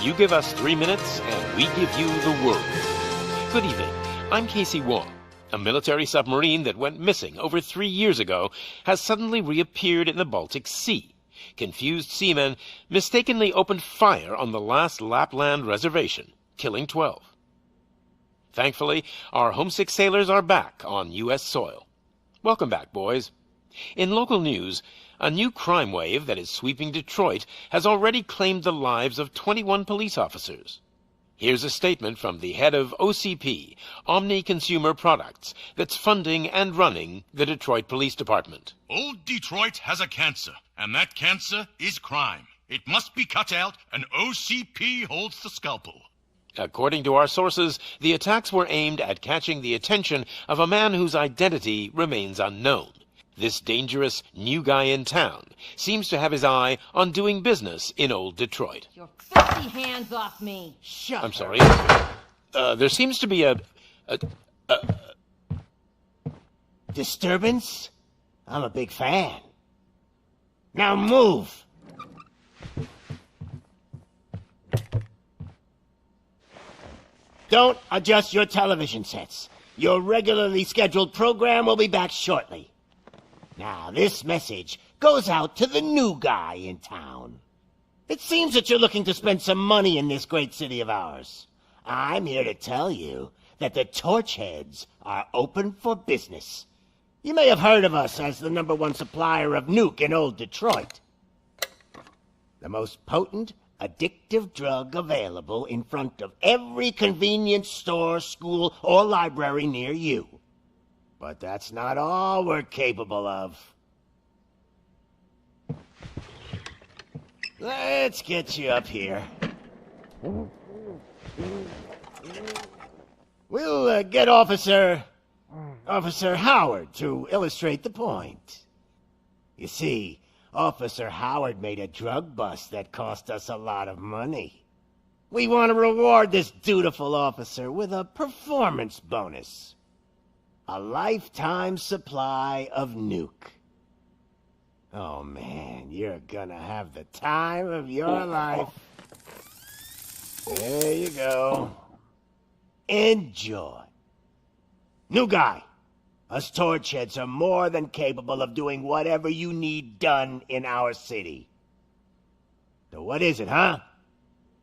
You give us 3 minutes, and we give you the world. Good evening. I'm Casey Wong. A military submarine that went missing over 3 years ago has suddenly reappeared in the Baltic Sea. Confused seamen mistakenly opened fire on the last Lapland reservation, killing 12. Thankfully, our homesick sailors are back on U.S. soil. Welcome back, boys. In local news, a new crime wave that is sweeping Detroit has already claimed the lives of 21 police officers. Here's a statement from the head of OCP, Omni Consumer Products, that's funding and running the Detroit Police Department. Old Detroit has a cancer, and that cancer is crime. It must be cut out, and OCP holds the scalpel. According to our sources, the attacks were aimed at catching the attention of a man whose identity remains unknown. This dangerous new guy in town seems to have his eye on doing business in old Detroit. Your filthy hands off me! Shut I'm sorry. There seems to be a disturbance? I'm a big fan. Now move! Don't adjust your television sets. Your regularly scheduled program will be back shortly. Now, this message goes out to the new guy in town. It seems that you're looking to spend some money in this great city of ours. I'm here to tell you that the Torchheads are open for business. You may have heard of us as the #1 supplier of nuke in old Detroit. The most potent, addictive drug available in front of every convenience store, school, or library near you. But that's not all we're capable of. Let's get you up here. We'll get Officer Howard to illustrate the point. You see, Officer Howard made a drug bust that cost us a lot of money. We want to reward this dutiful officer with a performance bonus. A lifetime supply of nuke. Oh man, you're gonna have the time of your life. There you go. Enjoy. New guy. Us Torchheads are more than capable of doing whatever you need done in our city. So what is it, huh?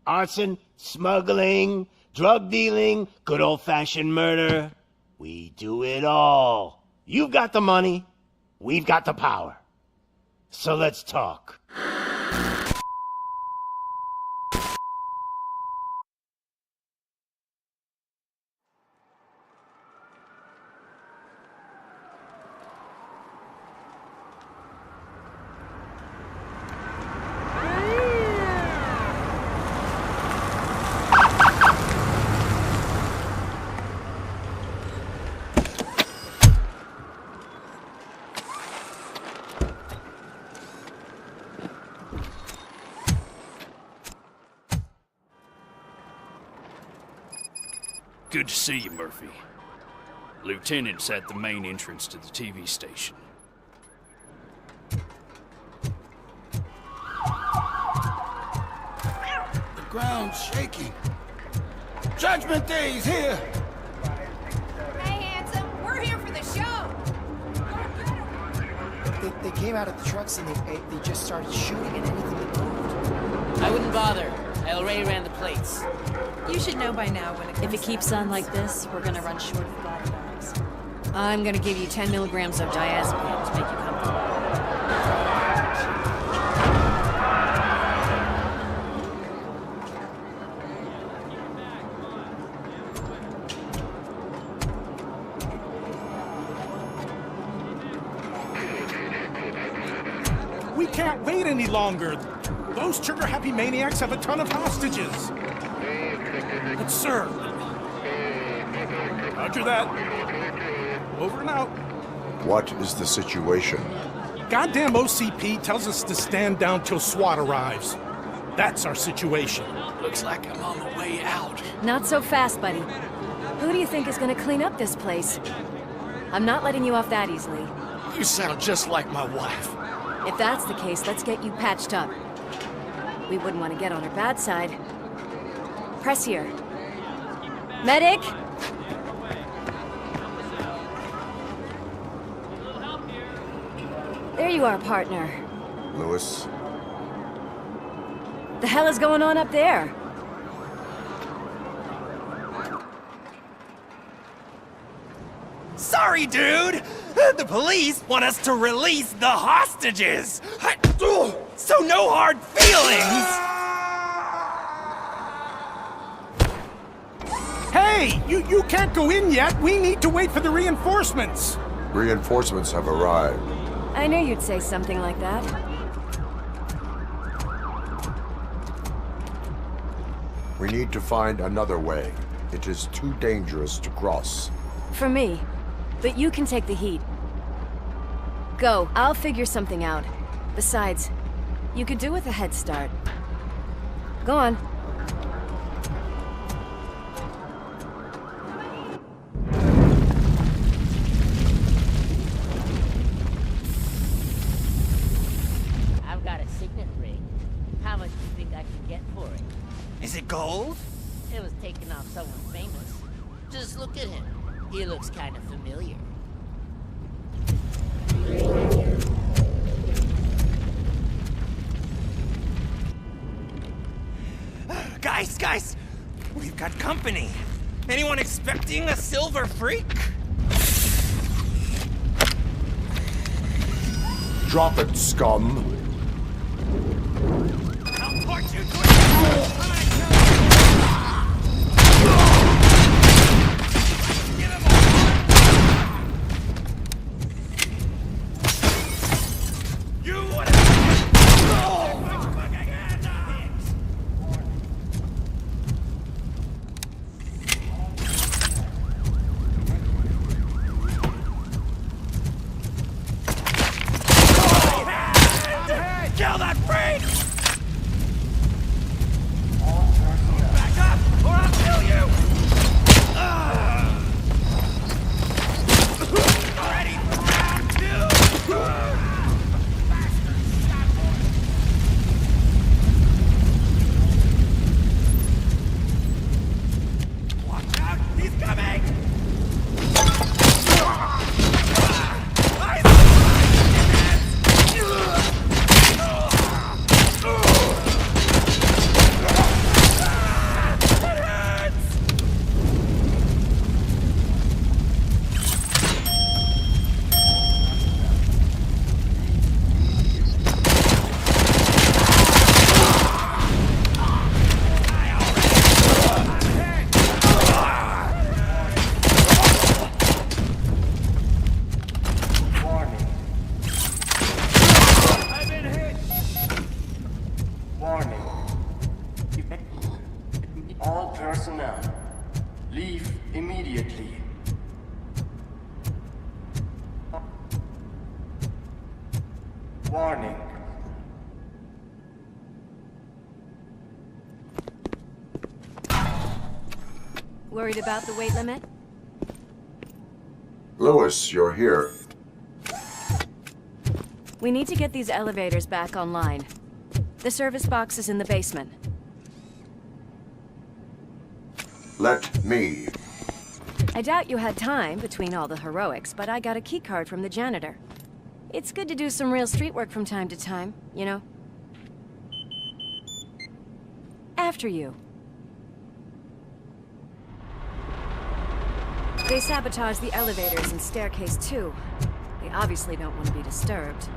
Arson, smuggling, drug dealing, good old-fashioned murder. We do it all. You've got the money, we've got the power. So let's talk. Good to see you, Murphy. Lieutenant's at the main entrance to the TV station. The ground's shaking. Judgment Day is here! Hey, handsome, we're here for the show! They came out of the trucks and they just started shooting at anything that moved. I wouldn't bother. I already ran the plates. You should know by now when it comes If it keeps on like this, we're gonna run short of body bags. I'm gonna give you 10 milligrams of diazepam to make you comfortable. We can't wait any longer. Those trigger-happy maniacs have a ton of hostages. But sir... Roger that. Over and out. What is the situation? Goddamn OCP tells us to stand down till SWAT arrives. That's our situation. Looks like I'm on the way out. Not so fast, buddy. Who do you think is gonna clean up this place? I'm not letting you off that easily. You sound just like my wife. If that's the case, let's get you patched up. We wouldn't want to get on her bad side. Press here. Medic! There you are, partner. Lewis, The hell is going on up there? Sorry, dude! The police want us to release the hostages! So no hard feelings! Hey! You can't go in yet! We need to wait for the reinforcements! reinforcements have arrived. I knew you'd say something like that. We need to find another way. It is too dangerous to cross. For me. But you can take the heat. Go. I'll figure something out. Besides, you could do with a head start. Go on. I've got a signet ring. How much do you think I can get for it? Is it gold? It was taken off someone famous. Just look at him. He looks kind of familiar. Guys! We've got company. Anyone expecting a silver freak? Drop it, scum! I'll torch you to kill that freak! Back up, or I'll kill you! Ready for round two! Watch out, he's coming! All personnel, leave immediately. Warning. Worried about the weight limit? Lewis, you're here. We need to get these elevators back online. The service box is in the basement. Let me. I doubt you had time between all the heroics, but I got a keycard from the janitor. It's good to do some real street work from time to time, you know? After you. They sabotaged the elevators and staircase too. They obviously don't want to be disturbed.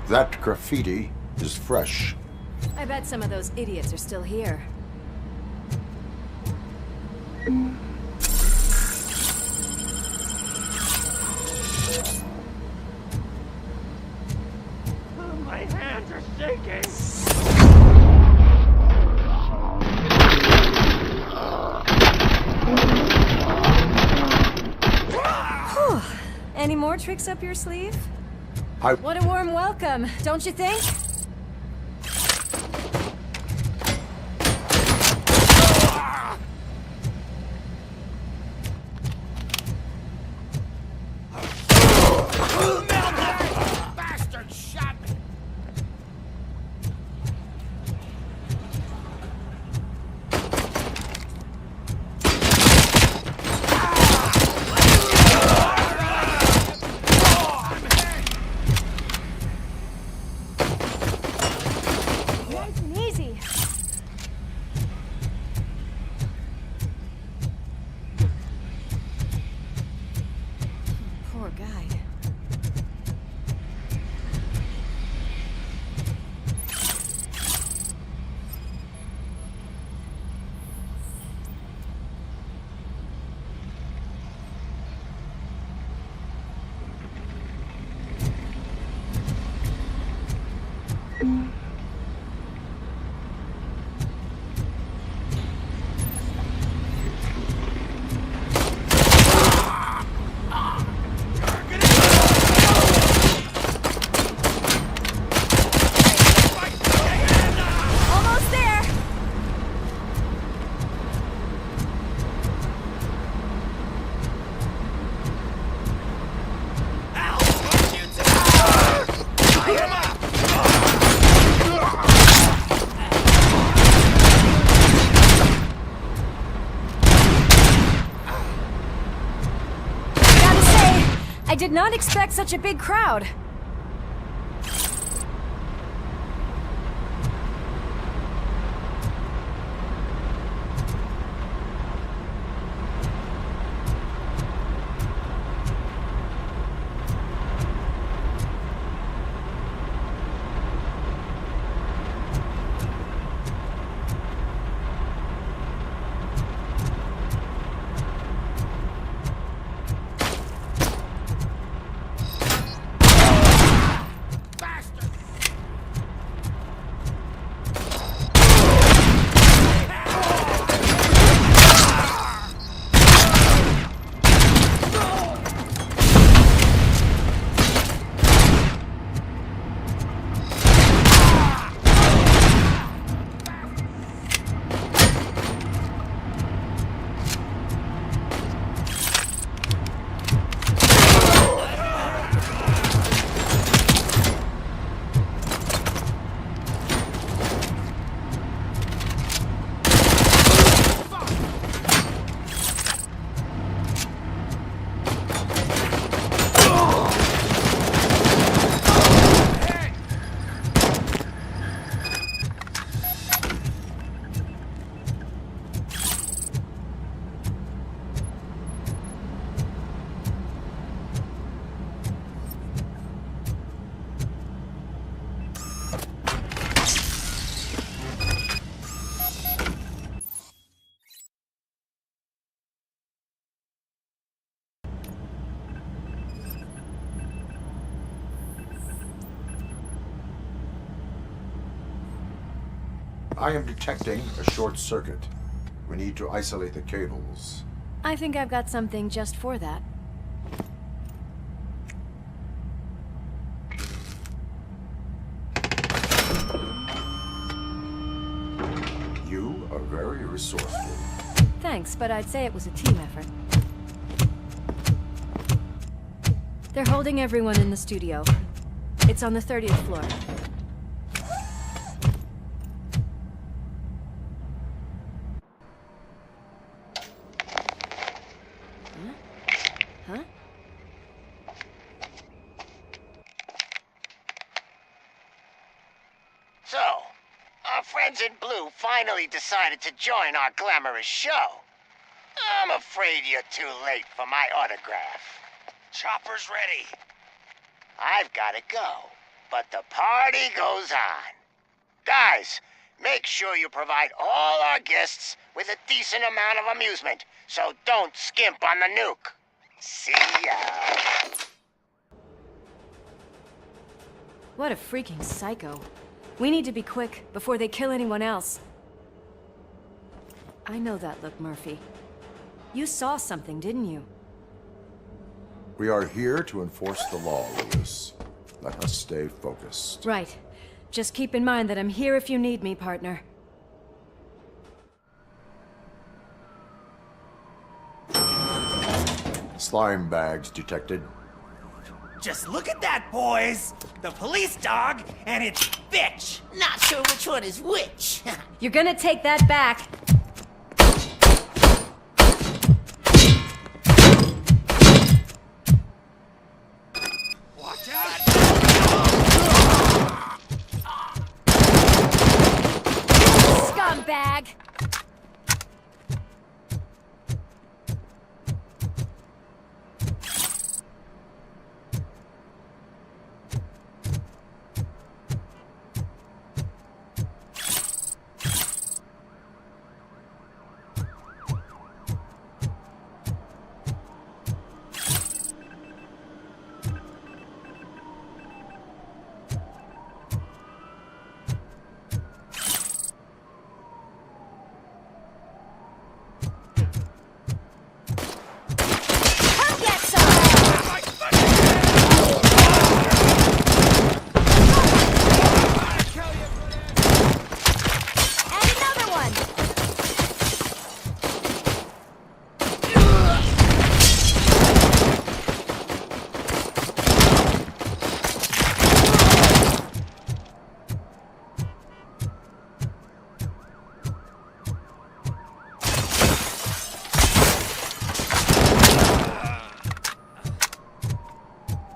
That graffiti is fresh. I bet some of those idiots are still here. My hands are shaking! more tricks up your sleeve? I... What a warm welcome, don't you think? Bastard shot me! Nice and easy. Poor guy. Almost there. Gotta say, I did not expect such a big crowd. I am detecting a short circuit. We need to isolate the cables. I think I've got something just for that. You are very resourceful. Thanks, but I'd say it was a team effort. They're holding everyone in the studio. It's on the 30th floor. Huh? So, our friends in blue finally decided to join our glamorous show. I'm afraid you're too late for my autograph. Chopper's ready. I've got to go, but the party goes on. Guys, make sure you provide all our guests with a decent amount of amusement, so don't skimp on the nuke. See ya. What a freaking psycho. We need to be quick before they kill anyone else. I know that look, Murphy. You saw something, didn't you? We are here to enforce the law, Lewis. Let us stay focused. Right. Just keep in mind that I'm here if you need me, partner. Slime bags detected. Just look at that, boys! The police dog and its bitch! Not sure which one is which. You're gonna take that back. Watch out! Scumbag!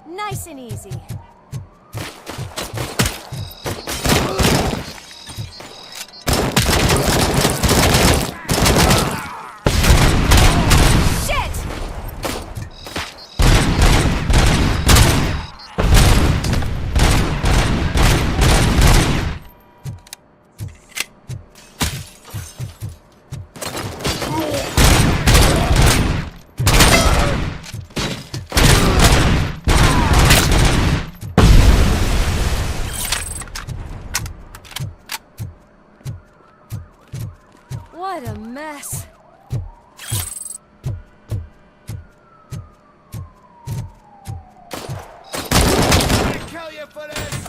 Nice and easy. What a mess. I'll kill you for this!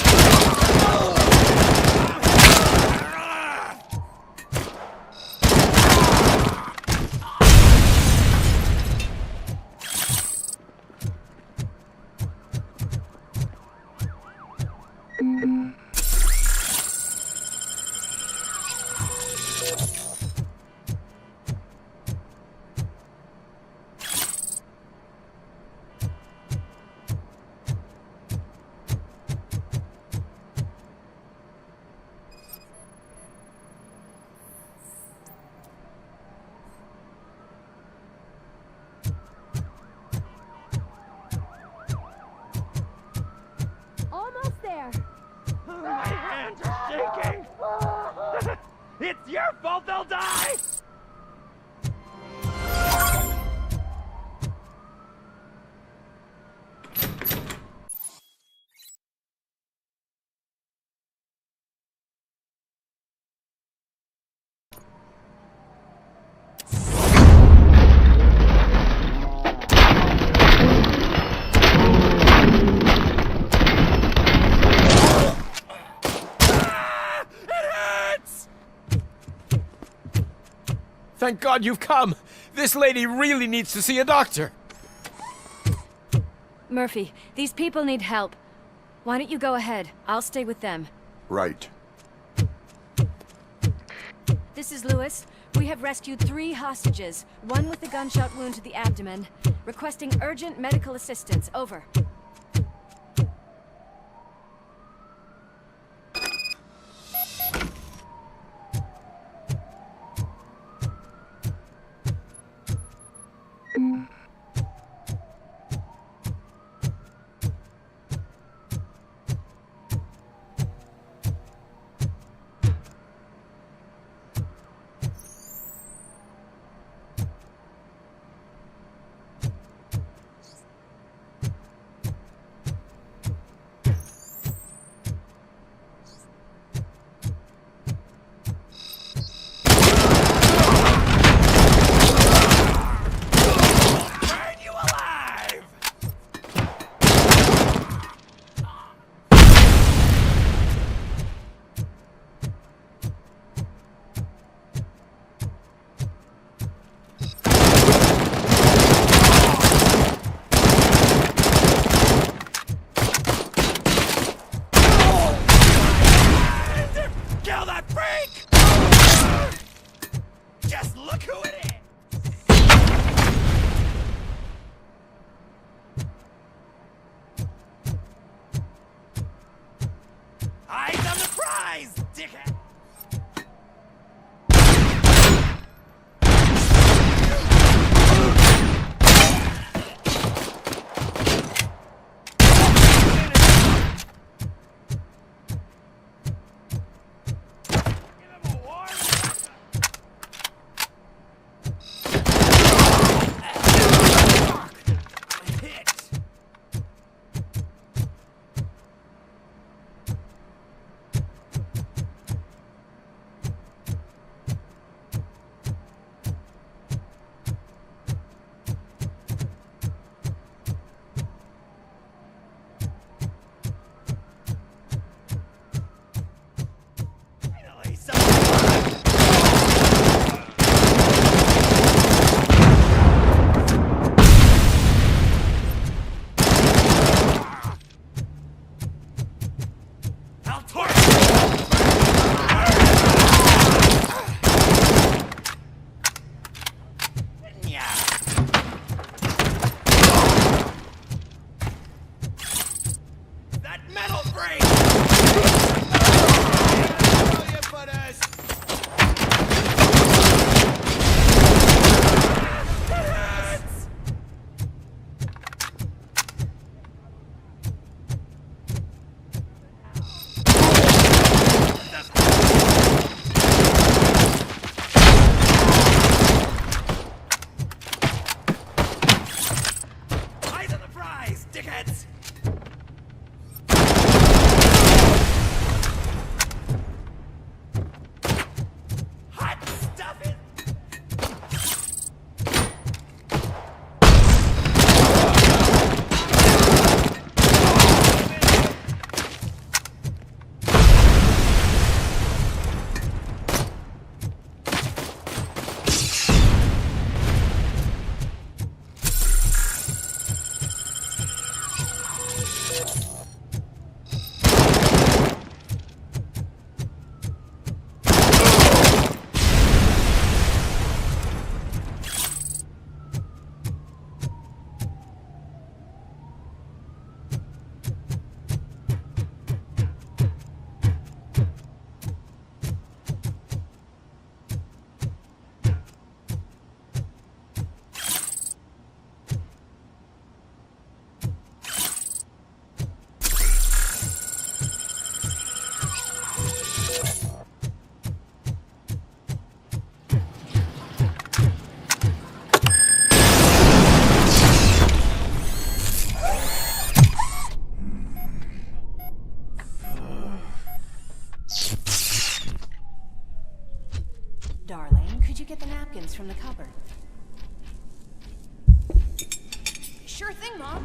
Almost there. My hands are shaking! It's your fault they'll die! Thank God you've come! This lady really needs to see a doctor! Murphy, these people need help. Why don't you go ahead? I'll stay with them. Right. This is Lewis. We have rescued 3 hostages, one with a gunshot wound to the abdomen. Requesting urgent medical assistance. Over. dickhead! Darling, could you get the napkins from the cupboard? Sure thing, Mom.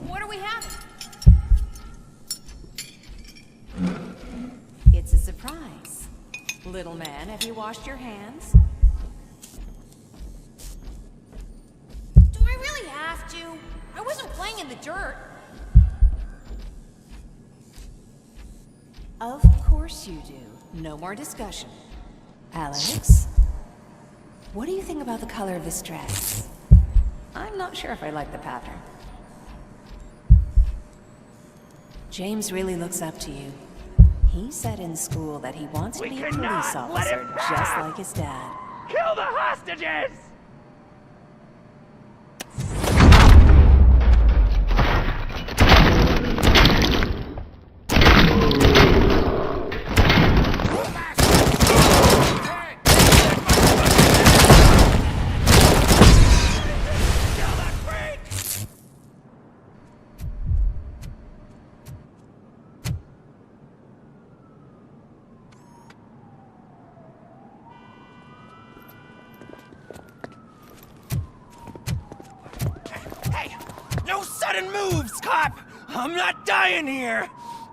What are we having? It's a surprise. Little man, have you washed your hands? Do I really have to? I wasn't playing in the dirt. Of course you do. No more discussion. Alex? What do you think about the color of this dress? I'm not sure if I like the pattern. James really looks up to you. He said in school that he wants to be a police officer, just like his dad. Kill the hostages! Sudden moves, cop! I'm not dying here!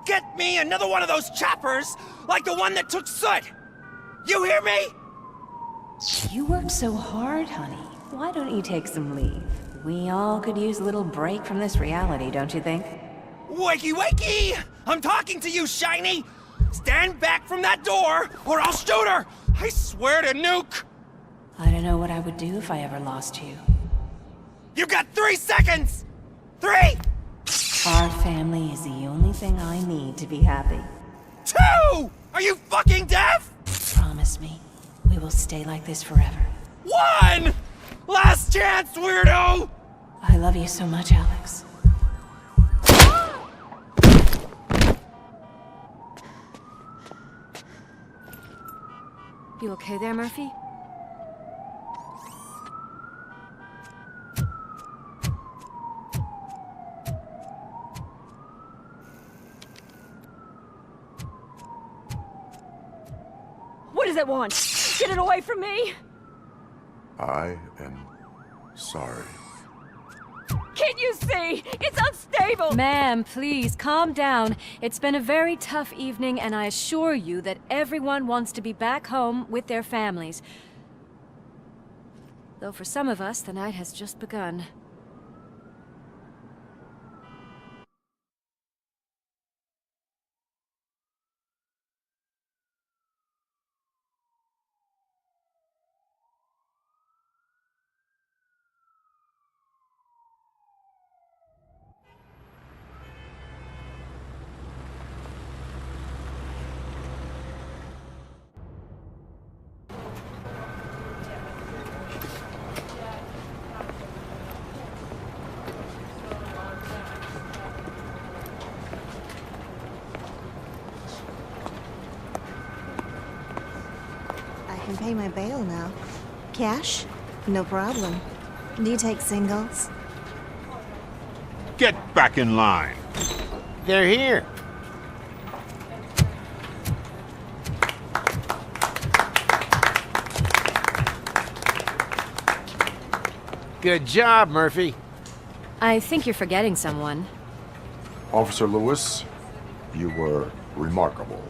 Get me another one of those choppers, like the one that took Soot! You hear me? You work so hard, honey. Why don't you take some leave? We all could use a little break from this reality, don't you think? Wakey, wakey! I'm talking to you, Shiny! Stand back from that door, or I'll shoot her! I swear to nuke! I don't know what I would do if I ever lost you. You got 3 seconds! 3! Our family is the only thing I need to be happy. 2! Are you fucking deaf? Promise me, we will stay like this forever. 1! Last chance, weirdo! I love you so much, Alex. You okay there, Murphy? What does it want? Get it away from me! I am sorry. Can't you see? It's unstable! Ma'am, please, calm down. It's been a very tough evening, and I assure you that everyone wants to be back home with their families. Though for some of us, the night has just begun. I can pay my bail now. Cash? No problem. Do you take singles? Get back in line. They're here. Good job, Murphy. I think you're forgetting someone. Officer Lewis, you were remarkable.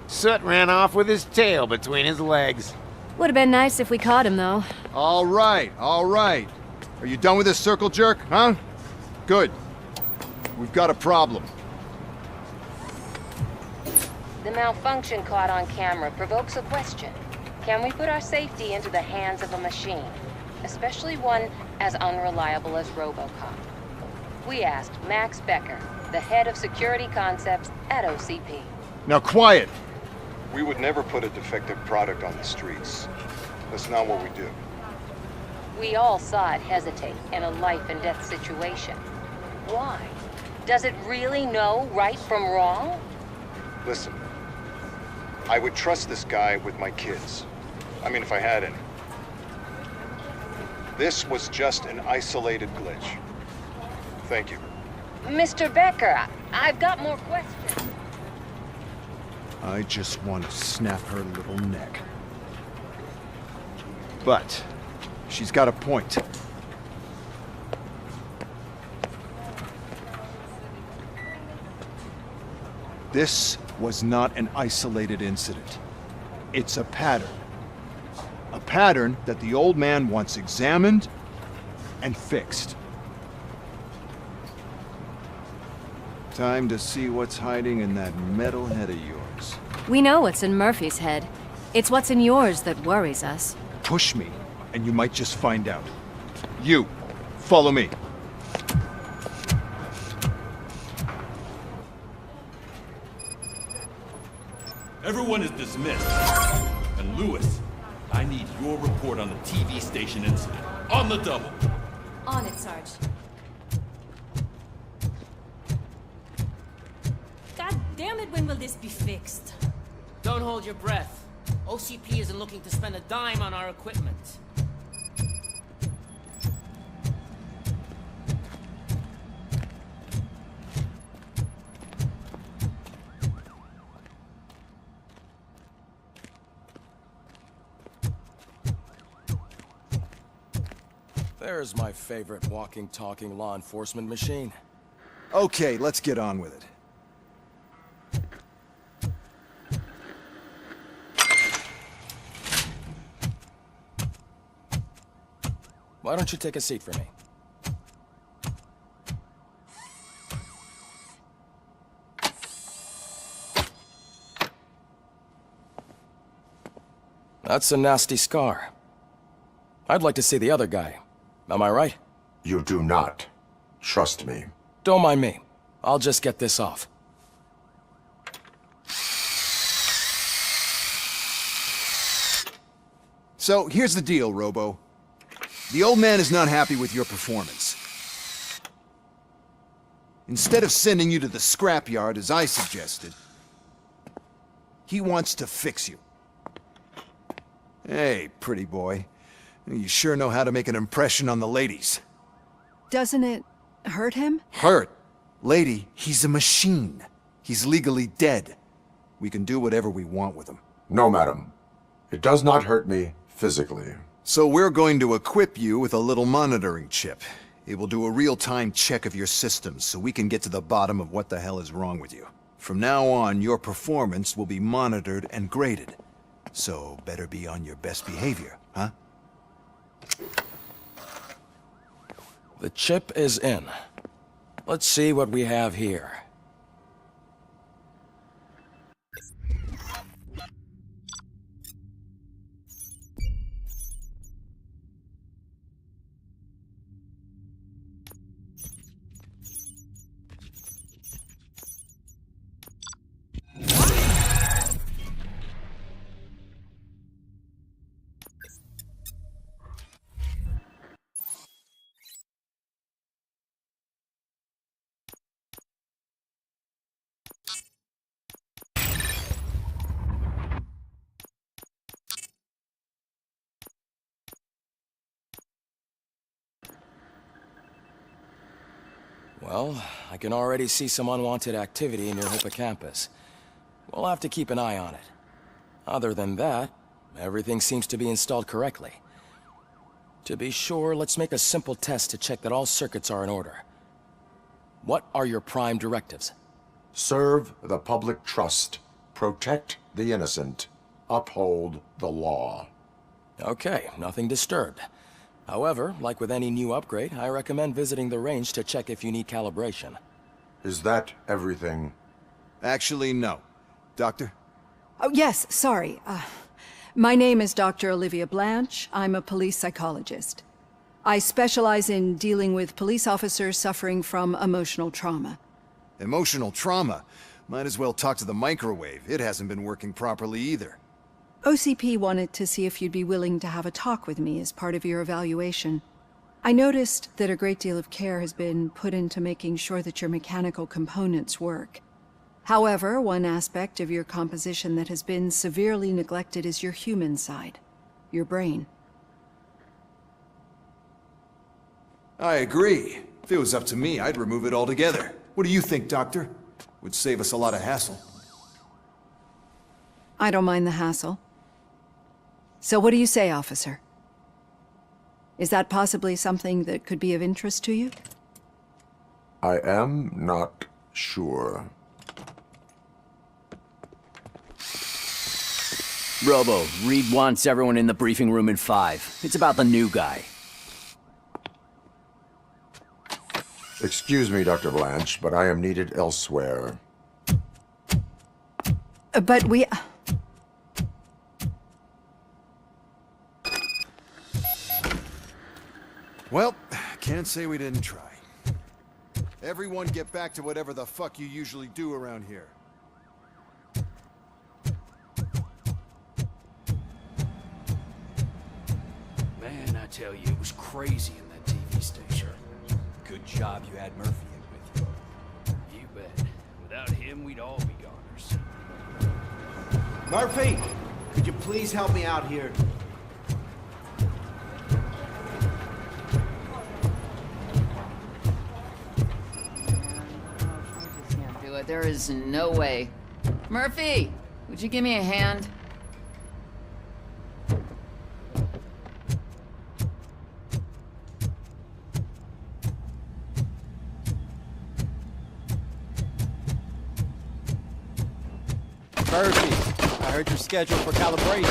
Soot ran off with his tail between his legs. Would have been nice if we caught him, though. All right, all right. Are you done with this circle jerk, huh? Good. We've got a problem. The malfunction caught on camera provokes a question. Can we put our safety into the hands of a machine? Especially one as unreliable as RoboCop. We asked Max Becker, the head of security concepts at OCP. Now quiet! We would never put a defective product on the streets. That's not what we do. We all saw it hesitate in a life and death situation. Why? Does it really know right from wrong? Listen, I would trust this guy with my kids. I mean, if I had any. This was just an isolated glitch. Thank you. Mr. Becker, I've got more questions. I just want to snap her little neck. But she's got a point. This was not an isolated incident. It's a pattern. A pattern that the old man wants examined and fixed. Time to see what's hiding in that metal head of yours. We know what's in Murphy's head. It's what's in yours that worries us. Push me, and you might just find out. You, follow me. Everyone is dismissed. And Lewis, I need your report on the TV station incident. On the double. On it, Sarge. God damn it, when will this be fixed? Don't hold your breath. OCP isn't looking to spend a dime on our equipment. There's my favorite walking, talking law enforcement machine. Okay, let's get on with it. Why don't you take a seat for me? That's a nasty scar. I'd like to see the other guy. Am I right? You do not. Trust me. Don't mind me. I'll just get this off. So, here's the deal, Robo. The old man is not happy with your performance. Instead of sending you to the scrapyard, as I suggested, he wants to fix you. Hey, pretty boy. You sure know how to make an impression on the ladies. Doesn't it hurt him? Hurt? Lady, he's a machine. He's legally dead. We can do whatever we want with him. No, madam. It does not hurt me physically. So we're going to equip you with a little monitoring chip. It will do a real-time check of your systems so we can get to the bottom of what the hell is wrong with you. From now on, your performance will be monitored and graded. So better be on your best behavior, huh? The chip is in. Let's see what we have here. Well, I can already see some unwanted activity in your hippocampus. We'll have to keep an eye on it. Other than that, everything seems to be installed correctly. To be sure, let's make a simple test to check that all circuits are in order. What are your prime directives? Serve the public trust. Protect the innocent. Uphold the law. Okay, nothing disturbed. However, like with any new upgrade, I recommend visiting the range to check if you need calibration. Is that everything? Actually, no. Doctor? Oh, yes, sorry. My name is Dr. Olivia Blanche. I'm a police psychologist. I specialize in dealing with police officers suffering from emotional trauma. Emotional trauma? Might as well talk to the microwave. It hasn't been working properly either. OCP wanted to see if you'd be willing to have a talk with me as part of your evaluation. I noticed that a great deal of care has been put into making sure that your mechanical components work. However, one aspect of your composition that has been severely neglected is your human side, your brain. I agree. If it was up to me, I'd remove it altogether. What do you think, Doctor? Would save us a lot of hassle. I don't mind the hassle. So what do you say, officer? Is that possibly something that could be of interest to you? I am not sure. Robo, Reed wants everyone in the briefing room in 5. It's about the new guy. Excuse me, Dr. Blanche, but I am needed elsewhere. But we... Well, can't say we didn't try. Everyone get back to whatever the fuck you usually do around here. Man, I tell you, it was crazy in that TV station. Good job you had Murphy in with you. You bet. Without him, we'd all be goners. Murphy, could you please help me out here? There is no way. Murphy, would you give me a hand? Murphy, I heard you're scheduled for calibration.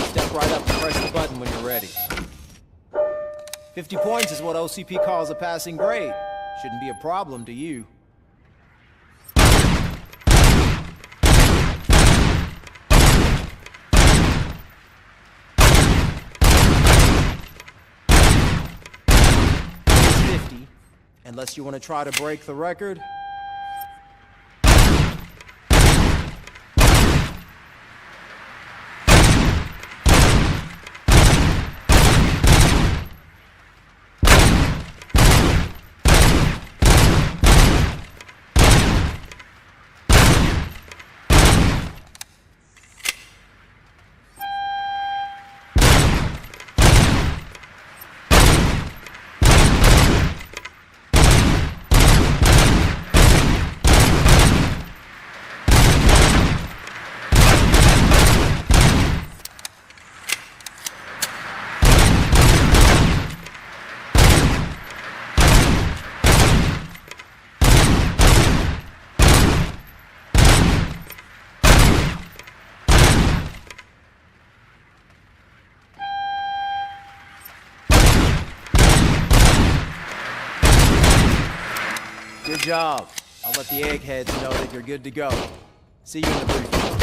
Step right up and press the button when you're ready. 50 points is what OCP calls a passing grade. Shouldn't be a problem to you. Unless you want to try to break the record. job. I'll let the eggheads know that you're good to go. See you in the briefing room.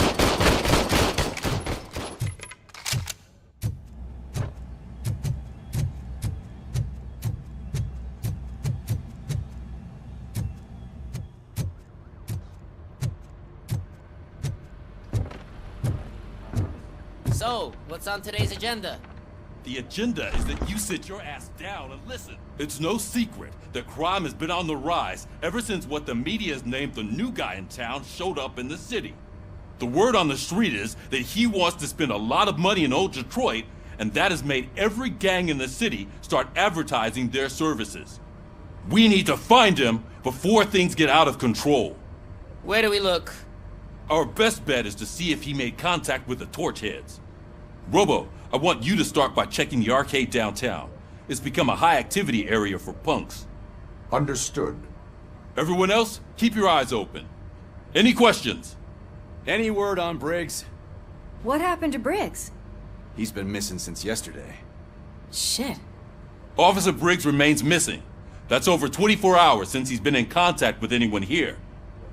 So, what's on today's agenda? The agenda is that you sit your ass down and listen. It's no secret that crime has been on the rise ever since what the media has named the new guy in town showed up in the city. The word on the street is that he wants to spend a lot of money in old Detroit, and that has made every gang in the city start advertising their services. We need to find him before things get out of control. Where do we look? Our best bet is to see if he made contact with the torch heads. Robo, I want you to start by checking the arcade downtown. It's become a high-activity area for punks. Understood. Everyone else, keep your eyes open. Any questions? Any word on Briggs? What happened to Briggs? He's been missing since yesterday. Shit. Officer Briggs remains missing. That's over 24 hours since he's been in contact with anyone here.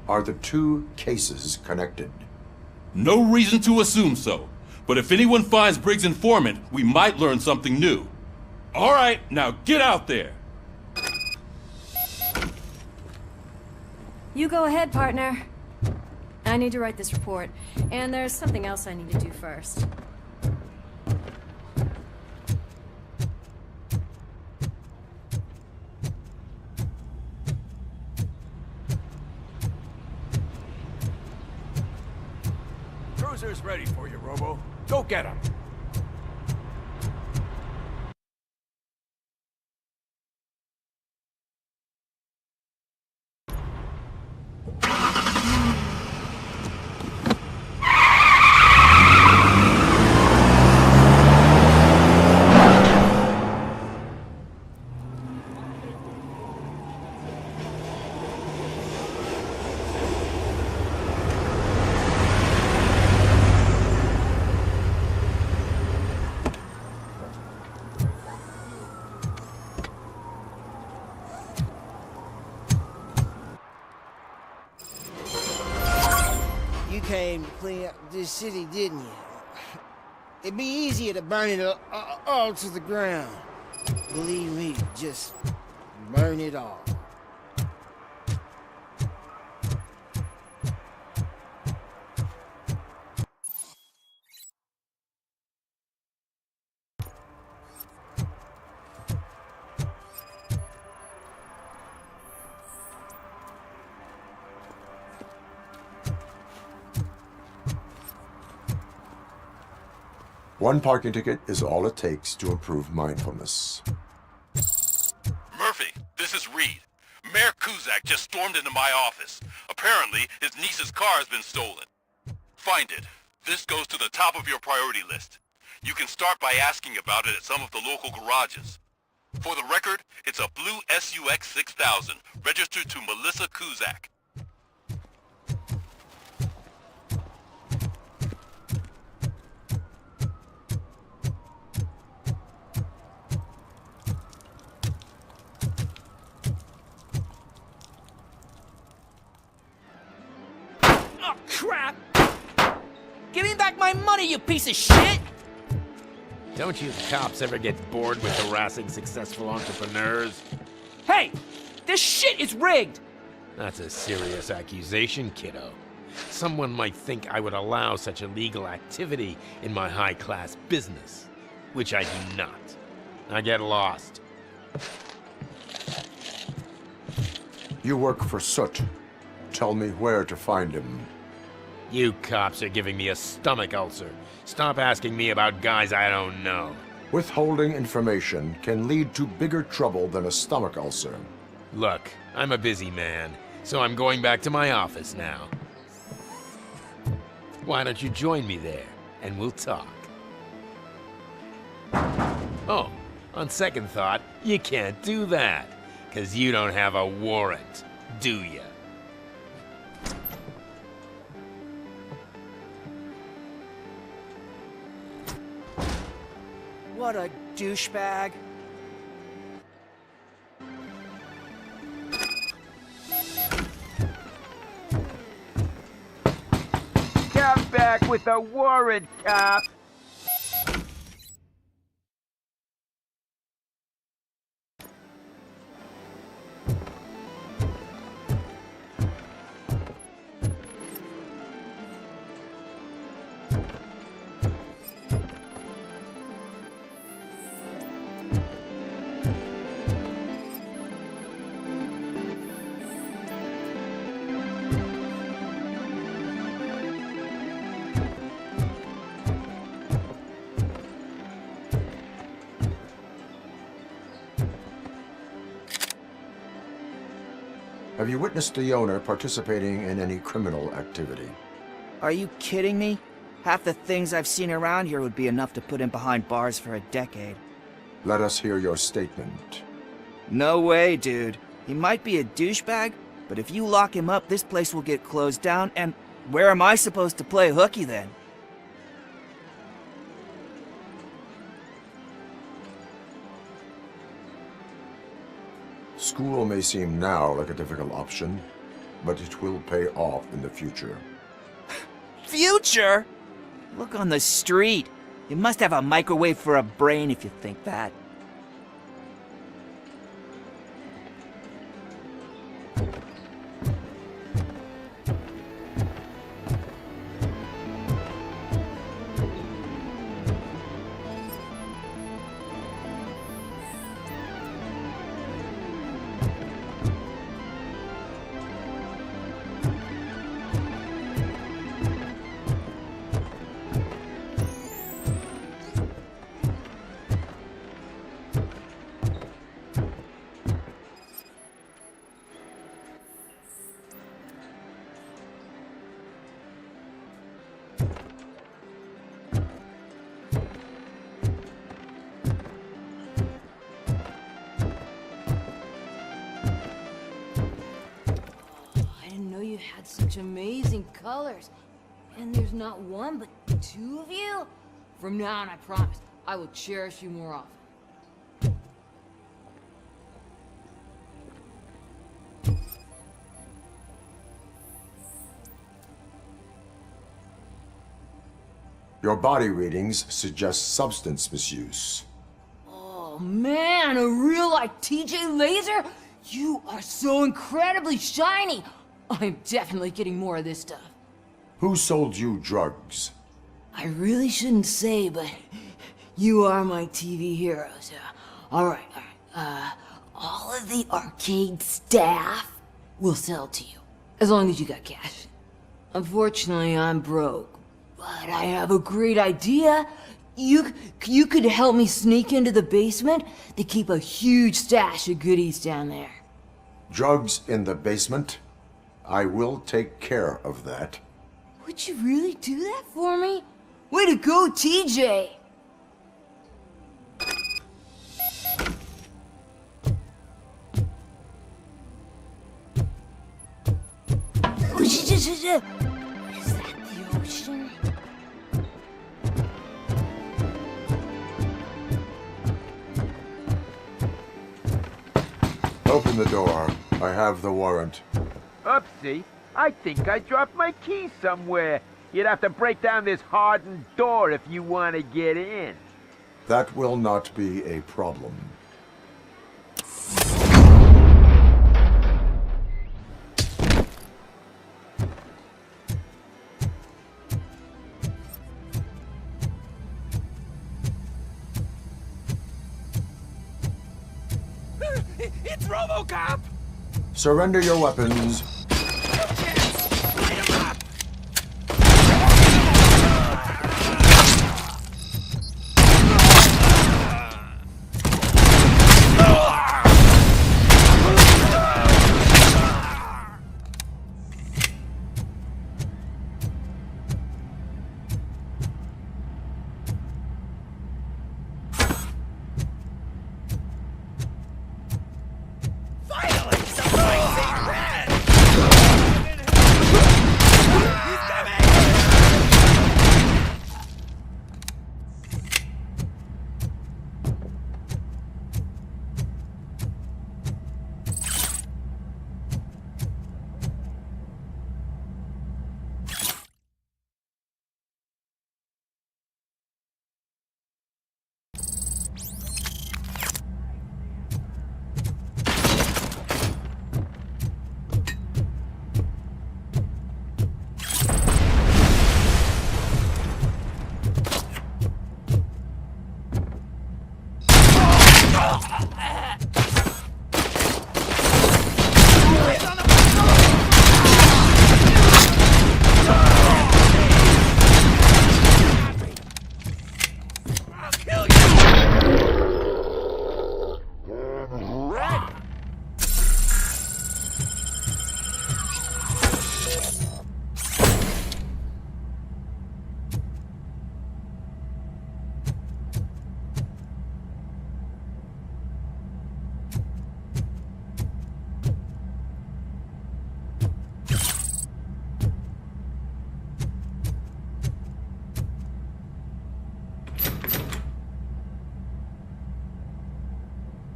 Are the two cases connected? No reason to assume so. But if anyone finds Briggs' informant, we might learn something new. All right, now get out there! You go ahead, partner. I need to write this report, and there's something else I need to do first. Cruiser's ready for you, Robo. Go get him. Came to clean up this city, didn't you? It'd be easier to burn it all to the ground. Believe me, just burn it all. One parking ticket is all it takes to improve mindfulness. Murphy, this is Reed. Mayor Kuzak just stormed into my office. Apparently, his niece's car has been stolen. Find it. This goes to the top of your priority list. You can start by asking about it at some of the local garages. For the record, it's a blue SUX 6000, registered to Melissa Kuzak. Oh, crap! Give me back my money, you piece of shit! Don't you cops ever get bored with harassing successful entrepreneurs? Hey! This shit is rigged! That's a serious accusation, kiddo. Someone might think I would allow such illegal activity in my high-class business, which I do not. I get lost. You work for Soot. Tell me where to find him. You cops are giving me a stomach ulcer. Stop asking me about guys I don't know. Withholding information can lead to bigger trouble than a stomach ulcer. Look, I'm a busy man, so I'm going back to my office now. Why don't you join me there, and we'll talk. Oh, on second thought, you can't do that, 'cause you don't have a warrant, do ya? What a douchebag. back with a warrant, cop. Have you witnessed the owner participating in any criminal activity? Are you kidding me? Half the things I've seen around here would be enough to put him behind bars for a decade. Let us hear your statement. No way, dude. He might be a douchebag, but if you lock him up, this place will get closed down, and where am I supposed to play hooky then? School may seem now like a difficult option, but it will pay off in the future. Future? Look on the street. You must have a microwave for a brain if you think that. Such amazing colors. And there's not one, but two of you? From now on, I promise, I will cherish you more often. Your body readings suggest substance misuse. Oh man, a real like TJ Laser? You are so incredibly shiny! I'm definitely getting more of this stuff. Who sold you drugs? I really shouldn't say, but you are my TV heroes. Alright. All of the arcade staff will sell to you, as long as you got cash. Unfortunately, I'm broke, but I have a great idea. You could help me sneak into the basement. They keep a huge stash of goodies down there. Drugs in the basement? I will take care of that. Would you really do that for me? Way to go, TJ! Is that the ocean? Open the door. I have the warrant. Oopsie, I think I dropped my keys somewhere. You'd have to break down this hardened door if you want to get in. That will not be a problem. It's RoboCop! Surrender your weapons.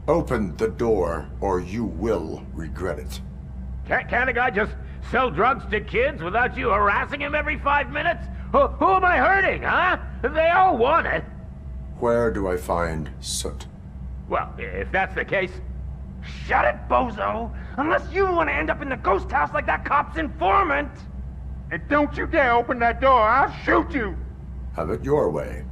Open the door, or you will regret it. Can't a guy just sell drugs to kids without you harassing him every 5 minutes? Who am I hurting, huh? They all want it. Where do I find Soot? Well, if that's the case... Shut it, bozo! Unless you want to end up in the ghost house like that cop's informant! And don't you dare open that door, I'll shoot you! Have it your way.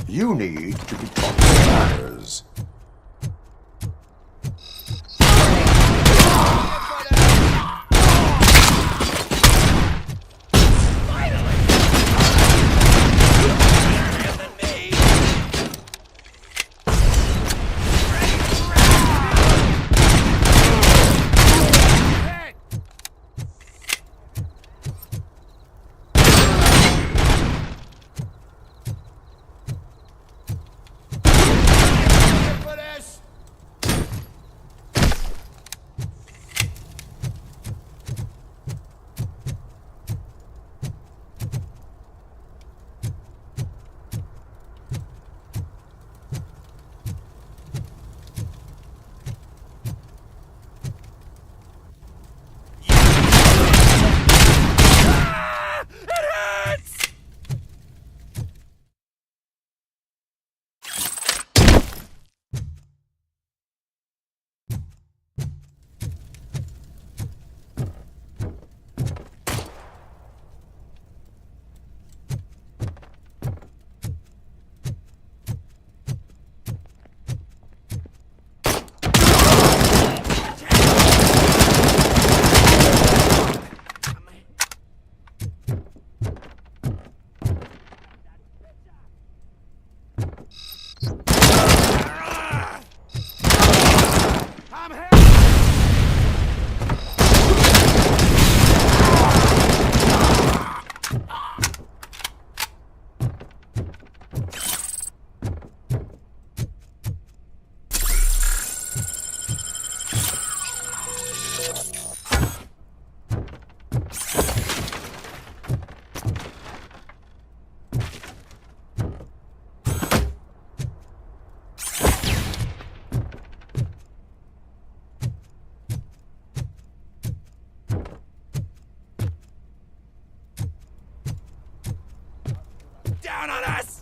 You need to be taught manners. down on us!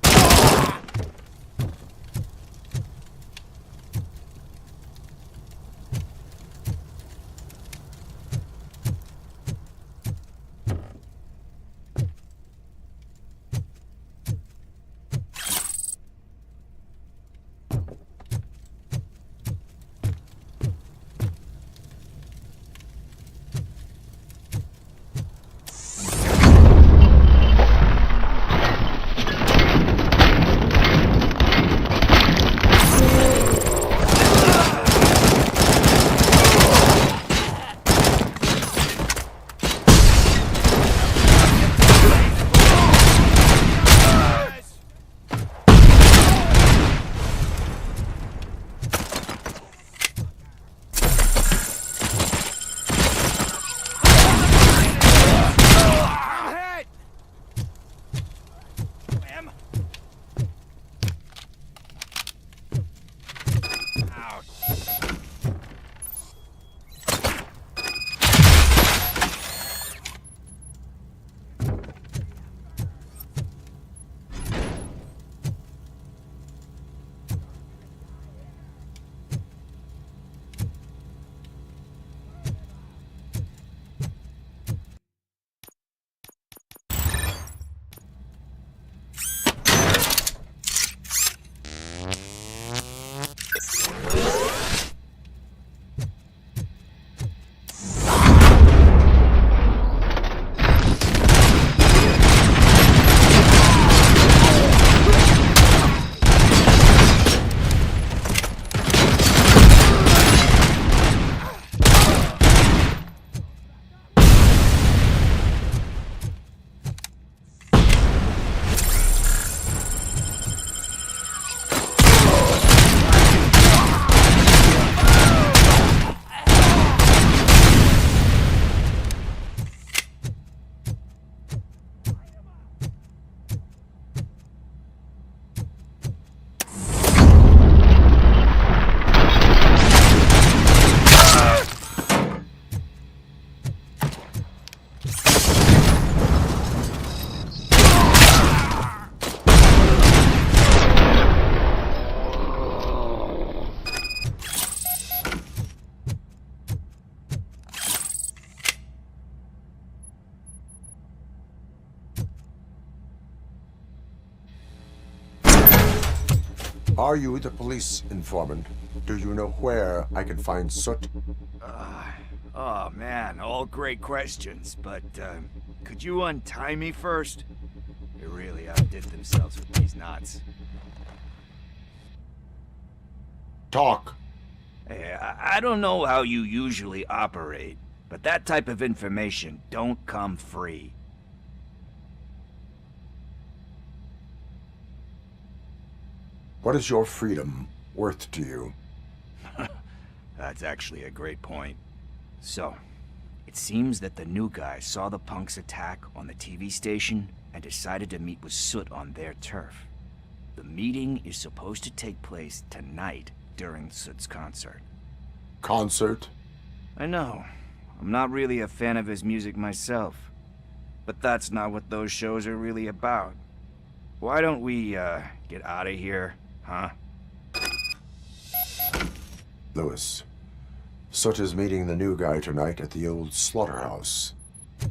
Are you the police informant? Do you know where I can find Soot? Oh man, all great questions, but could you untie me first? They really outdid themselves with these knots. Talk. Hey, I don't know how you usually operate, but that type of information don't come free. What is your freedom worth to you? That's actually a great point. So, it seems that the new guy saw the punks attack on the TV station and decided to meet with Soot on their turf. The meeting is supposed to take place tonight during Soot's concert. Concert? I know. I'm not really a fan of his music myself. But that's not what those shows are really about. Why don't we, get out of here, huh? Lewis, Soot is meeting the new guy tonight at the old slaughterhouse.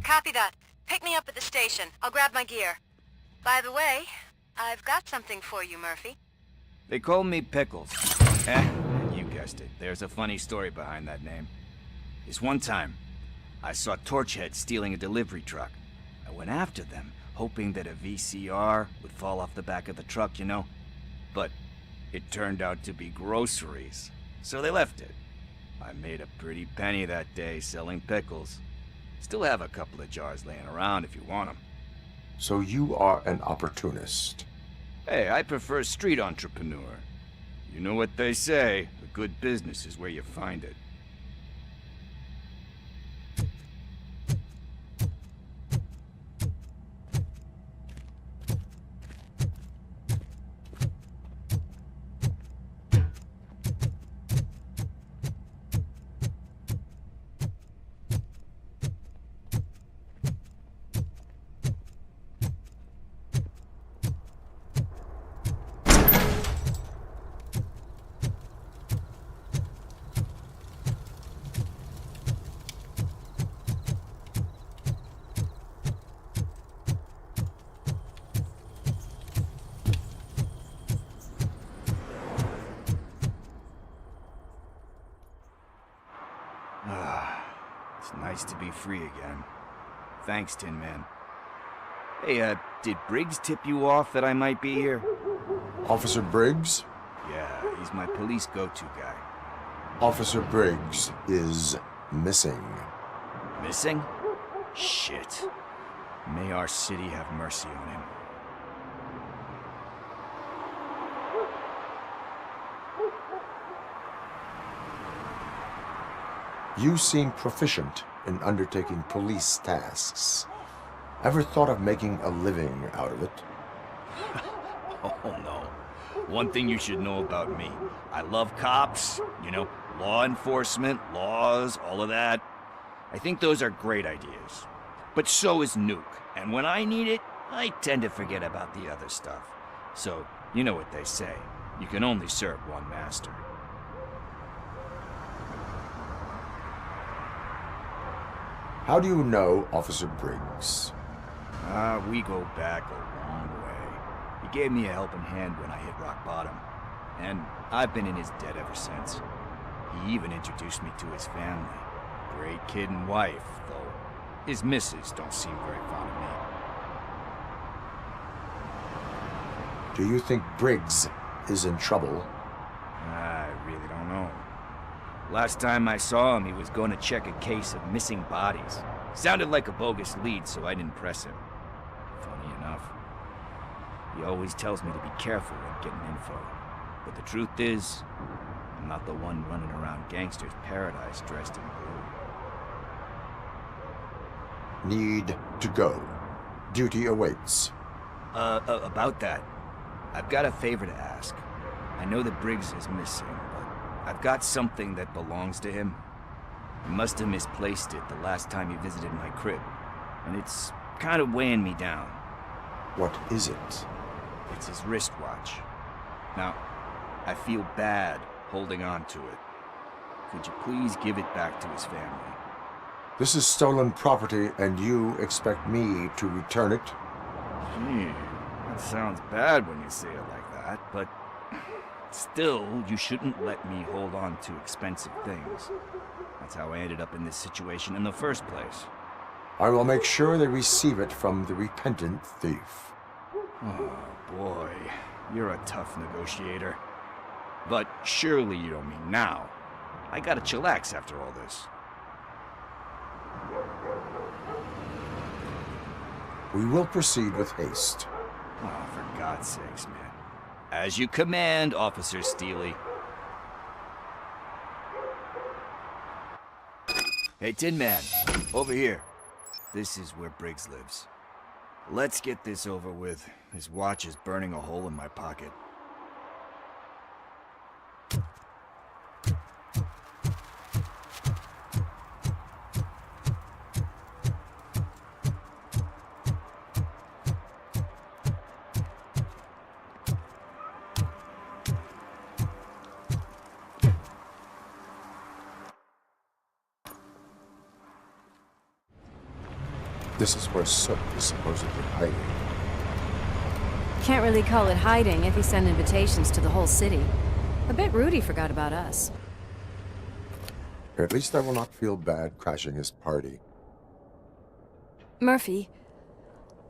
Copy that. Pick me up at the station. I'll grab my gear. By the way, I've got something for you, Murphy. They call me Pickles. You guessed it. There's a funny story behind that name. This one time, I saw Torchhead stealing a delivery truck. I went after them, hoping that a VCR would fall off the back of the truck, you know? But it turned out to be groceries, so they left it. I made a pretty penny that day selling pickles. Still have a couple of jars laying around if you want them. So you are an opportunist. Hey, I prefer street entrepreneur. You know what they say, a good business is where you find it. nice to be free again. Thanks, Tin Man. Hey, did Briggs tip you off that I might be here? Officer Briggs? Yeah, he's my police go-to guy. Officer Briggs is missing. Missing? Shit. May our city have mercy on him. You seem proficient in undertaking police tasks. Ever thought of making a living out of it? Oh, no. One thing you should know about me. I love cops, you know, law enforcement, laws, all of that. I think those are great ideas. But so is Nuke. And when I need it, I tend to forget about the other stuff. So, you know what they say. You can only serve one master. How do you know Officer Briggs? We go back a long way. He gave me a helping hand when I hit rock bottom. And I've been in his debt ever since. He even introduced me to his family. Great kid and wife, though his missus don't seem very fond of me. Do you think Briggs is in trouble? I really don't know. Last time I saw him, he was going to check a case of missing bodies. Sounded like a bogus lead, so I didn't press him. Funny enough. He always tells me to be careful when getting info. But the truth is, I'm not the one running around gangster's paradise dressed in blue. Need to go. Duty awaits. About that, I've got a favor to ask. I know that Briggs is missing, but I've got something that belongs to him. He must have misplaced it the last time he visited my crib, and it's kind of weighing me down. What is it? It's his wristwatch. Now, I feel bad holding on to it. Could you please give it back to his family? This is stolen property, and you expect me to return it? Gee, that sounds bad when you say it like that, but still, you shouldn't let me hold on to expensive things. That's how I ended up in this situation in the first place. I will make sure they receive it from the repentant thief. Oh, boy. You're a tough negotiator. But surely you don't mean now. I gotta chillax after all this. We will proceed with haste. Oh, for God's sakes, man. As you command, Officer Steely. Hey, Tin Man, over here. This is where Briggs lives. Let's get this over with. His watch is burning a hole in my pocket. This is where Soot is supposedly hiding. Can't really call it hiding if he sent invitations to the whole city. A bit rude he forgot about us. At least I will not feel bad crashing his party. Murphy,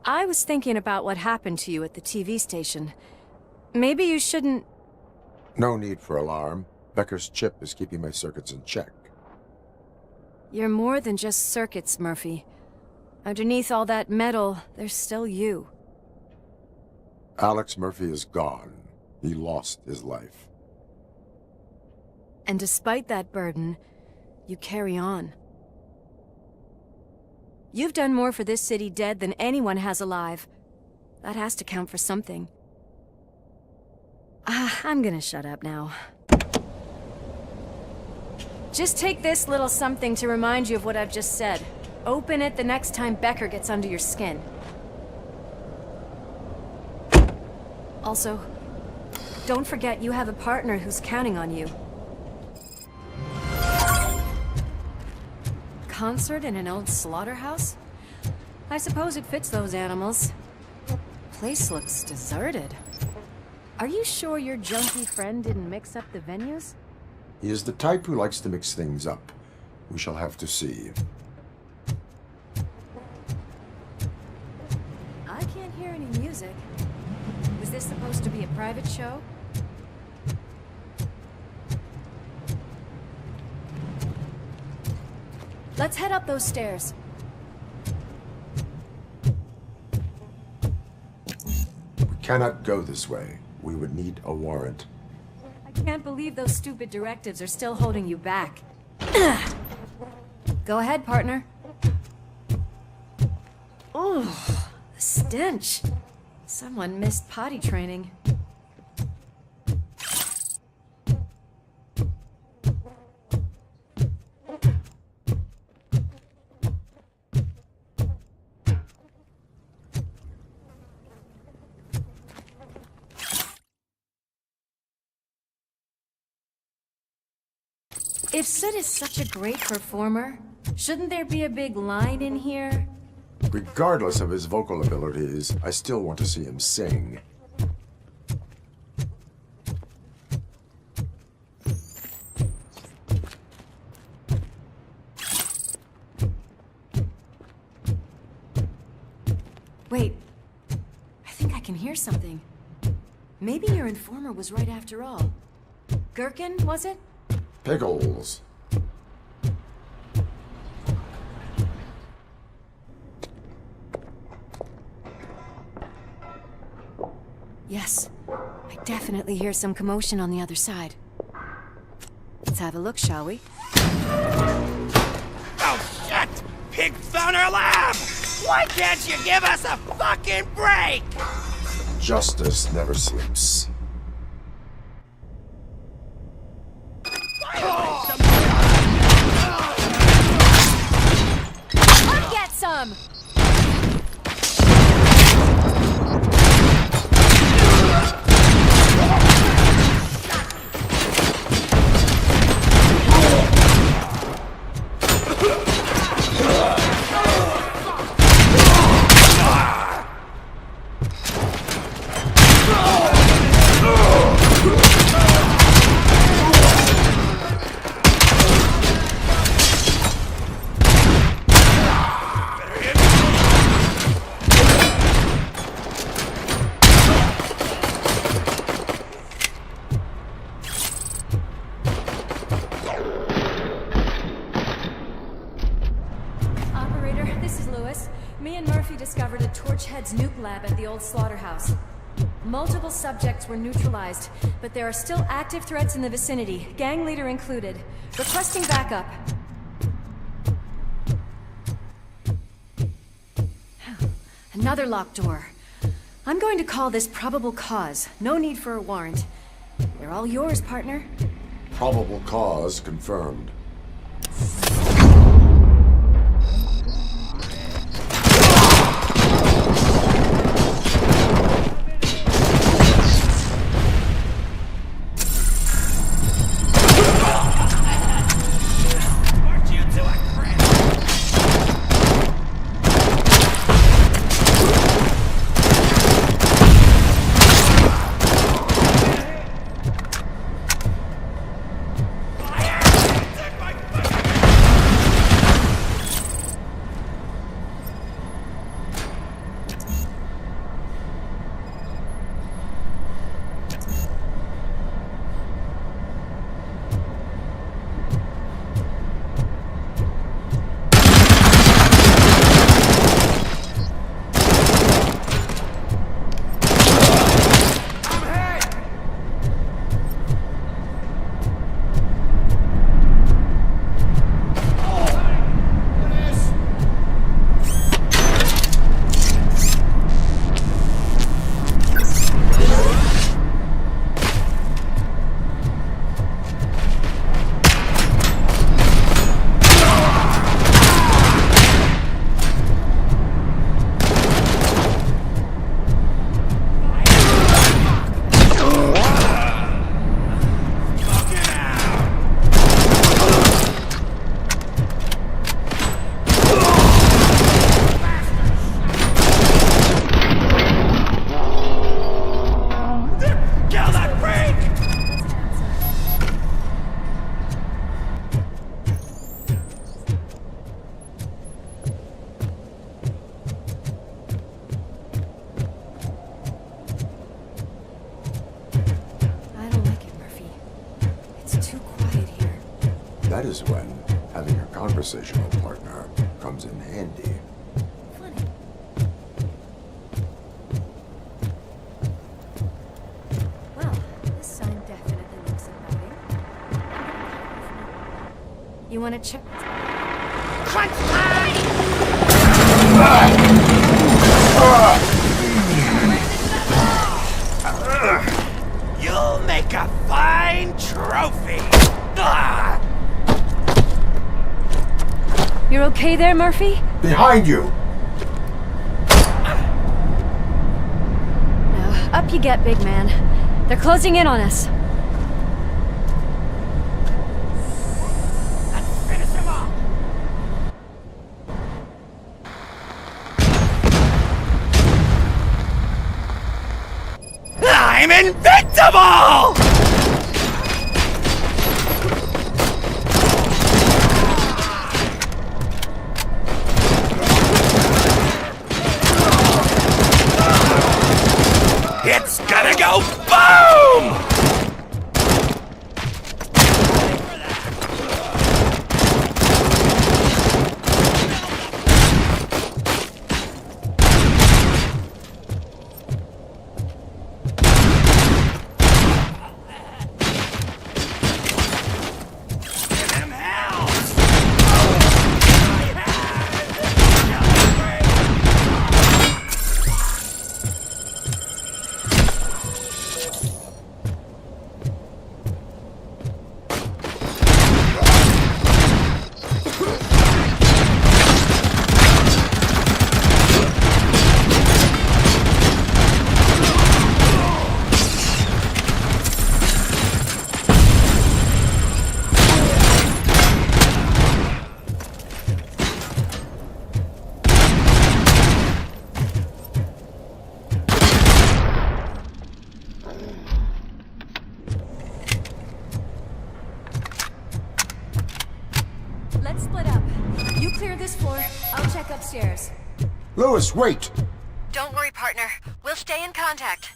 I was thinking about what happened to you at the TV station. Maybe you shouldn't... No need for alarm. Becker's chip is keeping my circuits in check. You're more than just circuits, Murphy. Underneath all that metal, there's still you. Alex Murphy is gone. He lost his life. And despite that burden, you carry on. You've done more for this city dead than anyone has alive. That has to count for something. I'm gonna shut up now. Just take this little something to remind you of what I've just said. Open it the next time Becker gets under your skin. Also, don't forget you have a partner who's counting on you. Concert in an old slaughterhouse? I suppose it fits those animals. Place looks deserted. Are you sure your junkie friend didn't mix up the venues? He is the type who likes to mix things up. We shall have to see. hear any music. Was this supposed to be a private show? Let's head up those stairs. We cannot go this way. We would need a warrant. I can't believe those stupid directives are still holding you back. Go ahead, partner. Oh, the stench. Someone missed potty training. If Sid is such a great performer, shouldn't there be a big line in here? Regardless of his vocal abilities, I still want to see him sing. Wait, I think I can hear something. Maybe your informer was right after all. Gherkin, was it? Pickles. Yes, I definitely hear some commotion on the other side. Let's have a look, shall we? Oh, shit! Pig found our lab! Why can't you give us a fucking break? Justice never sleeps. I'll get some! Nuke lab at the old slaughterhouse. Multiple subjects were neutralized, but there are still active threats in the vicinity, gang leader included. Requesting backup. Another locked door. I'm going to call this probable cause. No need for a warrant. They're all yours, partner. Probable cause confirmed. is when having a conversational partner comes in handy. Well, this sign definitely looks inviting. You want to check? Crunch time! You'll make a fine trophy! You're okay there, Murphy? Behind you! Now, up you get, big man. They're closing in on us. Let's finish him off! I'm invincible! It's gonna go boom! Let's split up. You clear this floor, I'll check upstairs. Lewis, wait! Don't worry, partner. We'll stay in contact.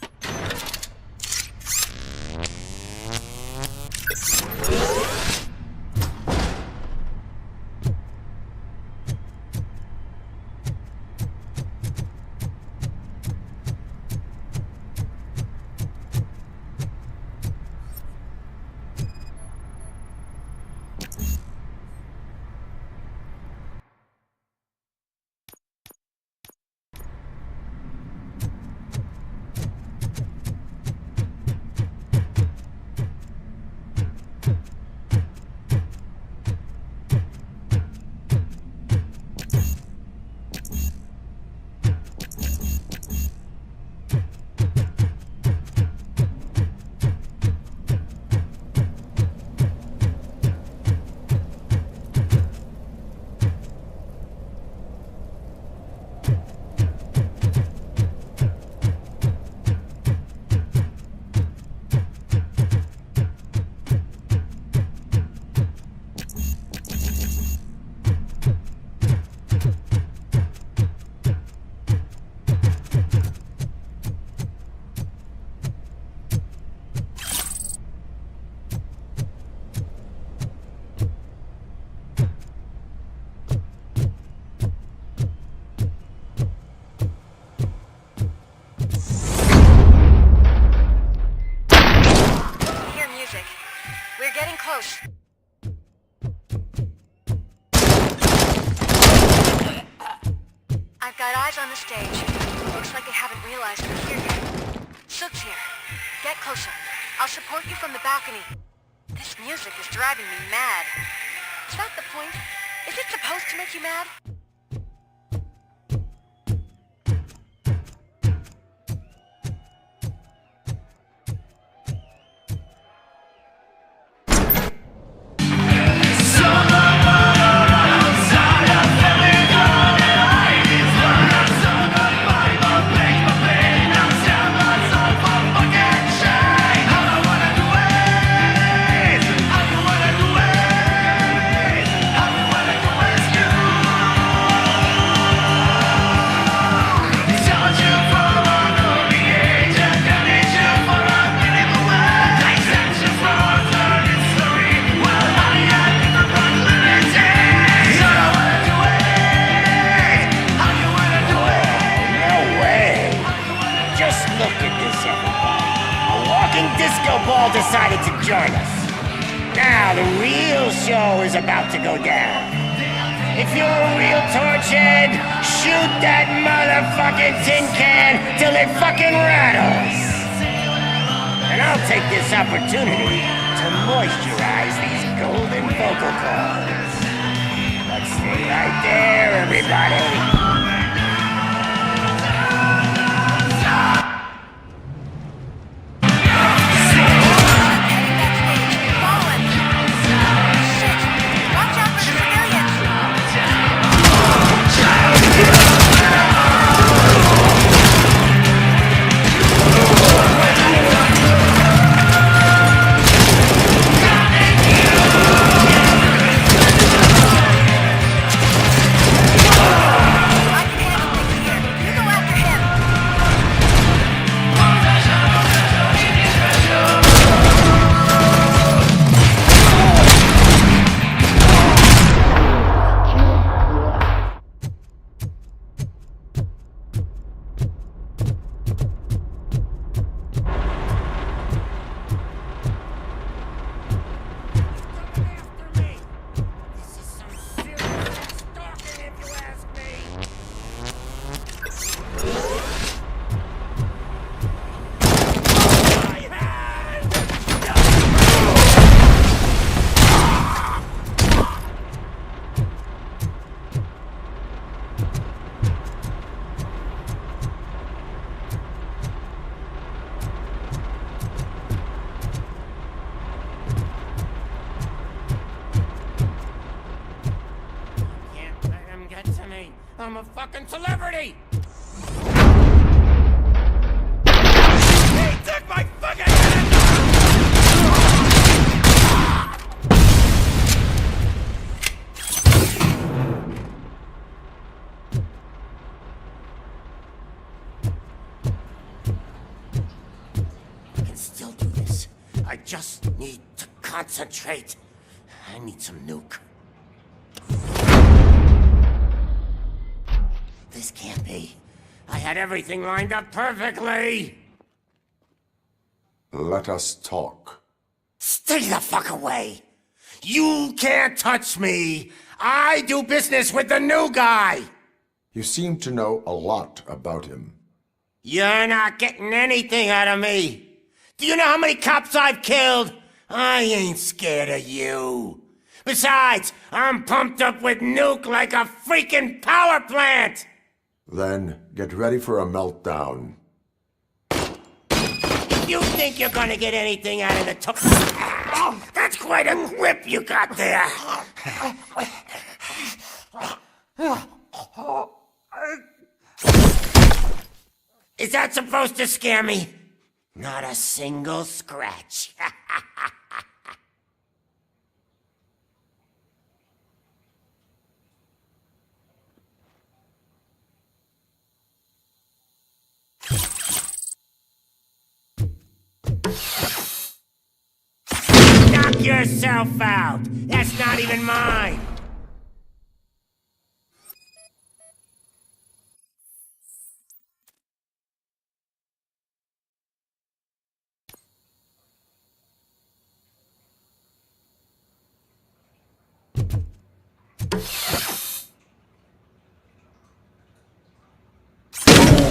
close. I've got eyes on the stage. Looks like they haven't realized we're here yet. Sook's here. Get closer. I'll support you from the balcony. This music is driving me mad. Is that the point? Is it supposed to make you mad? disco ball decided to join us. Now the real show is about to go down. If you're a real torchhead, shoot that motherfucking tin can till it fucking rattles. And I'll take this opportunity to moisturize these golden vocal cords. Let's stay right there, everybody. I'm a fucking celebrity! He took my fucking head! I can still do this. I just need to concentrate. I need some nuke. This can't be. I had everything lined up perfectly! Let us talk. Stay the fuck away! You can't touch me! I do business with the new guy! You seem to know a lot about him. You're not getting anything out of me! Do you know how many cops I've killed? I ain't scared of you. Besides, I'm pumped up with nuke like a freaking power plant! Then get ready for a meltdown. If you think you're gonna get anything out of the Oh, that's quite a grip you got there! Is that supposed to scare me? Not a single scratch. Knock yourself out! That's not even mine!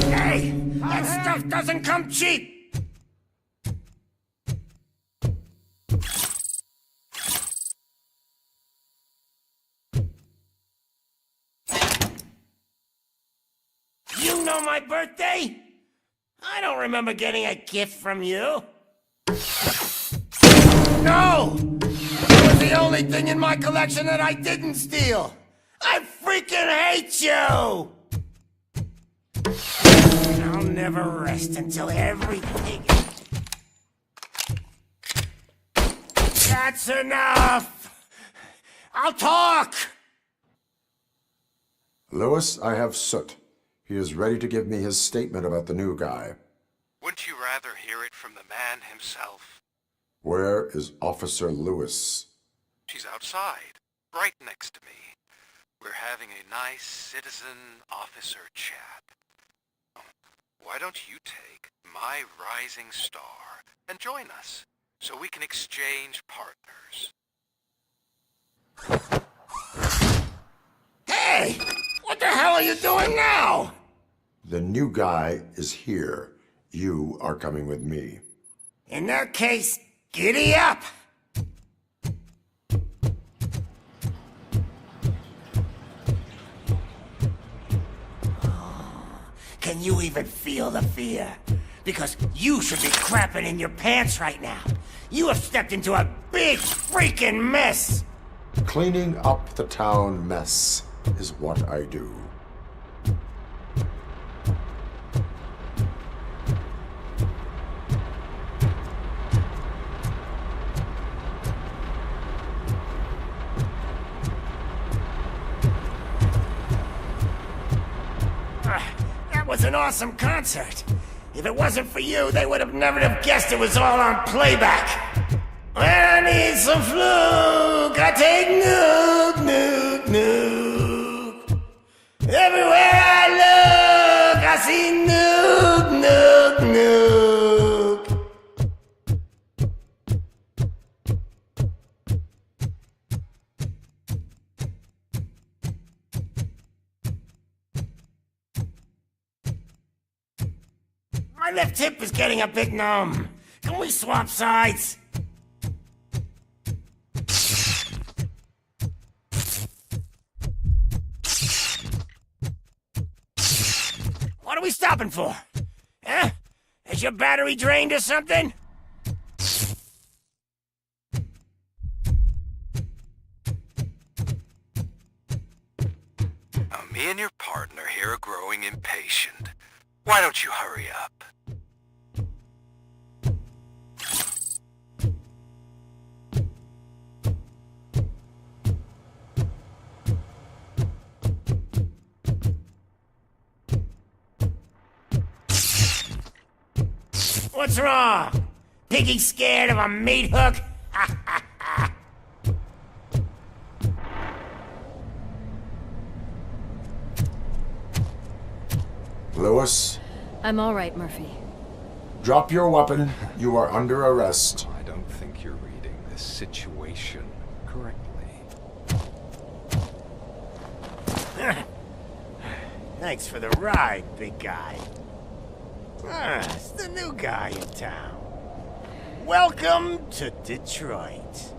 Hey! That stuff doesn't come cheap! You know my birthday? I don't remember getting a gift from you. No! It was the only thing in my collection that I didn't steal! I freaking hate you! I'll never rest until everything... That's enough! I'll talk! Lewis, I have Soot. He is ready to give me his statement about the new guy. Wouldn't you rather hear it from the man himself? Where is Officer Lewis? She's outside, right next to me. We're having a nice citizen-officer chat. Why don't you take my rising star and join us so we can exchange partners. Hey! What the hell are you doing now? The new guy is here. You are coming with me. In that case, giddy up! Can you even feel the fear? Because you should be crapping in your pants right now. You have stepped into a big freaking mess! Cleaning up the town mess is what I do. That was an awesome concert. If it wasn't for you, they would have never have guessed it was all on playback. When I need some fluke, I take nuke, nuke, nuke. Everywhere I look, I see nuke, nuke, nuke. My left hip is getting a bit numb. Can we swap sides? What are we stopping for? Huh? Is your battery drained or something? Now, me and your partner here are growing impatient. Why don't you hurry up? What's wrong? Piggy scared of a meat hook? Lewis, I'm all right, Murphy. drop your weapon. You are under arrest. I don't think you're reading this situation correctly. Thanks for the ride, big guy. It's the new guy in town. Welcome to Detroit.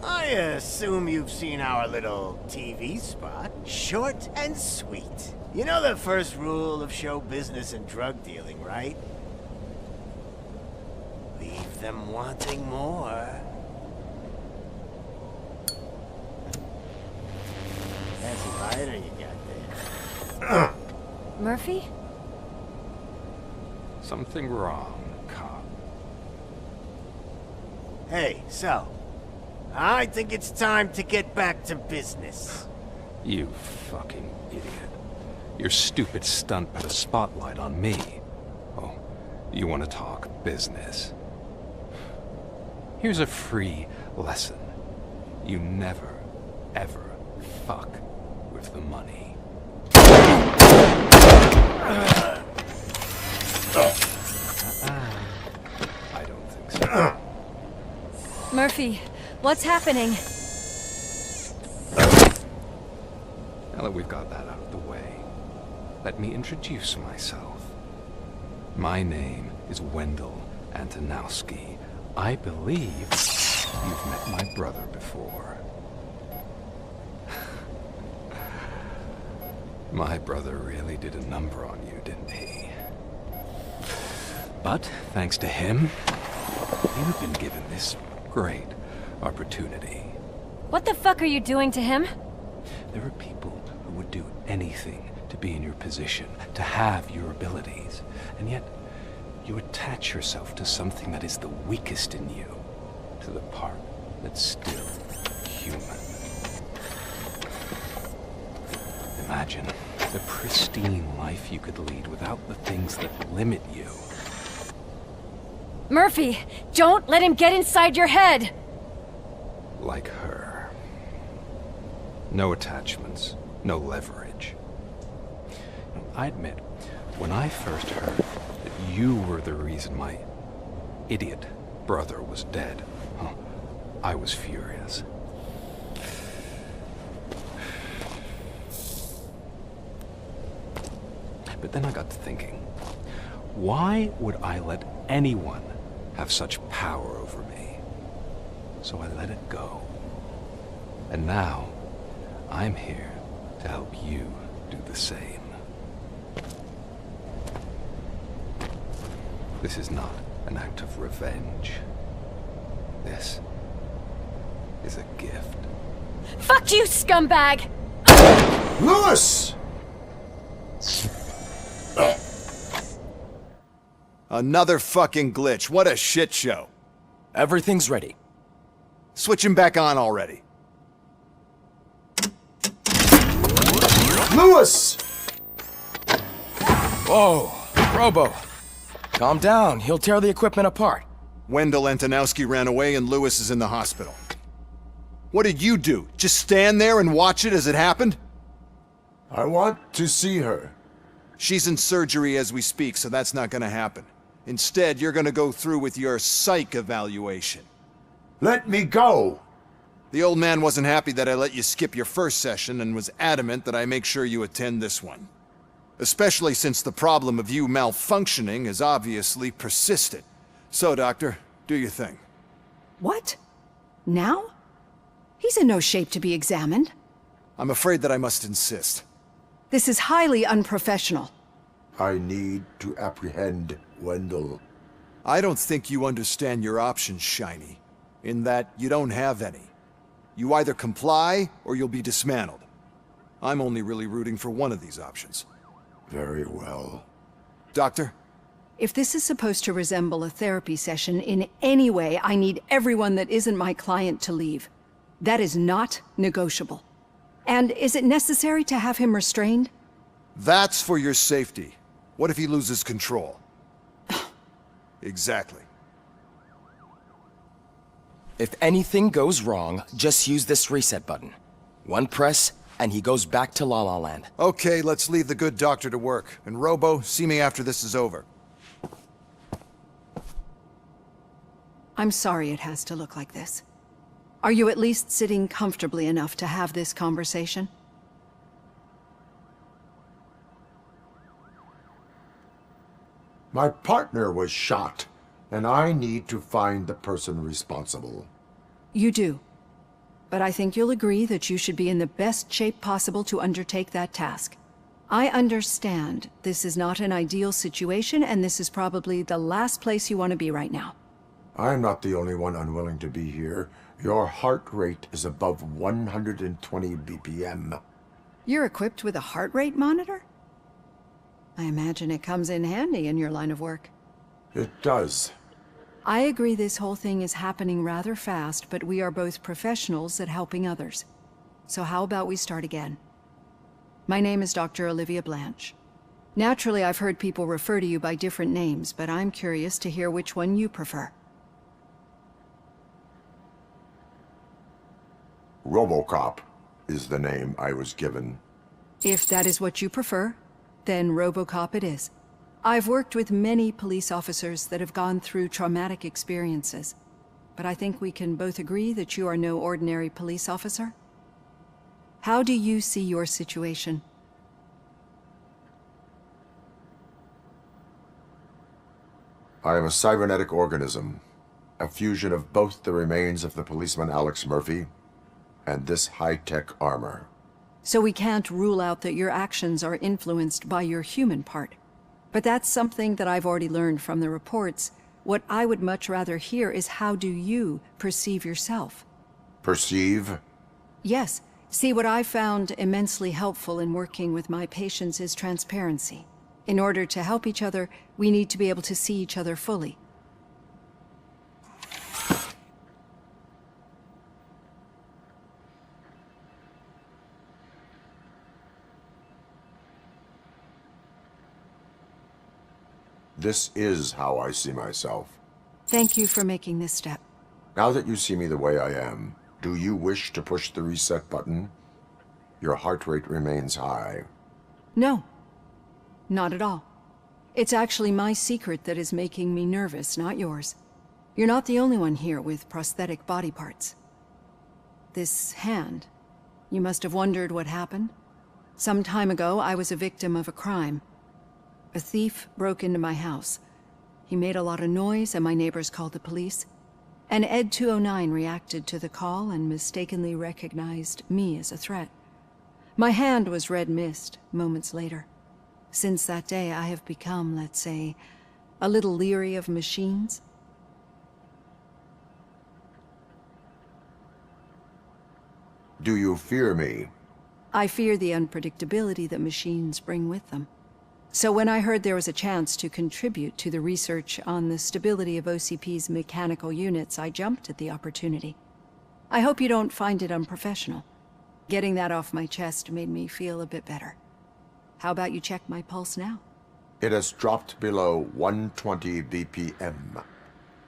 I assume you've seen our little TV spot. Short and sweet. You know the first rule of show business and drug dealing, right? Leave them wanting more. Fancy lighter you got there. Murphy? Something wrong, cop. Hey, so, I think it's time to get back to business. You fucking idiot. Your stupid stunt put a spotlight on me. Oh, you want to talk business? Here's a free lesson. You never, ever fuck with the money. I don't think so. Murphy, what's happening? Now that we've got that out of the way, let me introduce myself. My name is Wendell Antonowski. I believe you've met my brother before. My brother really did a number on you, didn't he? But, thanks to him, you've been given this great opportunity. What the fuck are you doing to him? There are people who would do anything to be in your position, to have your abilities, and yet you attach yourself to something that is the weakest in you, to the part that's still human. Imagine the pristine life you could lead without the things that limit you. Murphy, don't let him get inside your head! Like her. No attachments, no leverage. I admit, when I first heard that you were the reason my idiot brother was dead, I was furious. But then I got to thinking, why would I let anyone have such power over me? So I let it go. And now, I'm here to help you do the same. This is not an act of revenge. This is a gift. Fuck you, scumbag! Lewis! Another fucking glitch. What a shit show. Everything's ready. Switch him back on already. Lewis! Whoa, Robo. Calm down. He'll tear the equipment apart. Wendell Antonowski ran away and Lewis is in the hospital. What did you do? Just stand there and watch it as it happened? I want to see her. She's in surgery as we speak, so that's not gonna happen. Instead, you're gonna go through with your psych evaluation. Let me go! The old man wasn't happy that I let you skip your first session and was adamant that I make sure you attend this one. Especially since the problem of you malfunctioning has obviously persisted. So, Doctor, do your thing. What? Now? He's in no shape to be examined. I'm afraid that I must insist. This is highly unprofessional. I need to apprehend Wendell. I don't think you understand your options, Shiny. In that you don't have any. You either comply, or you'll be dismantled. I'm only really rooting for one of these options. Very well. Doctor? If this is supposed to resemble a therapy session in any way, I need everyone that isn't my client to leave. That is not negotiable. And is it necessary to have him restrained? That's for your safety. What if he loses control? Exactly. If anything goes wrong, just use this reset button. One press, and he goes back to La La Land. Okay, let's leave the good doctor to work. And Robo, see me after this is over. I'm sorry it has to look like this. Are you at least sitting comfortably enough to have this conversation? My partner was shot, and I need to find the person responsible. You do. But I think you'll agree that you should be in the best shape possible to undertake that task. I understand this is not an ideal situation, and this is probably the last place you want to be right now. I'm not the only one unwilling to be here. Your heart rate is above 120 BPM. You're equipped with a heart rate monitor? I imagine it comes in handy in your line of work. It does. I agree this whole thing is happening rather fast, but we are both professionals at helping others. So how about we start again? My name is Dr. Olivia Blanche. Naturally, I've heard people refer to you by different names, but I'm curious to hear which one you prefer. RoboCop is the name I was given. If that is what you prefer, then RoboCop it is. I've worked with many police officers that have gone through traumatic experiences, but I think we can both agree that you are no ordinary police officer. How do you see your situation? I am a cybernetic organism, a fusion of both the remains of the policeman Alex Murphy and this high-tech armor. So we can't rule out that your actions are influenced by your human part. But that's something that I've already learned from the reports. What I would much rather hear is how do you perceive yourself? Perceive? Yes. See, what I found immensely helpful in working with my patients is transparency. In order to help each other, we need to be able to see each other fully. This is how I see myself. Thank you for making this step. Now that you see me the way I am, do you wish to push the reset button? Your heart rate remains high. No. Not at all. It's actually my secret that is making me nervous, not yours. You're not the only one here with prosthetic body parts. This hand, you must have wondered what happened. Some time ago, I was a victim of a crime. A thief broke into my house. He made a lot of noise and my neighbors called the police. And Ed 209 reacted to the call and mistakenly recognized me as a threat. My hand was red mist moments later. Since that day, I have become, let's say, a little leery of machines. Do you fear me? I fear the unpredictability that machines bring with them. So when I heard there was a chance to contribute to the research on the stability of OCP's mechanical units, I jumped at the opportunity. I hope you don't find it unprofessional. Getting that off my chest made me feel a bit better. How about you check my pulse now? It has dropped below 120 BPM.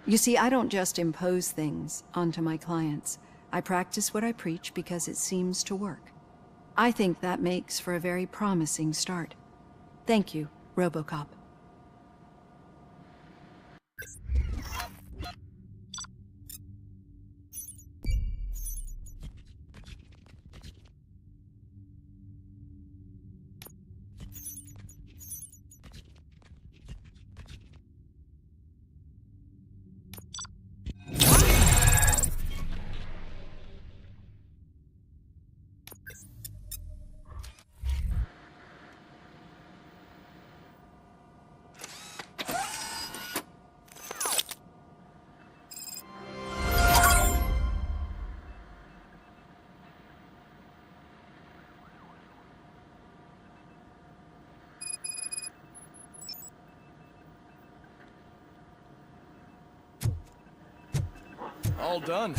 You see, I don't just impose things onto my clients. I practice what I preach because it seems to work. I think that makes for a very promising start. Thank you, RoboCop. All done.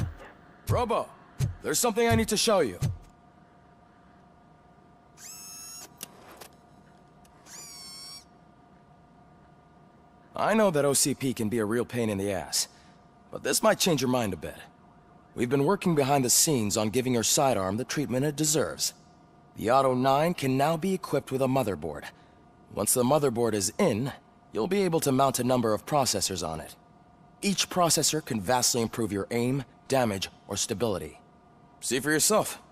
Robo, there's something I need to show you. I know that OCP can be a real pain in the ass, but this might change your mind a bit. We've been working behind the scenes on giving your sidearm the treatment it deserves. The Auto 9 can now be equipped with a motherboard. Once the motherboard is in, you'll be able to mount a number of processors on it. Each processor can vastly improve your aim, damage, or stability. See for yourself.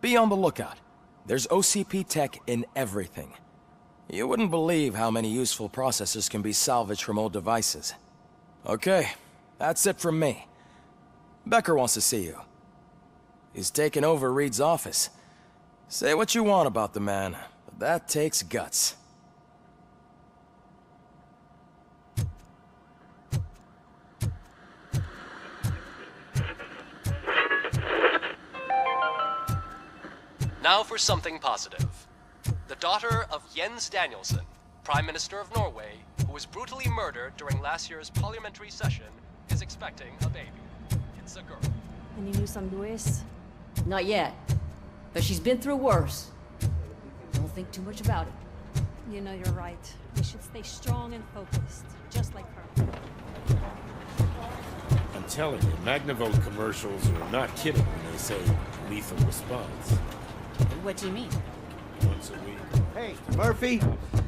Be on the lookout. There's OCP tech in everything. You wouldn't believe how many useful processors can be salvaged from old devices. Okay, that's it from me. Becker wants to see you. He's taken over Reed's office. Say what you want about the man, but that takes guts. Now for something positive. The daughter of Jens Danielson, Prime Minister of Norway, who was brutally murdered during last year's parliamentary session, is expecting a baby. It's a girl. Any news on Luis? Not yet. But she's been through worse. Don't think too much about it. You know you're right. We should stay strong and focused, just like her. I'm telling you, Magnavolt commercials are not kidding when they say lethal response. What do you mean? Once a week. Hey, Murphy,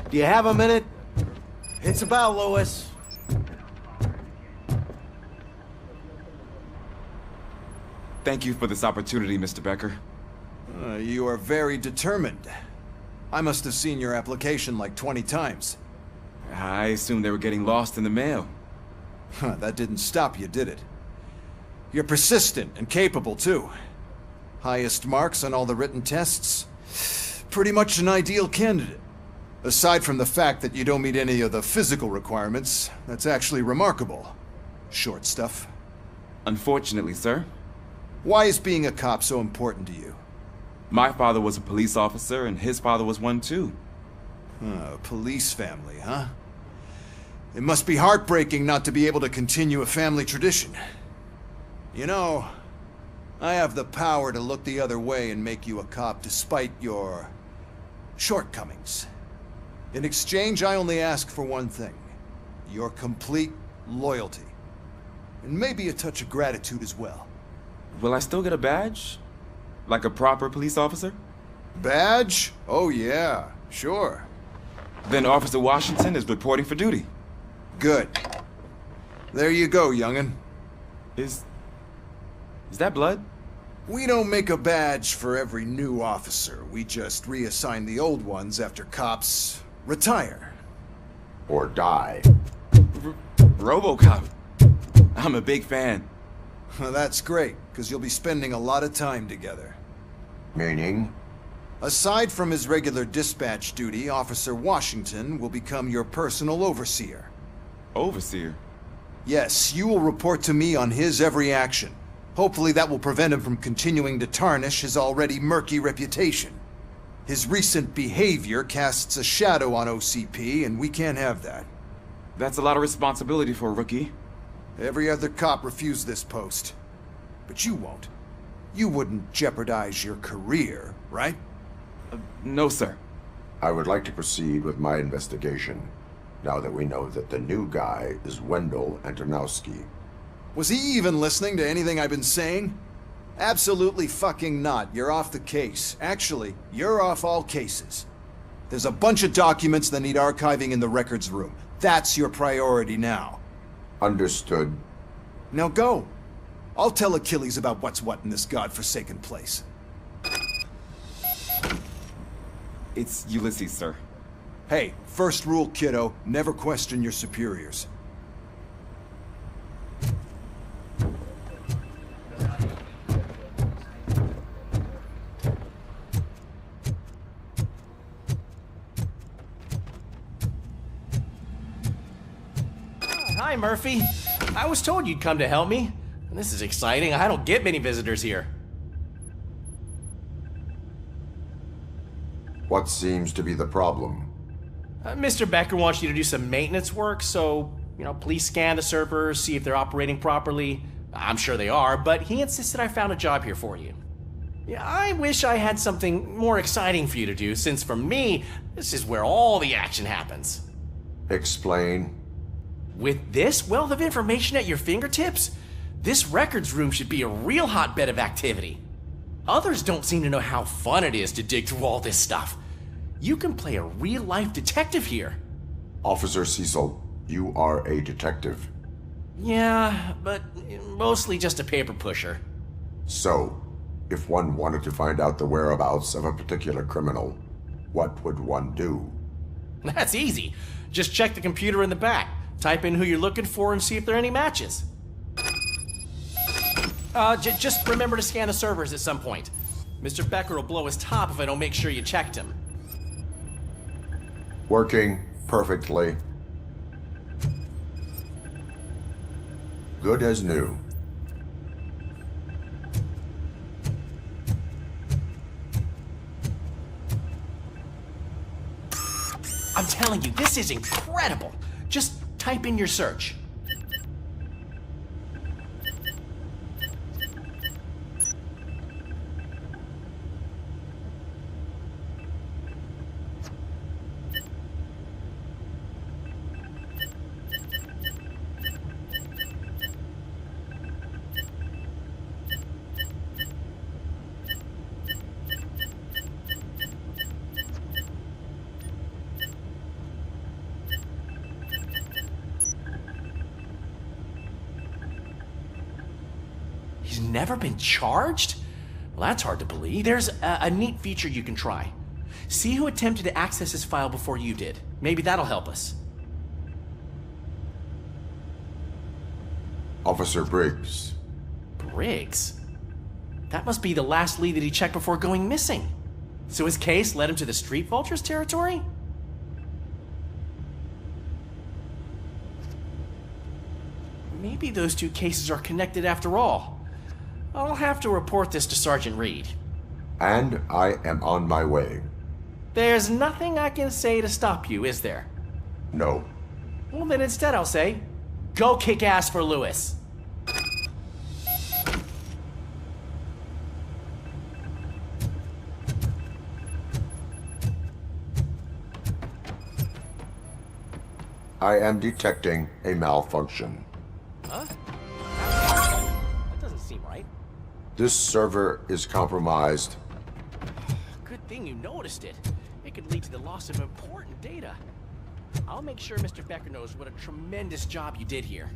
do you have a minute? It's about Lewis. Thank you for this opportunity, Mr. Becker. You are very determined. I must have seen your application like 20 times. I assumed they were getting lost in the mail. That didn't stop you, did it? You're persistent and capable, too. Highest marks on all the written tests. Pretty much an ideal candidate. Aside from the fact that you don't meet any of the physical requirements, that's actually remarkable. Short stuff. Unfortunately, sir. Why is being a cop so important to you? My father was a police officer, and his father was one too. A police family, huh? It must be heartbreaking not to be able to continue a family tradition. You know, I have the power to look the other way and make you a cop despite your shortcomings. In exchange, I only ask for one thing. Your complete loyalty. And maybe a touch of gratitude as well. Will I still get a badge? Like a proper police officer? Badge? Oh yeah, sure. Then Officer Washington is reporting for duty. Good. There you go, young'un. Is that blood? We don't make a badge for every new officer. We just reassign the old ones after cops retire. Or die. RoboCop. I'm a big fan. Well, that's great, because you'll be spending a lot of time together. Meaning? Aside from his regular dispatch duty, Officer Washington will become your personal overseer. Overseer? Yes, you will report to me on his every action. Hopefully that will prevent him from continuing to tarnish his already murky reputation. His recent behavior casts a shadow on OCP, and we can't have that. That's a lot of responsibility for a rookie. Every other cop refused this post. But you won't. You wouldn't jeopardize your career, right? No, sir. I would like to proceed with my investigation, now that we know that the new guy is Wendell Antonowski. Was he even listening to anything I've been saying? Absolutely fucking not. You're off the case. Actually, you're off all cases. There's a bunch of documents that need archiving in the records room. That's your priority now. Understood. Now go. I'll tell Achilles about what's what in this godforsaken place. It's Ulysses, sir. Hey, first rule, kiddo, never question your superiors. Hi, Murphy. I was told you'd come to help me. This is exciting. I don't get many visitors here. What seems to be the problem? Mr. Becker wants you to do some maintenance work, so, please scan the servers, see if they're operating properly. I'm sure they are, but he insisted I found a job here for you. Yeah, I wish I had something more exciting for you to do, since for me, this is where all the action happens. Explain. With this wealth of information at your fingertips, this records room should be a real hotbed of activity. Others don't seem to know how fun it is to dig through all this stuff. You can play a real-life detective here. Officer Cecil, you are a detective. Yeah, but mostly just a paper pusher. So, if one wanted to find out the whereabouts of a particular criminal, what would one do? That's easy. Just check the computer in the back. Type in who you're looking for and see if there are any matches. Just remember to scan the servers at some point. Mr. Becker will blow his top if I don't make sure you checked him. Working perfectly. Good as new. I'm telling you, this is incredible. Just type in your search. He's never been charged? Well, that's hard to believe. There's a neat feature you can try. See who attempted to access his file before you did. Maybe that'll help us. Officer Briggs. Riggs. That must be the last lead that he checked before going missing. So his case led him to the Street Vultures territory? Maybe those two cases are connected after all. I'll have to report this to Sergeant Reed. And I am on my way. There's nothing I can say to stop you, is there? No. Well, then instead I'll say, go kick ass for Lewis. I am detecting a malfunction. Huh? That doesn't seem right. This server is compromised. Good thing you noticed it. It could lead to the loss of important data. I'll make sure Mr. Becker knows what a tremendous job you did here.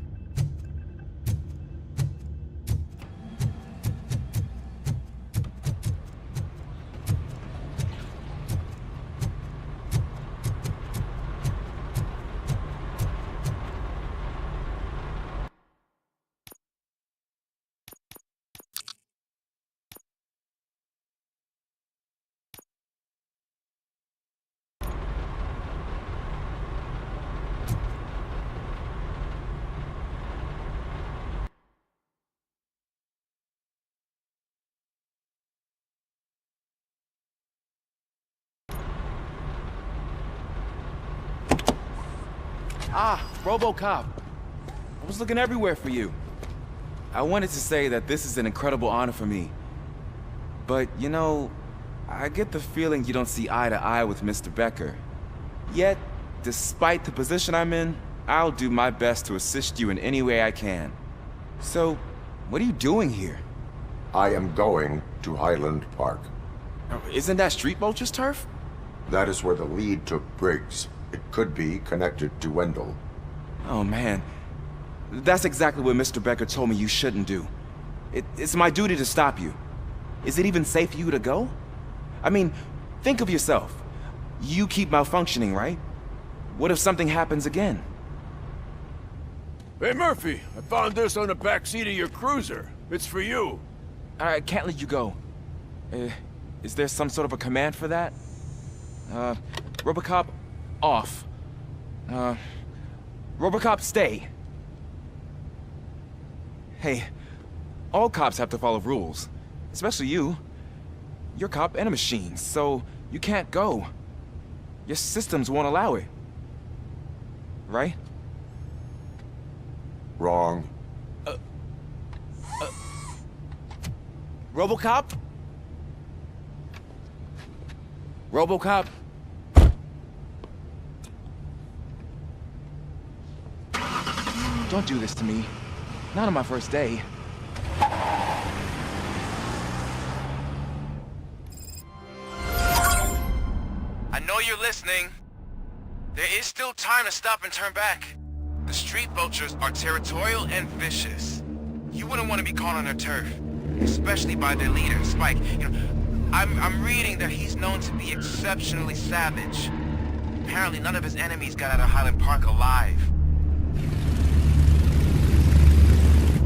Ah, RoboCop. I was looking everywhere for you. I wanted to say that this is an incredible honor for me. But, you know, I get the feeling you don't see eye to eye with Mr. Becker. Yet, despite the position I'm in, I'll do my best to assist you in any way I can. So, what are you doing here? I am going to Highland Park. Isn't that Street Vulture's turf? That is where the lead took Briggs. It could be connected to Wendell. Oh, man. That's exactly what Mr. Becker told me you shouldn't do. It's my duty to stop you. Is it even safe for you to go? I mean, think of yourself. You keep malfunctioning, right? What if something happens again? Hey, Murphy, I found this on the back seat of your cruiser. It's for you. I can't let you go. Is there some sort of a command for that? RoboCop, off. RoboCop, stay. Hey, all cops have to follow rules. Especially you. You're a cop and a machine, so you can't go. Your systems won't allow it. Right? Wrong. RoboCop? RoboCop? Don't do this to me. Not on my first day. I know you're listening. There is still time to stop and turn back. The Street Vultures are territorial and vicious. You wouldn't want to be caught on their turf, especially by their leader, Spike. You know, I'm reading that he's known to be exceptionally savage. Apparently none of his enemies got out of Highland Park alive.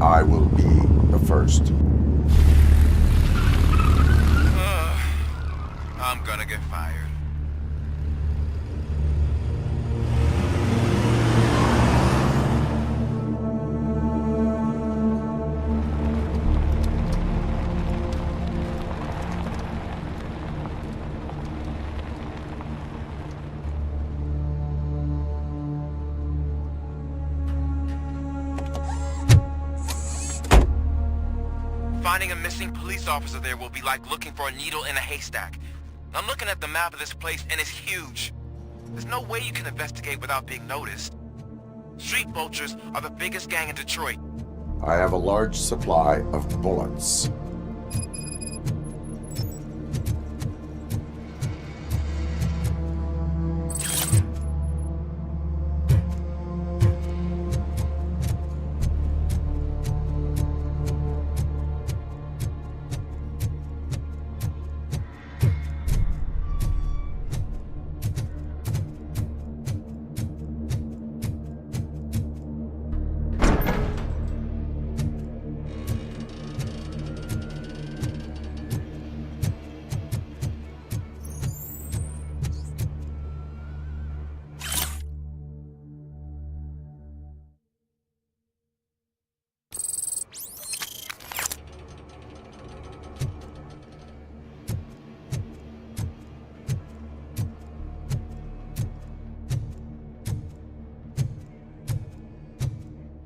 I will be the first. I'm gonna get fired. Finding a missing police officer there will be like looking for a needle in a haystack. I'm looking at the map of this place and it's huge. There's no way you can investigate without being noticed. Street Vultures are the biggest gang in Detroit. I have a large supply of bullets.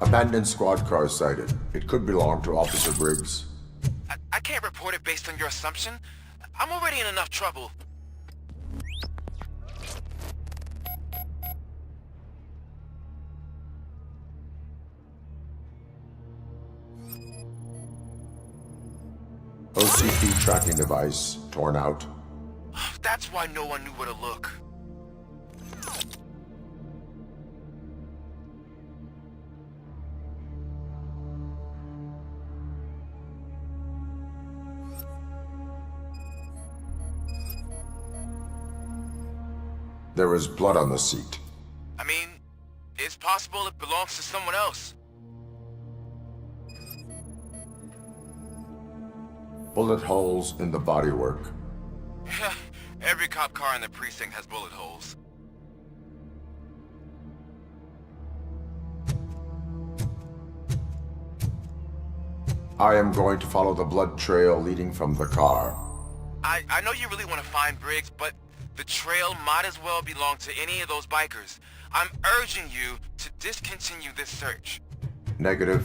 Abandoned squad car sighted. It could belong to Officer Briggs. I can't report it based on your assumption. I'm already in enough trouble. OCP tracking device torn out. That's why no one knew where to look. There is blood on the seat. I mean, it's possible it belongs to someone else. Bullet holes in the bodywork. Every cop car in the precinct has bullet holes. I am going to follow the blood trail leading from the car. I know you really want to find Briggs, but the trail might as well belong to any of those bikers. I'm urging you to discontinue this search. Negative.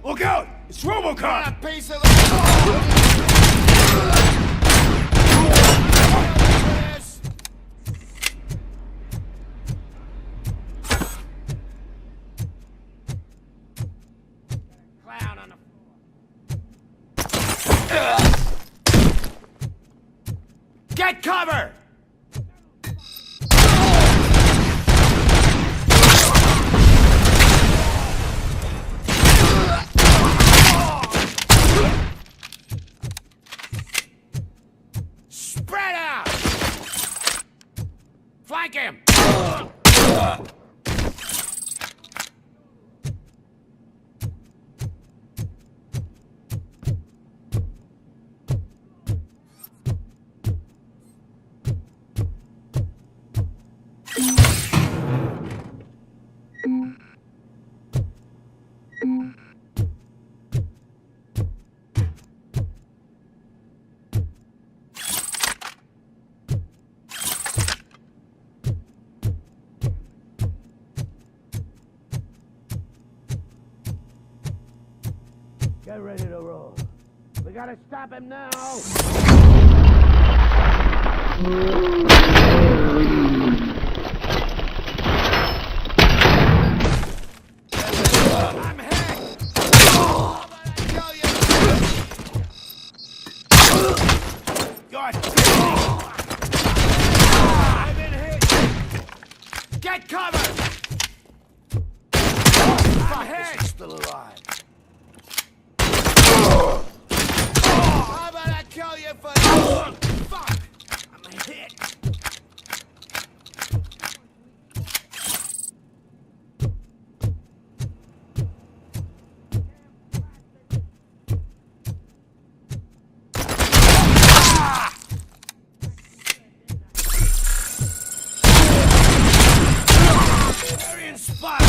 Look out! It's RoboCop! Clown on the Get cover! Spread out! Flank him! Get ready to roll. We gotta stop him now! I'm hit! You're kidding! I've been hit! Get covered! I'm hit! He's still alive. How about I kill you for this? Fuck! I'm hit! Very inspired!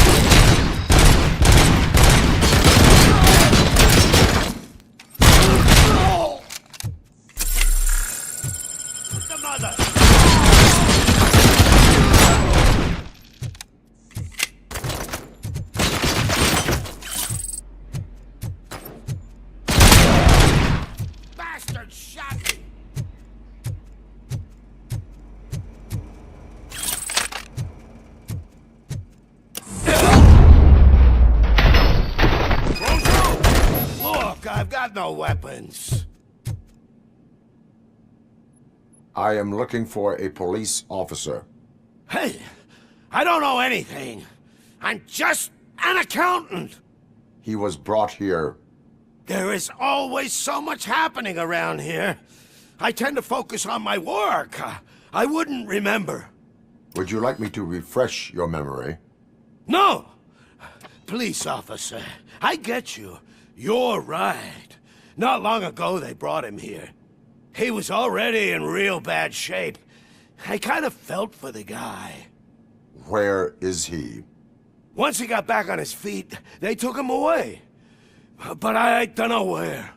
The mother! Bastard shot me! Look, I've got no weapons. I am looking for a police officer. Hey, I don't know anything. I'm just an accountant. He was brought here. There is always so much happening around here. I tend to focus on my work. I wouldn't remember. Would you like me to refresh your memory? No! Police officer, I get you. You're right. Not long ago they brought him here. He was already in real bad shape. I kind of felt for the guy. Where is he? Once he got back on his feet, they took him away. But I don't know where.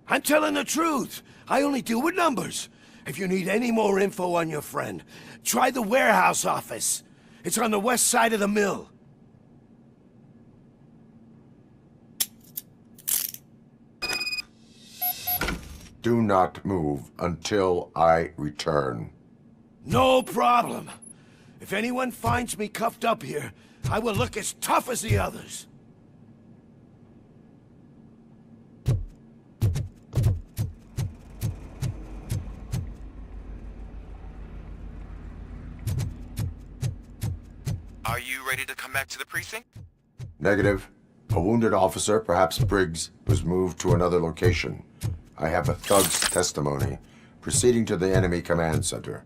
I'm telling the truth. I only deal with numbers. If you need any more info on your friend, try the warehouse office. It's on the west side of the mill. Do not move until I return. No problem. If anyone finds me cuffed up here, I will look as tough as the others. Are you ready to come back to the precinct? Negative. A wounded officer, perhaps Briggs, was moved to another location. I have a thug's testimony, proceeding to the enemy command center.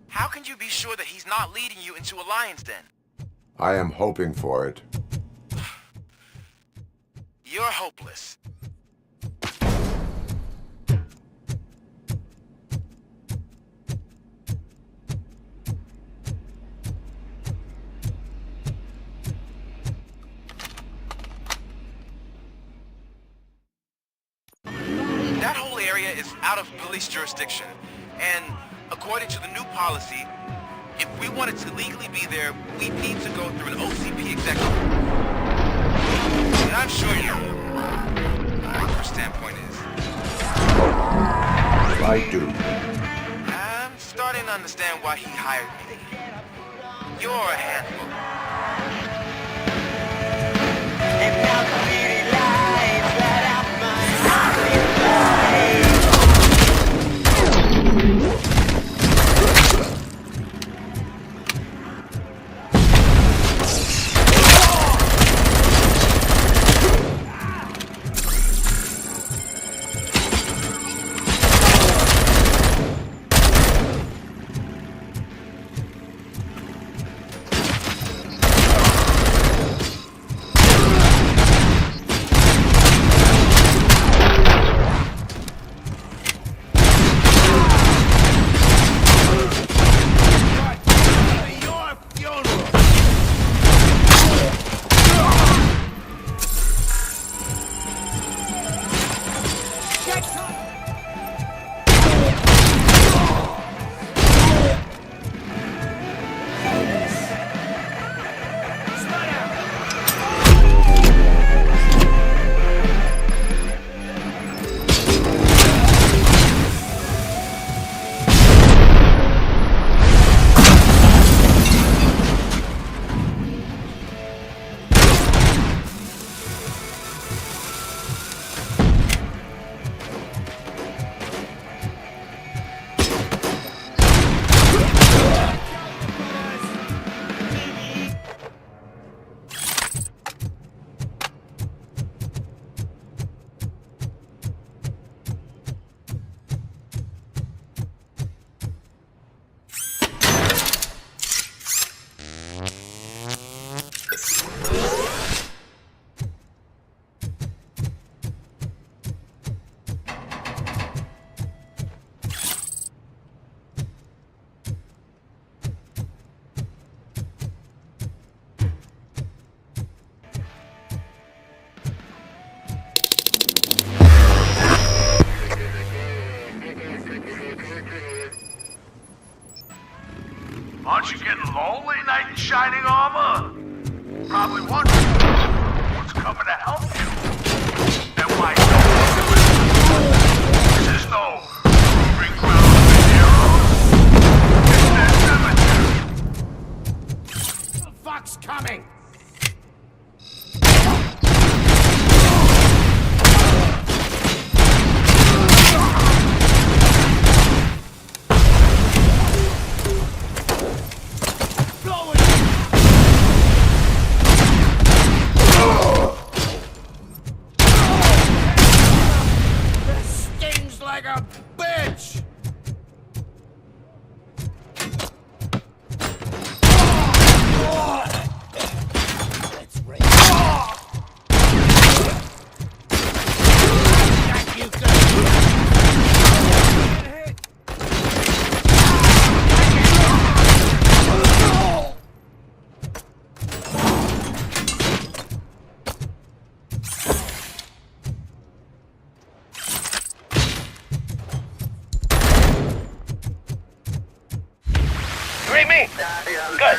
How can you be sure that he's not leading you into a lion's den? I am hoping for it. You're hopeless. That whole area is out of police jurisdiction, and according to the new policy, if we wanted to legally be there, we'd need to go through an OCP executive. And I'm sure you know what your standpoint is. I do. I'm starting to understand why he hired me. You're a handful. shining armor? Probably wondering what's coming to help you. And why this is no proving ground for heroes. It's their cemetery. The fuck's coming? Like a bitch! Let's race. Got you good. Read me! Good.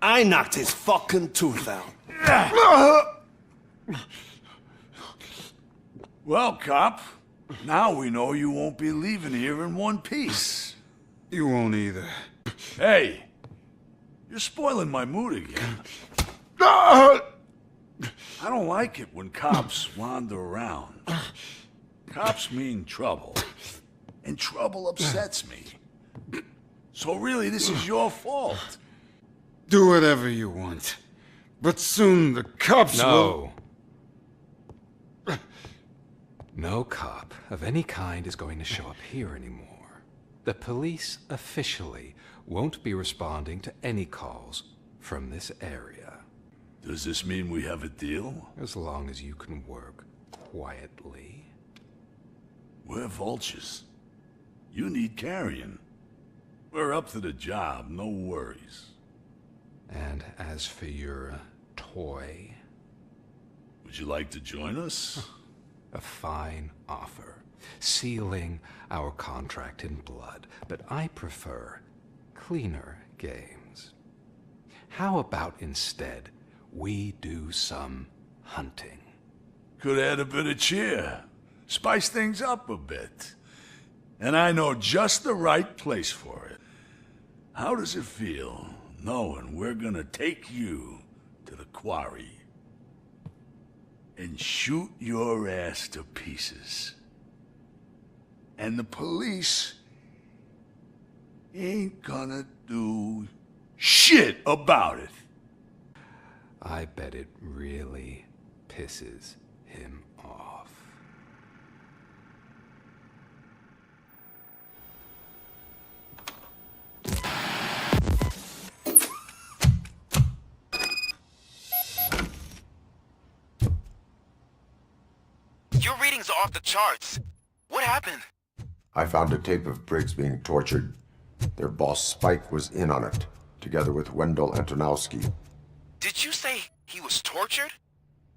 I knocked his fucking tooth out. Well, cop, now we know you won't be leaving here in one piece. You won't either. Hey, you're spoiling my mood again. I don't like it when cops wander around. Cops mean trouble, and trouble upsets me. So really, this is your fault. Do whatever you want, but soon the cops will... No cop of any kind is going to show up here anymore. The police officially won't be responding to any calls from this area. Does this mean we have a deal? As long as you can work quietly. We're vultures. You need carrion. We're up to the job, no worries. And as for your toy... Would you like to join us? A fine offer, sealing our contract in blood, but I prefer cleaner games. How about instead we do some hunting? Could add a bit of cheer, spice things up a bit. And I know just the right place for it. How does it feel knowing we're gonna take you to the quarry and shoot your ass to pieces? And the police ain't gonna do shit about it. I bet it really pisses him off. Your readings are off the charts. What happened? I found a tape of Briggs being tortured. Their boss Spike was in on it, together with Wendell Antonowski. Did you say he was tortured?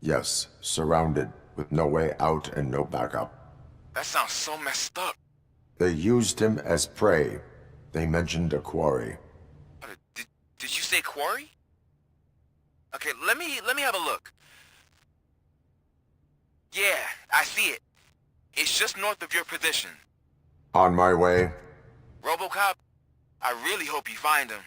Yes, surrounded, with no way out and no backup. That sounds so messed up. They used him as prey. They mentioned a quarry. Did you say quarry? Okay, let me have a look. Yeah, I see it. It's just north of your position. On my way. RoboCop, I really hope you find him.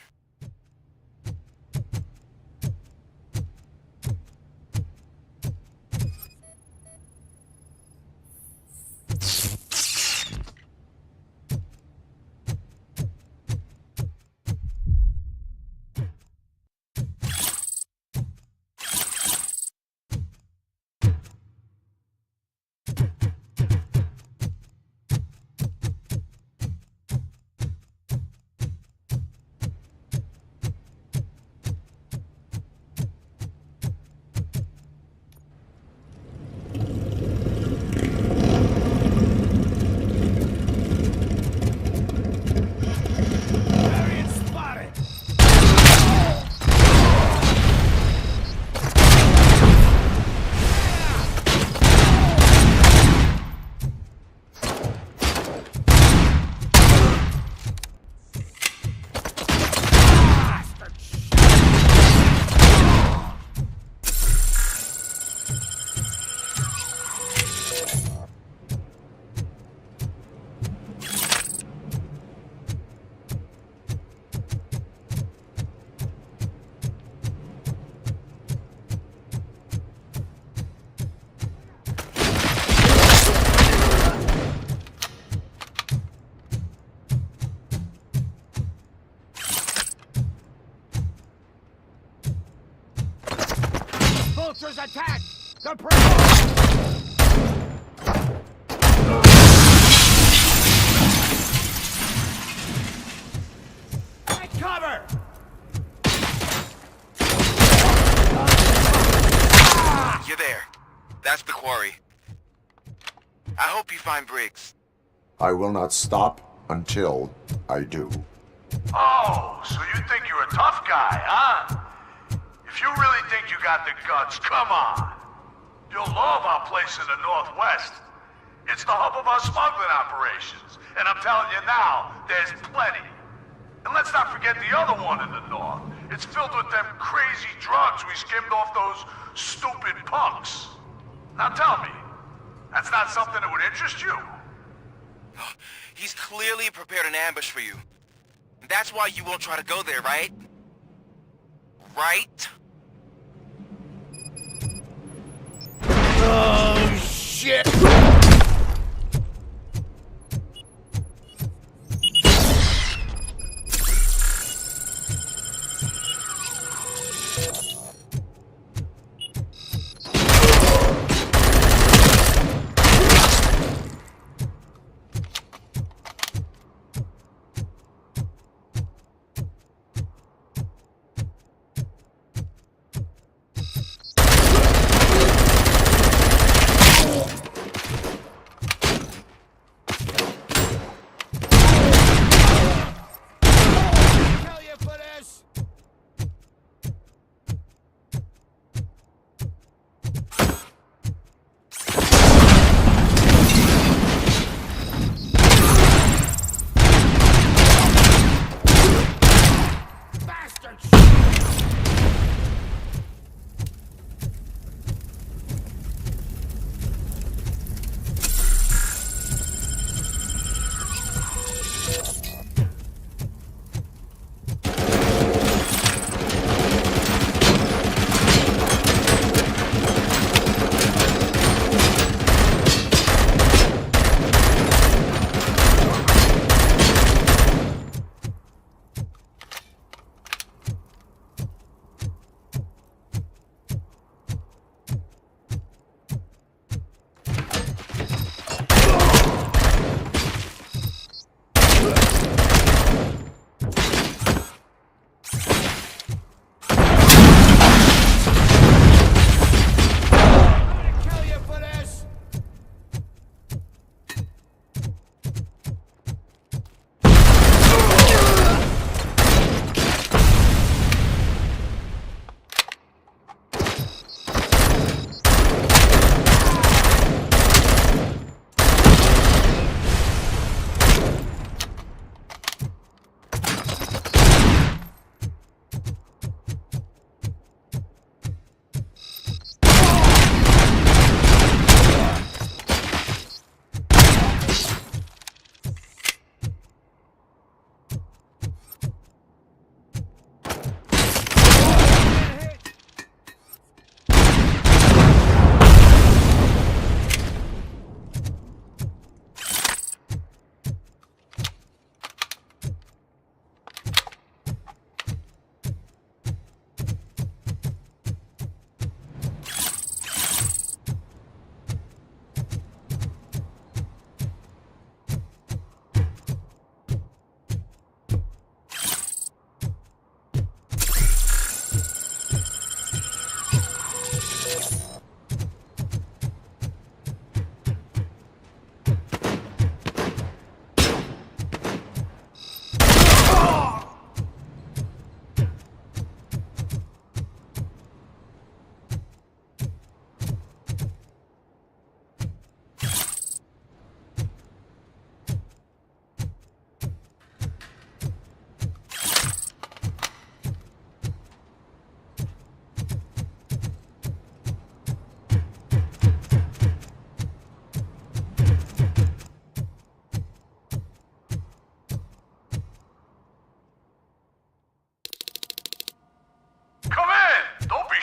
Vultures attack! The prisoner! Take cover! You're there. That's the quarry. I hope you find Briggs. I will not stop until I do. Oh, so you think you're a tough guy, huh? If you really think you got the guts, come on. You'll love our place in the Northwest. It's the hub of our smuggling operations. And I'm telling you now, there's plenty. And let's not forget the other one in the north. It's filled with them crazy drugs we skimmed off those stupid punks. Now tell me, that's not something that would interest you? He's clearly prepared an ambush for you. That's why you won't try to go there, right? Right? Oh, shit!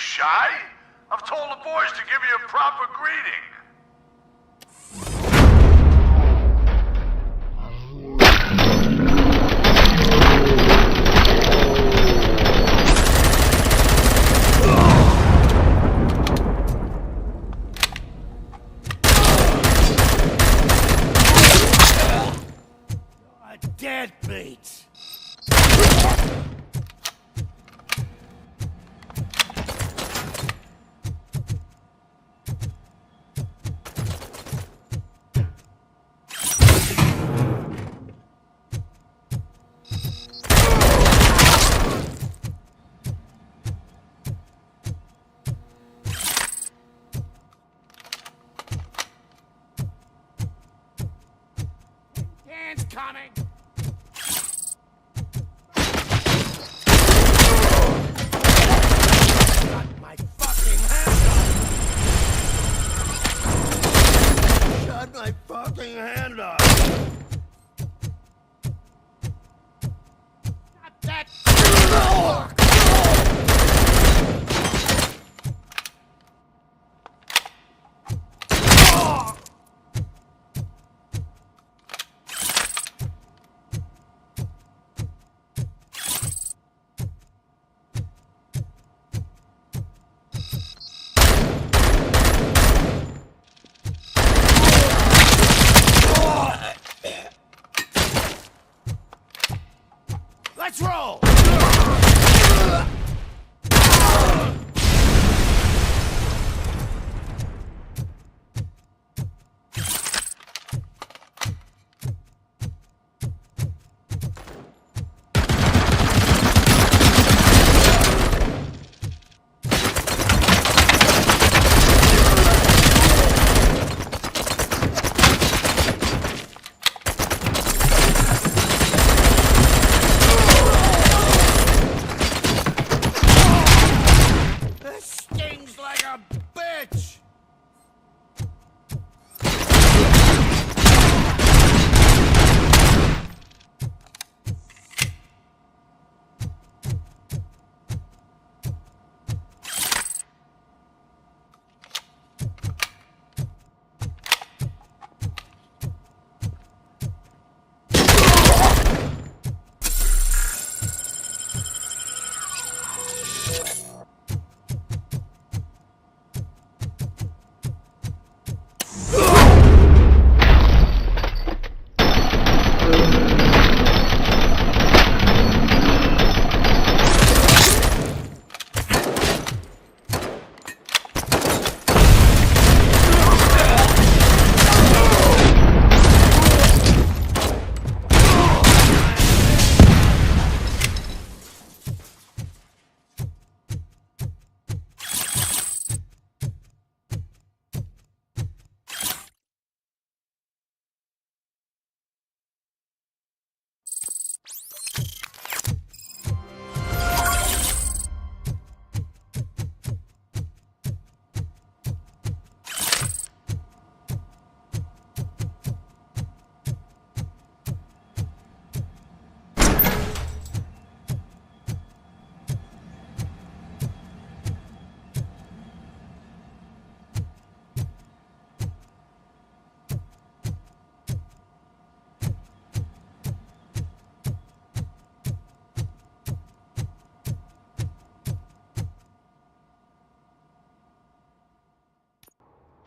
shy? I've told the boys to give you a proper greeting. Deadbeat! Hands coming! Let's roll!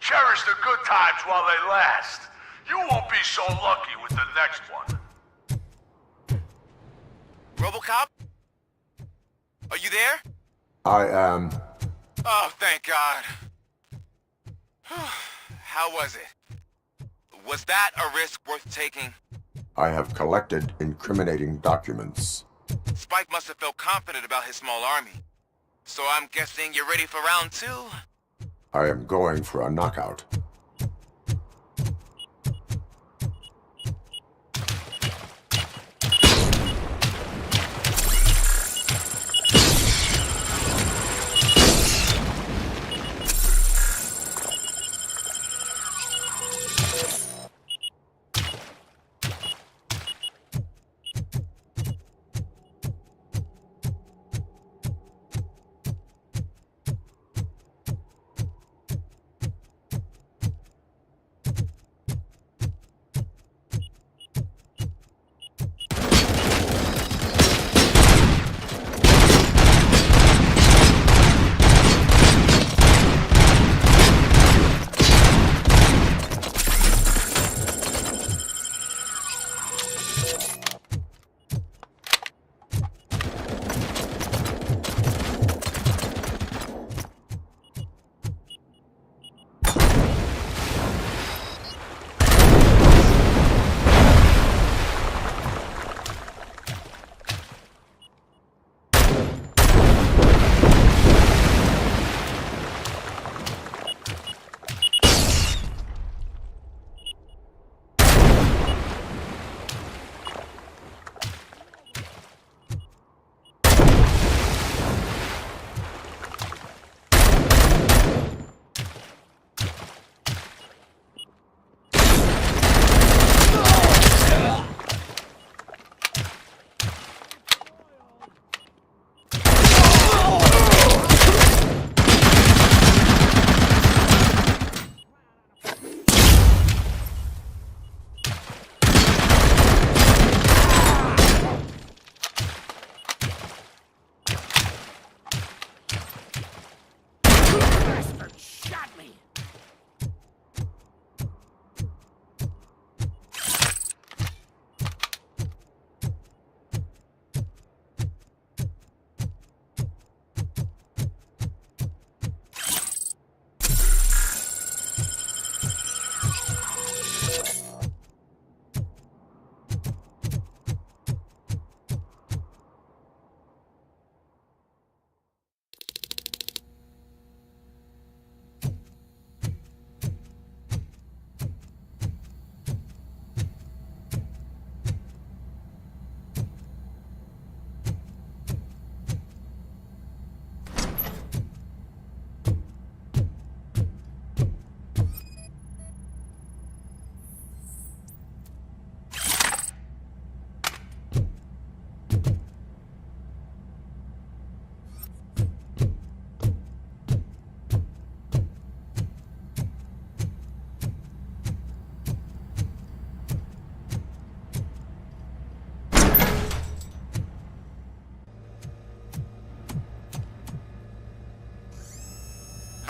Cherish the good times while they last. You won't be so lucky with the next one. RoboCop? Are you there? I am. Oh, thank God. How was it? Was that a risk worth taking? I have collected incriminating documents. Spike must have felt confident about his small army. So I'm guessing you're ready for round 2? I am going for a knockout.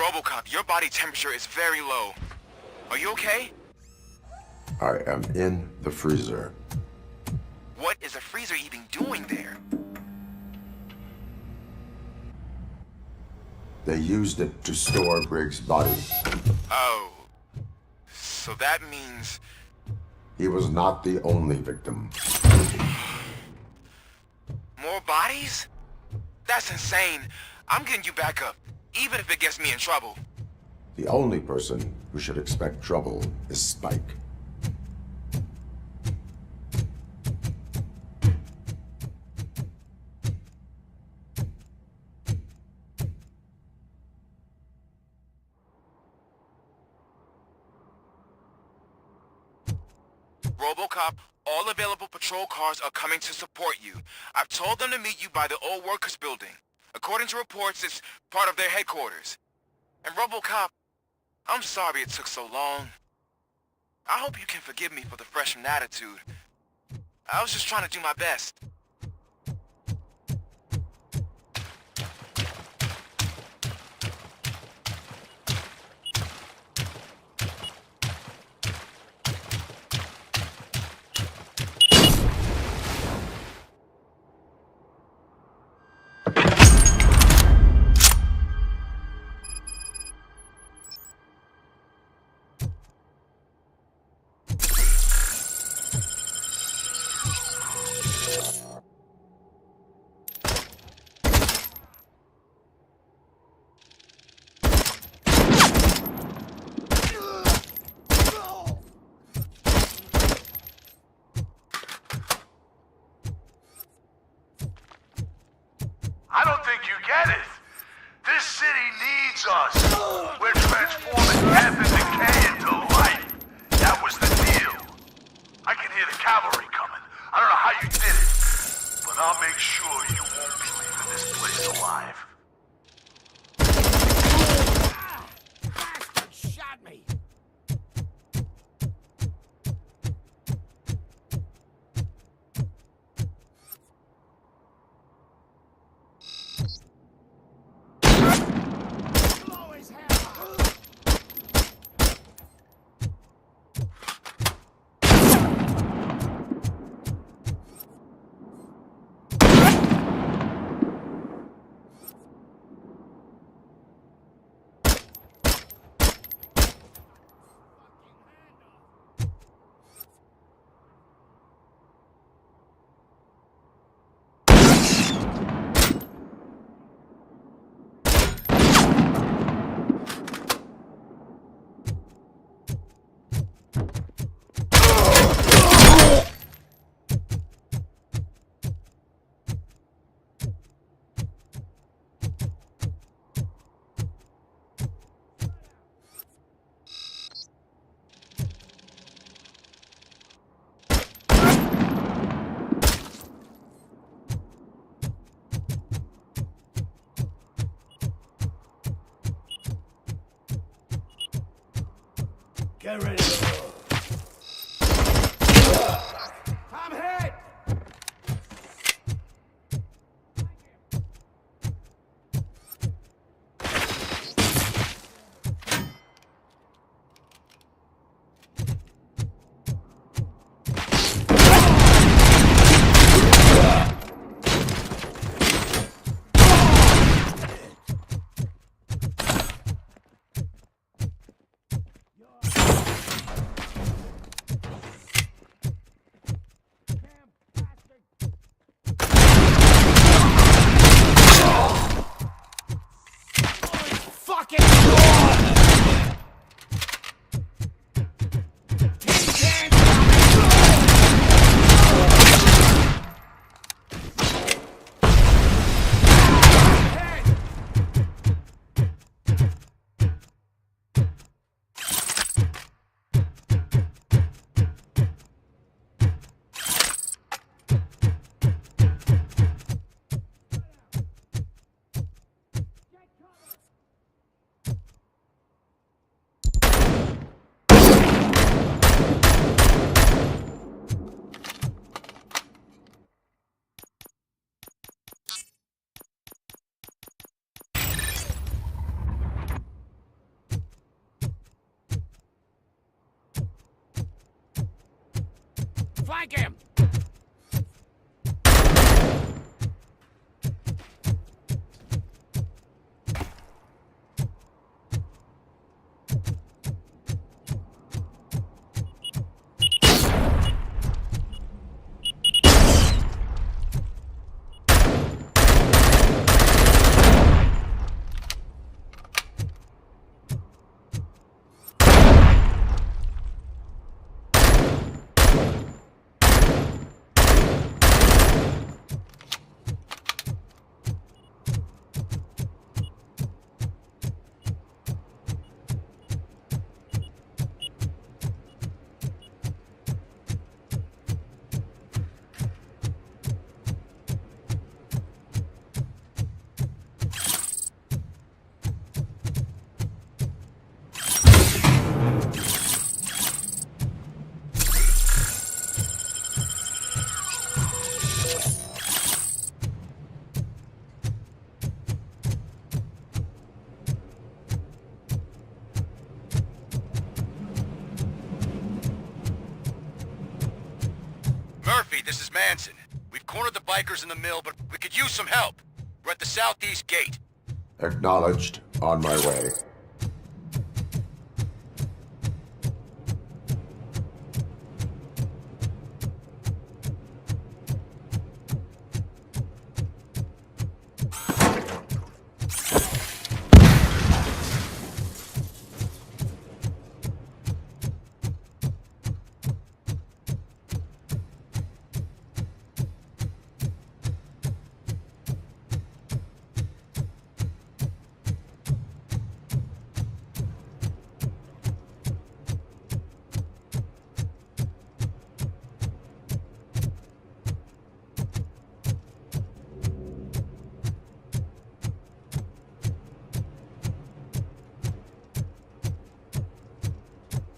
RoboCop, your body temperature is very low. Are you okay? I am in the freezer. What is a freezer even doing there? They used it to store Briggs' body. Oh. So that means... He was not the only victim. More bodies? That's insane. I'm getting you back up, even if it gets me in trouble. The only person who should expect trouble is Spike. RoboCop, all available patrol cars are coming to support you. I've told them to meet you by the old workers building. According to reports, it's part of their headquarters. And RoboCop, I'm sorry it took so long. I hope you can forgive me for the freshman attitude. I was just trying to do my best. I don't think you get it. This city needs us. We're transforming death and decay into life. That was the deal. I can hear the cavalry coming. I don't know how you did it, but I'll make sure you won't be leaving this place alive. Bastard shot me! Get ready to go. I'm hit! Flank him! This is Manson. We've cornered the bikers in the mill, but we could use some help. We're at the southeast gate. Acknowledged. On my way.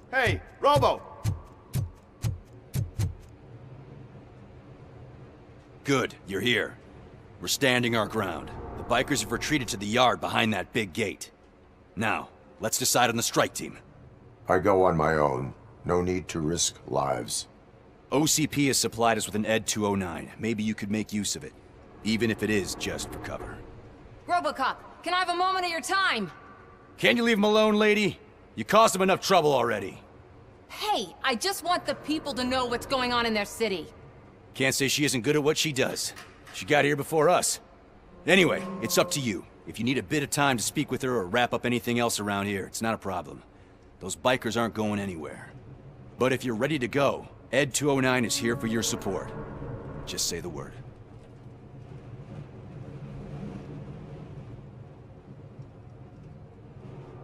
Hey, Robo! Good, you're here. We're standing our ground. The bikers have retreated to the yard behind that big gate. Now, let's decide on the strike team. I go on my own. No need to risk lives. OCP has supplied us with an ED 209. Maybe you could make use of it. Even if it is just for cover. RoboCop, can I have a moment of your time? Can you leave him alone, lady? You caused him enough trouble already. Hey, I just want the people to know what's going on in their city. Can't say she isn't good at what she does. She got here before us. Anyway, it's up to you. If you need a bit of time to speak with her or wrap up anything else around here, it's not a problem. Those bikers aren't going anywhere. But if you're ready to go, ED 209 is here for your support. Just say the word.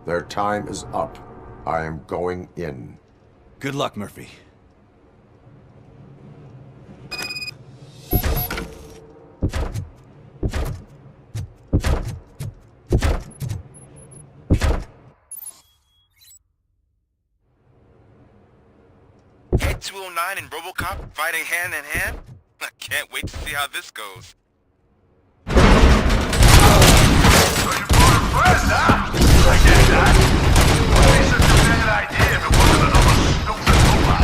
Their time is up. I am going in. Good luck, Murphy. ED 209 and RoboCop fighting hand in hand? I can't wait to see how this goes. I get that. Wouldn't be such a bad idea if it wasn't another stupid robot.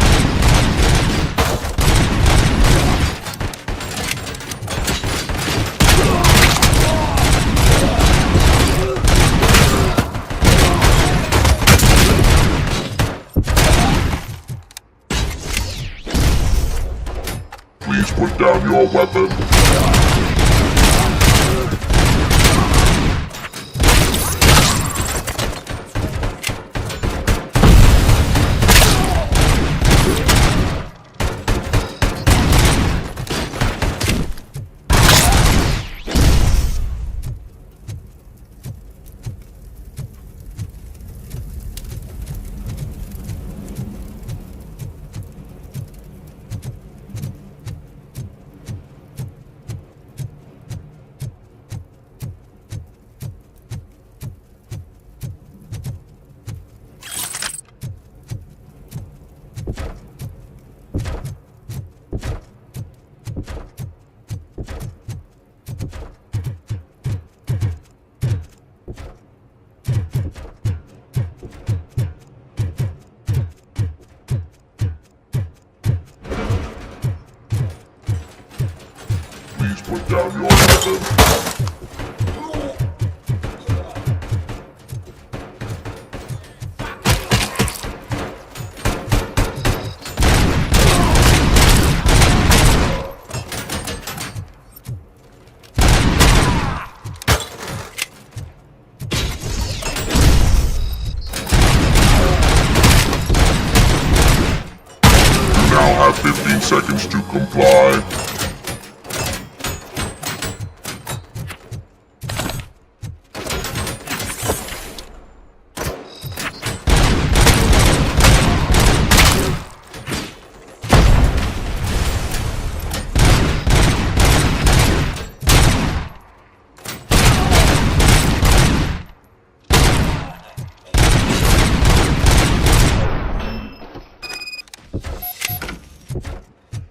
Please put down your weapon. down your weapon. Now have 15 seconds to comply.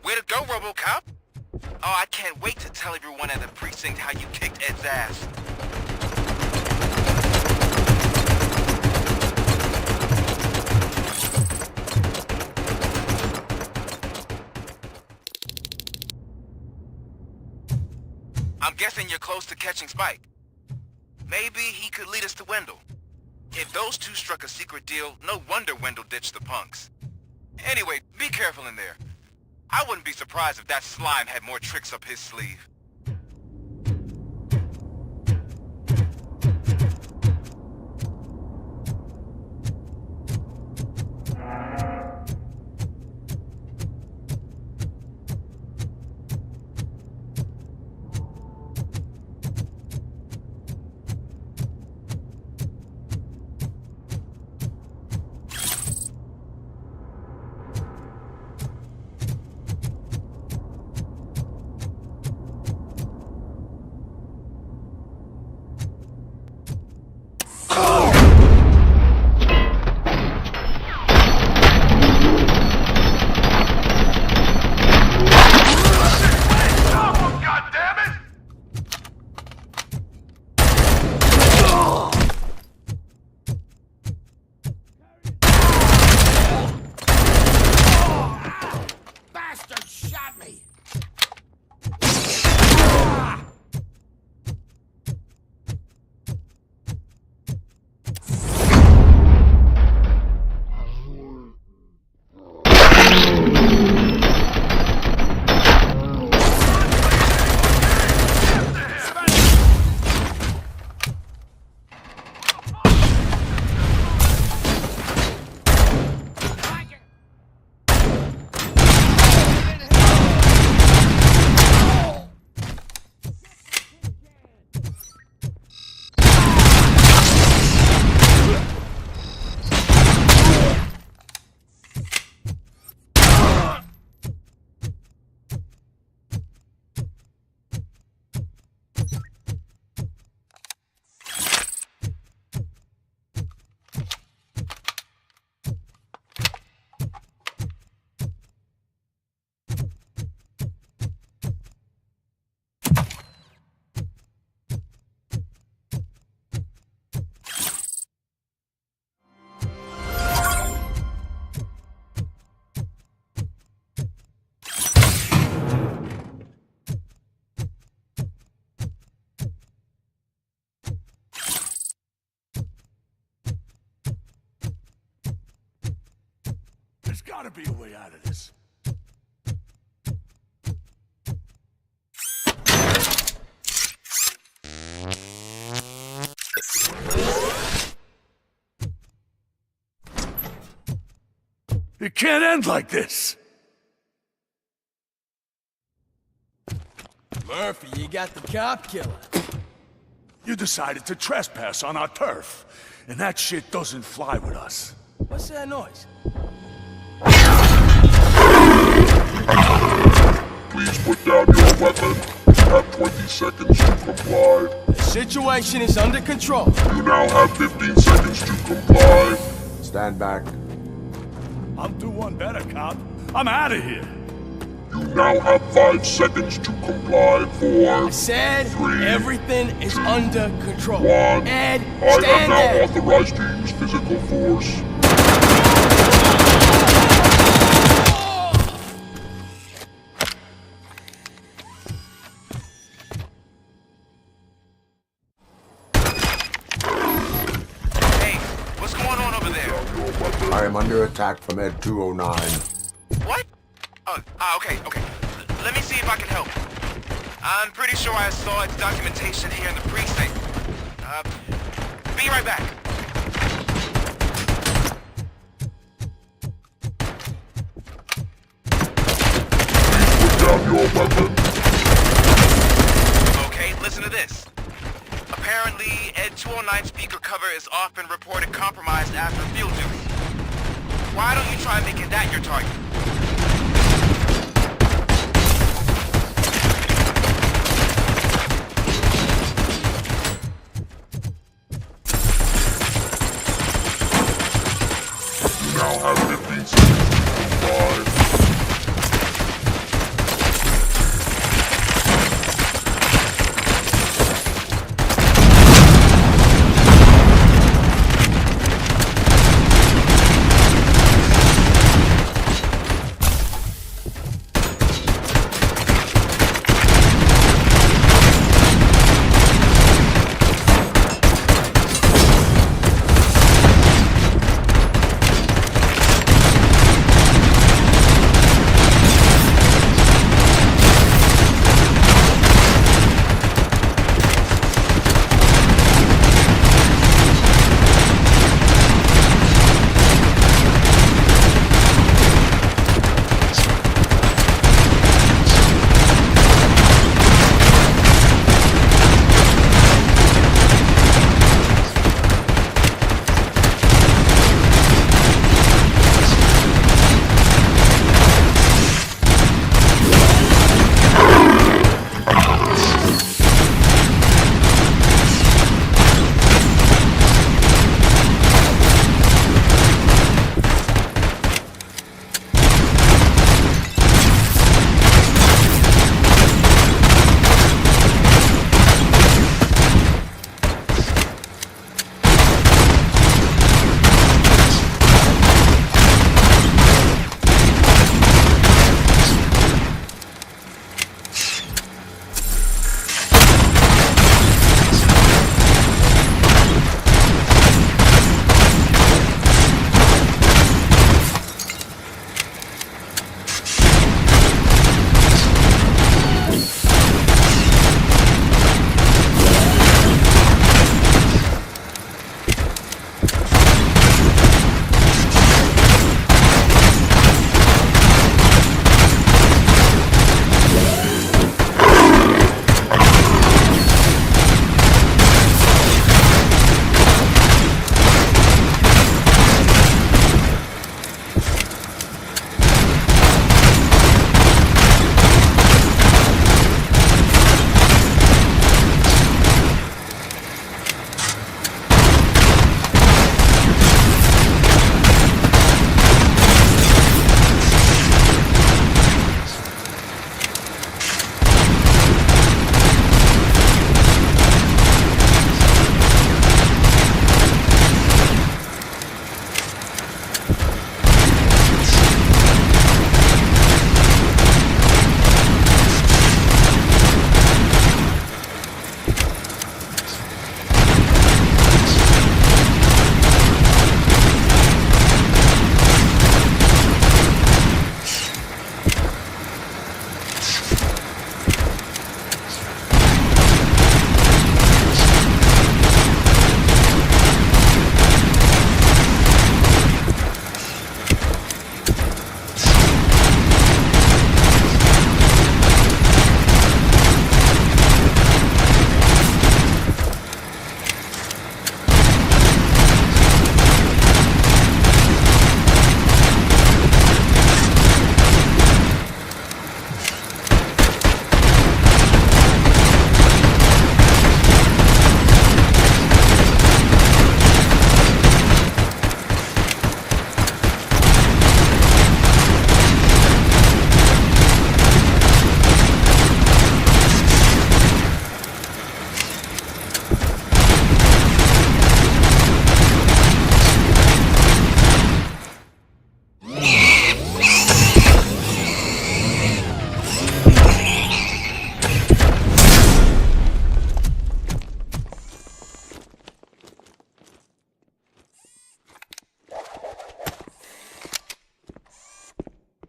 Way to go, RoboCop! Oh, I can't wait to tell everyone at the precinct how you kicked Ed's ass. I'm guessing you're close to catching Spike. Maybe he could lead us to Wendell. If those two struck a secret deal, no wonder Wendell ditched the punks. Anyway, be careful in there. I wouldn't be surprised if that slime had more tricks up his sleeve. There's gotta be a way out of this. It can't end like this! Murphy, you got the cop killer. You decided to trespass on our turf, and that shit doesn't fly with us. What's that noise? Please put down your weapon. You have 20 seconds to comply. The situation is under control. You now have 15 seconds to comply. Stand back. I'll do one better, cop. I'm out of here. You now have 5 seconds to comply. 4, I said 3, everything is 2, under control. 1. Ed, I stand am now there. authorized to use physical force. I am under attack from Ed 209. What? Okay. Let me see if I can help. I'm pretty sure I saw its documentation here in the precinct. Be right back. Put down your weapon. Okay, listen to this. Apparently, Ed 209 speaker cover is often reported compromised after field duty. Why don't you try making that your target? You now have 15 seconds to comply.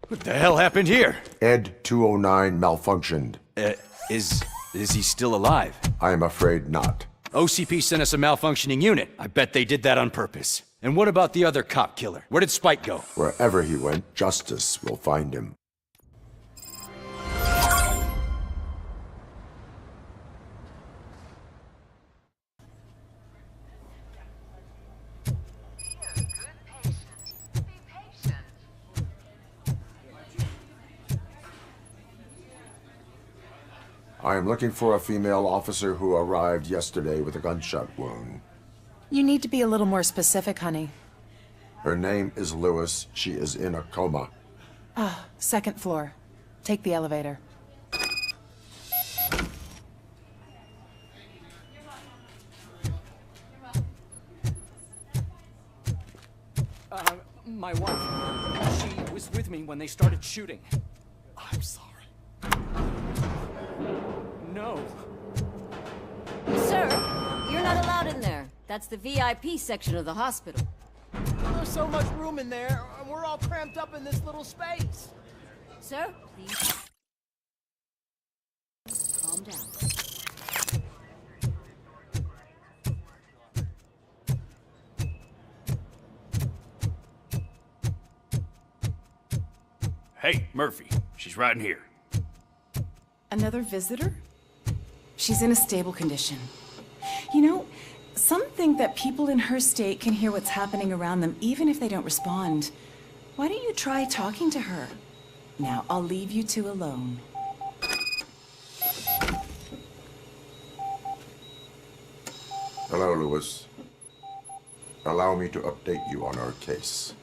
What the hell happened here? Ed 209 malfunctioned. Is he still alive? I am afraid not. OCP sent us a malfunctioning unit. I bet they did that on purpose. And what about the other cop killer? Where did Spike go? Wherever he went, justice will find him. I am looking for a female officer who arrived yesterday with a gunshot wound. You need to be a little more specific, honey. Her name is Lewis. She is in a coma. Ah, second floor. Take the elevator. My wife. She was with me when they started shooting. I'm sorry. No. Sir, you're not allowed in there. That's the VIP section of the hospital. There's so much room in there, and we're all cramped up in this little space. Sir, please. Calm down. Hey, Murphy. She's right in here. Another visitor? She's in a stable condition. You know, some think that people in her state can hear what's happening around them even if they don't respond. Why don't you try talking to her? Now, I'll leave you two alone. Hello, Lewis. Allow me to update you on our case.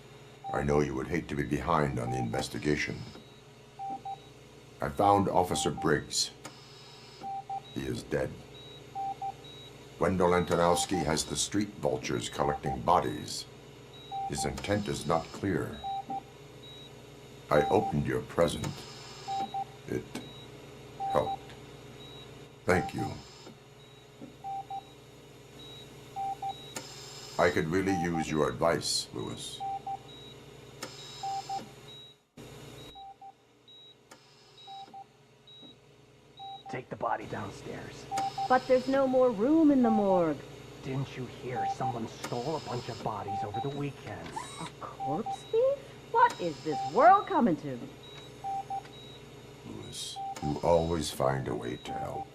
I know you would hate to be behind on the investigation. I found Officer Briggs. He is dead. Wendell Antonowski has the street vultures collecting bodies. His intent is not clear. I opened your present. It helped. Thank you. I could really use your advice, Lewis. Take the body downstairs. But there's no more room in the morgue. Didn't you hear someone stole a bunch of bodies over the weekend? A corpse thief? What is this world coming to? Lewis, you always find a way to help.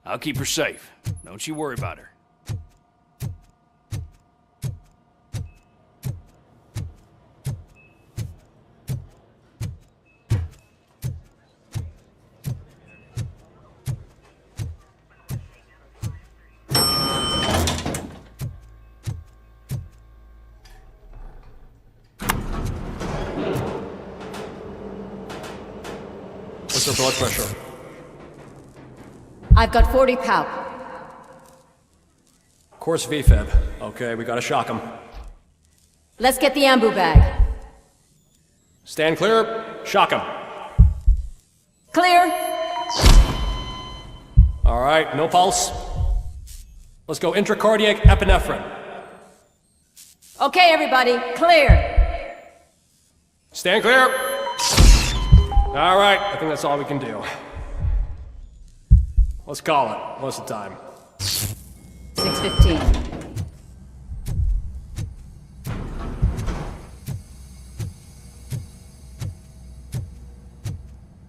I'll keep her safe. Don't you worry about her. What's her blood pressure? I've got 40 pow. Course VFib. Okay, we gotta shock him. Let's get the ambu bag. Stand clear. Shock him. Clear. All right, no pulse. Let's go intracardiac epinephrine. Okay, everybody, clear. Stand clear. All right, I think that's all we can do. Let's call it. What's the time? 6:15.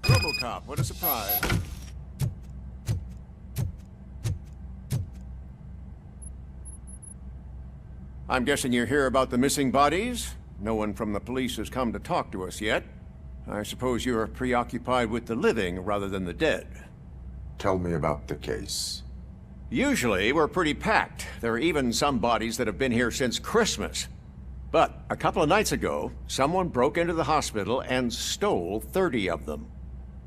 RoboCop, what a surprise. I'm guessing you're here about the missing bodies? No one from the police has come to talk to us yet. I suppose you're preoccupied with the living rather than the dead. Tell me about the case. Usually, we're pretty packed. There are even some bodies that have been here since Christmas. But a couple of nights ago, someone broke into the hospital and stole 30 of them.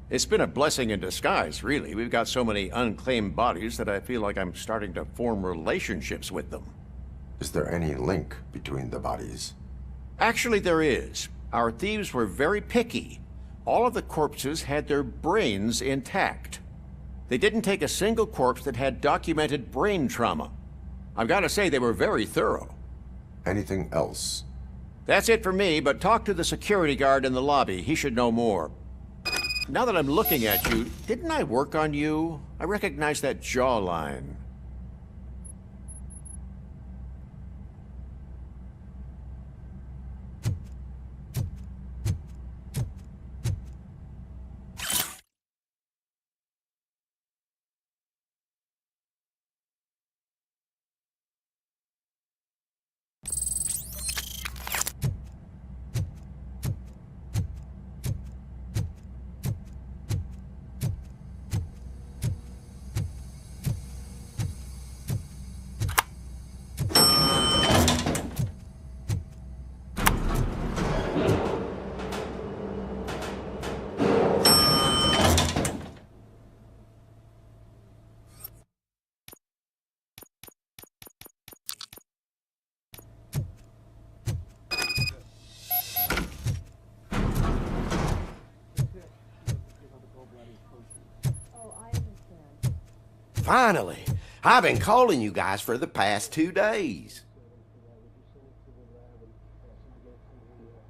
It's been a blessing in disguise, really. We've got so many unclaimed bodies that I feel like I'm starting to form relationships with them. Is there any link between the bodies? Actually, there is. Our thieves were very picky. All of the corpses had their brains intact. They didn't take a single corpse that had documented brain trauma. I've got to say they were very thorough. Anything else? That's it for me, but talk to the security guard in the lobby. He should know more. Now that I'm looking at you, didn't I work on you? I recognize that jawline. Finally! I've been calling you guys for the past 2 days.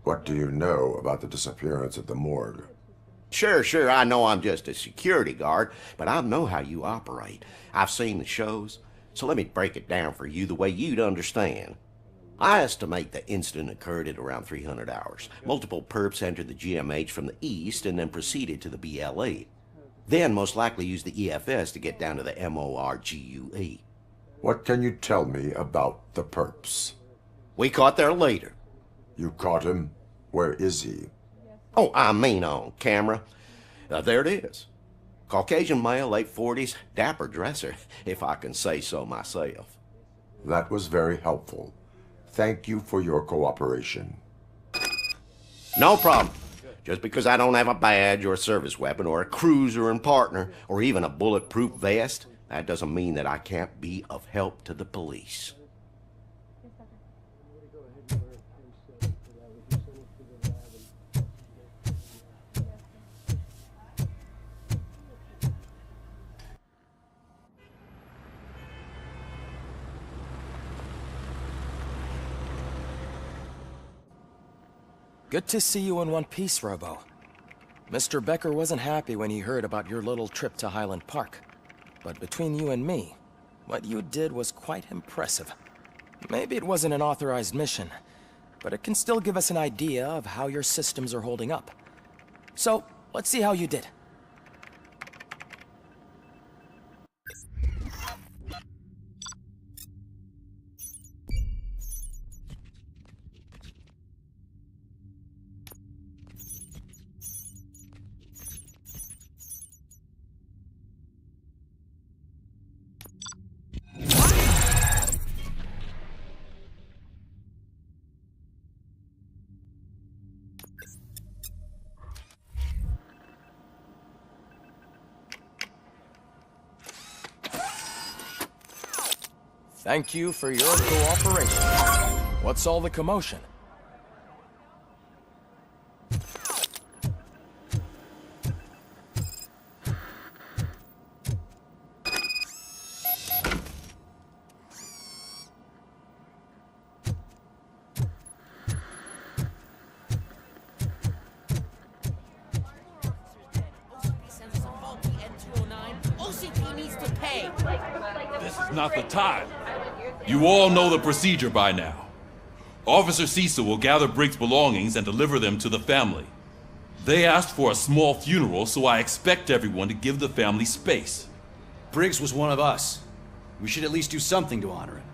What do you know about the disappearance at the morgue? Sure, I know I'm just a security guard, but I know how you operate. I've seen the shows, so let me break it down for you the way you'd understand. I estimate the incident occurred at around 300 hours. Multiple perps entered the GMH from the east and then proceeded to the BLE. Then most likely used the EFS to get down to the MORGUE. What can you tell me about the perps? We caught their leader. You caught him? Where is he? Oh, I mean on camera. There it is. Caucasian male, late 40s, dapper dresser, if I can say so myself. That was very helpful. Thank you for your cooperation. No problem. Just because I don't have a badge or a service weapon or a cruiser and partner or even a bulletproof vest, that doesn't mean that I can't be of help to the police. Good to see you in one piece, Robo. Mr. Becker wasn't happy when he heard about your little trip to Highland Park. But between you and me, what you did was quite impressive. Maybe it wasn't an authorized mission, but it can still give us an idea of how your systems are holding up. So, let's see how you did. Thank you for your cooperation. What's all the commotion? This is not the time. You all know the procedure by now. Officer Cecil will gather Briggs' belongings and deliver them to the family. They asked for a small funeral, so I expect everyone to give the family space. Briggs was one of us. We should at least do something to honor him.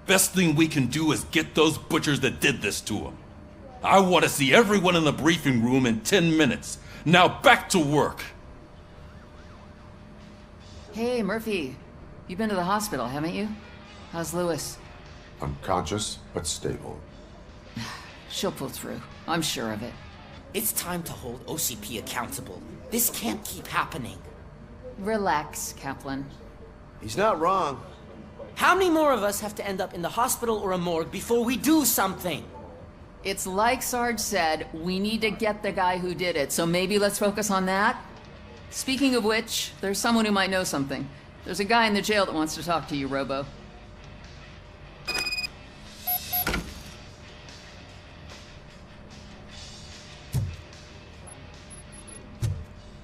Best thing we can do is get those butchers that did this to him. I want to see everyone in the briefing room in 10 minutes. Now back to work. Hey, Murphy. You've been to the hospital, haven't you? How's Lewis? Unconscious, but stable. She'll pull through. I'm sure of it. It's time to hold OCP accountable. This can't keep happening. Relax, Kaplan. He's not wrong. How many more of us have to end up in the hospital or a morgue before we do something? It's like Sarge said, we need to get the guy who did it, so maybe let's focus on that? Speaking of which, there's someone who might know something. There's a guy in the jail that wants to talk to you, Robo.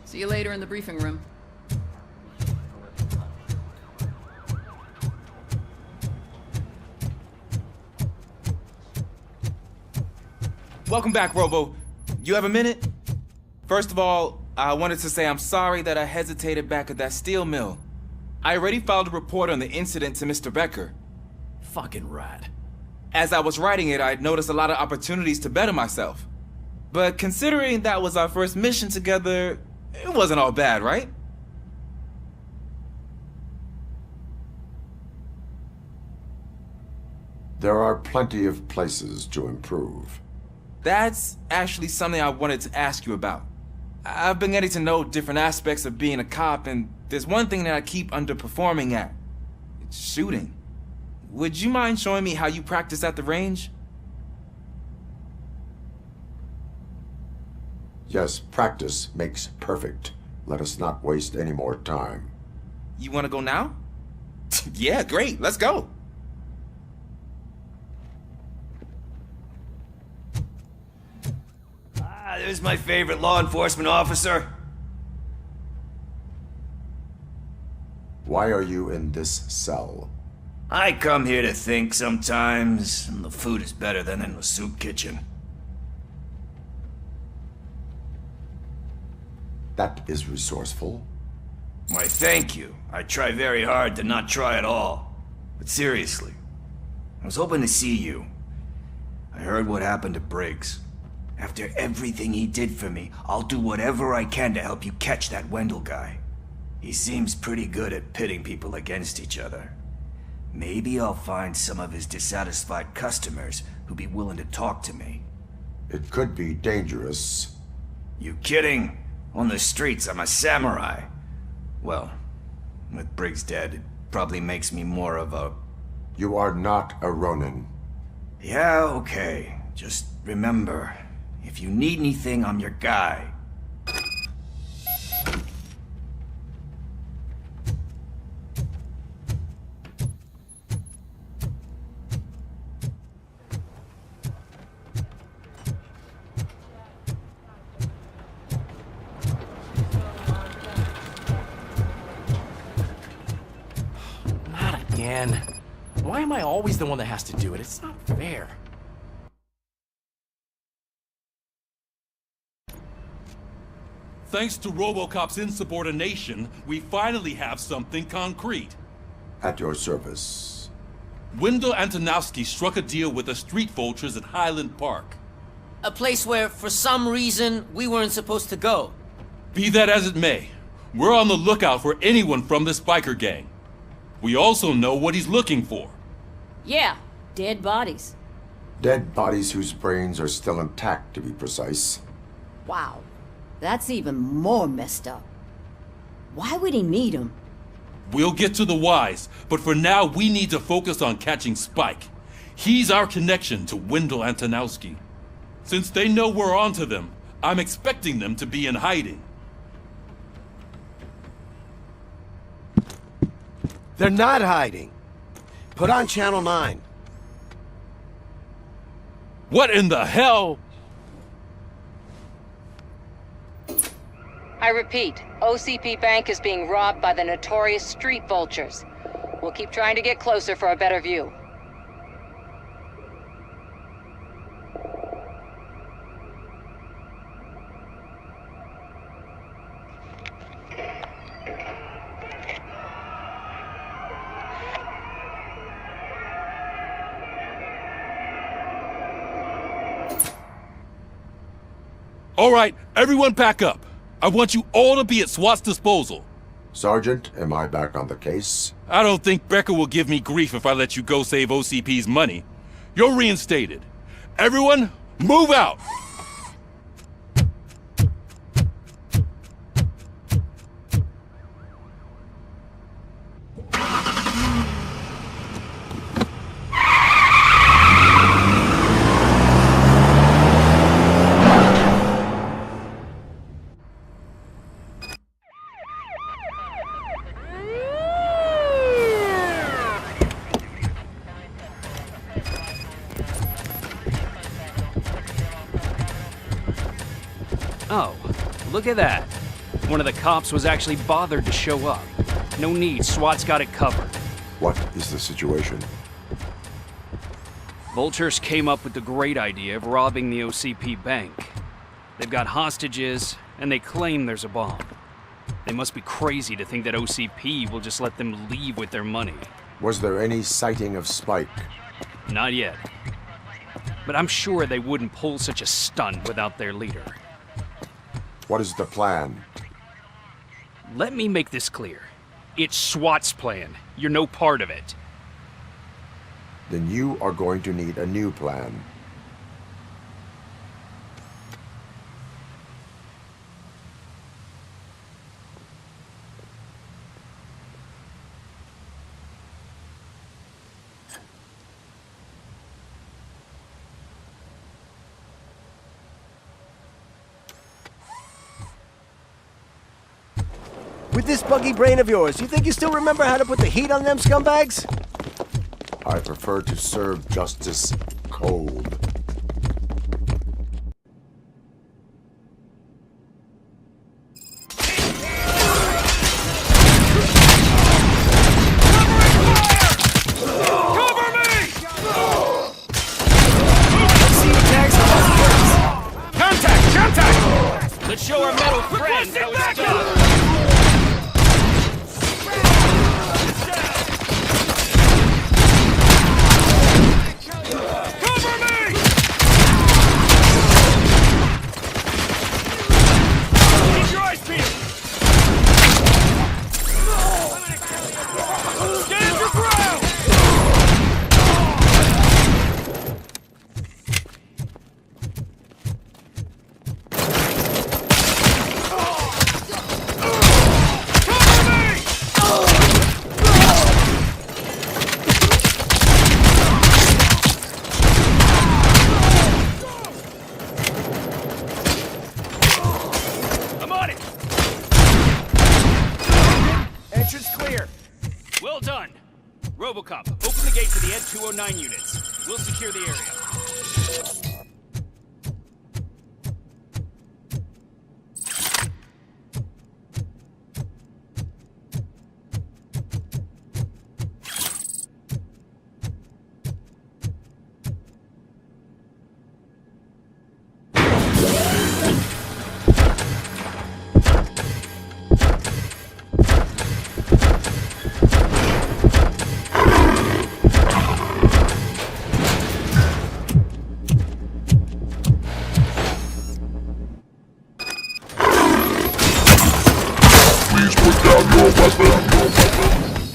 See you later in the briefing room. Welcome back, Robo. You have a minute? First of all, I wanted to say I'm sorry that I hesitated back at that steel mill. I already filed a report on the incident to Mr. Becker. Fucking rat. As I was writing it, I'd noticed a lot of opportunities to better myself. But considering that was our first mission together, it wasn't all bad, right? There are plenty of places to improve. That's actually something I wanted to ask you about. I've been getting to know different aspects of being a cop, and there's one thing that I keep underperforming at. It's shooting. Would you mind showing me how you practice at the range? Yes, practice makes perfect. Let us not waste any more time. You want to go now? Yeah, great. Let's go. There's my favorite law enforcement officer. Why are you in this cell? I come here to think sometimes, and the food is better than in the soup kitchen. That is resourceful. Why, thank you. I try very hard to not try at all. But seriously, I was hoping to see you. I heard what happened to Briggs. After everything he did for me, I'll do whatever I can to help you catch that Wendell guy. He seems pretty good at pitting people against each other. Maybe I'll find some of his dissatisfied customers who'd be willing to talk to me. It could be dangerous. You kidding? On the streets, I'm a samurai. Well, with Briggs dead, it probably makes me more of a... You are not a Ronin. Yeah, okay. Just remember, if you need anything, I'm your guy. Again. Why am I always the one that has to do it? It's not fair. Thanks to RoboCop's insubordination, we finally have something concrete. At your service. Wendell Antonowski struck a deal with the street vultures at Highland Park. A place where, for some reason, we weren't supposed to go. Be that as it may, we're on the lookout for anyone from this biker gang. We also know what he's looking for. Yeah, dead bodies. Dead bodies whose brains are still intact, to be precise. Wow, that's even more messed up. Why would he need them? We'll get to the whys, but for now we need to focus on catching Spike. He's our connection to Wendell Antonowski. Since they know we're onto them, I'm expecting them to be in hiding. They're not hiding. Put on Channel 9. What in the hell? I repeat, OCP Bank is being robbed by the notorious street vultures. We'll keep trying to get closer for a better view. All right, everyone pack up. I want you all to be at SWAT's disposal. Sergeant, am I back on the case? I don't think Becker will give me grief if I let you go save OCP's money. You're reinstated. Everyone, move out! Oh, look at that. One of the cops was actually bothered to show up. No need, SWAT's got it covered. What is the situation? Vultures came up with the great idea of robbing the OCP bank. They've got hostages, and they claim there's a bomb. They must be crazy to think that OCP will just let them leave with their money. Was there any sighting of Spike? Not yet. But I'm sure they wouldn't pull such a stunt without their leader. What is the plan? Let me make this clear. It's SWAT's plan. You're no part of it. Then you are going to need a new plan. With this buggy brain of yours, you think you still remember how to put the heat on them scumbags? I prefer to serve justice cold. Let's show our metal friend how it's done. Well done. RoboCop, open the gate for the Ed 209 units. We'll secure the area.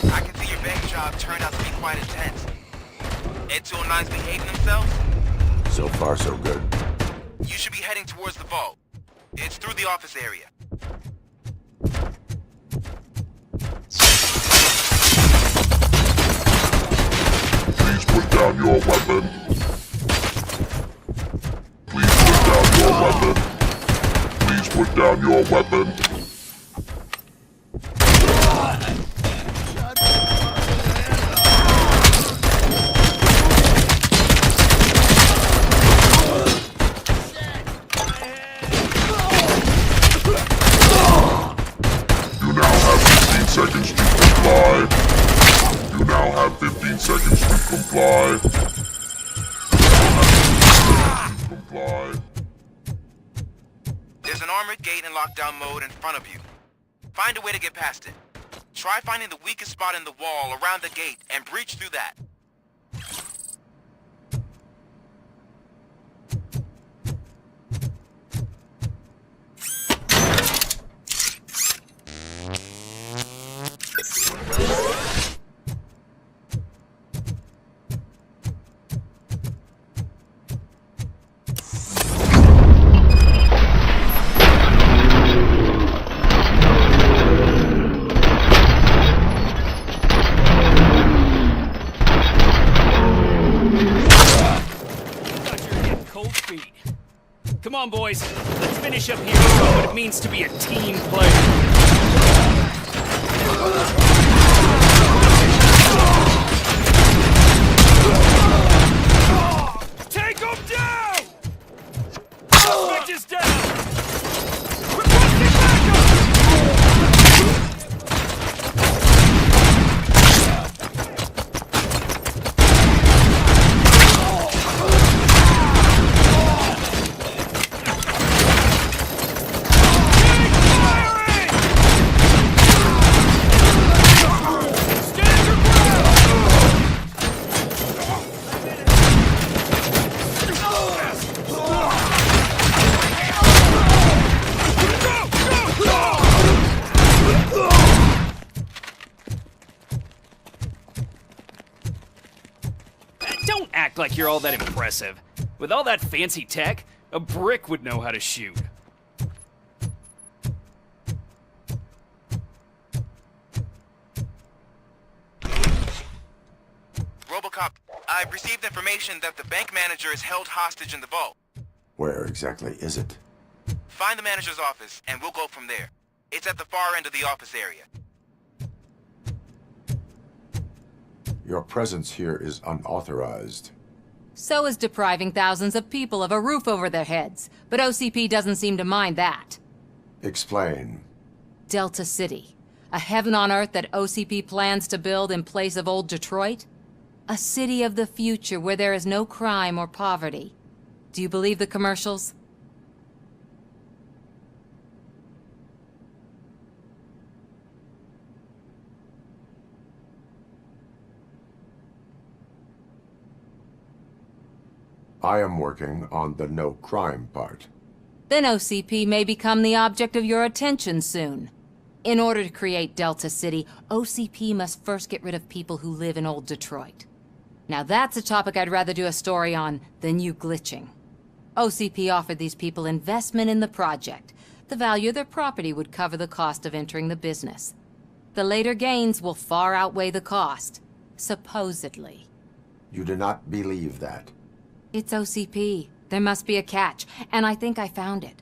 I can see your bank job turned out to be quite intense. Ed 209's behaving themselves? So far, so good. You should be heading towards the vault. It's through the office area. Please put down your weapon. Please put down your weapon. Please put down your weapon. Seconds to comply. You now have 15 seconds to comply. There's an armored gate in lockdown mode in front of you. Find a way to get past it. Try finding the weakest spot in the wall around the gate and breach through that. Come on, boys. Let's finish up here and show what it means to be a team player. Take him down! Switch is down! like you're all that impressive. With all that fancy tech, a brick would know how to shoot. RoboCop, I've received information that the bank manager is held hostage in the vault. Where exactly is it? Find the manager's office, and we'll go from there. It's at the far end of the office area. Your presence here is unauthorized. So is depriving thousands of people of a roof over their heads. But OCP doesn't seem to mind that. Explain. Delta City. A heaven on earth that OCP plans to build in place of old Detroit? A city of the future where there is no crime or poverty. Do you believe the commercials? I am working on the no crime part. Then OCP may become the object of your attention soon. In order to create Delta City, OCP must first get rid of people who live in old Detroit. Now that's a topic I'd rather do a story on than you glitching. OCP offered these people investment in the project. The value of their property would cover the cost of entering the business. The later gains will far outweigh the cost, supposedly. You do not believe that? It's OCP. There must be a catch, and I think I found it.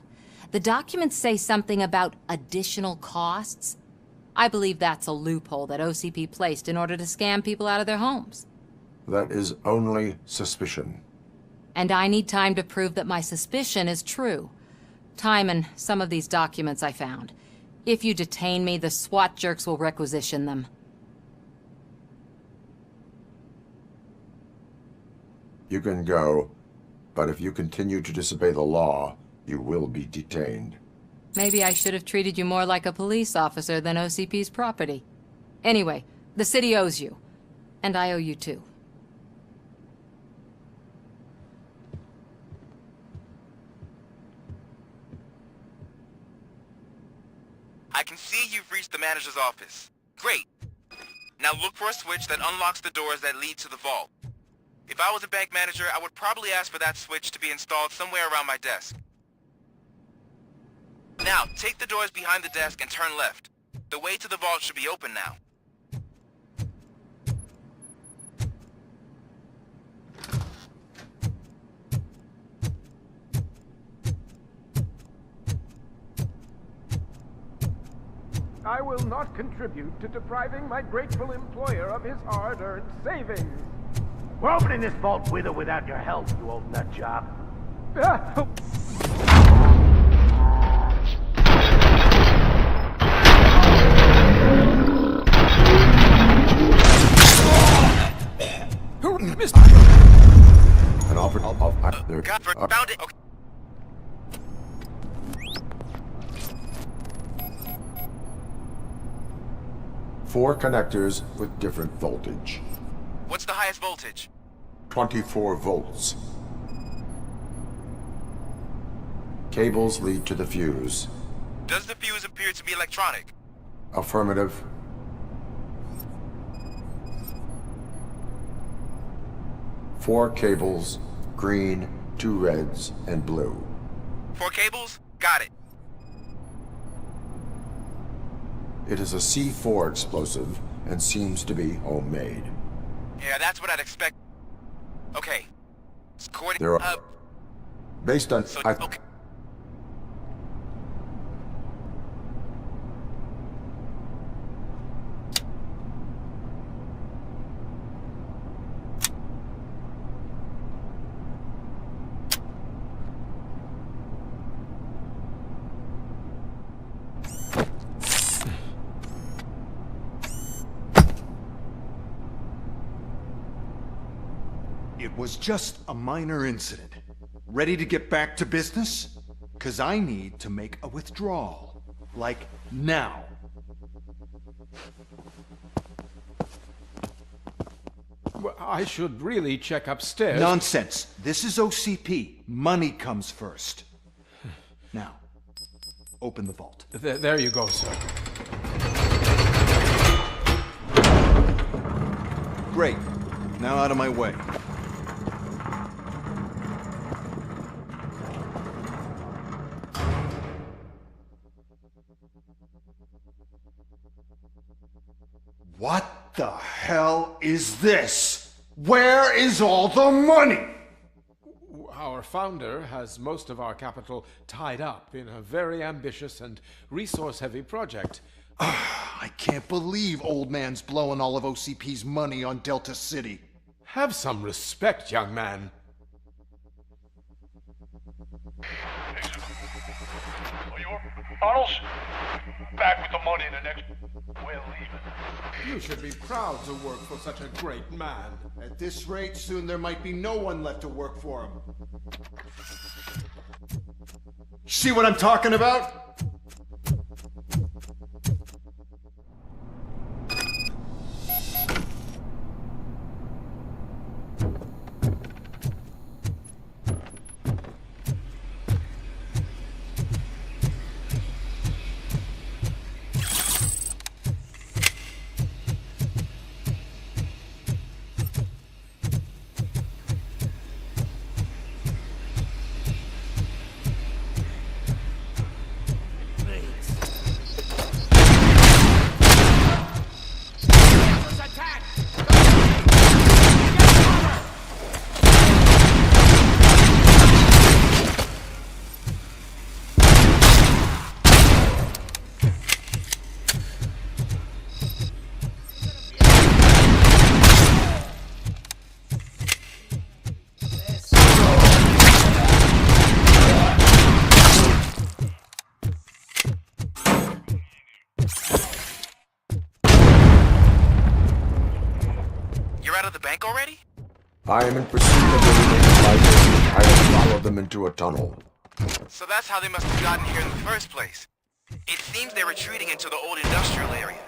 The documents say something about additional costs. I believe that's a loophole that OCP placed in order to scam people out of their homes. That is only suspicion. And I need time to prove that my suspicion is true. Time and some of these documents I found. If you detain me, the SWAT jerks will requisition them. You can go, but if you continue to disobey the law, you will be detained. Maybe I should have treated you more like a police officer than OCP's property. Anyway, the city owes you. And I owe you too. I can see you've reached the manager's office. Great. Now look for a switch that unlocks the doors that lead to the vault. If I was a bank manager, I would probably ask for that switch to be installed somewhere around my desk. Now, take the doors behind the desk and turn left. The way to the vault should be open now. I will not contribute to depriving my grateful employer of his hard-earned savings. We're opening this vault with or without your help, you old nut job. An offer of Found it. Okay. Four connectors with different voltage. What's the highest voltage? 24 volts. Cables lead to the fuse. Does the fuse appear to be electronic? Affirmative. Four cables, green, 2 reds, and blue. 4 cables? Got it. It is a C4 explosive and seems to be homemade. Yeah, that's what I'd expect. Okay. There are... Based on... Okay. It was just a minor incident. Ready to get back to business? 'Cause I need to make a withdrawal. Like, now. Well, I should really check upstairs. Nonsense. This is OCP. Money comes first. Now, open the vault. There you go, sir. Great. Now out of my way. What the hell is this? Where is all the money? Our founder has most of our capital tied up in a very ambitious and resource-heavy project. I can't believe old man's blowing all of OCP's money on Delta City. Have some respect, young man. Tunnels? Back with the money in the next... We're leaving. You should be proud to work for such a great man. At this rate, soon there might be no one left to work for him. See what I'm talking about? Already? I am in pursuit of the remaining fighters. I will follow them into a tunnel. So that's how they must have gotten here in the first place. It seems they're retreating into the old industrial area.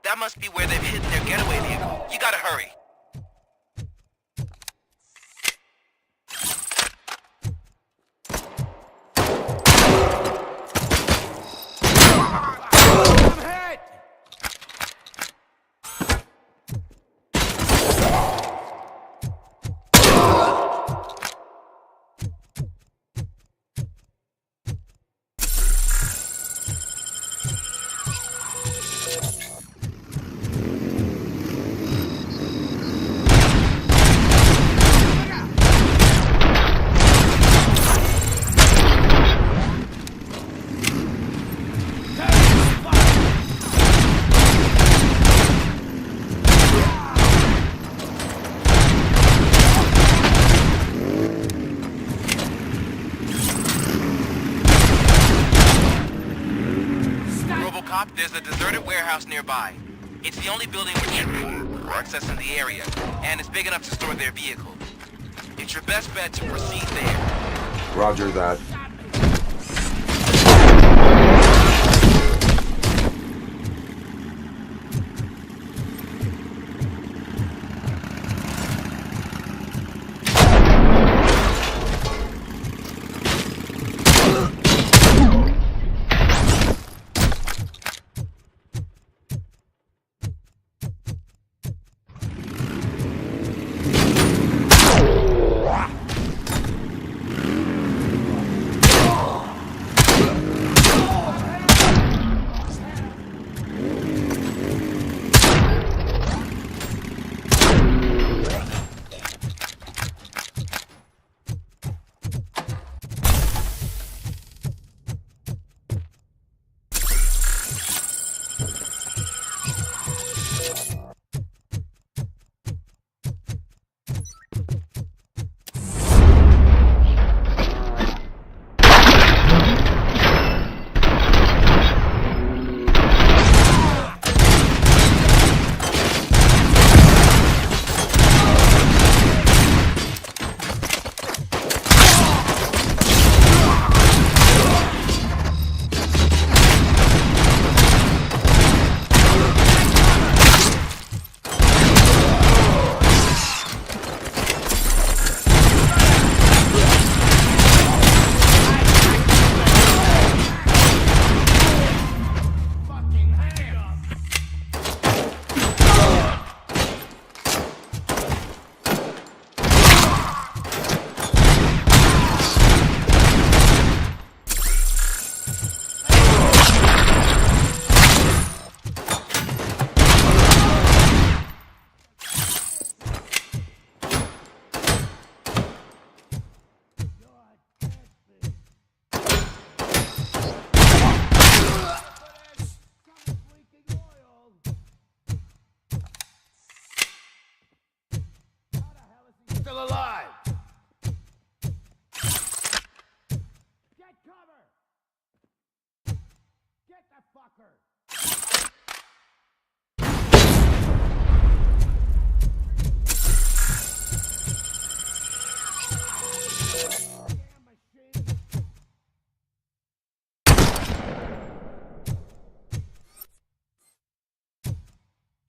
That must be where they've hidden their getaway vehicle. You gotta hurry. RoboCop, there's a deserted warehouse nearby. It's the only building with access in the area, and it's big enough to store their vehicle. It's your best bet to proceed there. Roger that.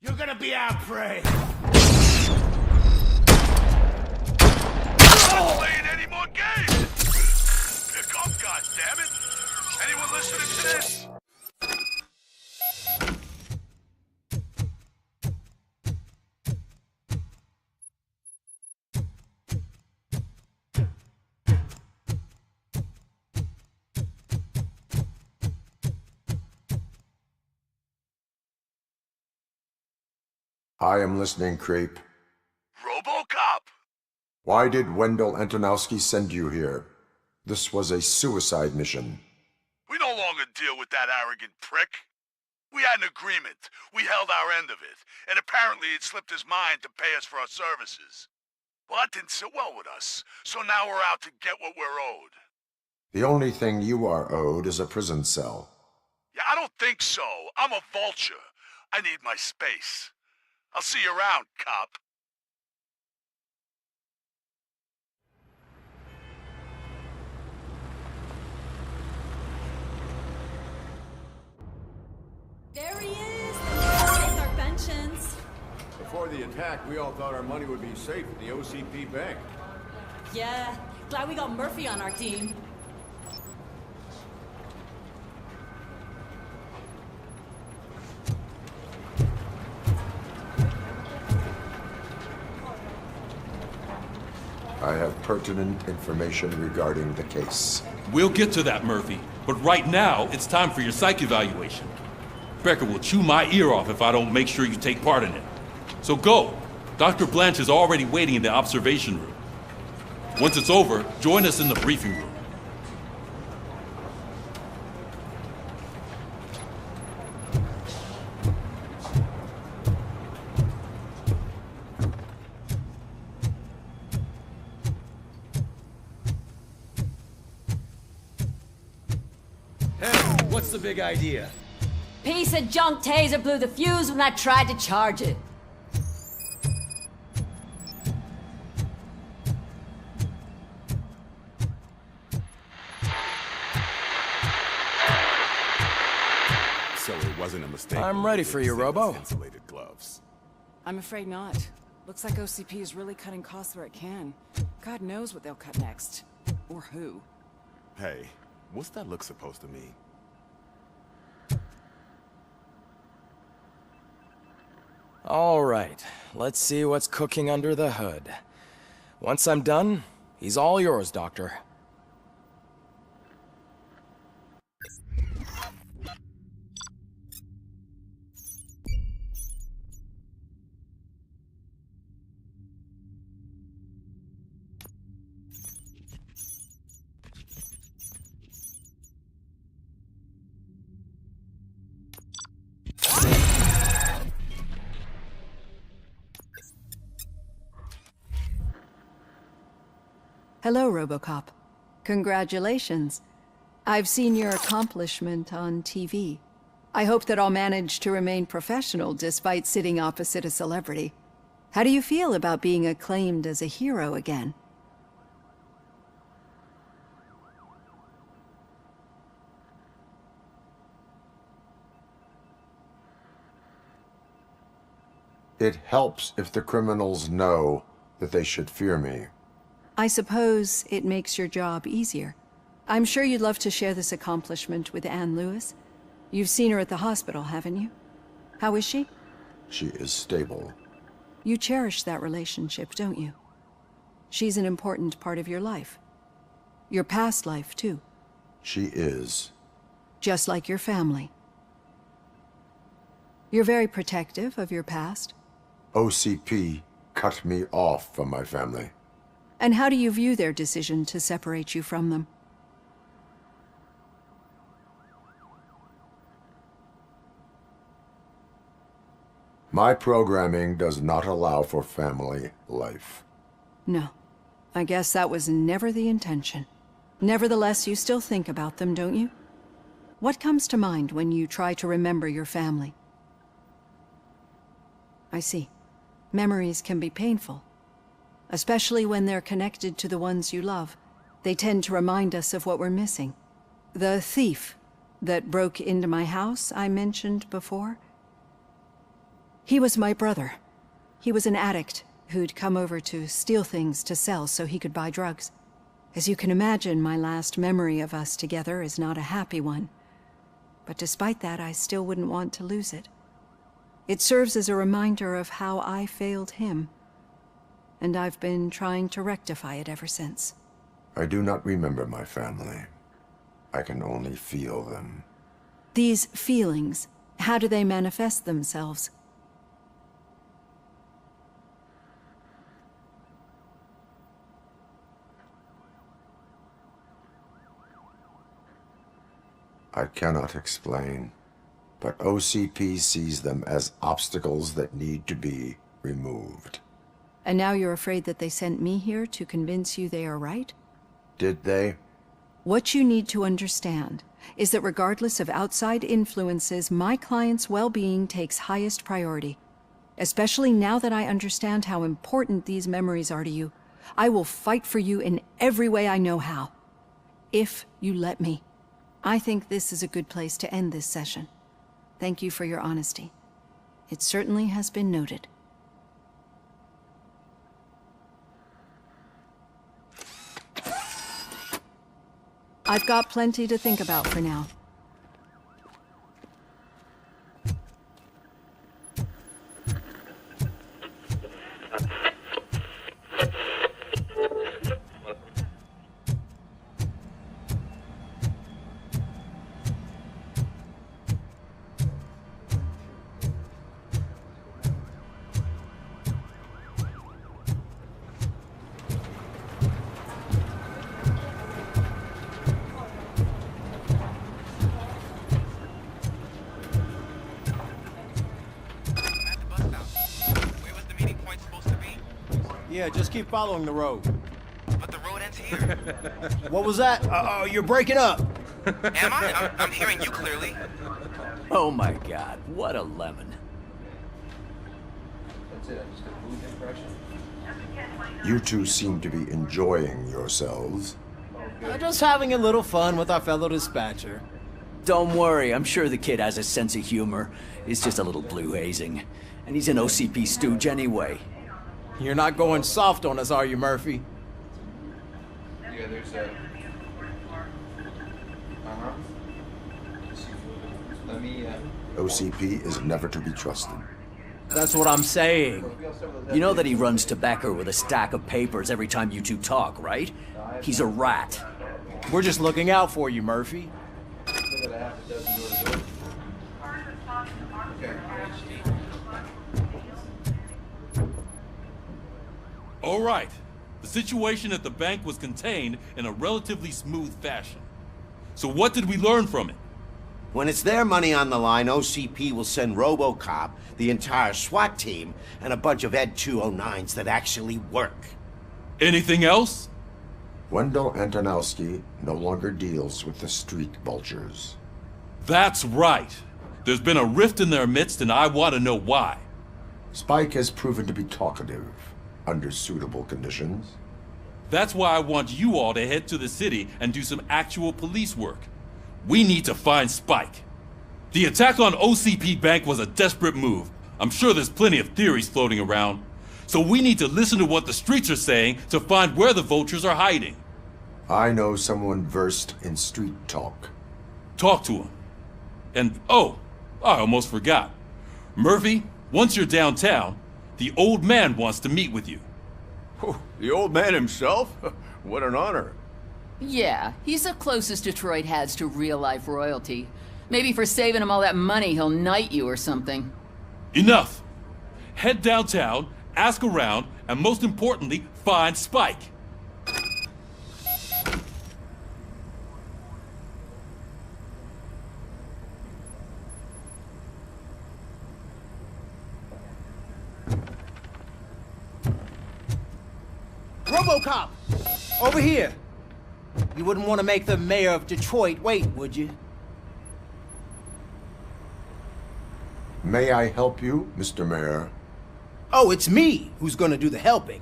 You're gonna be our prey. Not playing any more games! Pick up, goddammit! Anyone listening to this? I am listening, Creep. RoboCop! Why did Wendell Antonowski send you here? This was a suicide mission. We no longer deal with that arrogant prick. We had an agreement. We held our end of it. And apparently it slipped his mind to pay us for our services. Well, that didn't sit well with us. So now we're out to get what we're owed. The only thing you are owed is a prison cell. Yeah, I don't think so. I'm a vulture. I need my space. I'll see you around, cop. There he is! It's our pensions. Before the attack, we all thought our money would be safe at the OCP bank. Yeah, glad we got Murphy on our team. I have pertinent information regarding the case. We'll get to that, Murphy. But right now, it's time for your psych evaluation. Becker will chew my ear off if I don't make sure you take part in it. So go. Dr. Blanche is already waiting in the observation room. Once it's over, join us in the briefing room. Hey, what's the big idea? Piece of junk taser blew the fuse when I tried to charge it. So it wasn't a mistake. I'm ready for you, Robo. Insulated gloves. I'm afraid not. Looks like OCP is really cutting costs where it can. God knows what they'll cut next. Or who. Hey, what's that look supposed to mean? All right, let's see what's cooking under the hood. Once I'm done, he's all yours, Doctor. Hello, RoboCop. Congratulations. I've seen your accomplishment on TV. I hope that I'll manage to remain professional despite sitting opposite a celebrity. How do you feel about being acclaimed as a hero again? It helps if the criminals know that they should fear me. I suppose it makes your job easier. I'm sure you'd love to share this accomplishment with Anne Lewis. You've seen her at the hospital, haven't you? How is she? She is stable. You cherish that relationship, don't you? She's an important part of your life. Your past life, too. She is. Just like your family. You're very protective of your past. OCP cut me off from my family. And how do you view their decision to separate you from them? My programming does not allow for family life. No. I guess that was never the intention. Nevertheless, you still think about them, don't you? What comes to mind when you try to remember your family? I see. Memories can be painful, especially when they're connected to the ones you love. They tend to remind us of what we're missing. The thief that broke into my house I mentioned before, he was my brother. He was an addict who'd come over to steal things to sell so he could buy drugs. As you can imagine, my last memory of us together is not a happy one. But despite that, I still wouldn't want to lose it. It serves as a reminder of how I failed him, and I've been trying to rectify it ever since. I do not remember my family. I can only feel them. These feelings, how do they manifest themselves? I cannot explain, but OCP sees them as obstacles that need to be removed. And now you're afraid that they sent me here to convince you they are right? Did they? What you need to understand is that regardless of outside influences, my client's well-being takes highest priority. Especially now that I understand how important these memories are to you. I will fight for you in every way I know how. If you let me. I think this is a good place to end this session. Thank you for your honesty. It certainly has been noted. I've got plenty to think about for now. Yeah, just keep following the road. But the road ends here. What was that? Oh, you're breaking up. Am I? I'm hearing you clearly. Oh my god, what a lemon. You two seem to be enjoying yourselves. Just having a little fun with our fellow dispatcher. Don't worry, I'm sure the kid has a sense of humor. It's just a little blue hazing. And he's an OCP stooge anyway. You're not going soft on us, are you, Murphy? Yeah, there's a... Let me, OCP is never to be trusted. That's what I'm saying. You know that he runs tobacco with a stack of papers every time you two talk, right? He's a rat. We're just looking out for you, Murphy. All right. The situation at the bank was contained in a relatively smooth fashion. So what did we learn from it? When it's their money on the line, OCP will send RoboCop, the entire SWAT team, and a bunch of Ed 209s that actually work. Anything else? Wendell Antonowski no longer deals with the street vultures. That's right. There's been a rift in their midst, and I want to know why. Spike has proven to be talkative, under suitable conditions. That's why I want you all to head to the city and do some actual police work. We need to find Spike. The attack on OCP Bank was a desperate move. I'm sure there's plenty of theories floating around. So we need to listen to what the streets are saying to find where the vultures are hiding. I know someone versed in street talk. Talk to him. And, oh, I almost forgot. Murphy, once you're downtown, the old man wants to meet with you. Oh, the old man himself? What an honor. Yeah, he's the closest Detroit has to real-life royalty. Maybe for saving him all that money, he'll knight you or something. Enough! Head downtown, ask around, and most importantly, find Spike. RoboCop! Over here! You wouldn't want to make the mayor of Detroit wait, would you? May I help you, Mr. Mayor? Oh, it's me who's gonna do the helping.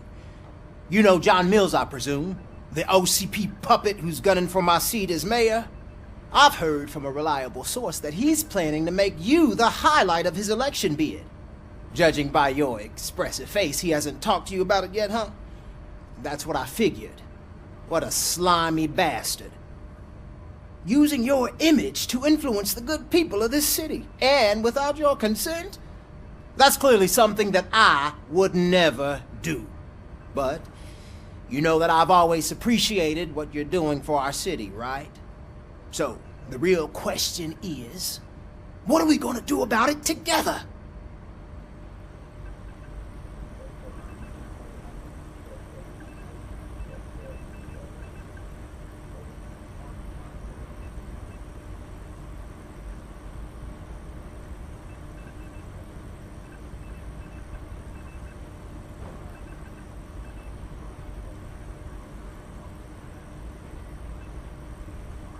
You know John Mills, I presume? The OCP puppet who's gunning for my seat as mayor? I've heard from a reliable source that he's planning to make you the highlight of his election bid. Judging by your expressive face, he hasn't talked to you about it yet, huh? That's what I figured. What a slimy bastard. Using your image to influence the good people of this city, and without your consent? That's clearly something that I would never do. But you know that I've always appreciated what you're doing for our city, right? So, the real question is, what are we gonna do about it together?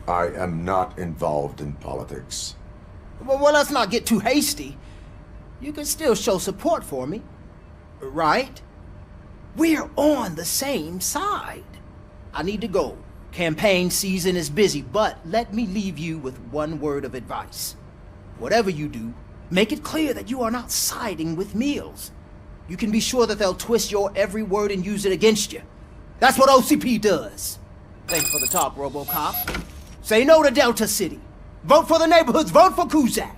I am not involved in politics. Well, let's not get too hasty. You can still show support for me, right? We're on the same side. I need to go. Campaign season is busy, but let me leave you with one word of advice. Whatever you do, make it clear that you are not siding with Mills. You can be sure that they'll twist your every word and use it against you. That's what OCP does. Thanks for the talk, RoboCop. Say no to Delta City. Vote for the neighborhoods. Vote for Kuzak.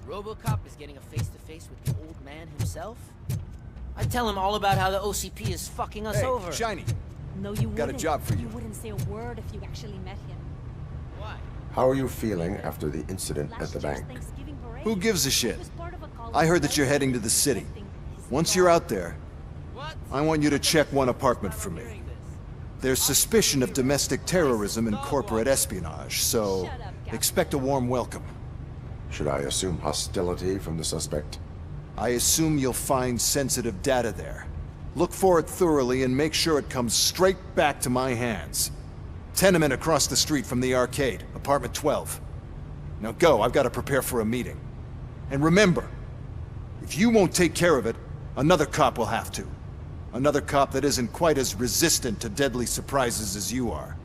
RoboCop is getting a face-to-face with the old man himself? I'd tell him all about how the OCP is fucking us over. Shiny. No, you Got a job for you. You wouldn't say a word if you actually met him. How are you feeling after the incident at the bank? Who gives a shit? I heard that you're heading to the city. Once you're out there, I want you to check one apartment for me. There's suspicion of domestic terrorism and corporate espionage, so expect a warm welcome. Should I assume hostility from the suspect? I assume you'll find sensitive data there. Look for it thoroughly and make sure it comes straight back to my hands. Tenement across the street from the arcade, apartment 12. Now go, I've got to prepare for a meeting. And remember, if you won't take care of it, another cop will have to. Another cop that isn't quite as resistant to deadly surprises as you are.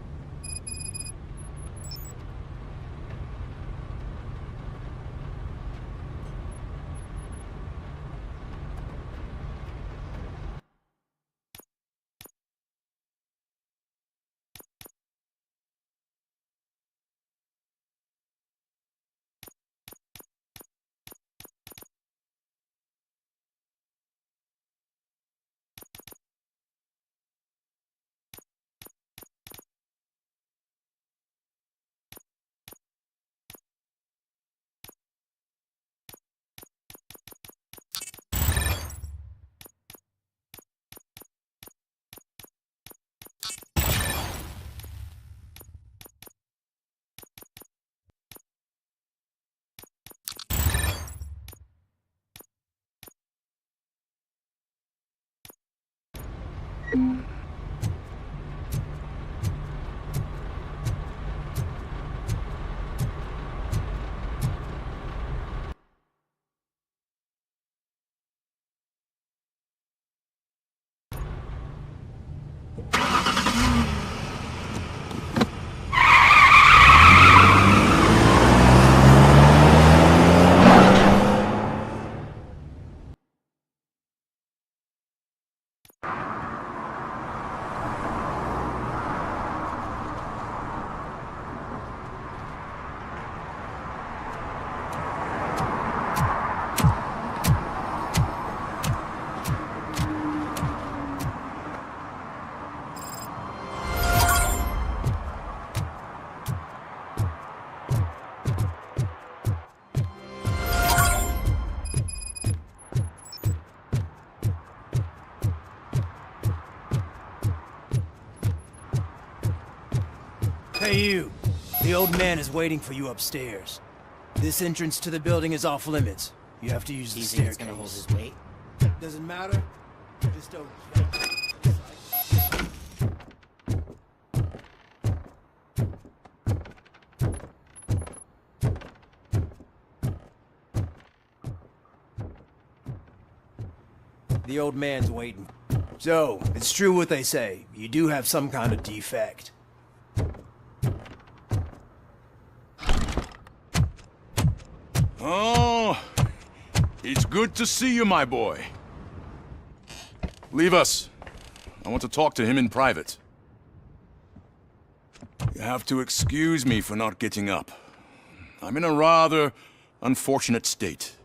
Hey you, the old man is waiting for you upstairs. This entrance to the building is off limits. You have to use the staircase. Gonna hold his weight? Doesn't matter. Just don't. The old man's waiting. So, it's true what they say. You do have some kind of defect. Oh, it's good to see you, my boy. Leave us. I want to talk to him in private. You have to excuse me for not getting up. I'm in a rather unfortunate state.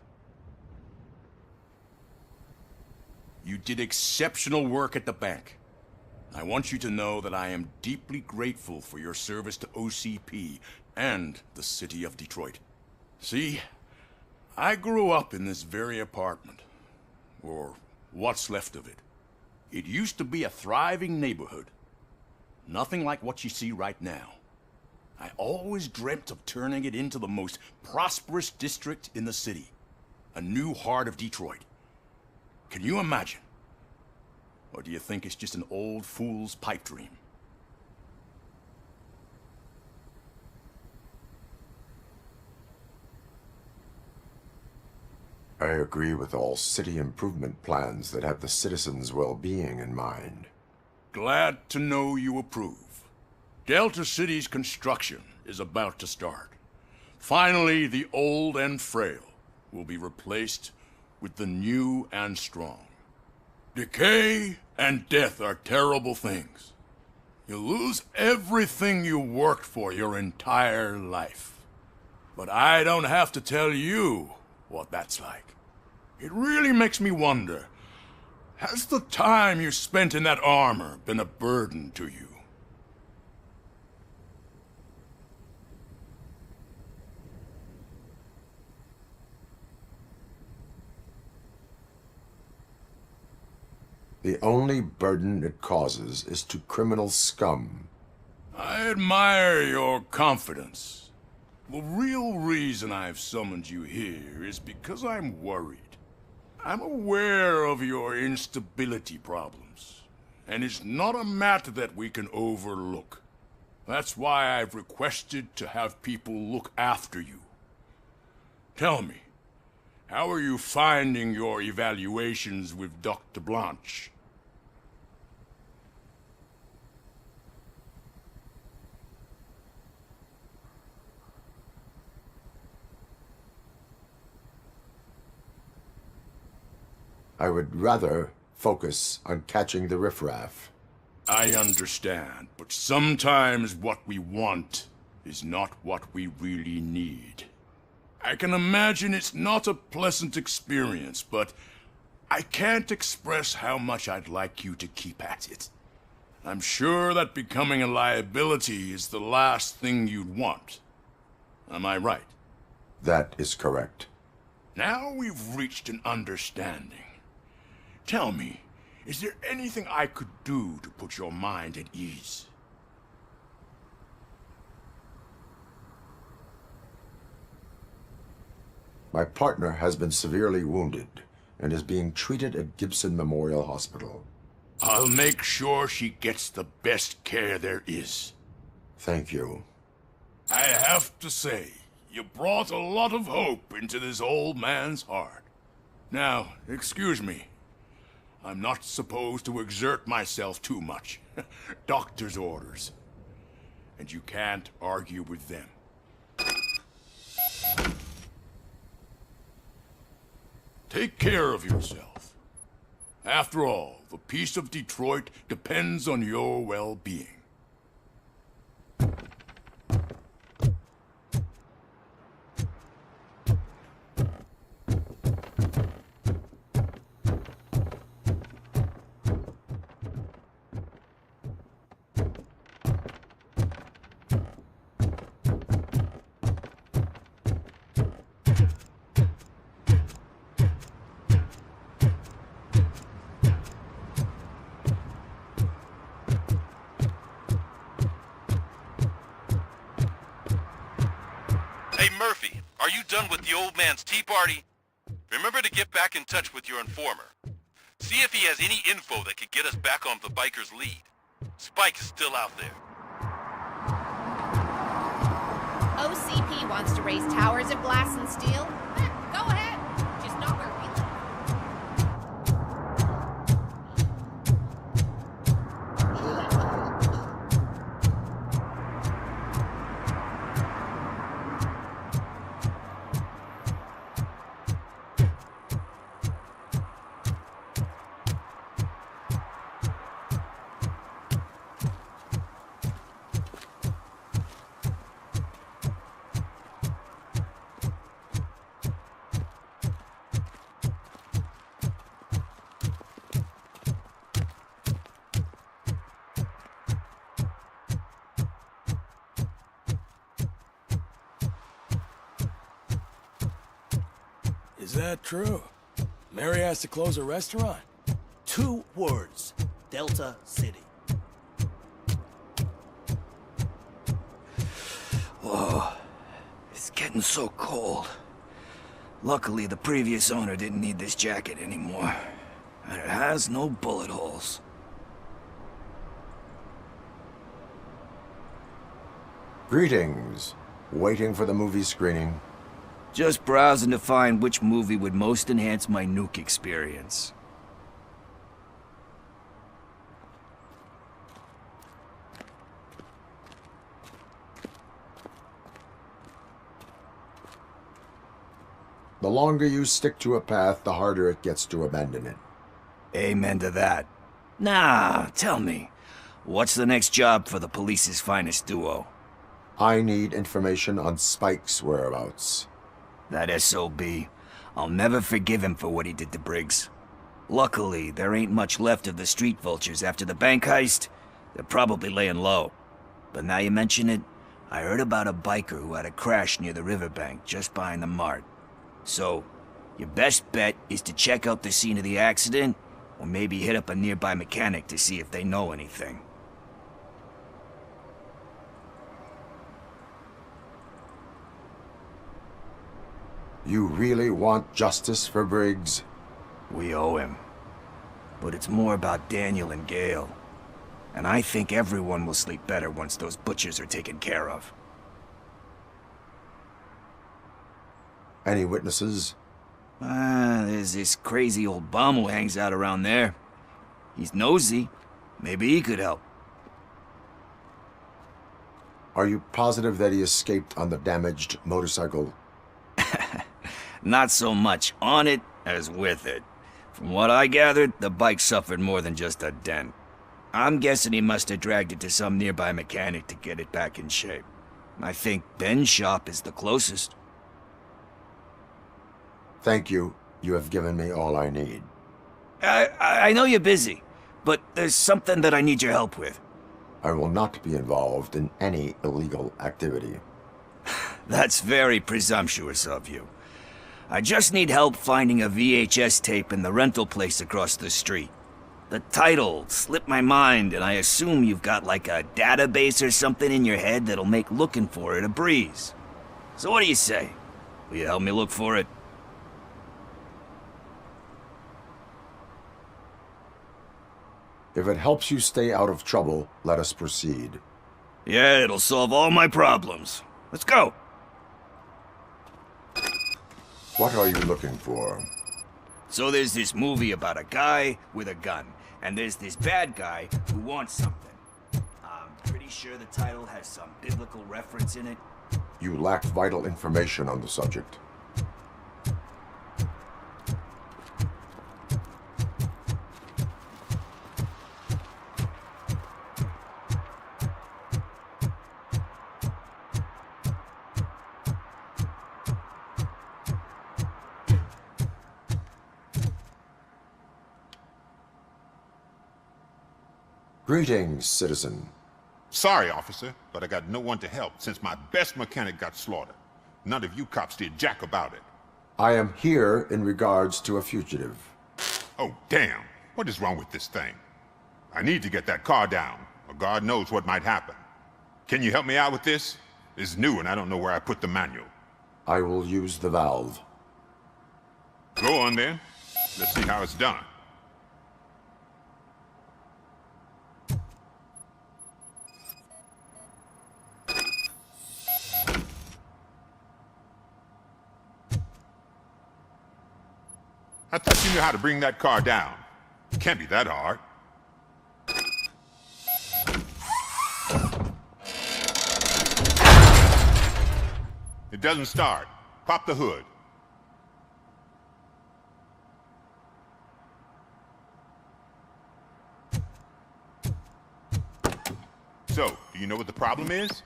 You did exceptional work at the bank. I want you to know that I am deeply grateful for your service to OCP and the city of Detroit. See, I grew up in this very apartment, or what's left of it. It used to be a thriving neighborhood. Nothing like what you see right now. I always dreamt of turning it into the most prosperous district in the city. A new heart of Detroit. Can you imagine? Or do you think it's just an old fool's pipe dream? I agree with all city improvement plans that have the citizens' well-being in mind. Glad to know you approve. Delta City's construction is about to start. Finally, the old and frail will be replaced with the new and strong. Decay and death are terrible things. You lose everything you worked for your entire life. But I don't have to tell you what that's like. It really makes me wonder, has the time you spent in that armor been a burden to you? The only burden it causes is to criminal scum. I admire your confidence. The real reason I've summoned you here is because I'm worried. I'm aware of your instability problems, and it's not a matter that we can overlook. That's why I've requested to have people look after you. Tell me, how are you finding your evaluations with Dr. Blanche? I would rather focus on catching the riffraff. I understand, but sometimes what we want is not what we really need. I can imagine it's not a pleasant experience, but I can't express how much I'd like you to keep at it. I'm sure that becoming a liability is the last thing you'd want. Am I right? That is correct. Now we've reached an understanding. Tell me, is there anything I could do to put your mind at ease? My partner has been severely wounded and is being treated at Gibson Memorial Hospital. I'll make sure she gets the best care there is. Thank you. I have to say, you brought a lot of hope into this old man's heart. Now, excuse me. I'm not supposed to exert myself too much. Doctor's orders. And you can't argue with them. Take care of yourself. After all, the peace of Detroit depends on your well-being. Hey Murphy, are you done with the old man's tea party? Remember to get back in touch with your informer. See if he has any info that could get us back on the biker's lead. Spike is still out there. OCP wants to raise towers of glass and steel? Go ahead. Just not where we live. Is that true? Mary has to close a restaurant? 2 words. Delta City. Whoa. It's getting so cold. Luckily, the previous owner didn't need this jacket anymore. And it has no bullet holes. Greetings. Waiting for the movie screening. Just browsing to find which movie would most enhance my nuke experience. The longer you stick to a path, the harder it gets to abandon it. Amen to that. Nah, tell me, what's the next job for the police's finest duo? I need information on Spike's whereabouts. That SOB. I'll never forgive him for what he did to Briggs. Luckily, there ain't much left of the street vultures after the bank heist. They're probably laying low. But now you mention it, I heard about a biker who had a crash near the riverbank just behind the mart. So, your best bet is to check out the scene of the accident, or maybe hit up a nearby mechanic to see if they know anything. You really want justice for Briggs? We owe him. But it's more about Daniel and Gale. And I think everyone will sleep better once those butchers are taken care of. Any witnesses? There's this crazy old bum who hangs out around there. He's nosy. Maybe he could help. Are you positive that he escaped on the damaged motorcycle? Not so much on it as with it. From what I gathered, the bike suffered more than just a dent. I'm guessing he must have dragged it to some nearby mechanic to get it back in shape. I think Ben's shop is the closest. Thank you. You have given me all I need. I know you're busy, but there's something that I need your help with. I will not be involved in any illegal activity. That's very presumptuous of you. I just need help finding a VHS tape in the rental place across the street. The title slipped my mind, and I assume you've got like a database or something in your head that'll make looking for it a breeze. So what do you say? Will you help me look for it? If it helps you stay out of trouble, let us proceed. Yeah, it'll solve all my problems. Let's go! What are you looking for? So there's this movie about a guy with a gun, and there's this bad guy who wants something. I'm pretty sure the title has some biblical reference in it. You lack vital information on the subject. Greetings, citizen. Sorry, officer, but I got no one to help since my best mechanic got slaughtered. None of you cops did jack about it. I am here in regards to a fugitive. Oh, damn. What is wrong with this thing? I need to get that car down, or God knows what might happen. Can you help me out with this? It's new and I don't know where I put the manual. I will use the valve. Go on then. Let's see how it's done. I thought you knew how to bring that car down. Can't be that hard. It doesn't start. Pop the hood. So, do you know what the problem is?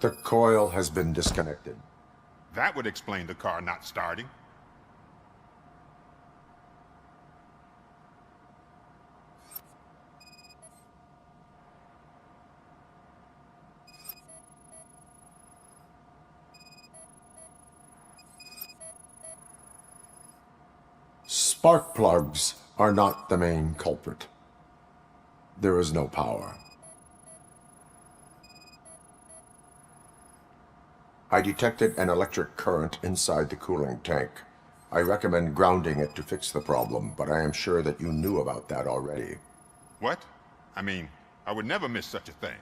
The coil has been disconnected. That would explain the car not starting. Spark plugs are not the main culprit. There is no power. I detected an electric current inside the cooling tank. I recommend grounding it to fix the problem, but I am sure that you knew about that already. What? I mean, I would never miss such a thing.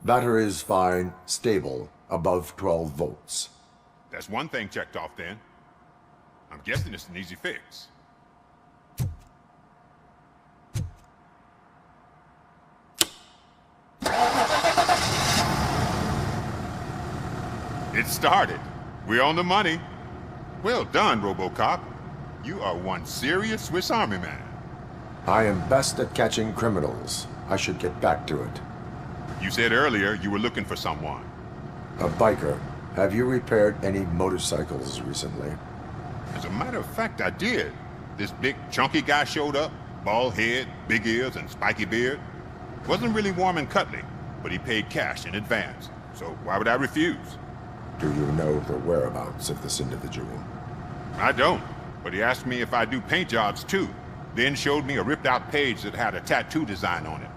Batteries fine, stable, above 12 volts. That's one thing checked off then. I'm guessing it's an easy fix. It started. We're on the money. Well done, RoboCop. You are one serious Swiss Army man. I am best at catching criminals. I should get back to it. You said earlier you were looking for someone. A biker. Have you repaired any motorcycles recently? As a matter of fact, I did. This big, chunky guy showed up. Bald head, big ears, and spiky beard. Wasn't really warm and cuddly, but he paid cash in advance. So why would I refuse? Do you know the whereabouts of this individual? I don't, but he asked me if I do paint jobs too. Then showed me a ripped-out page that had a tattoo design on it.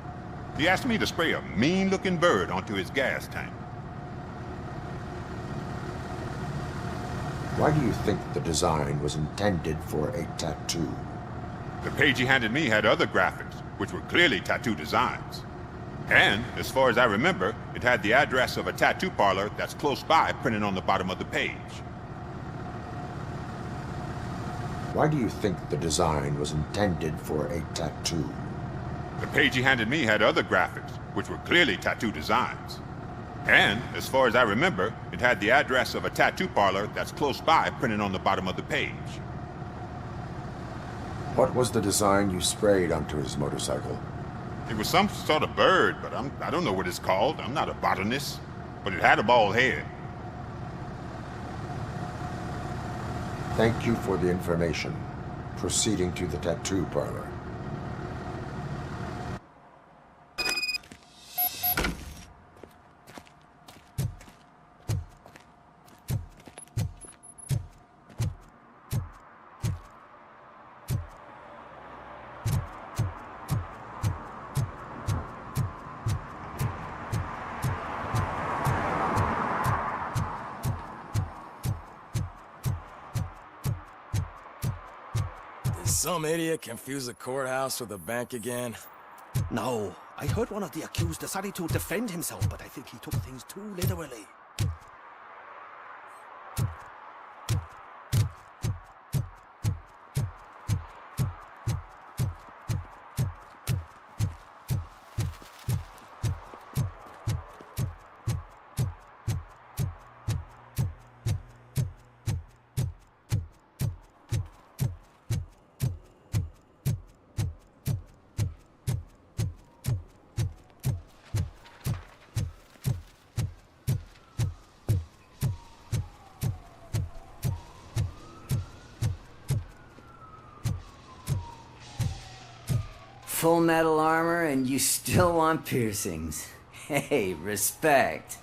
He asked me to spray a mean-looking bird onto his gas tank. Why do you think the design was intended for a tattoo? The page he handed me had other graphics, which were clearly tattoo designs. And, as far as I remember, it had the address of a tattoo parlor that's close by printed on the bottom of the page. Why do you think the design was intended for a tattoo? The page he handed me had other graphics, which were clearly tattoo designs. And, as far as I remember, it had the address of a tattoo parlor that's close by printed on the bottom of the page. What was the design you sprayed onto his motorcycle? It was some sort of bird, but I don't know what it's called. I'm not a botanist. But it had a bald head. Thank you for the information. Proceeding to the tattoo parlor. Some idiot confused the courthouse with a bank again. No, I heard one of the accused decided to defend himself, but I think he took things too literally. full metal armor and you still want piercings. Hey, respect.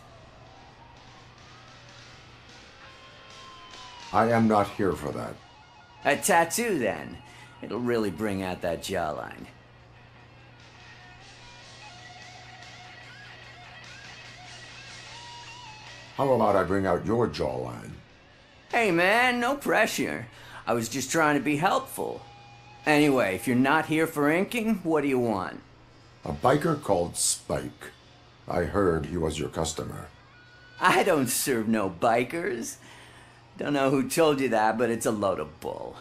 I am not here for that. A tattoo, then. It'll really bring out that jawline. How about I bring out your jawline? Hey, man, no pressure. I was just trying to be helpful. Anyway, if you're not here for inking, what do you want? A biker called Spike. I heard he was your customer. I don't serve no bikers. Don't know who told you that, but it's a load of bull.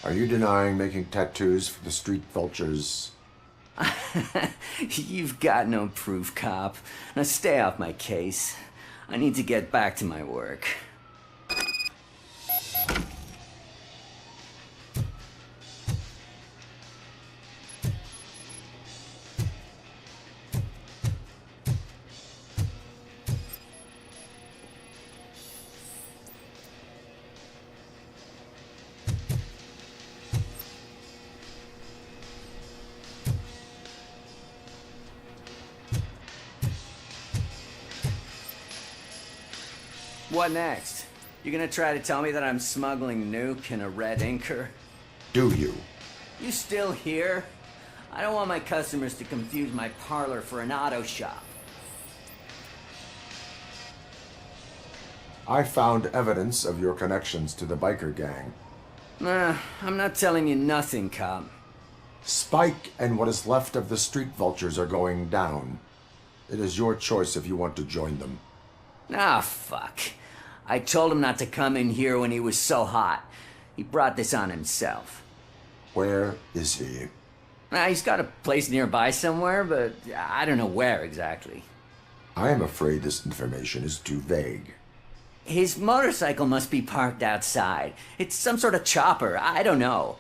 Are you denying making tattoos for the street vultures? You've got no proof, cop. Now stay off my case. I need to get back to my work. What next? You gonna try to tell me that I'm smuggling nuke in a red inker? Do you? You still here? I don't want my customers to confuse my parlor for an auto shop. I found evidence of your connections to the biker gang. Nah, I'm not telling you nothing, cop. Spike and what is left of the street vultures are going down. It is your choice if you want to join them. Ah, fuck. I told him not to come in here when he was so hot. He brought this on himself. Where is he? He's got a place nearby somewhere, but I don't know where exactly. I am afraid this information is too vague. His motorcycle must be parked outside. It's some sort of chopper. I don't know.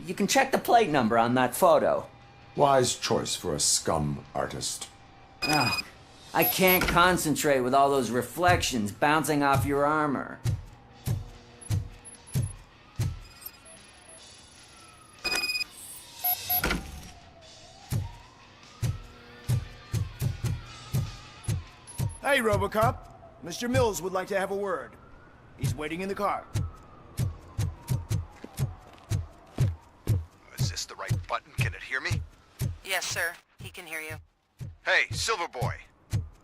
You can check the plate number on that photo. Wise choice for a scum artist. Oh, I can't concentrate with all those reflections bouncing off your armor. Hey, RoboCop. Mr. Mills would like to have a word. He's waiting in the car. Is this the right button? Can it hear me? Yes, sir. He can hear you. Hey, Silverboy.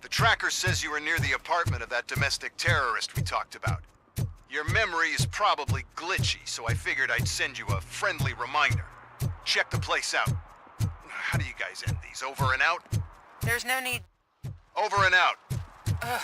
The tracker says you were near the apartment of that domestic terrorist we talked about. Your memory is probably glitchy, so I figured I'd send you a friendly reminder. Check the place out. How do you guys end these? Over and out? There's no need. Over and out. Ugh.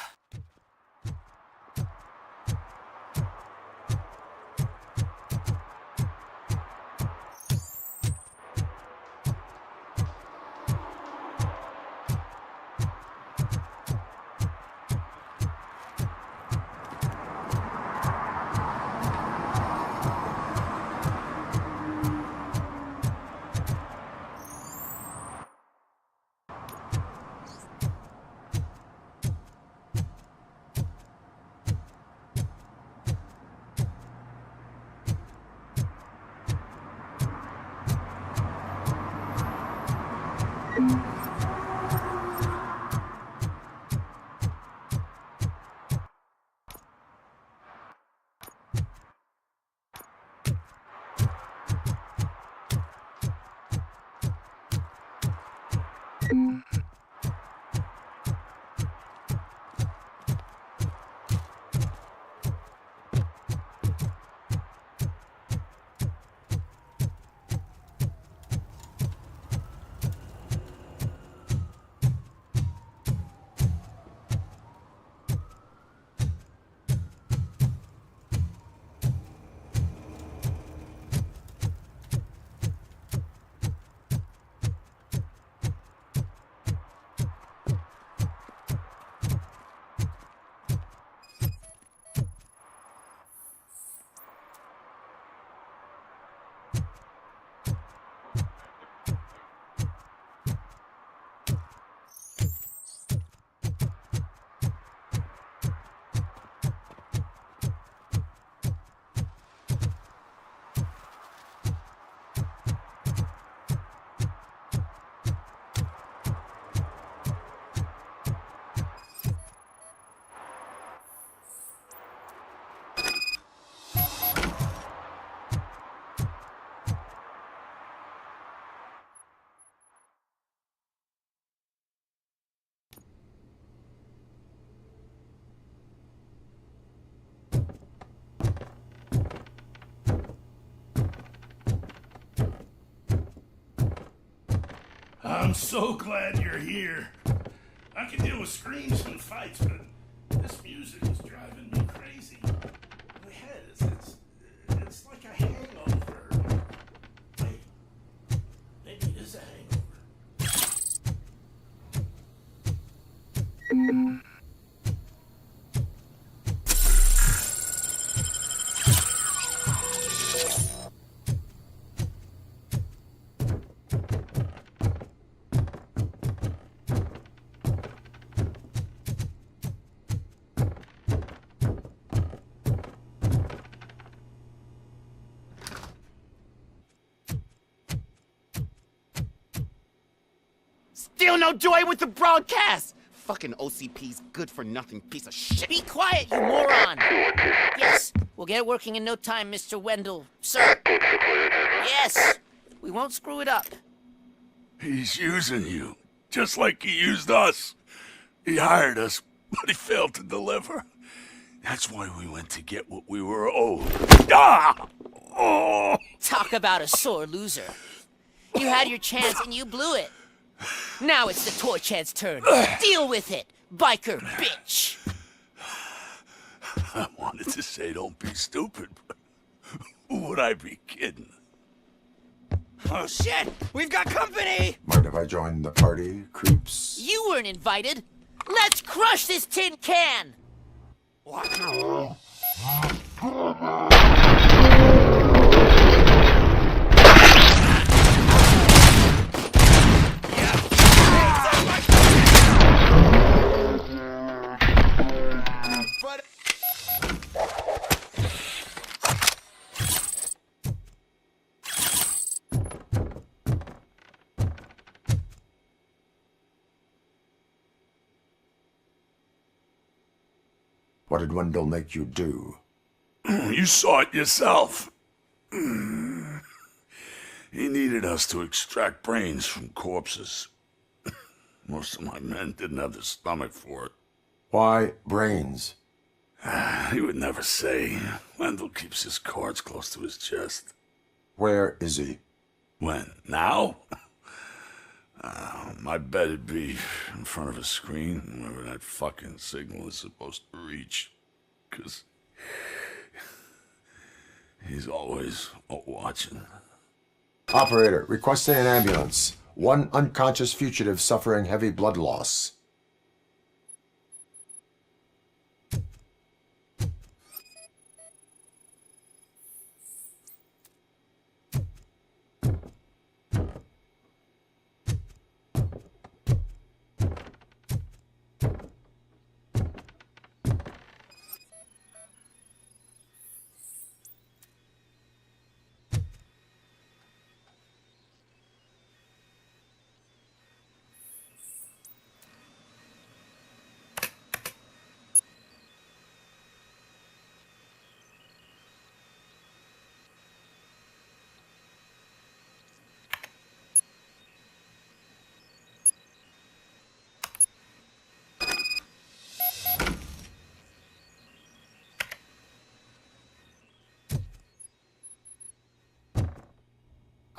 I'm so glad you're here. I can deal with screams and fights, but this music is driving me crazy. My head it's like a hangover. Wait, maybe it is a hangover. Still no joy with the broadcast! Fucking OCP's good-for-nothing piece of shit. Be quiet, you moron! Yes, we'll get it working in no time, Mr. Wendell. Sir. Yes, we won't screw it up. He's using you, just like he used us. He hired us, but he failed to deliver. That's why we went to get what we were owed. Ah! Oh! Talk about a sore loser. You had your chance and you blew it. Now it's the toy chance turn. Deal with it, biker bitch. I wanted to say don't be stupid, but would I be kidding? Oh shit! We've got company! Mind if I join the party, creeps? You weren't invited. Let's crush this tin can! What? What did Wendell make you do? You saw it yourself. He needed us to extract brains from corpses. Most of my men didn't have the stomach for it. Why brains? He would never say. Wendell keeps his cards close to his chest. Where is he? When? Now? My bet it'd be in front of a screen, wherever that fucking signal is supposed to reach. 'Cause he's always watching. Operator, requesting an ambulance. One unconscious fugitive suffering heavy blood loss.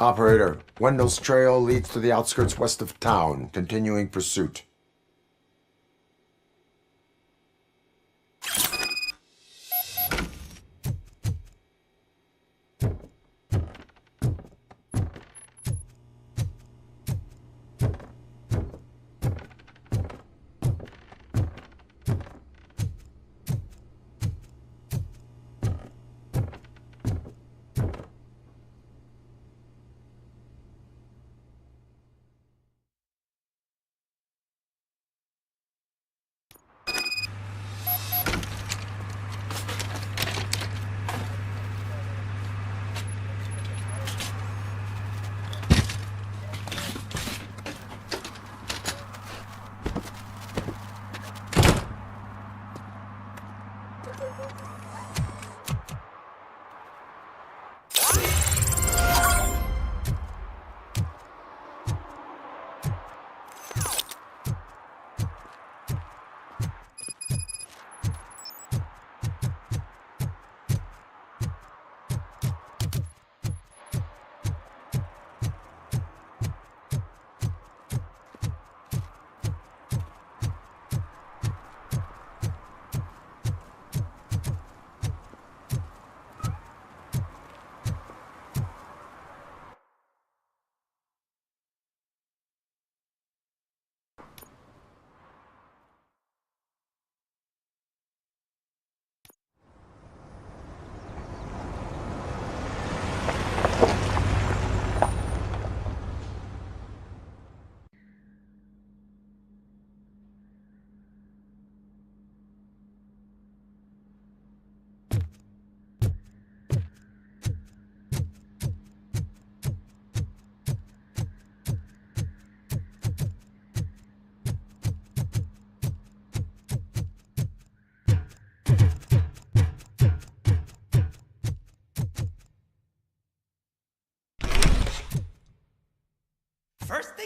Operator, Wendell's trail leads to the outskirts west of town, continuing pursuit.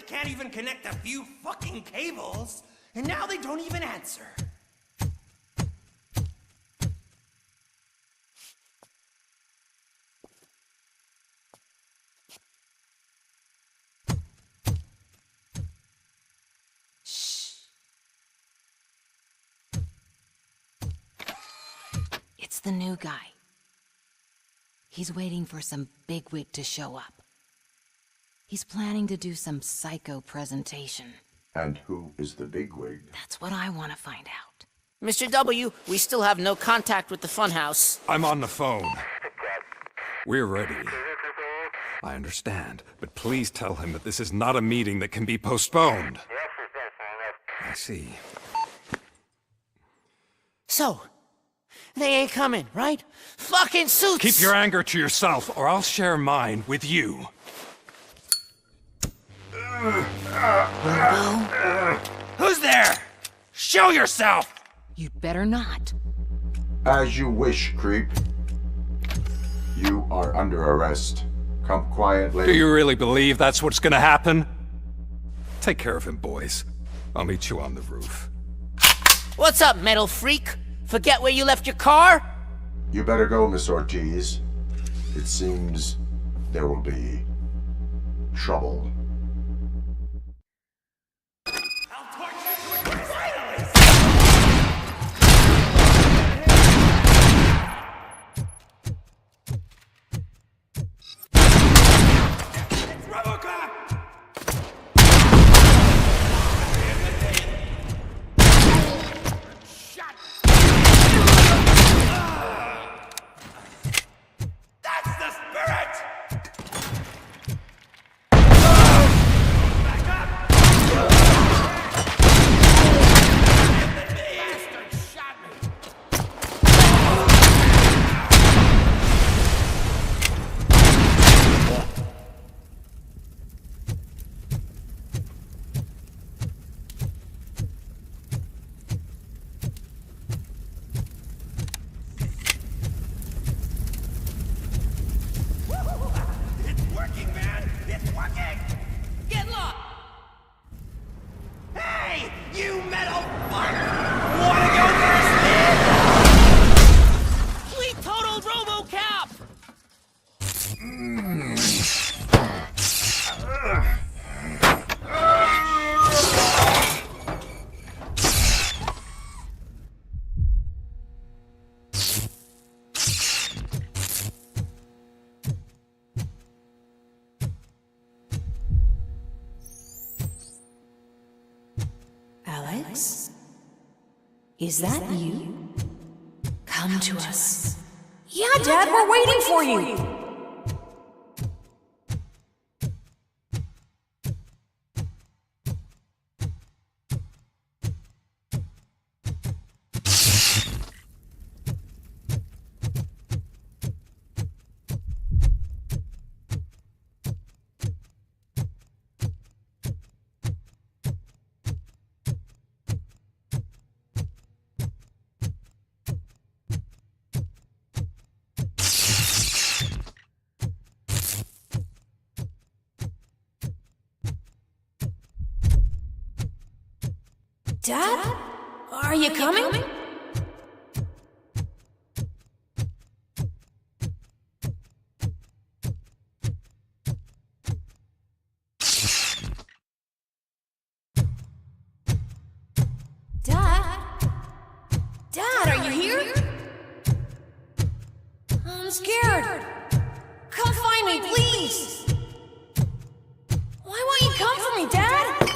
can't even connect a few fucking cables, and now they don't even answer. It's the new guy. He's waiting for some bigwig to show up. He's planning to do some psycho presentation. And who is the bigwig? That's what I want to find out. Mr. W, we still have no contact with the funhouse. I'm on the phone. We're ready. I understand, but please tell him that this is not a meeting that can be postponed. I see. So, they ain't coming, right? Fucking suits! Keep your anger to yourself, or I'll share mine with you. Who's there? Show yourself! You'd better not. As you wish, creep. You are under arrest. Come quietly. Do you really believe that's what's gonna happen? Take care of him, boys. I'll meet you on the roof. What's up, metal freak? Forget where you left your car? You better go, Miss Ortiz. It seems there will be trouble. RoboCop! That's the spirit! Back up! Bastard shot me! It's working, man! It's working! Get lost! Hey! You metal fuck! Wanna go first, man? We totaled RoboCop! Alex? Is that you? Come to us. Yeah, Dad, we're waiting for you. Dad? Are you coming? Dad? Dad, are you here? I'm scared. Come find me, please. Why won't you come for me, Dad?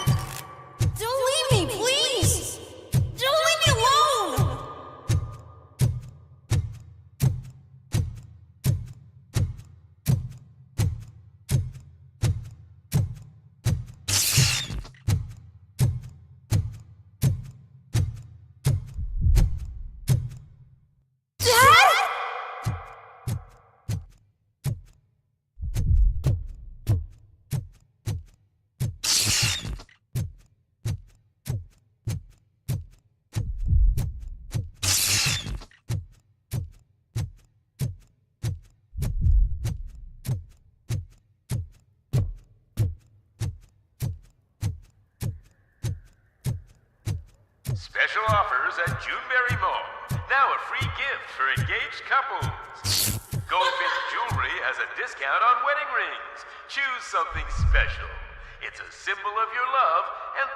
Don't leave me, please! Don't leave me alone! Dad? Special offers at Juneberry Mall. Now a free gift for engaged couples. Goldfinch Jewelry has a discount on wedding rings. Choose something special. It's a symbol of your love and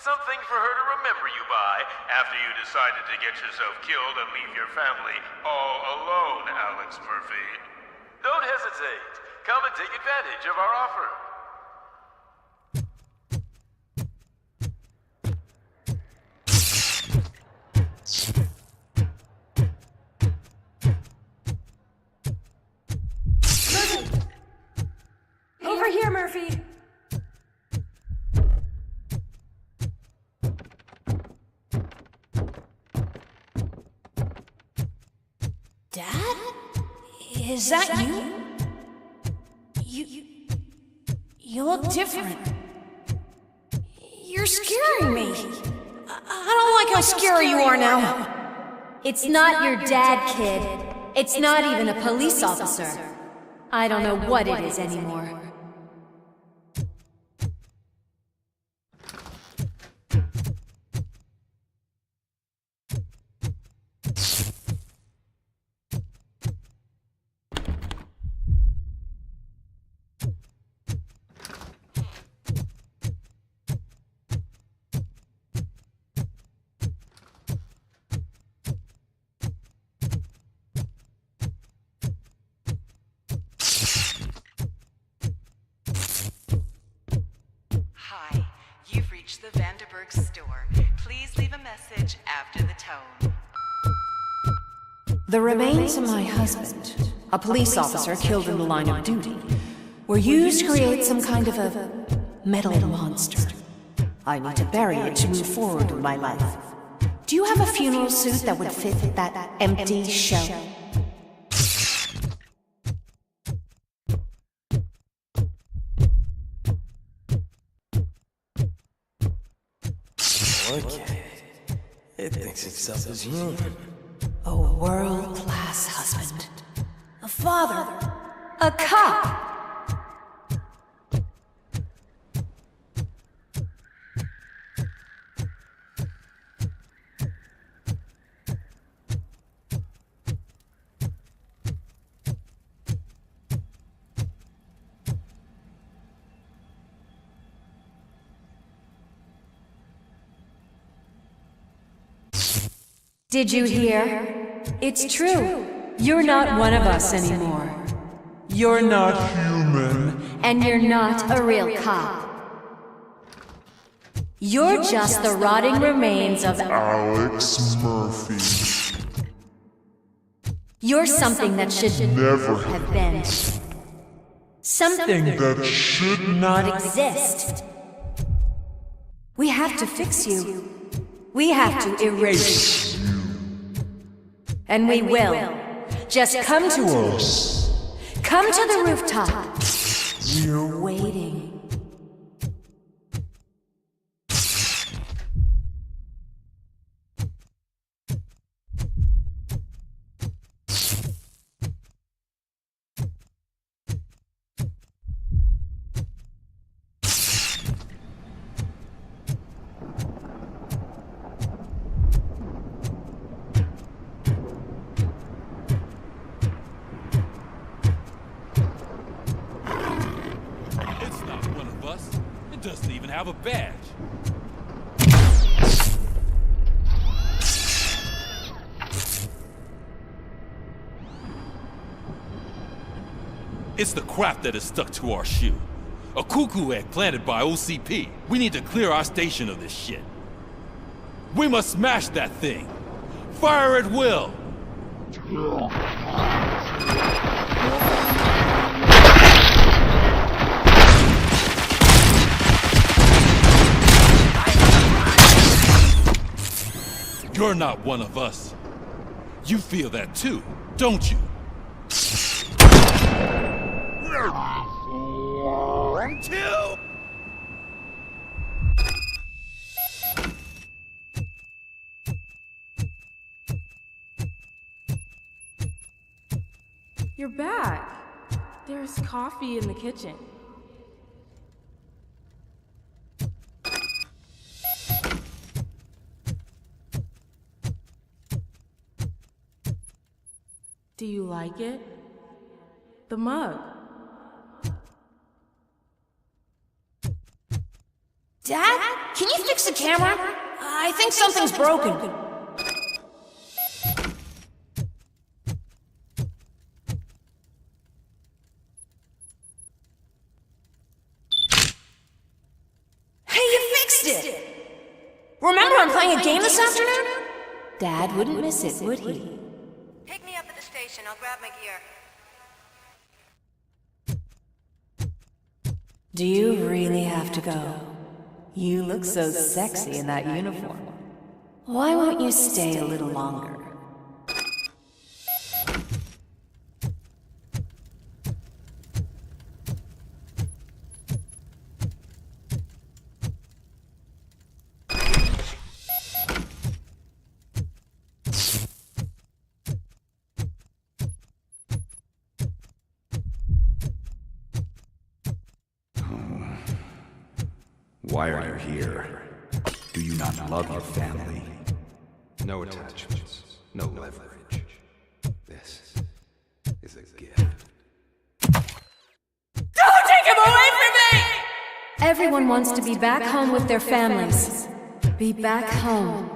something for her to remember you by after you decided to get yourself killed and leave your family all alone, Alex Murphy. Don't hesitate. Come and take advantage of our offer. Over here, Murphy! Dad? Is that you? You look different. You're scaring me. I don't like how scary you are now. It's not your dad, kid. It's not even a police officer. I don't know what it is anymore. The Vanderburg store. Please leave a message after the tone. The remains of my husband, a police officer killed in the line of duty, were used to create some kind of a metal monster. I need to bury it to move forward in my life. Do you have a funeral suit that would fit that empty shell? Okay. It thinks itself as human. A world-class husband. A father. A cop. Did you hear? It's true. You're not one of us anymore. You're not human. And you're not a real cop. You're just the rotting remains of Alex Murphy. You're something that should never have been. Something that should not exist. We have to fix you. We have to erase you. And we will. Just come to us. Come to the rooftop. We're waiting. Doesn't even have a badge. It's the crap that is stuck to our shoe. A cuckoo egg planted by OCP. We need to clear our station of this shit. We must smash that thing. Fire at will. You're not one of us. You feel that too, don't you? Two. You're back. There's coffee in the kitchen. Do you like it? The mug. Dad? Can you fix the camera? I think something's broken. Hey, you fixed it! Remember I'm playing a game this afternoon? Dad wouldn't miss it, would he? Pick me up at the station. I'll grab my gear. Do you really have to go? You look so sexy in that uniform. Why won't you stay a little longer? Why are you here? Do you not love your family? No attachments, no leverage. This is a gift. Don't take him away from me! Everyone wants to be back home with their families. Be back home.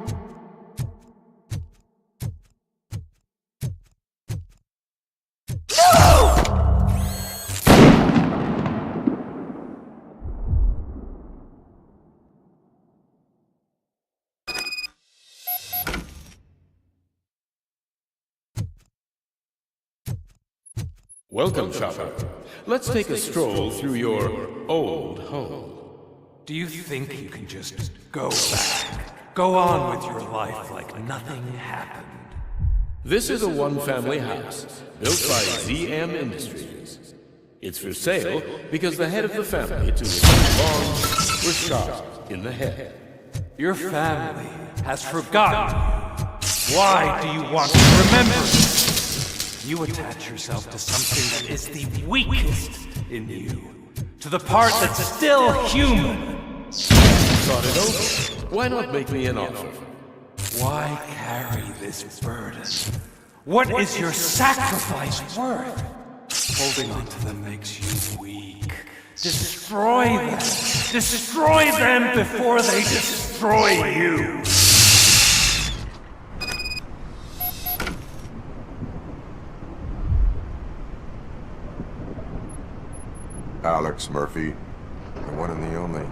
Welcome, shopper. Let's take a stroll through your old home. Do you think you can just go back? Go on with your life like nothing happened? This is a one-family house built by ZM Industries. It's for sale because the head of the family to which it belongs was shot in the head. Your family has forgotten you. Why do you want to remember this? You attach yourself to something that is the weakest in you. To the part that's still human. Thought it over. Why not make me an offer? Why carry this burden? What is your sacrifice worth? Holding on to them makes you weak. Destroy them! Destroy them before they destroy you! Alex Murphy, the one and the only.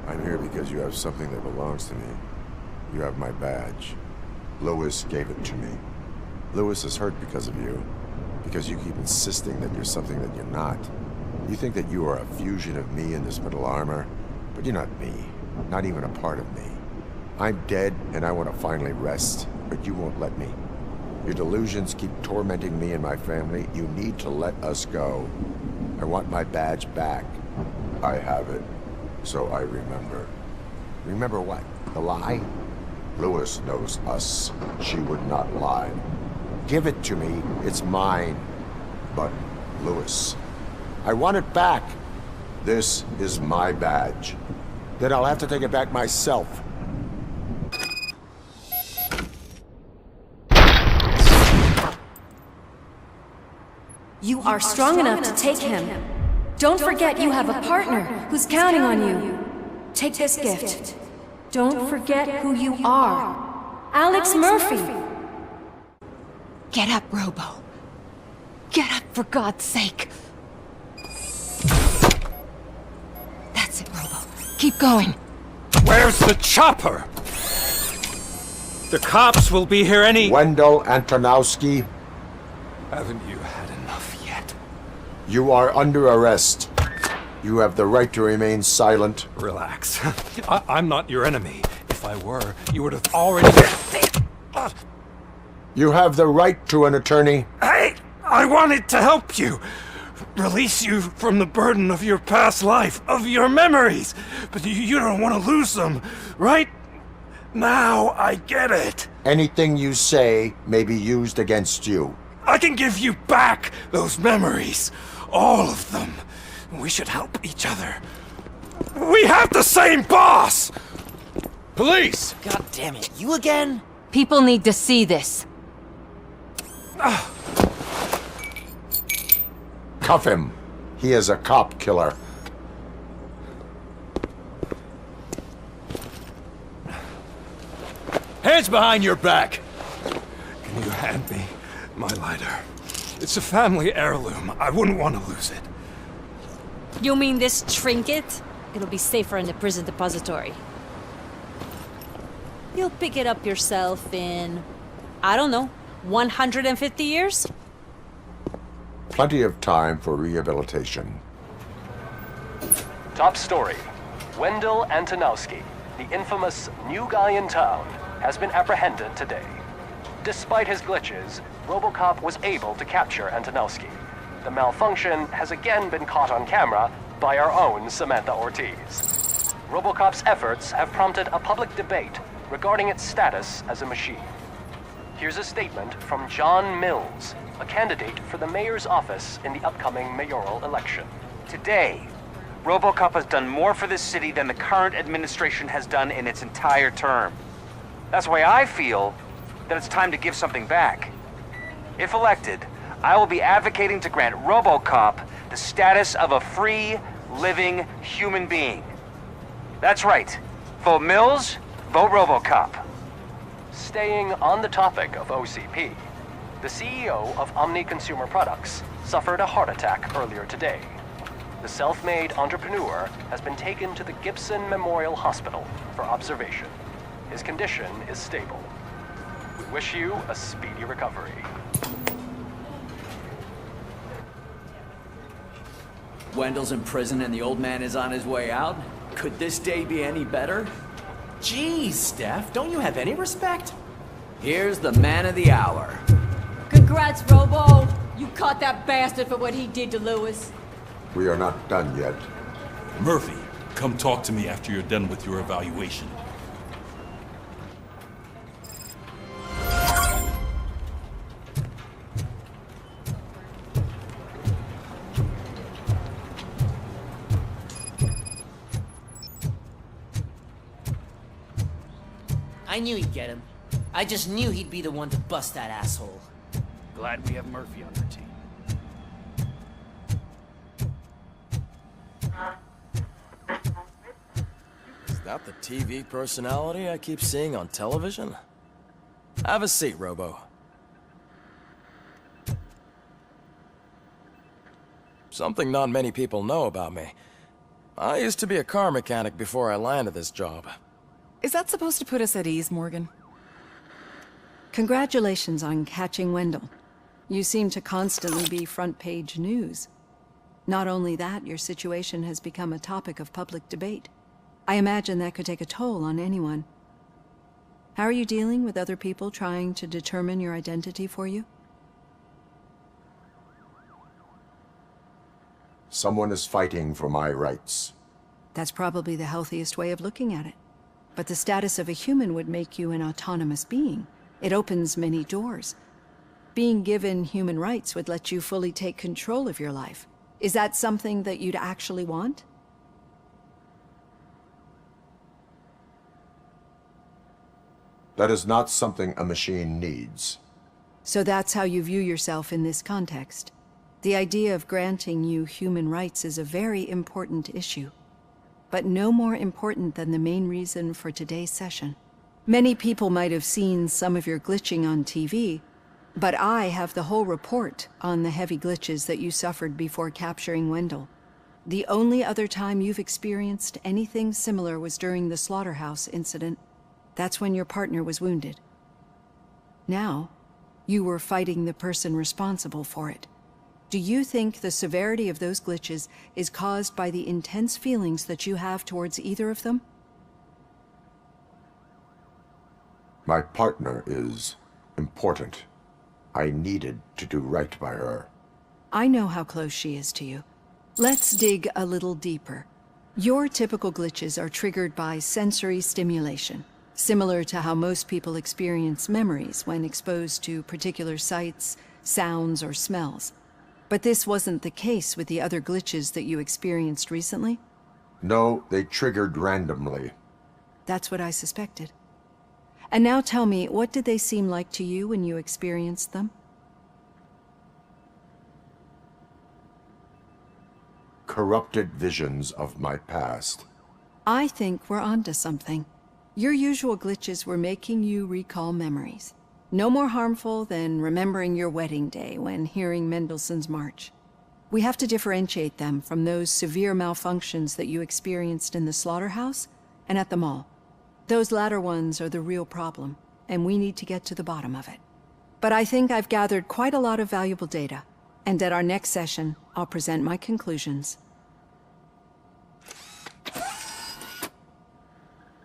I'm here because you have something that belongs to me. You have my badge. Lewis gave it to me. Lewis is hurt because of you. Because you keep insisting that you're something that you're not. You think that you are a fusion of me in this metal armor, but you're not me. Not even a part of me. I'm dead and I want to finally rest, but you won't let me. Your delusions keep tormenting me and my family. You need to let us go. I want my badge back. I have it, so I remember. Remember what? The lie? Lewis knows us. She would not lie. Give it to me. It's mine. But, Lewis, I want it back. This is my badge. Then I'll have to take it back myself. You are strong enough to take him. Don't forget you have a partner who's counting on you. Take this gift. Don't forget who you are. Alex Murphy. Get up, Robo. Get up, for God's sake. That's it, Robo. Keep going. Where's the chopper? The cops will be here any— Wendell Antonowski. Haven't you had enough yet? You are under arrest. You have the right to remain silent. Relax. I'm not your enemy. If I were, you would have already— You have the right to an attorney. Hey! I wanted to help you! Release you from the burden of your past life, of your memories! But you don't want to lose them, right? Now I get it! Anything you say may be used against you. I can give you back those memories. All of them. We should help each other. We have the same boss! Police! God damn it, you again? People need to see this. Cuff him. He is a cop killer. Hands behind your back! Can you hand me my lighter? It's a family heirloom. I wouldn't want to lose it. You mean this trinket? It'll be safer in the prison depository. You'll pick it up yourself in, I don't know, 150 years? Plenty of time for rehabilitation. Top story. Wendell Antonowski, the infamous new guy in town, has been apprehended today. Despite his glitches, RoboCop was able to capture Antonowski. The malfunction has again been caught on camera by our own Samantha Ortiz. RoboCop's efforts have prompted a public debate regarding its status as a machine. Here's a statement from John Mills, a candidate for the mayor's office in the upcoming mayoral election. Today, RoboCop has done more for this city than the current administration has done in its entire term. That's why I feel that it's time to give something back. If elected, I will be advocating to grant RoboCop the status of a free, living human being. That's right. Vote Mills, vote RoboCop. Staying on the topic of OCP, the CEO of Omni Consumer Products suffered a heart attack earlier today. The self-made entrepreneur has been taken to the Gibson Memorial Hospital for observation. His condition is stable. We wish you a speedy recovery. Wendell's in prison and the old man is on his way out? Could this day be any better? Geez, Steph, don't you have any respect? Here's the man of the hour. Congrats, Robo! You caught that bastard for what he did to Lewis. We are not done yet. Murphy, come talk to me after you're done with your evaluation. I knew he'd get him. I just knew he'd be the one to bust that asshole. Glad we have Murphy on our team. Is that the TV personality I keep seeing on television? Have a seat, Robo. Something not many people know about me. I used to be a car mechanic before I landed this job. Is that supposed to put us at ease, Morgan? Congratulations on catching Wendell. You seem to constantly be front-page news. Not only that, your situation has become a topic of public debate. I imagine that could take a toll on anyone. How are you dealing with other people trying to determine your identity for you? Someone is fighting for my rights. That's probably the healthiest way of looking at it. But the status of a human would make you an autonomous being. It opens many doors. Being given human rights would let you fully take control of your life. Is that something that you'd actually want? That is not something a machine needs. So that's how you view yourself in this context. The idea of granting you human rights is a very important issue, but no more important than the main reason for today's session. Many people might have seen some of your glitching on TV, but I have the whole report on the heavy glitches that you suffered before capturing Wendell. The only other time you've experienced anything similar was during the slaughterhouse incident. That's when your partner was wounded. Now, you were fighting the person responsible for it. Do you think the severity of those glitches is caused by the intense feelings that you have towards either of them? My partner is important. I needed to do right by her. I know how close she is to you. Let's dig a little deeper. Your typical glitches are triggered by sensory stimulation, similar to how most people experience memories when exposed to particular sights, sounds, or smells. But this wasn't the case with the other glitches that you experienced recently? No, they triggered randomly. That's what I suspected. And now tell me, what did they seem like to you when you experienced them? corrupted visions of my past. I think we're onto something. Your usual glitches were making you recall memories. No more harmful than remembering your wedding day when hearing Mendelssohn's March. We have to differentiate them from those severe malfunctions that you experienced in the slaughterhouse and at the mall. Those latter ones are the real problem, and we need to get to the bottom of it. But I think I've gathered quite a lot of valuable data, and at our next session, I'll present my conclusions.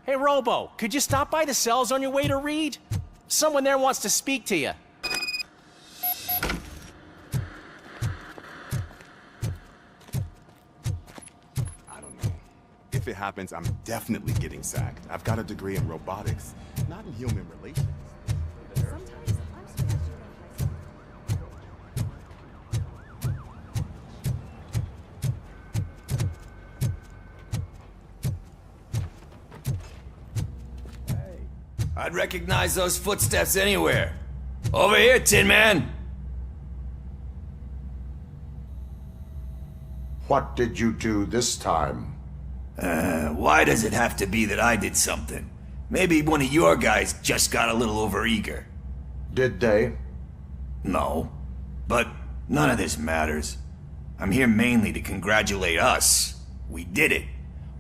Hey, Robo, could you stop by the cells on your way to read? Someone there wants to speak to you. I don't know. If it happens, I'm definitely getting sacked. I've got a degree in robotics, not in human relations. I'd recognize those footsteps anywhere. Over here, Tin Man! What did you do this time? Why does it have to be that I did something? Maybe one of your guys just got a little overeager. Did they? No. But none of this matters. I'm here mainly to congratulate us. We did it.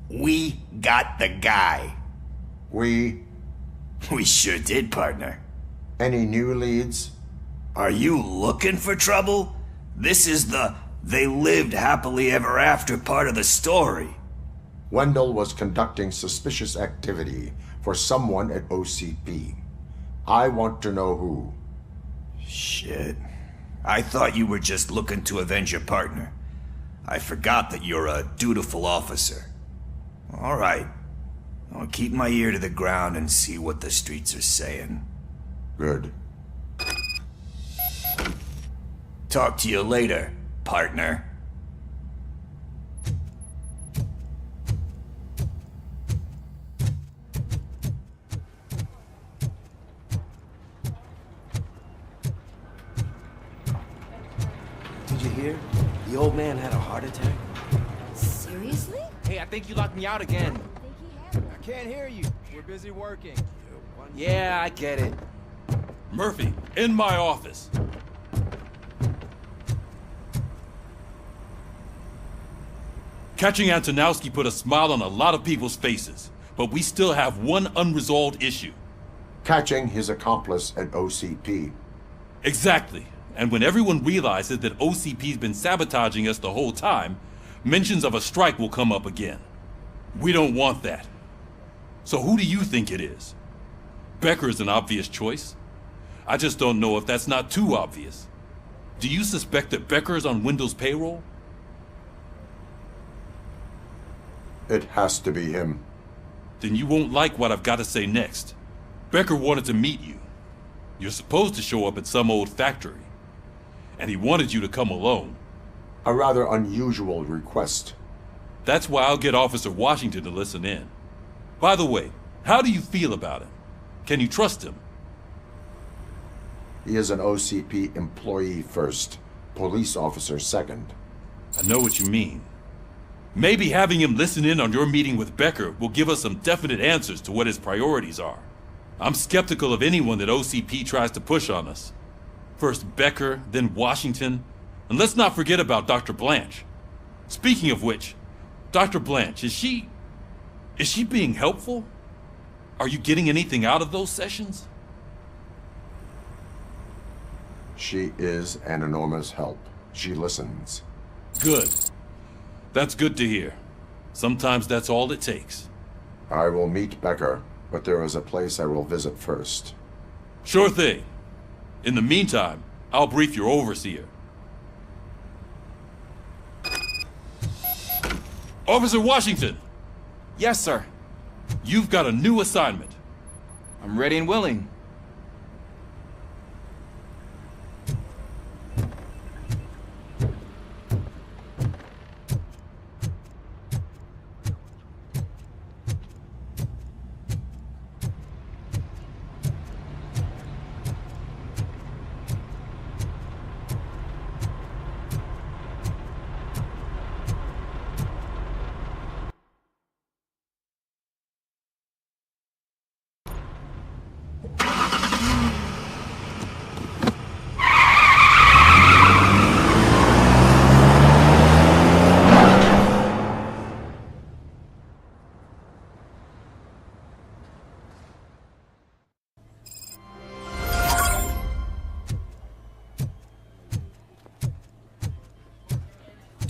We got the guy. We sure did, partner. Any new leads? Are you looking for trouble? This is the "they lived happily ever after" part of the story. Wendell was conducting suspicious activity for someone at OCP. I want to know who. Shit. I thought you were just looking to avenge your partner. I forgot that you're a dutiful officer. All right. I'll keep my ear to the ground and see what the streets are saying. Good. Talk to you later, partner. Did you hear? The old man had a heart attack. Seriously? Hey, I think you locked me out again. I can't hear you. We're busy working. Yeah, I get it. Murphy, in my office. Catching Antonowski put a smile on a lot of people's faces, but we still have one unresolved issue. Catching his accomplice at OCP. Exactly. And when everyone realizes that OCP's been sabotaging us the whole time, mentions of a strike will come up again. We don't want that. So who do you think it is? Becker is an obvious choice. I just don't know if that's not too obvious. Do you suspect that Becker is on Wendell's payroll? It has to be him. Then you won't like what I've got to say next. Becker wanted to meet you. You're supposed to show up at some old factory. And he wanted you to come alone. A rather unusual request. That's why I'll get Officer Washington to listen in. By the way, how do you feel about him? Can you trust him? He is an OCP employee first, police officer second. I know what you mean. Maybe having him listen in on your meeting with Becker will give us some definite answers to what his priorities are. I'm skeptical of anyone that OCP tries to push on us. First Becker, then Washington, and let's not forget about Dr. Blanche. Speaking of which, Dr. Blanche, is she being helpful? Are you getting anything out of those sessions? She is an enormous help. She listens. Good. That's good to hear. Sometimes that's all it takes. I will meet Becker, but there is a place I will visit first. Sure thing. In the meantime, I'll brief your overseer. Officer Washington! Yes, sir. You've got a new assignment. I'm ready and willing.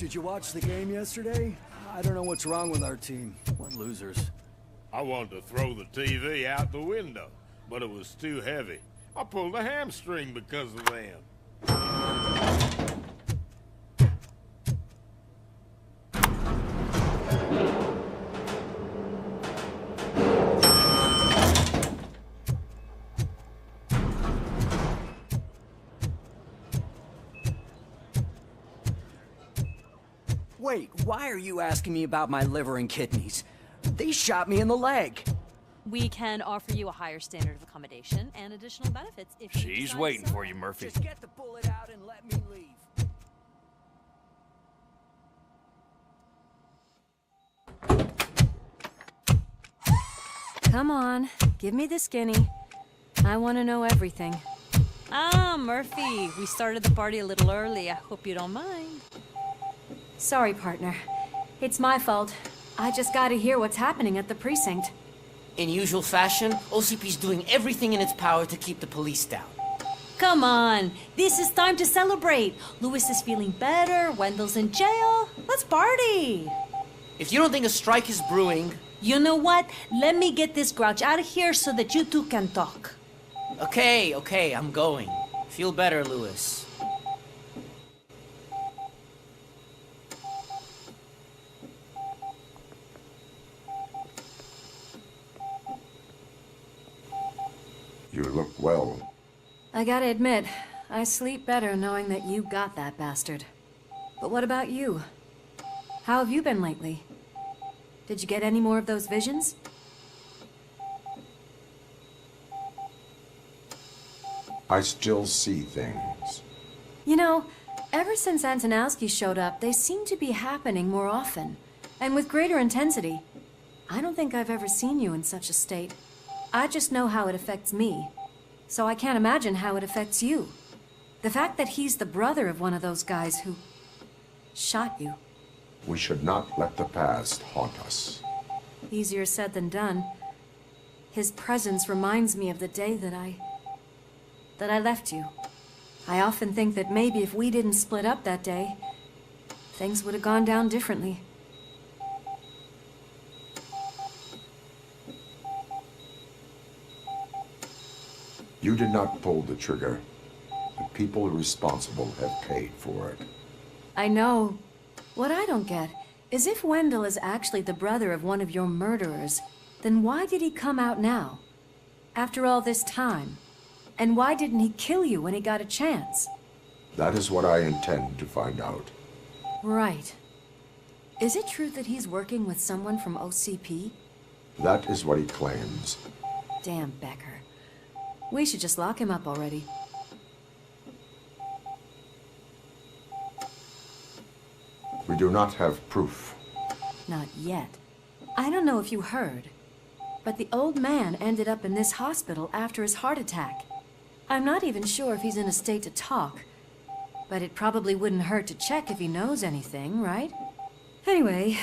Did you watch the game yesterday? I don't know what's wrong with our team. We're losers. I wanted to throw the TV out the window, but it was too heavy. I pulled a hamstring because of them. Wait, why are you asking me about my liver and kidneys? They shot me in the leg. We can offer you a higher standard of accommodation and additional benefits if you She's decide waiting so. for you, Murphy. Just get the bullet out and let me leave. Come on, give me the skinny. I want to know everything. Ah, Murphy, we started the party a little early. I hope you don't mind. Sorry, partner. It's my fault. I just gotta hear what's happening at the precinct. In usual fashion, OCP's doing everything in its power to keep the police down. Come on, this is time to celebrate. Lewis is feeling better, Wendell's in jail. Let's party. If you don't think a strike is brewing... You know what? Let me get this grouch out of here so that you two can talk. Okay, I'm going. Feel better, Lewis. You look well. I gotta admit, I sleep better knowing that you got that bastard. But what about you? How have you been lately? Did you get any more of those visions? I still see things. You know, ever since Antonowski showed up, they seem to be happening more often, and with greater intensity. I don't think I've ever seen you in such a state. I just know how it affects me, so I can't imagine how it affects you. The fact that he's the brother of one of those guys who shot you. We should not let the past haunt us. Easier said than done. His presence reminds me of the day that I left you. I often think that maybe if we didn't split up that day, things would have gone down differently. You did not pull the trigger. The people responsible have paid for it. I know. What I don't get is if Wendell is actually the brother of one of your murderers, then why did he come out now? After all this time? And why didn't he kill you when he got a chance? That is what I intend to find out. Right. Is it true that he's working with someone from OCP? That is what he claims. Damn Becker. We should just lock him up already. We do not have proof. Not yet. I don't know if you heard, but the old man ended up in this hospital after his heart attack. I'm not even sure if he's in a state to talk, but it probably wouldn't hurt to check if he knows anything, right? Anyway,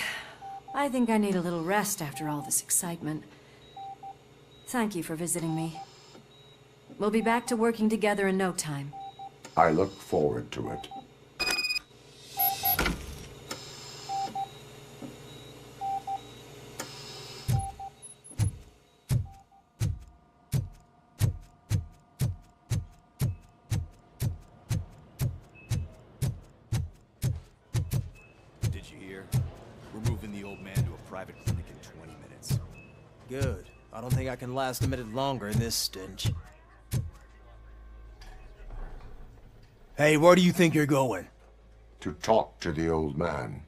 I think I need a little rest after all this excitement. Thank you for visiting me. We'll be back to working together in no time. I look forward to it. Did you hear? We're moving the old man to a private clinic in 20 minutes. Good. I don't think I can last a minute longer in this stench. Hey, where do you think you're going? To talk to the old man.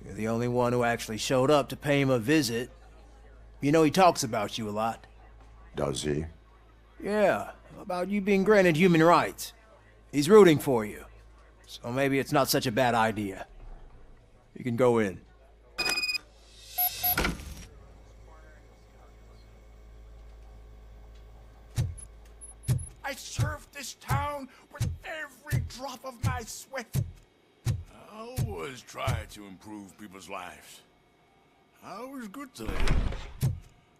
You're the only one who actually showed up to pay him a visit. You know he talks about you a lot. Does he? Yeah, about you being granted human rights. He's rooting for you. So maybe it's not such a bad idea. You can go in. I served this town with every drop of my sweat. I always try to improve people's lives. I was good to them.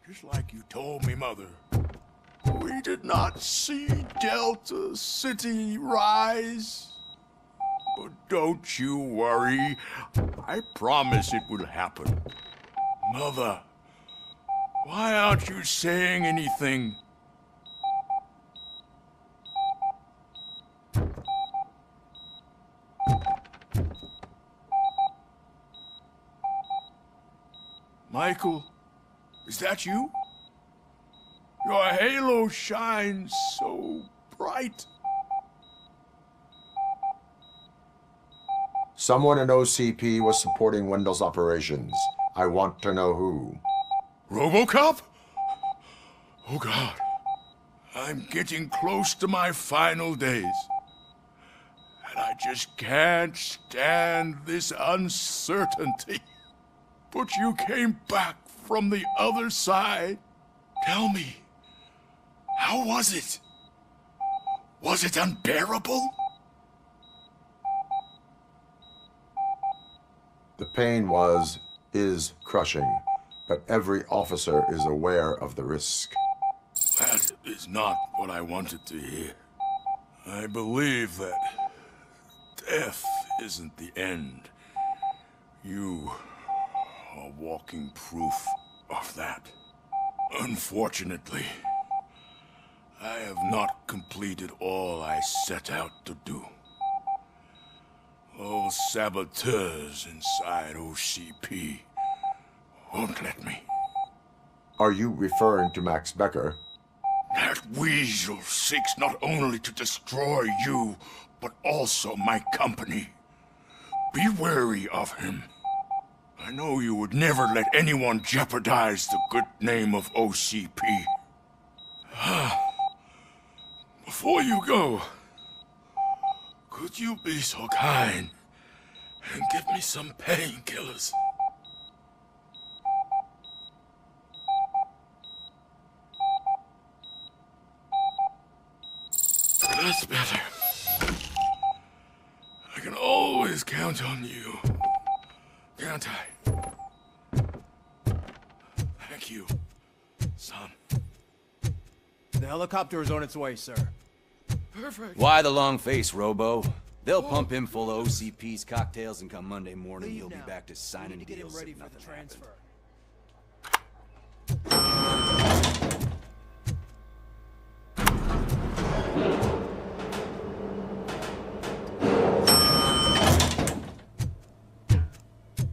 Just like you told me, Mother. We did not see Delta City rise. But don't you worry. I promise it will happen. Mother, why aren't you saying anything? Michael, is that you? Your halo shines so bright. Someone in OCP was supporting Wendell's operations. I want to know who. RoboCop? Oh God. I'm getting close to my final days. And I just can't stand this uncertainty. But you came back from the other side. Tell me, how was it? Was it unbearable? The pain is crushing, but every officer is aware of the risk. That is not what I wanted to hear. I believe that death isn't the end. You are walking proof of that. Unfortunately, I have not completed all I set out to do. Those saboteurs inside OCP won't let me. Are you referring to Max Becker? That weasel seeks not only to destroy you, but also my company. Be wary of him. I know you would never let anyone jeopardize the good name of OCP. Before you go, could you be so kind and give me some painkillers? That's better. I can always count on you, can't I? Thank you, son. The helicopter is on its way, sir. Perfect. Why the long face, Robo? They'll pump him full of OCP's cocktails, and come Monday morning, he'll be back to signing deals. Ready for the transfer.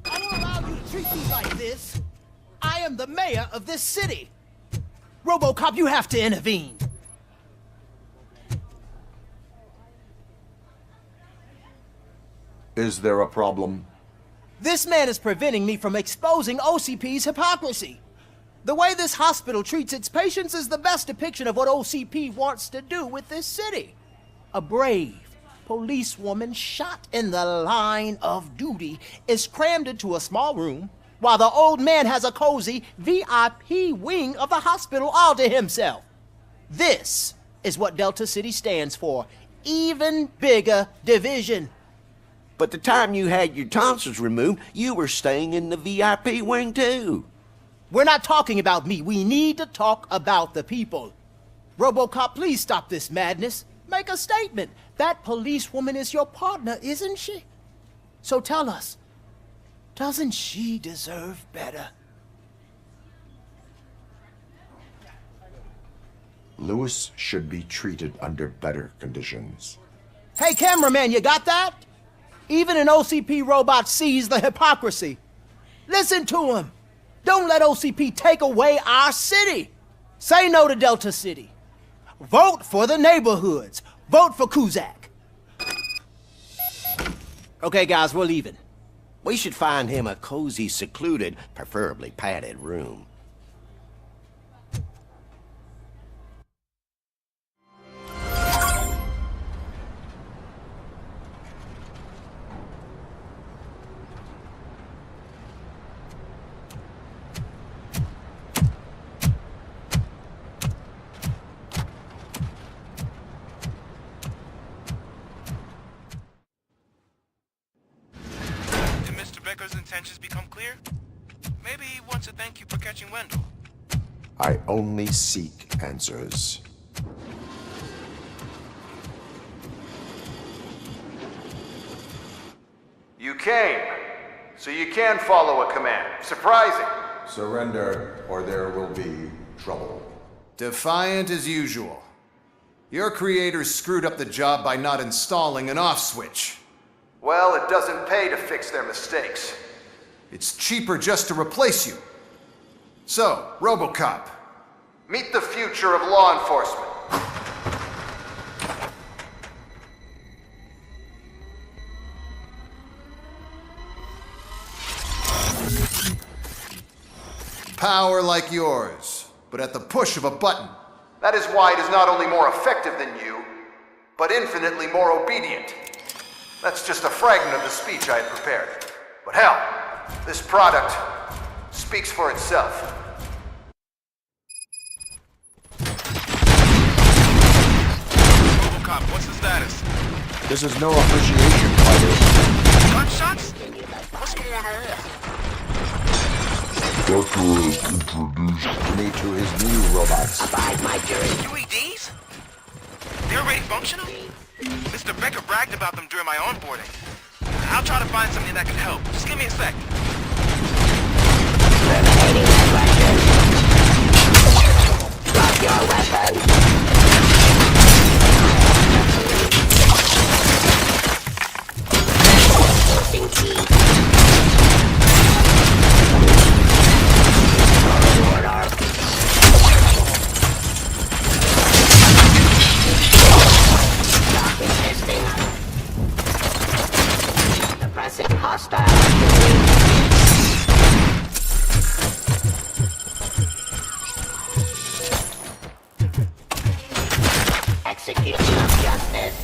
I don't allow you to treat me like this. I am the mayor of this city. RoboCop, you have to intervene. Is there a problem? This man is preventing me from exposing OCP's hypocrisy. The way this hospital treats its patients is the best depiction of what OCP wants to do with this city. A brave policewoman shot in the line of duty is crammed into a small room, while the old man has a cozy VIP wing of the hospital all to himself. This is what Delta City stands for. Even bigger division. But the time you had your tonsils removed, you were staying in the VIP wing too. We're not talking about me. We need to talk about the people. RoboCop, please stop this madness. Make a statement. That policewoman is your partner, isn't she? So tell us, doesn't she deserve better? Lewis should be treated under better conditions. Hey, cameraman, you got that? Even an OCP robot sees the hypocrisy. Listen to him. Don't let OCP take away our city. Say no to Delta City. Vote for the neighborhoods. Vote for Kuzak. Okay, guys, we're leaving. We should find him a cozy, secluded, preferably padded room. Becker's intentions become clear? Maybe he wants to thank you for catching Wendell. I only seek answers. came. So you can follow a command. Surprising. Surrender, or there will be trouble. Defiant as usual. Your creators screwed up the job by not installing an off switch. Well, it doesn't pay to fix their mistakes. It's cheaper just to replace you. So, RoboCop, meet the future of law enforcement. Power like yours, but at the push of a button. That is why it is not only more effective than you, but infinitely more obedient. That's just a fragment of the speech I had prepared. But hell, this product speaks for itself. RoboCop, what's the status? This is no appreciation party. Gunshots? What's going on here? Becker has introduced me to his new robots. Abide my jury. UEDs? They're already functional? Mr. Becker bragged about them during my onboarding. I'll try to find something that can help. Just give me a sec. Terminating aggression. Drop your weapon. Forcing key. Suppressing hostile execution of justice.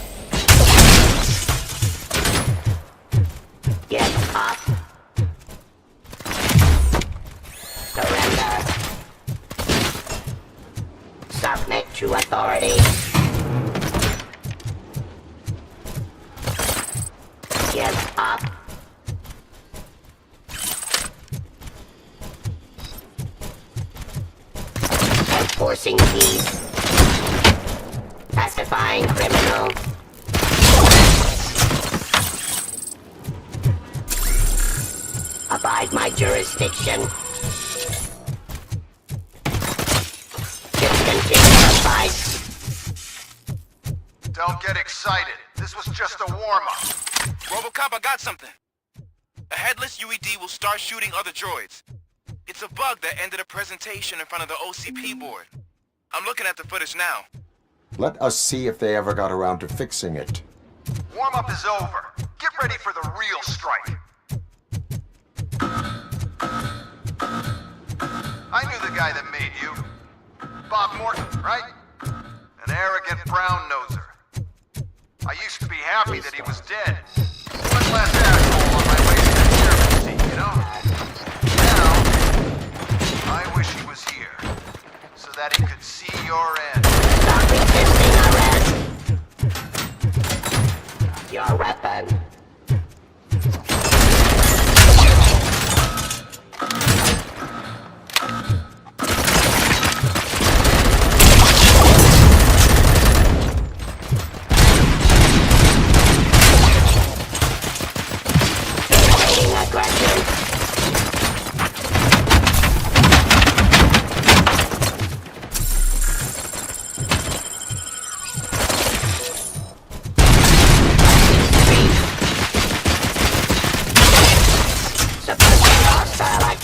Get up. Surrender. Submit to authority. Give up. Enforcing peace. Pacifying criminal. Abide my jurisdiction. Discontinue fight. Don't get excited. This was just a warm-up. RoboCop, I got something. A headless UED will start shooting other droids. It's a bug that ended a presentation in front of the OCP board. I'm looking at the footage now. Let us see if they ever got around to fixing it. Warm-up is over. Get ready for the real strike. I knew the guy that made you. Bob Morton, right? An arrogant brown-noser. I used to be happy that he was dead. One less asshole on my way to the chairman seat, you know? Now, I wish he was here, so that he could see your end. Stop resisting arrest. Your weapon.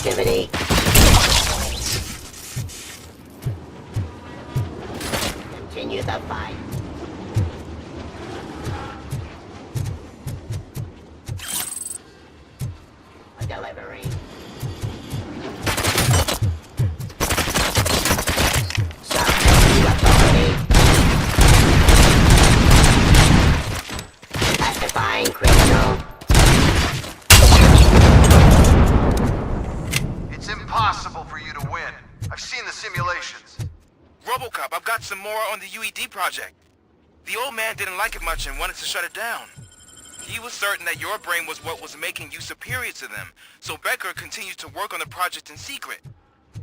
Activity. Continue the fight. A delivery. Subject to authority. Pacifying criminal. It's impossible for you to win. I've seen the simulations. RoboCop, I've got some more on the UED project. The old man didn't like it much and wanted to shut it down. He was certain that your brain was what was making you superior to them, so Becker continued to work on the project in secret.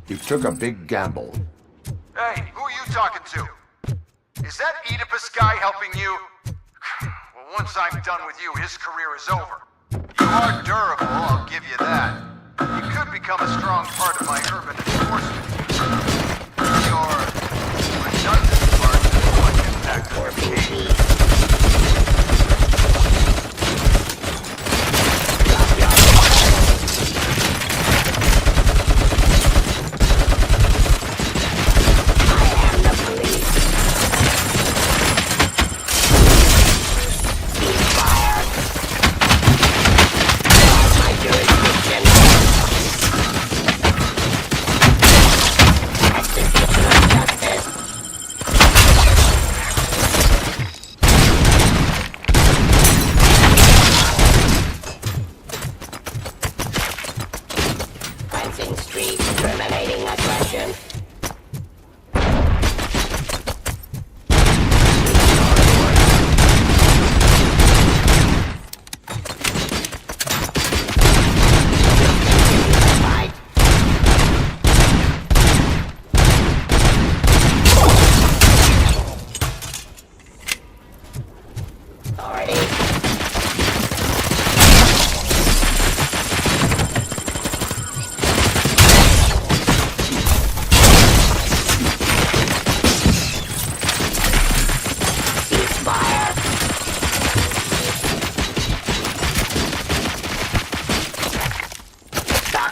You took a big gamble. Hey, who are you talking to? Is that Oedipus guy helping you? Well, once I'm done with you, his career is over. You are durable, I'll give you that. You could become a strong part of my urban enforcement. Your redundant part is what impact on me.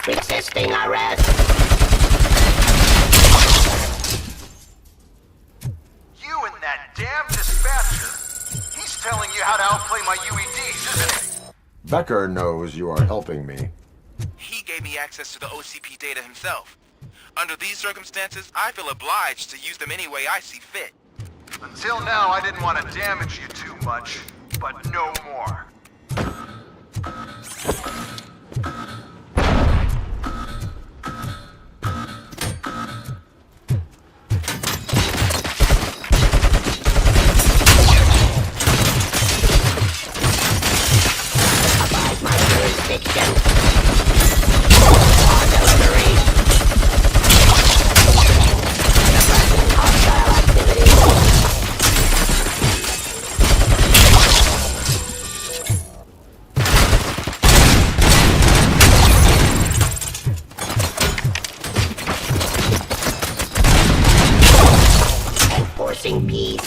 Resisting arrest. You and that damn dispatcher. He's telling you how to outplay my UEDs, isn't he? Becker knows you are helping me. He gave me access to the OCP data himself. Under these circumstances, I feel obliged to use them any way I see fit. Until now, I didn't want to damage you too much, but no more. Enforcing peace.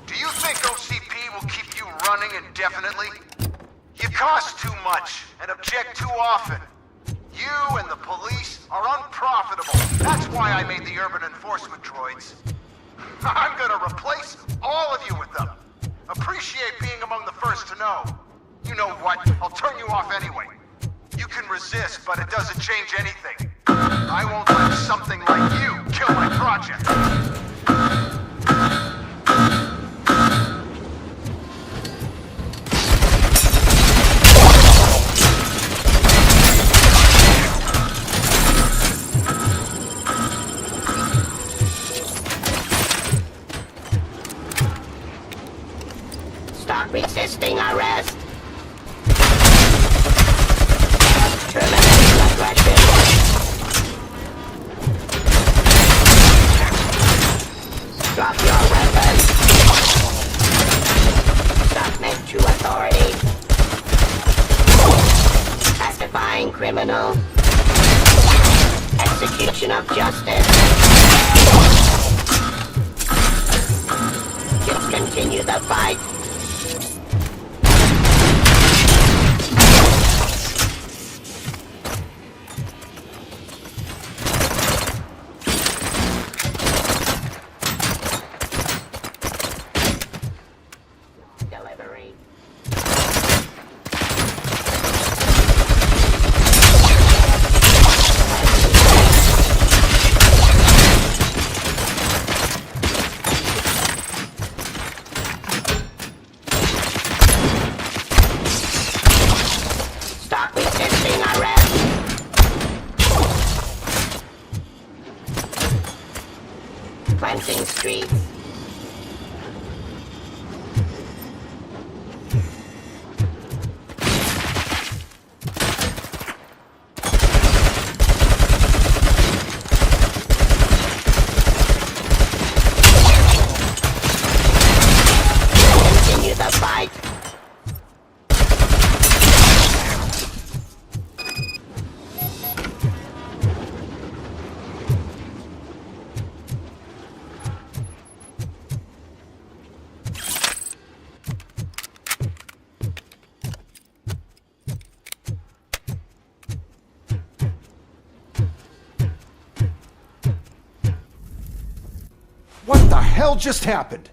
Do you think OCP will keep you running indefinitely? You cost too much and object too often. You and the police are unprofitable. That's why I made the urban enforcement droids. I'm gonna replace all of you with them. Appreciate being among the first to know. You know what? I'll turn you off anyway. You can resist, but it doesn't change anything. I won't let something like you kill my project. Stop resisting arrest. Terminating aggression. Drop your weapon. Submit to authority. Pacifying criminal. Execution of justice. Discontinue the fight. dancing streets. Continue the fight. What the hell just happened?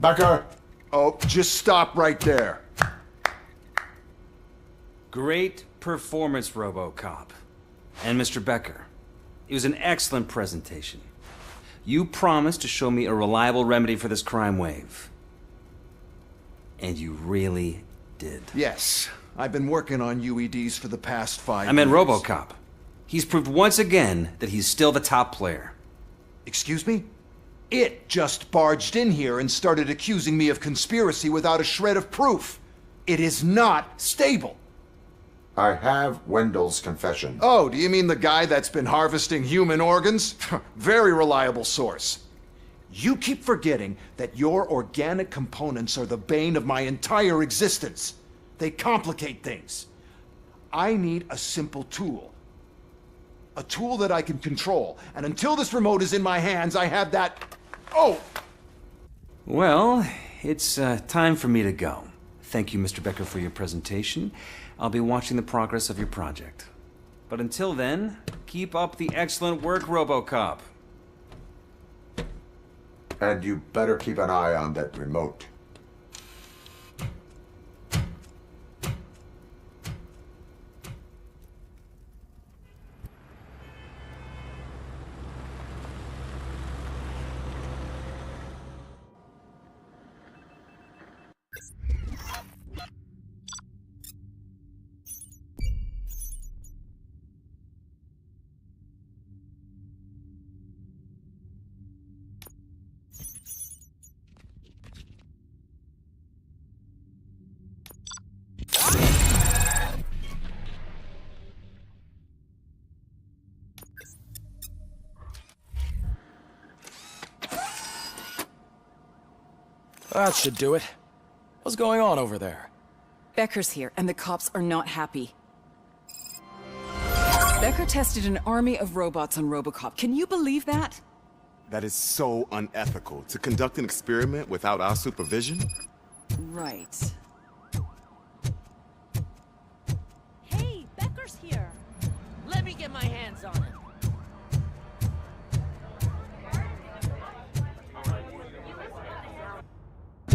Becker! Oh, just stop right there. Great performance, RoboCop. And Mr. Becker, it was an excellent presentation. You promised to show me a reliable remedy for this crime wave. And you really did. Yes, I've been working on UEDs for the past 5 years. I meant RoboCop. He's proved once again that he's still the top player. Excuse me? It just barged in here and started accusing me of conspiracy without a shred of proof. It is not stable. I have Wendell's confession. Oh, do you mean the guy that's been harvesting human organs? Very reliable source. You keep forgetting that your organic components are the bane of my entire existence. They complicate things. I need a simple tool. A tool that I can control. And until this remote is in my hands, I have that... Oh! Well, it's time for me to go. Thank you, Mr. Becker, for your presentation. I'll be watching the progress of your project. But until then, keep up the excellent work, RoboCop. And you better keep an eye on that remote. That should do it. What's going on over there? Becker's here, and the cops are not happy. Becker tested an army of robots on RoboCop. Can you believe that? That is so unethical. To conduct an experiment without our supervision? Right. Hey, Becker's here. Let me get my hands on him.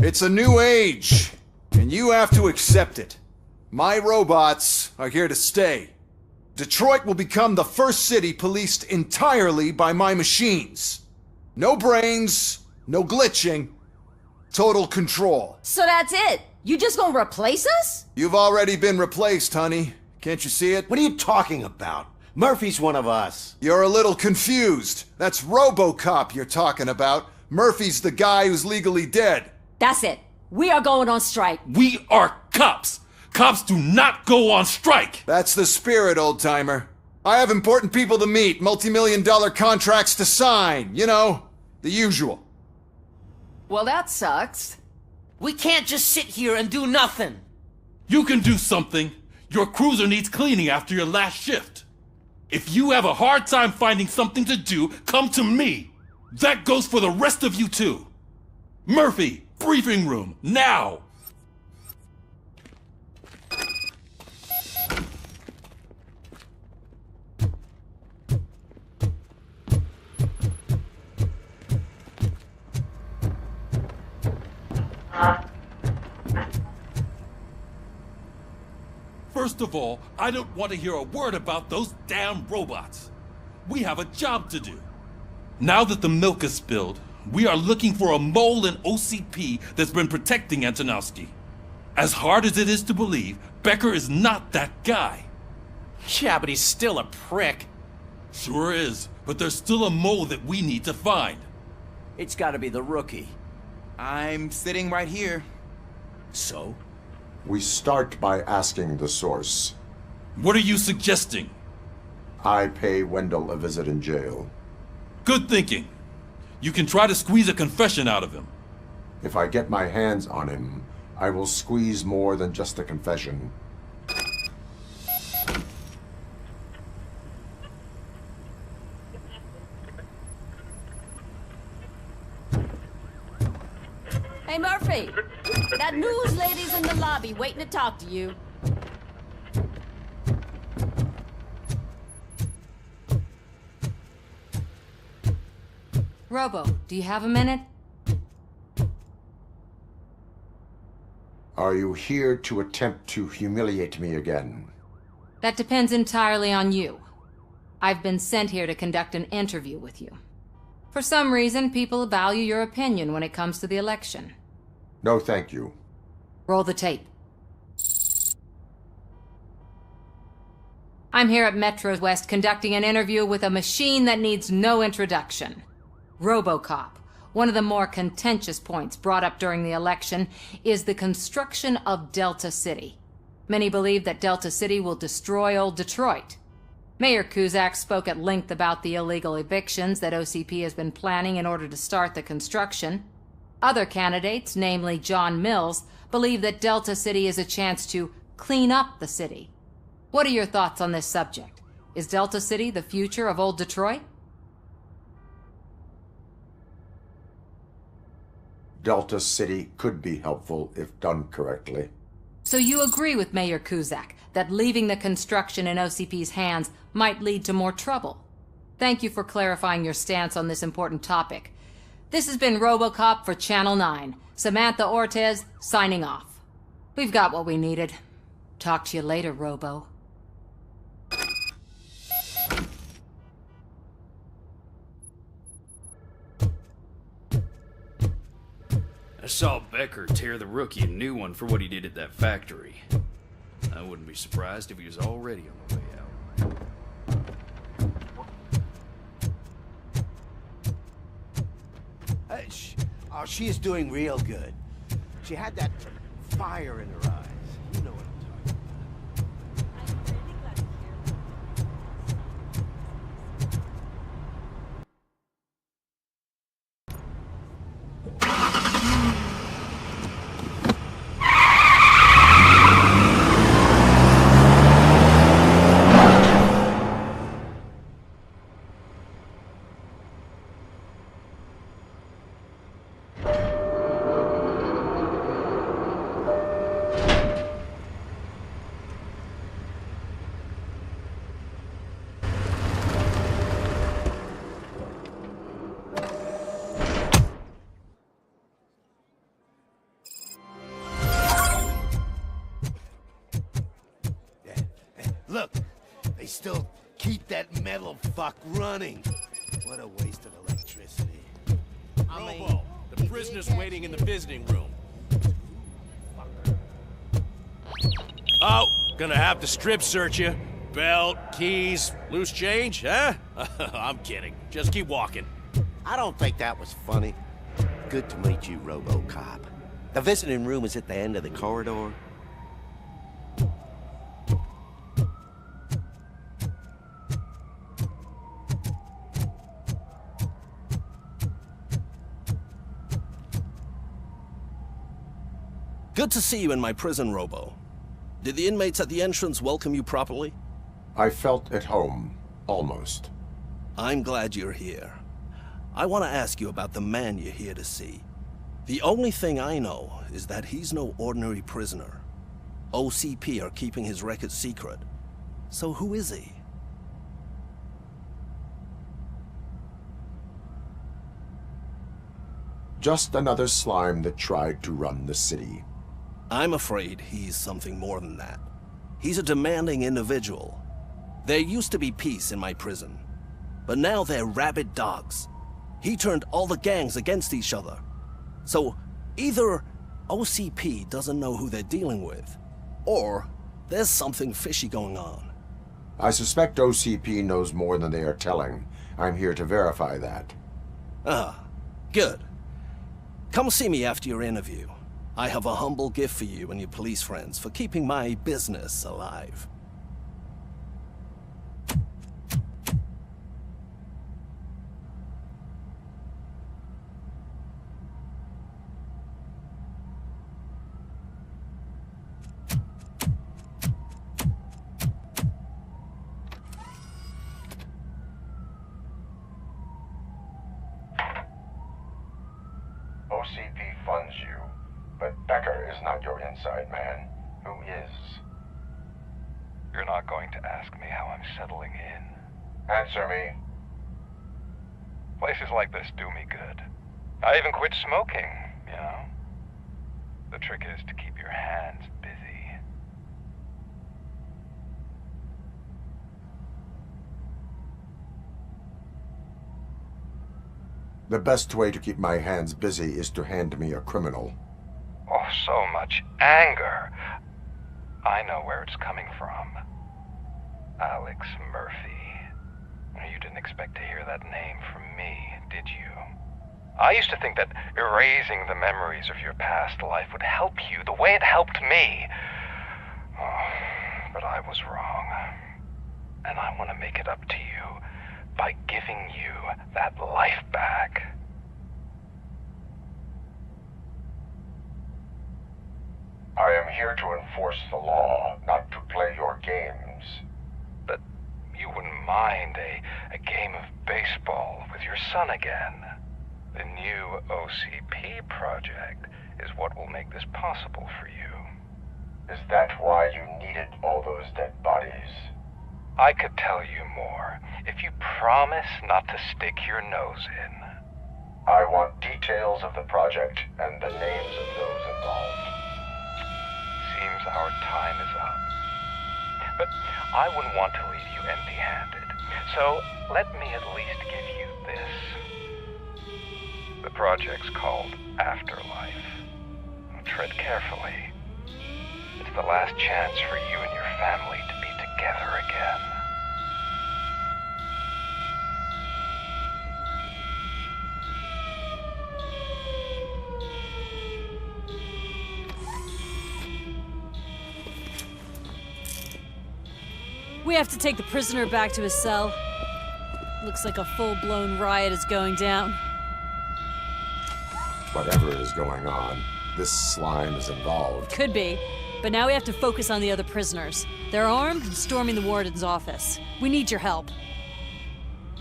It's a new age, and you have to accept it. My robots are here to stay. Detroit will become the first city policed entirely by my machines. No brains, no glitching, total control. So that's it? You just gonna replace us? You've already been replaced, honey. Can't you see it? What are you talking about? Murphy's one of us. You're a little confused. That's RoboCop you're talking about. Murphy's the guy who's legally dead. That's it. We are going on strike. We are cops. Cops do not go on strike. That's the spirit, old-timer. I have important people to meet, multi-million-dollar contracts to sign. You know, the usual. Well, that sucks. We can't just sit here and do nothing. You can do something. Your cruiser needs cleaning after your last shift. If you have a hard time finding something to do, come to me. That goes for the rest of you too. Murphy, briefing room, now! First of all, I don't want to hear a word about those damn robots. We have a job to do. Now that the milk is spilled, we are looking for a mole in OCP that's been protecting Antonowski. As hard as it is to believe, Becker is not that guy. Yeah, but he's still a prick. Sure is, but there's still a mole that we need to find. It's gotta be the rookie. I'm sitting right here. So? We start by asking the source. What are you suggesting? I pay Wendell a visit in jail. Good thinking. You can try to squeeze a confession out of him. If I get my hands on him, I will squeeze more than just a confession. Hey, Murphy! That news lady's in the lobby waiting to talk to you. Robo, do you have a minute? Are you here to attempt to humiliate me again? That depends entirely on you. I've been sent here to conduct an interview with you. For some reason, people value your opinion when it comes to the election. No, thank you. Roll the tape. I'm here at Metro West conducting an interview with a machine that needs no introduction. RoboCop. One of the more contentious points brought up during the election is the construction of Delta City. Many believe that Delta City will destroy old Detroit. Mayor Cusack spoke at length about the illegal evictions that OCP has been planning in order to start the construction. Other candidates, namely John Mills, believe that Delta City is a chance to clean up the city. What are your thoughts on this subject? Is Delta City the future of old Detroit? Delta City could be helpful if done correctly. So you agree with Mayor Cusack that leaving the construction in OCP's hands might lead to more trouble? Thank you for clarifying your stance on this important topic. This has been RoboCop for Channel 9. Samantha Ortez, signing off. We've got what we needed. Talk to you later, Robo. I saw Becker tear the rookie a new one for what he did at that factory. I wouldn't be surprised if he was already on the way out. Oh, she is doing real good. She had that fire in her eyes. You know what I'm talking Look, they still keep that metal fuck running. What a waste of electricity. Robo, the prisoner's waiting in the visiting room. Oh, gonna have to strip search you. Belt, keys, loose change, huh? I'm kidding. Just keep walking. I don't think that was funny. Good to meet you, RoboCop. The visiting room is at the end of the corridor. Good to see you in my prison, Robo. Did the inmates at the entrance welcome you properly? I felt at home, almost. I'm glad you're here. I want to ask you about the man you're here to see. The only thing I know is that he's no ordinary prisoner. OCP are keeping his record secret. So who is he? Just another slime that tried to run the city. I'm afraid he's something more than that. He's a demanding individual. There used to be peace in my prison, but now they're rabid dogs. He turned all the gangs against each other. So either OCP doesn't know who they're dealing with, or there's something fishy going on. I suspect OCP knows more than they are telling. I'm here to verify that. Ah, good. Come see me after your interview. I have a humble gift for you and your police friends for keeping my business alive. OCP funds you, but Becker is not your inside man. Who is? You're not going to ask me how I'm settling in. Answer me. Places like this do me good. I even quit smoking, you know? The trick is to keep your hands busy. The best way to keep my hands busy is to hand me a criminal. Oh, so much anger. I know where it's coming from. Alex Murphy. You didn't expect to hear that name from me, did you? I used to think that erasing the memories of your past life would help you the way it helped me. Oh, but I was wrong. And I want to make it up to you by giving you that life back. I am here to enforce the law, not to play your games. But you wouldn't mind a game of baseball with your son again. The new OCP project is what will make this possible for you. Is that why you needed all those dead bodies? I could tell you more if you promise not to stick your nose in. I want details of the project and the names of those involved. Seems our time is up. But I wouldn't want to leave you empty-handed. So let me at least give you this. The project's called Afterlife. Tread carefully. It's the last chance for you and your family to be together again. We have to take the prisoner back to his cell. Looks like a full-blown riot is going down. Whatever is going on, this slime is involved. Could be, but now we have to focus on the other prisoners. They're armed and storming the warden's office. We need your help.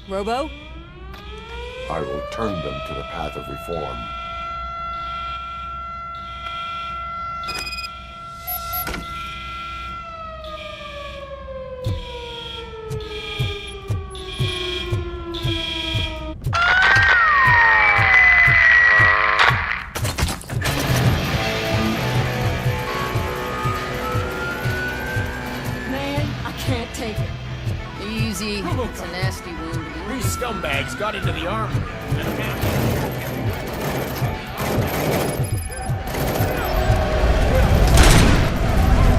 Robo? I will turn them to the path of reform. Easy. It's a nasty wound. These scumbags got into the armory.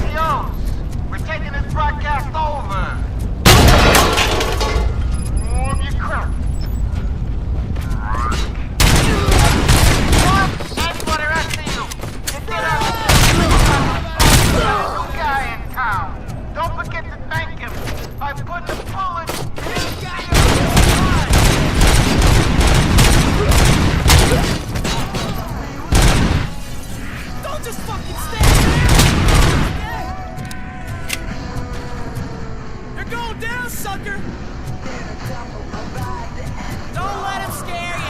Teyon, we're taking this broadcast over. Warm your crap. Everybody rest of you. Get out. New guy in town. Don't forget to thank him. I put the bullet in his guy. Don't just fucking stand there! You're going down, sucker! Don't let him scare ya!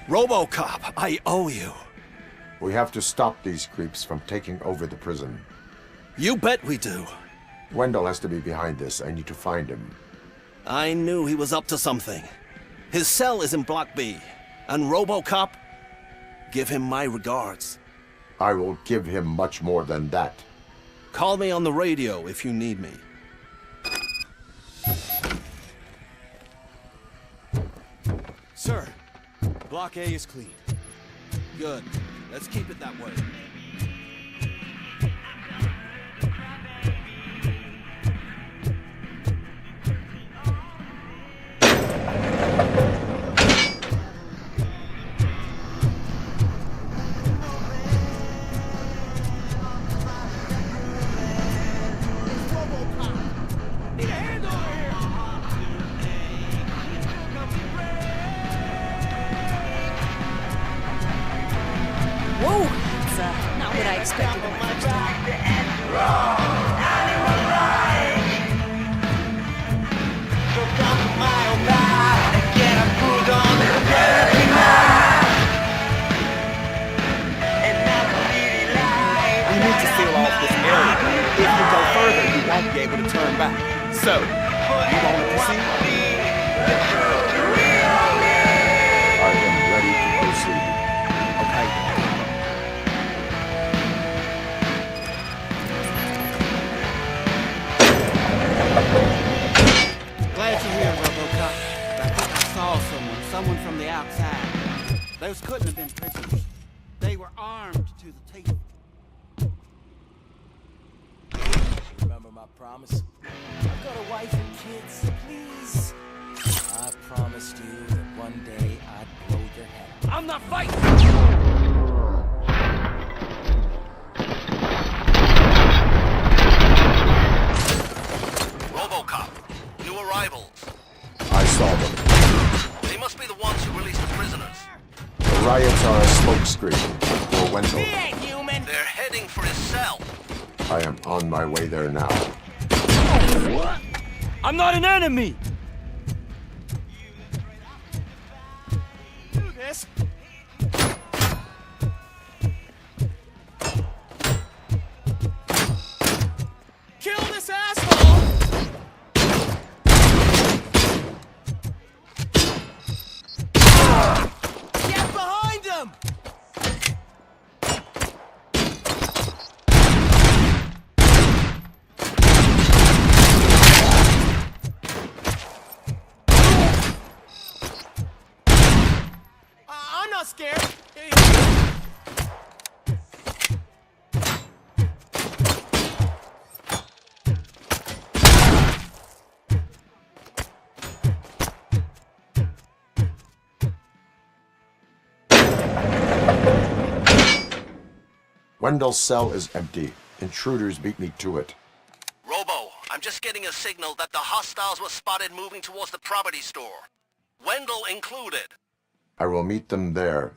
RoboCop, I owe you. We have to stop these creeps from taking over the prison. You bet we do. Wendell has to be behind this. I need to find him. I knew he was up to something. His cell is in Block B. And RoboCop, give him my regards. I will give him much more than that. Call me on the radio if you need me. Sir, Block A is clean. Good. Let's keep it that way. Whoa, that's not what I expected of my first time. We need to seal off this area. If you go further, you won't be able to turn back. So, you want to proceed? I am ready to proceed. Glad you're here, RoboCop. I think I saw someone from the outside. Those couldn't have been prisoners. They were armed to the teeth. Remember my promise? I've got a wife and kids, please. I promised you that one day I'd blow your head off. I'm not fighting! RoboCop, new arrivals. I saw them. They must be the ones who released the prisoners. The riots are a smokescreen for Wendell. He ain't human. They're heading for his cell. I am on my way there now. What? I'm not an enemy! Do this. Kill this asshole! Get behind him! I'm not scared. Wendell's cell is empty. Intruders beat me to it. Robo, I'm just getting a signal that the hostiles were spotted moving towards the property store. Wendell included. I will meet them there.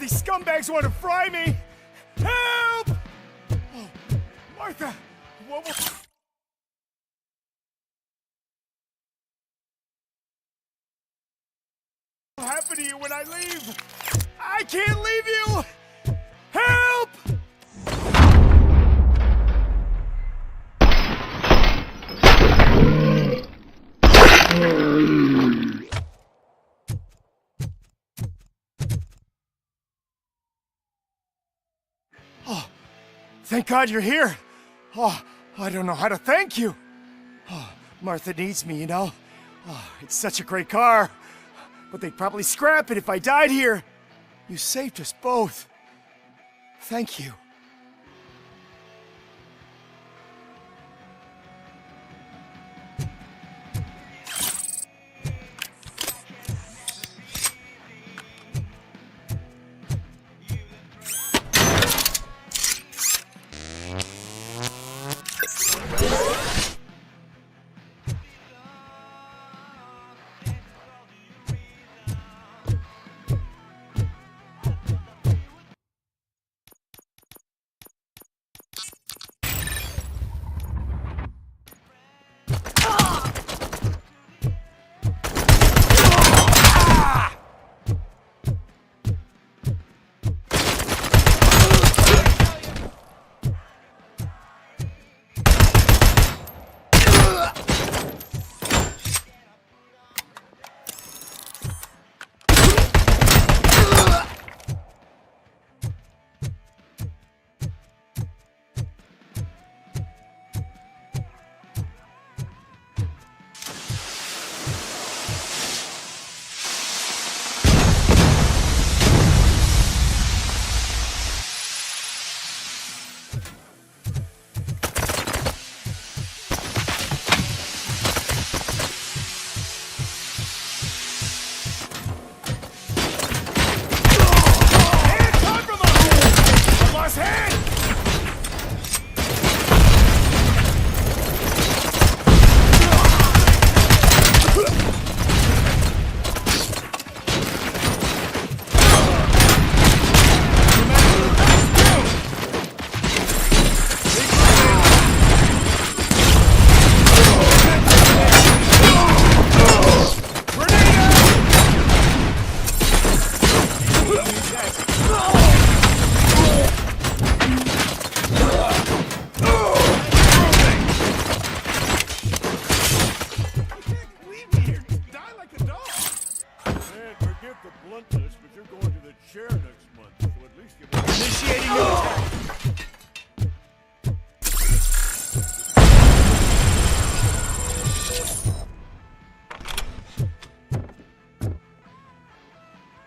These scumbags want to fry me! Help! Oh, Martha! What will happen to you when I leave? I can't leave you! Help! Oh, thank God you're here. Oh, I don't know how to thank you. Oh, Martha needs me, you know. Oh, it's such a great car. But they'd probably scrap it if I died here. You saved us both. Thank you.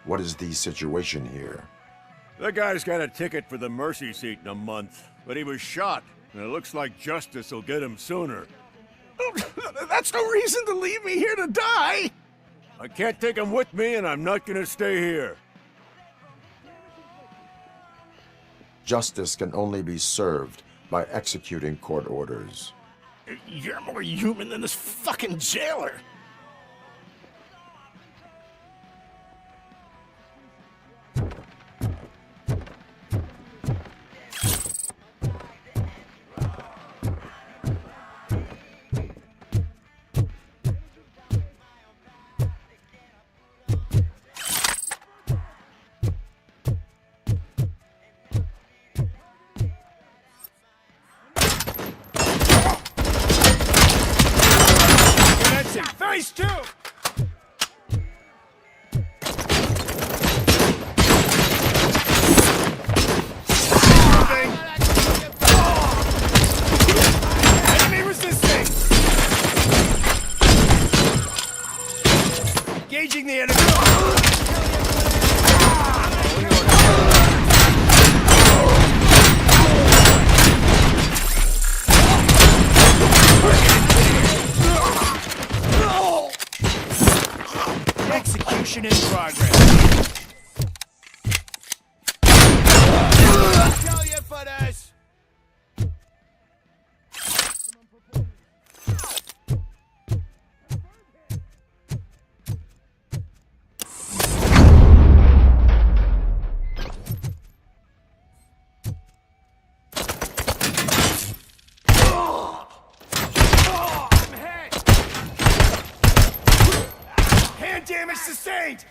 What is the situation here? That guy's got a ticket for the mercy seat in a month, but he was shot, and it looks like justice will get him sooner. That's no reason to leave me here to die! I can't take him with me, and I'm not gonna stay here. Justice can only be served by executing court orders. You're more human than this fucking jailer! Face two! Enemy resisting! Engaging the enemy! Execution in progress. I'll tell you for this. sustained!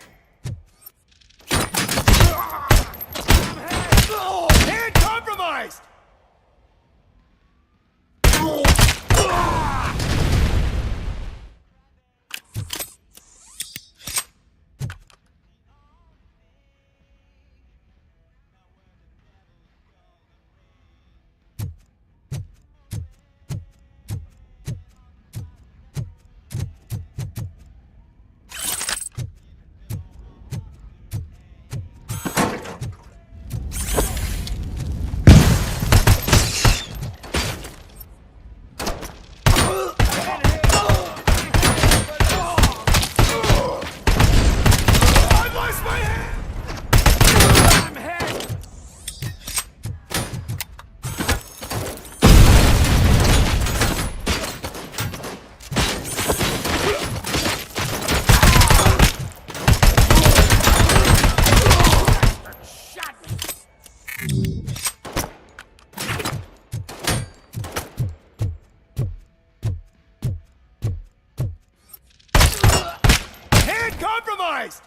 Hand compromised! Compromised!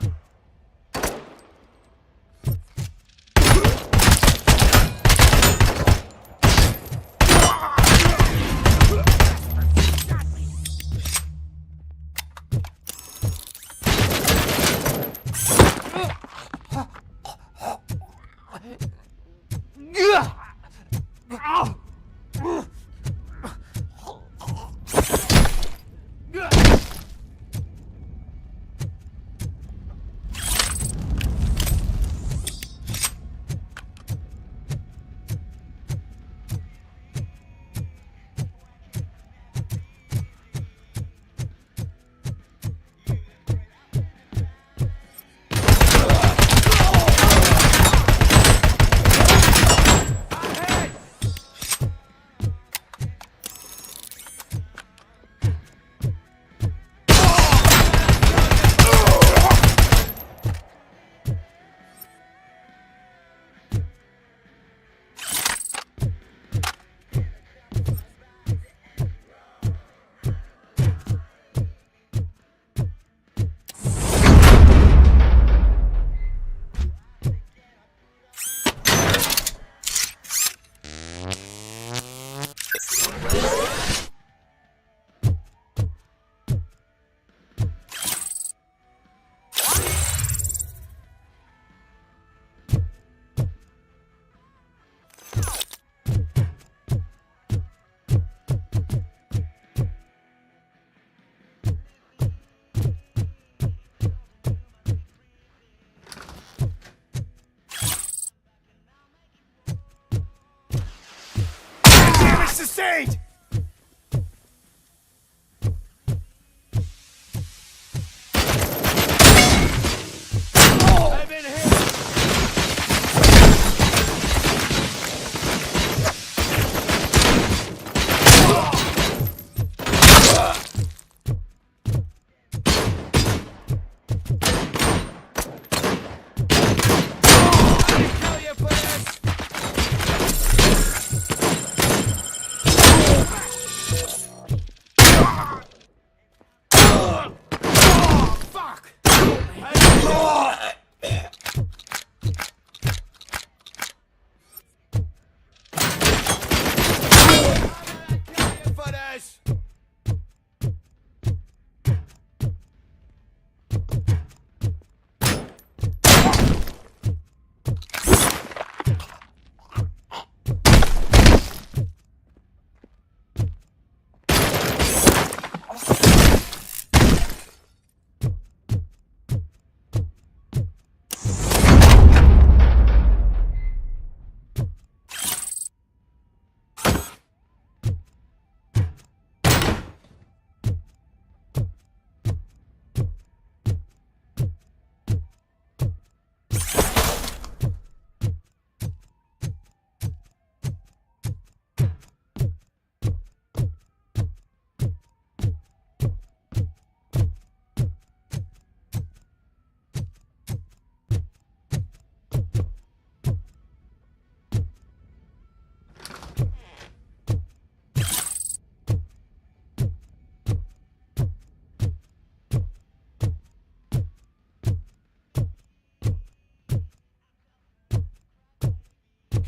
Sustained! I've been hit!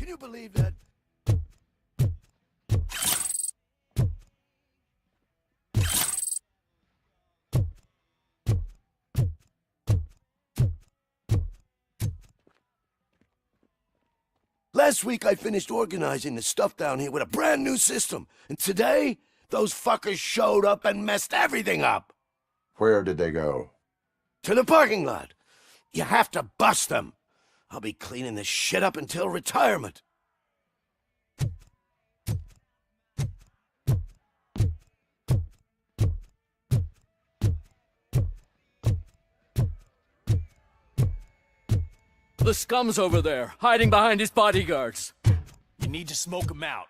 Can you believe that? Last week I finished organizing the stuff down here with a brand new system. And today, those fuckers showed up and messed everything up. Where did they go? To the parking lot. You have to bust them. I'll be cleaning this shit up until retirement. The scum's over there, hiding behind his bodyguards. You need to smoke him out.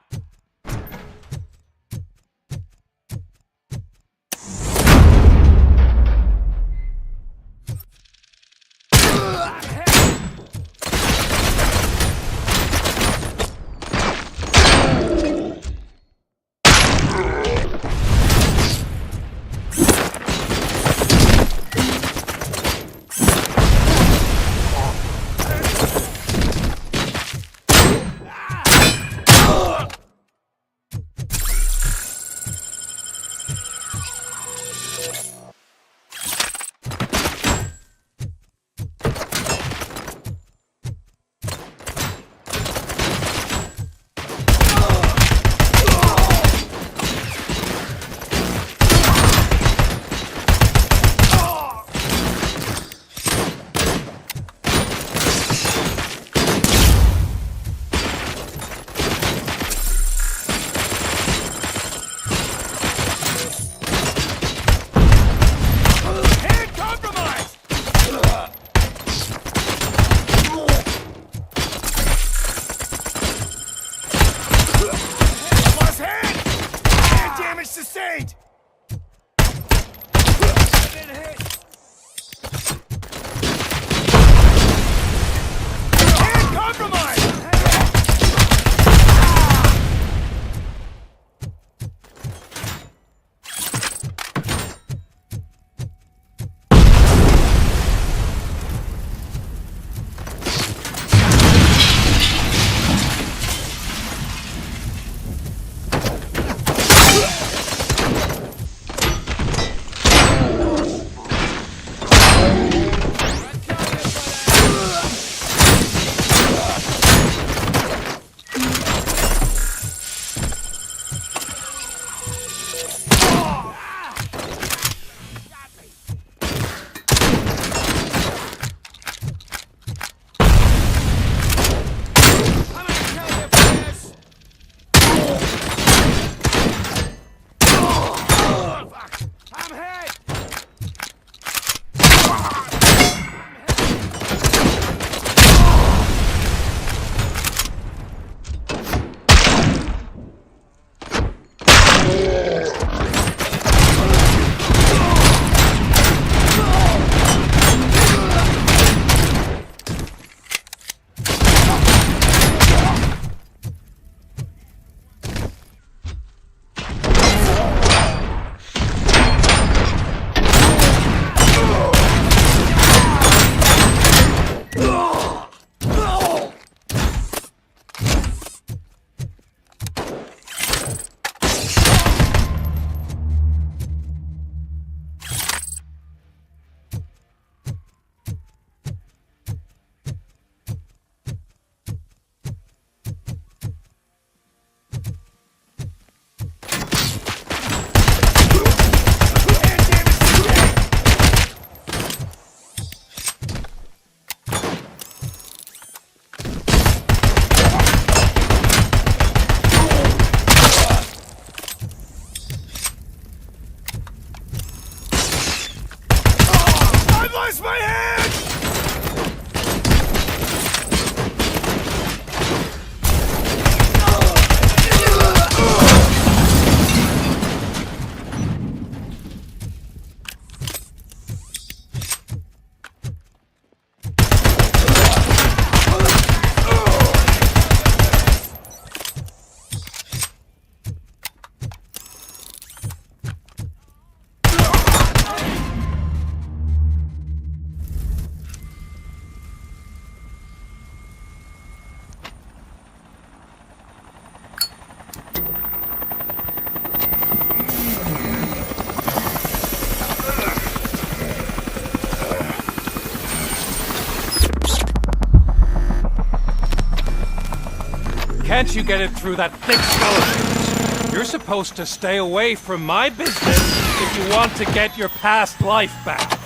can't you get it through that thick skull of yours? You're supposed to stay away from my business if you want to get your past life back.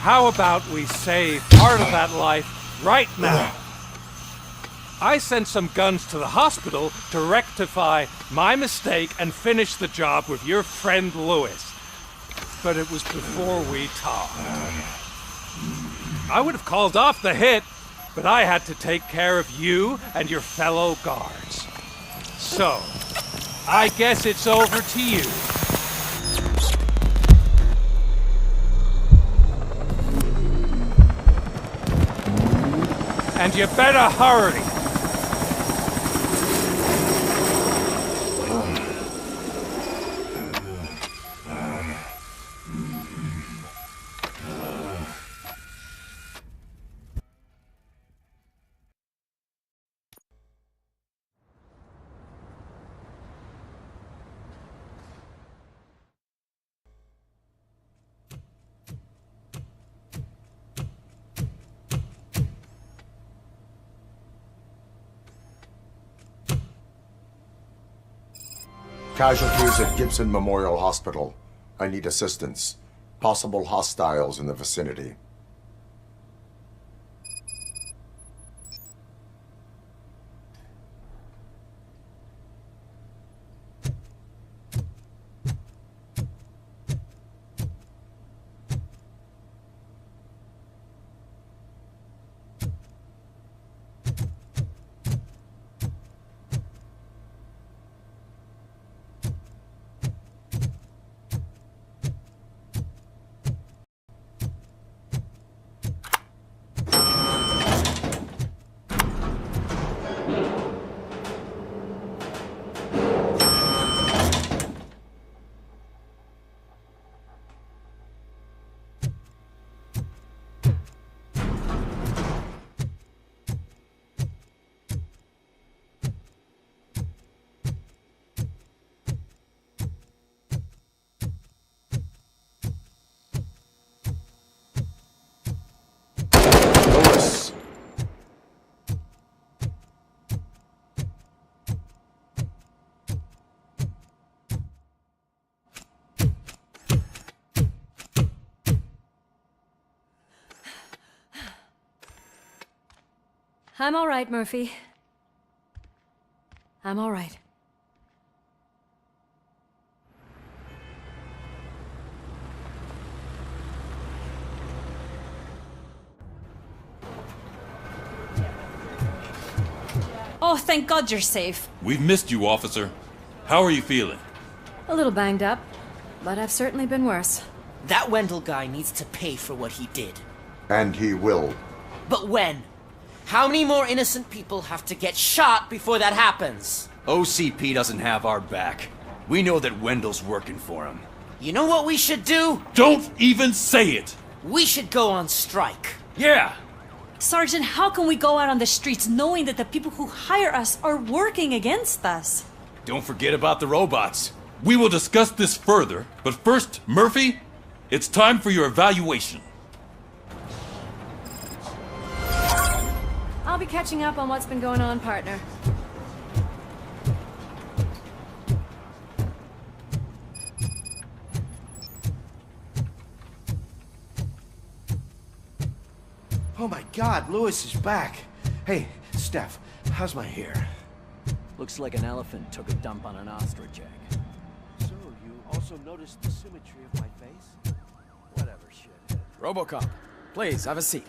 How about we save part of that life right now? I sent some guns to the hospital to rectify my mistake and finish the job with your friend Lewis. But it was before we talked. I would have called off the hit, but I had to take care of you and your fellow guards. So, I guess it's over to you. And you better hurry. Casualties at Gibson Memorial Hospital. I need assistance. Possible hostiles in the vicinity. I'm all right, Murphy. I'm all right. Oh, thank God you're safe. We've missed you, officer. How are you feeling? A little banged up, but I've certainly been worse. That Wendell guy needs to pay for what he did. And he will. But when? How many more innocent people have to get shot before that happens? OCP doesn't have our back. We know that Wendell's working for him. You know what we should do? Don't even say it! We should go on strike. Yeah! Sergeant, how can we go out on the streets knowing that the people who hire us are working against us? Don't forget about the robots. We will discuss this further, but first, Murphy, it's time for your evaluation. I'll be catching up on what's been going on, partner. Oh my God, Lewis is back. Hey, Steph, how's my hair? Looks like an elephant took a dump on an ostrich egg. So, you also noticed the symmetry of my face? Whatever, shit. RoboCop, please, have a seat.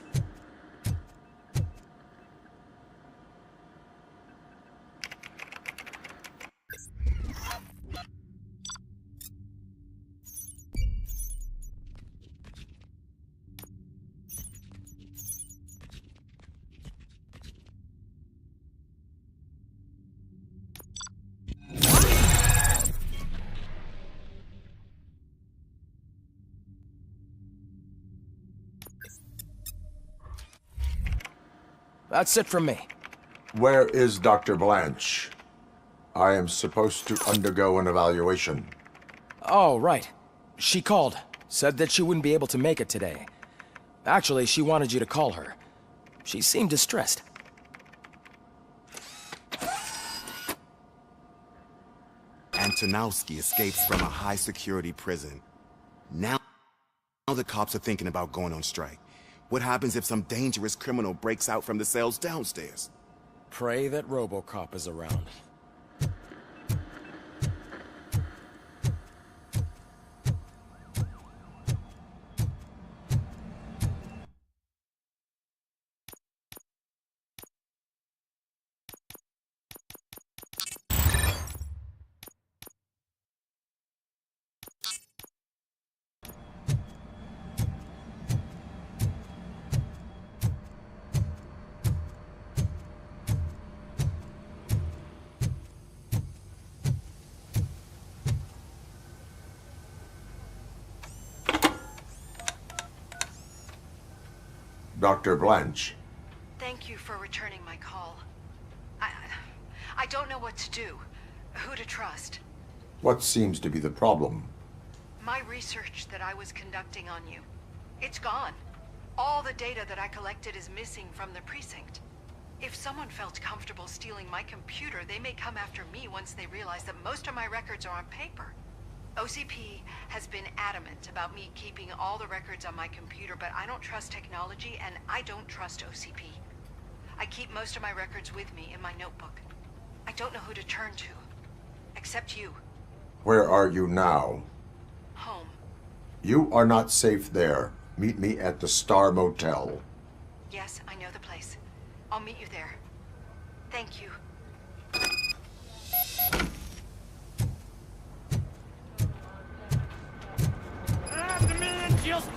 That's it from me. Where is Dr. Blanche? I am supposed to undergo an evaluation. Oh, right. She called. Said that she wouldn't be able to make it today. Actually, she wanted you to call her. She seemed distressed. Antonowski escapes from a high-security prison. Now the cops are thinking about going on strike. What happens if some dangerous criminal breaks out from the cells downstairs? Pray that RoboCop is around. Dr. Blanche. Thank you for returning my call. I don't know what to do. Who to trust. What seems to be the problem? My research that I was conducting on you. It's gone. All the data that I collected is missing from the precinct. If someone felt comfortable stealing my computer, they may come after me once they realize that most of my records are on paper. OCP has been adamant about me keeping all the records on my computer, but I don't trust technology and I don't trust OCP. I keep most of my records with me in my notebook. I don't know who to turn to, except you. Where are you now? Home. You are not safe there. Meet me at the Star Motel. Yes, I know the place. I'll meet you there. Thank you. I'm the man justice.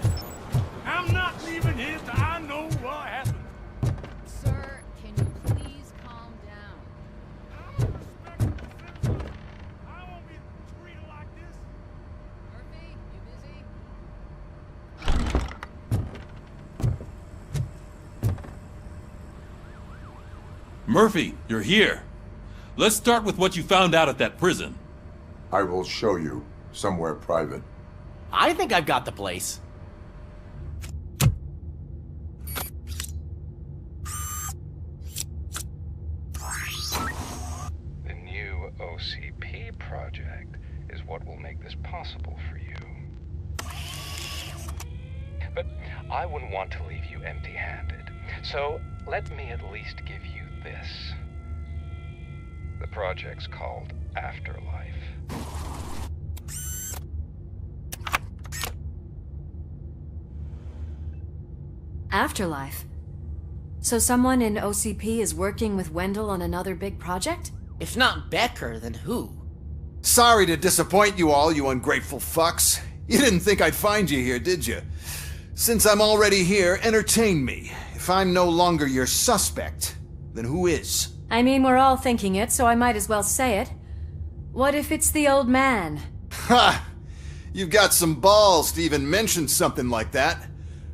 I'm not leaving here till I know what happened. Sir, can you please calm down? I won't be treated like this. Murphy, you busy? Murphy, you're here. Let's start with what you found out at that prison. I will show you, somewhere private. I think I've got the place. The new OCP project is what will make this possible for you. But I wouldn't want to leave you empty-handed. So let me at least give you this. The project's called Afterlife. Afterlife. So someone in OCP is working with Wendell on another big project? If not Becker, then who? Sorry to disappoint you all, you ungrateful fucks. You didn't think I'd find you here, did you? Since I'm already here, entertain me. If I'm no longer your suspect, then who is? I mean, we're all thinking it, so I might as well say it. What if it's the old man? Ha! You've got some balls to even mention something like that.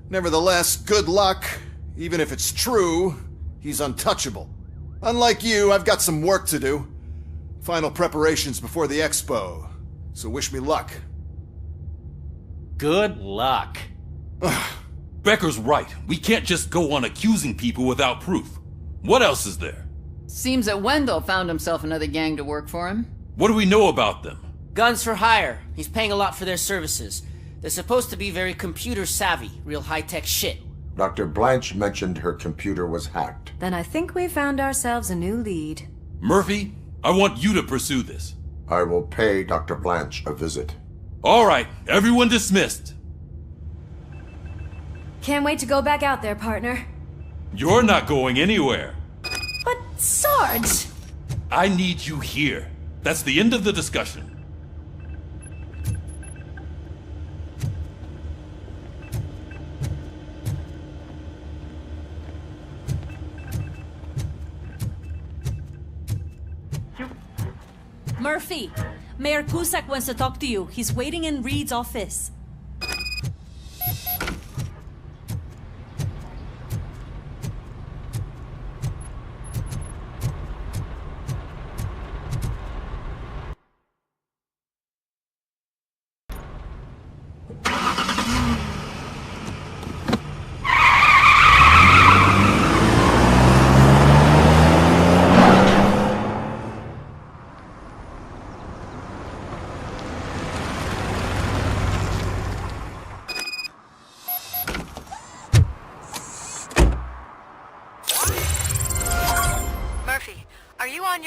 Nevertheless, good luck. Even if it's true, he's untouchable. Unlike you, I've got some work to do. Final preparations before the expo. So wish me luck. Good luck. Becker's right. We can't just go on accusing people without proof. What else is there? Seems that Wendell found himself another gang to work for him. What do we know about them? Guns for hire. He's paying a lot for their services. They're supposed to be very computer savvy, real high-tech shit. Dr. Blanche mentioned her computer was hacked. Then I think we found ourselves a new lead. Murphy, I want you to pursue this. I will pay Dr. Blanche a visit. All right, everyone dismissed. Can't wait to go back out there, partner. You're not going anywhere. But, Sarge! I need you here. That's the end of the discussion. Murphy, Mayor Cusack wants to talk to you. He's waiting in Reed's office.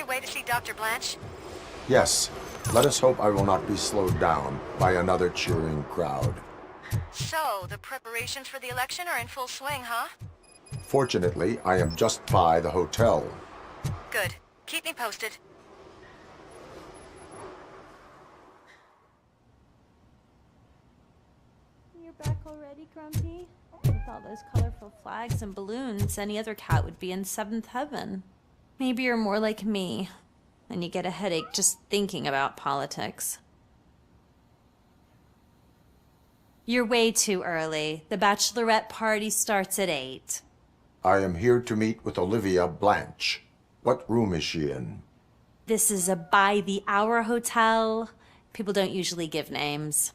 way to see Dr. Blanche? Yes. Let us hope I will not be slowed down by another cheering crowd. So, the preparations for the election are in full swing, huh? Fortunately, I am just by the hotel. Good. Keep me posted. You're back already, Grumpy? With all those colorful flags and balloons, any other cat would be in seventh heaven. Maybe you're more like me, and you get a headache just thinking about politics. You're way too early. The bachelorette party starts at 8. I am here to meet with Olivia Blanche. What room is she in? This is a by-the-hour hotel. People don't usually give names.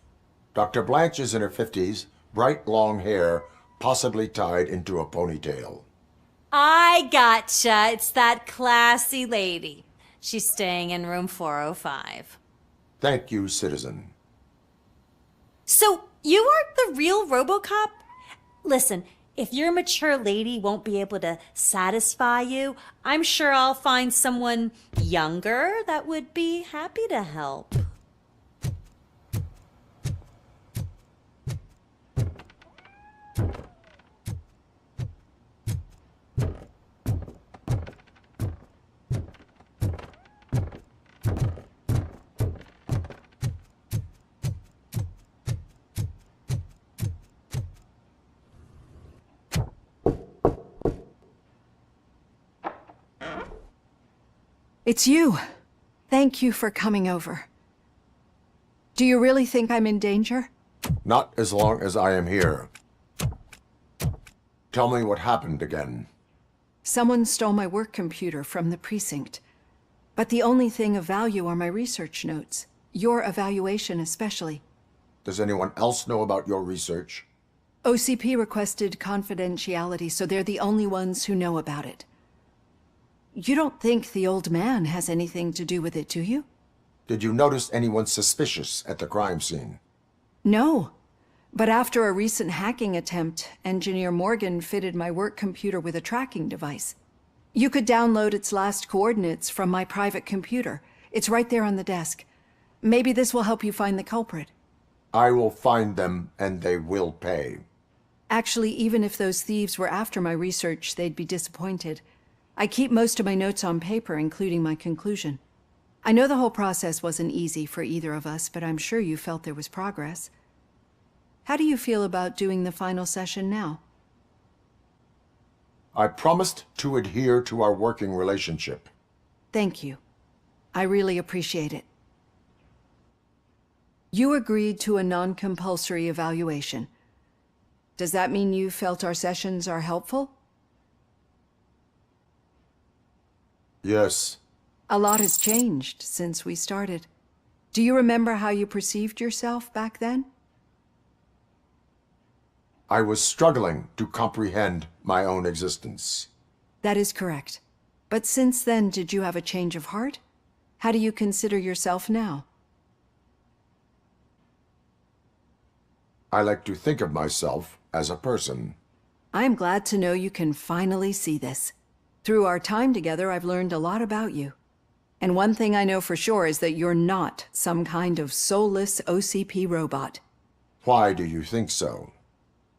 Dr. Blanche is in her 50s, bright long hair, possibly tied into a ponytail. I gotcha. It's that classy lady. She's staying in room 405. Thank you, citizen. So, you aren't the real RoboCop? Listen, if your mature lady won't be able to satisfy you, I'm sure I'll find someone younger that would be happy to help. It's you. Thank you for coming over. Do you really think I'm in danger? Not as long as I am here. Tell me what happened again. Someone stole my work computer from the precinct. But the only thing of value are my research notes. Your evaluation especially. Does anyone else know about your research? OCP requested confidentiality, so they're the only ones who know about it. You don't think the old man has anything to do with it, do you? Did you notice anyone suspicious at the crime scene? No. But after a recent hacking attempt, Engineer Morgan fitted my work computer with a tracking device. You could download its last coordinates from my private computer. It's right there on the desk. Maybe this will help you find the culprit. I will find them, and they will pay. Actually, even if those thieves were after my research, they'd be disappointed. I keep most of my notes on paper, including my conclusion. I know the whole process wasn't easy for either of us, but I'm sure you felt there was progress. How do you feel about doing the final session now? I promised to adhere to our working relationship. Thank you. I really appreciate it. You agreed to a non-compulsory evaluation. Does that mean you felt our sessions are helpful? Yes. A lot has changed since we started. Do you remember how you perceived yourself back then? I was struggling to comprehend my own existence. That is correct. But since then, did you have a change of heart? How do you consider yourself now? I like to think of myself as a person. I am glad to know you can finally see this. Through our time together, I've learned a lot about you. And one thing I know for sure is that you're not some kind of soulless OCP robot. Why do you think so?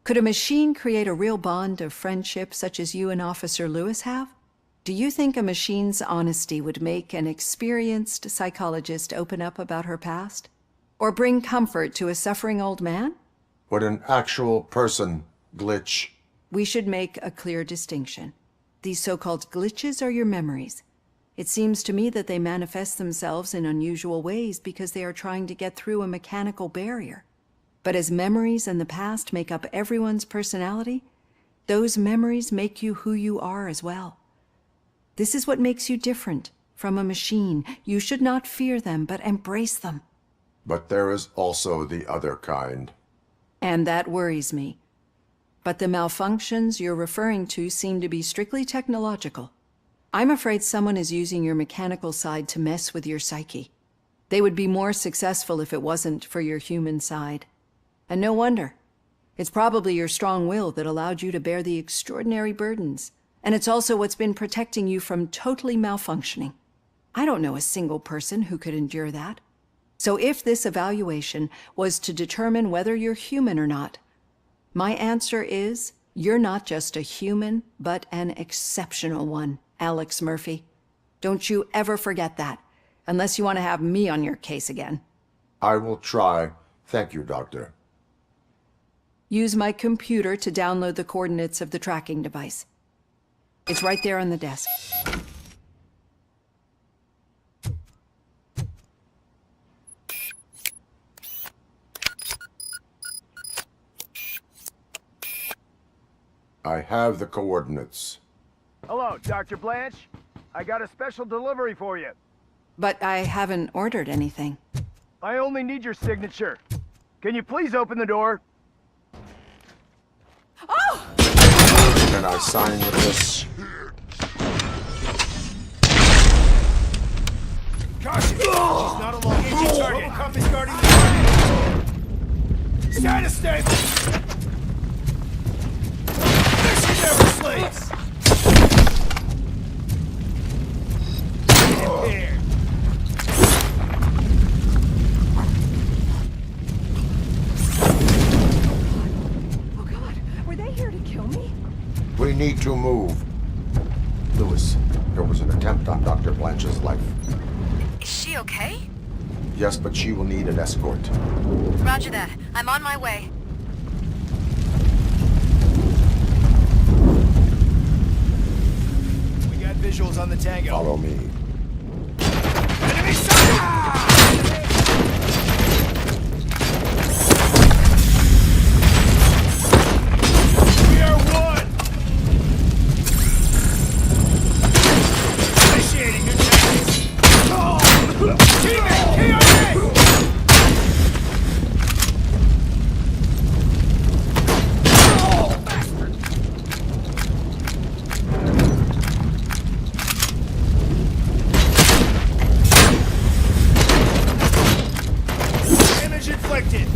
Could a machine create a real bond of friendship such as you and Officer Lewis have? Do you think a machine's honesty would make an experienced psychologist open up about her past? Or bring comfort to a suffering old man? Would an actual person glitch? We should make a clear distinction. These so-called glitches are your memories. It seems to me that they manifest themselves in unusual ways because they are trying to get through a mechanical barrier. But as memories and the past make up everyone's personality, those memories make you who you are as well. This is what makes you different from a machine. You should not fear them, but embrace them. But there is also the other kind. And that worries me. But the malfunctions you're referring to seem to be strictly technological. I'm afraid someone is using your mechanical side to mess with your psyche. They would be more successful if it wasn't for your human side. And no wonder. It's probably your strong will that allowed you to bear the extraordinary burdens. And it's also what's been protecting you from totally malfunctioning. I don't know a single person who could endure that. So if this evaluation was to determine whether you're human or not, my answer is you're not just a human, but an exceptional one, Alex Murphy. Don't you ever forget that, unless you want to have me on your case again. I will try. Thank you, Doctor. Use my computer to download the coordinates of the tracking device. It's right there on the desk. I have the coordinates. Hello, Dr. Blanche. I got a special delivery for you. But I haven't ordered anything. I only need your signature. Can you please open the door? Oh! Can I sign with this? Caution! She's not a long-range target. RoboCop is guarding the Sign a statement! Mission never sleeps! Here. Oh God, were they here to kill me? We need to move. Lewis, there was an attempt on Dr. Blanche's life. Is she okay? Yes, but she will need an escort. Roger that. I'm on my way. We got visuals on the Tango. Follow me. Enemy sighted! We are one! Initiating new tactics. Teammate, KIA! Damage inflicted.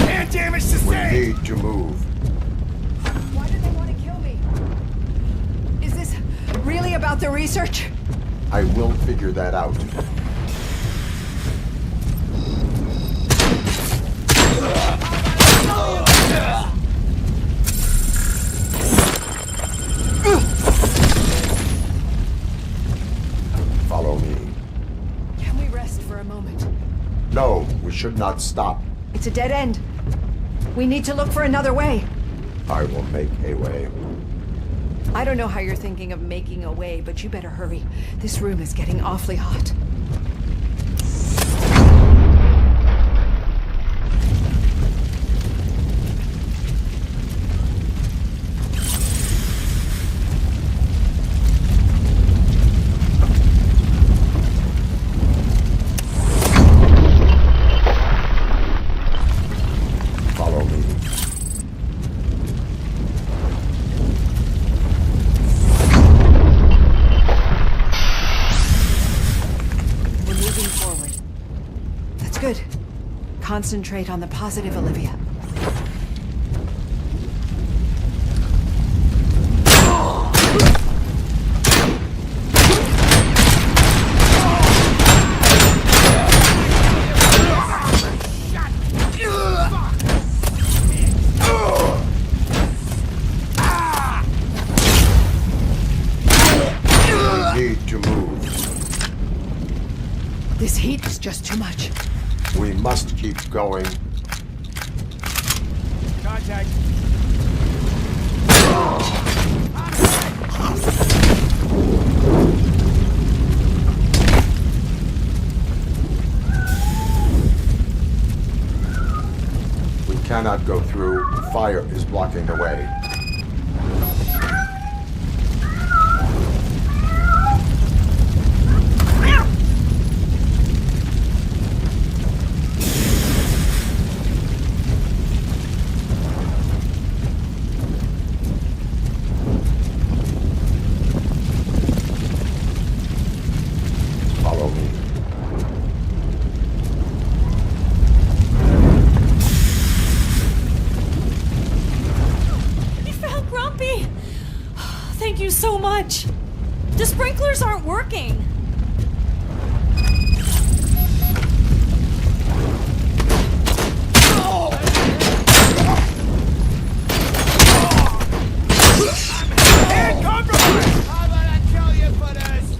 And damage We sustained. need to move. Why do they want to kill me? Is this really about the research? I will figure that out. Follow me. Can we rest for a moment? No, we should not stop. It's a dead end. We need to look for another way. I will make a way. I don't know how you're thinking of making a way, but you better hurry. This room is getting awfully hot. Follow me. We're moving forward. That's good. Concentrate on the positive, Olivia. We need to move. This heat is just too much. We must keep going. Contact. We cannot go through. Fire is blocking the way. Follow me. doors aren't working. How about I kill you for this?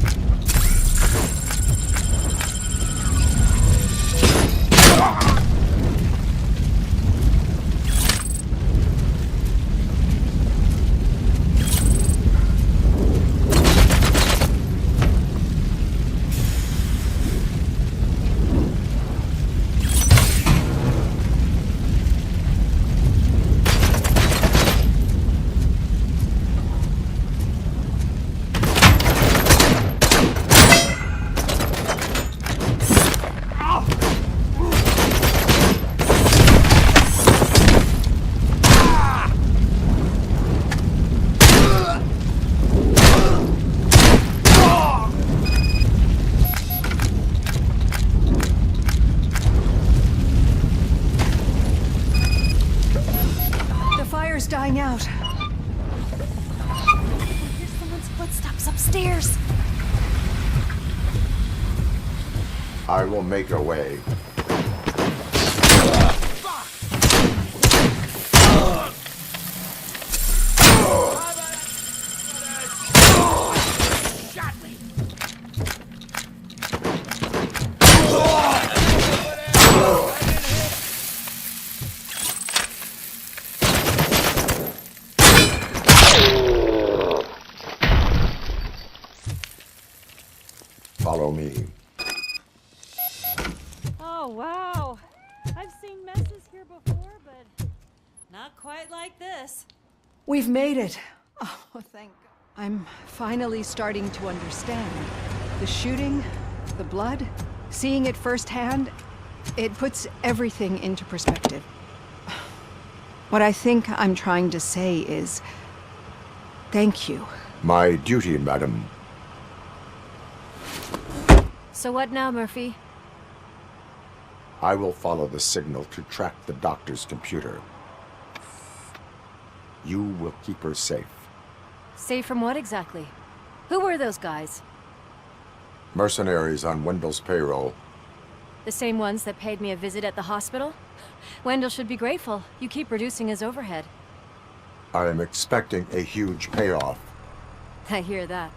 Dying out. Here's someone's footsteps upstairs. I will make a way. Follow me. Oh, wow. I've seen messes here before, but not quite like this. We've made it. Oh, thank God. I'm finally starting to understand. The shooting, the blood, seeing it firsthand, it puts everything into perspective. What I think I'm trying to say is, thank you. My duty, madam. So what now, Murphy? I will follow the signal to track the doctor's computer. You will keep her safe. Safe from what exactly? Who were those guys? Mercenaries on Wendell's payroll. The same ones that paid me a visit at the hospital? Wendell should be grateful. You keep reducing his overhead. I am expecting a huge payoff. I hear that.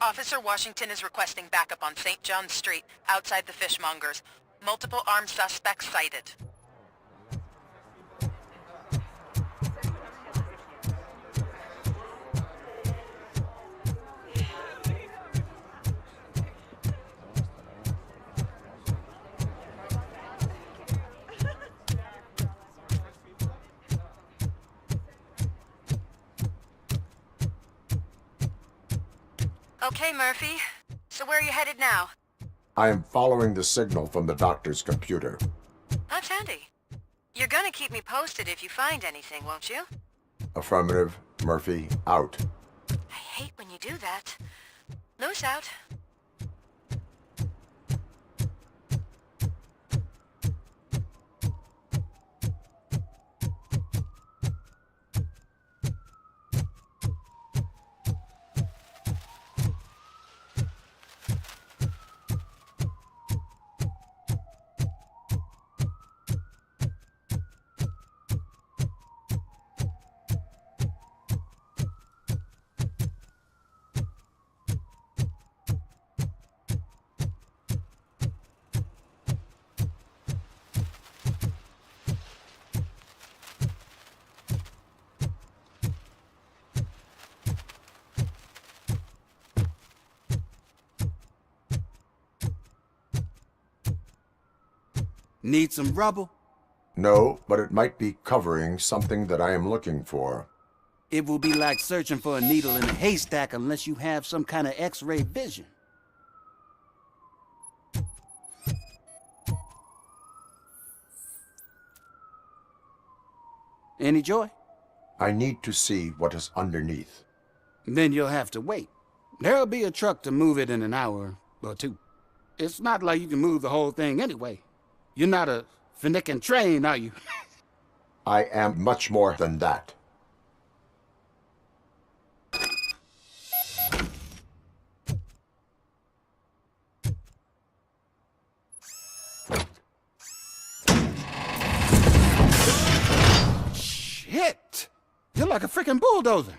Officer Washington is requesting backup on St. John's Street, outside the fishmongers. Multiple armed suspects sighted. Okay, Murphy. So where are you headed now? I am following the signal from the doctor's computer. That's handy. You're gonna keep me posted if you find anything, won't you? Affirmative. Murphy, out. I hate when you do that. Loose out. Need some rubble? No, but it might be covering something that I am looking for. It will be like searching for a needle in a haystack unless you have some kind of X-ray vision. Any joy? I need to see what is underneath. Then you'll have to wait. There'll be a truck to move it in an hour or two. It's not like you can move the whole thing anyway. You're not a finicking train, are you? I am much more than that. Shit! You're like a freaking bulldozer.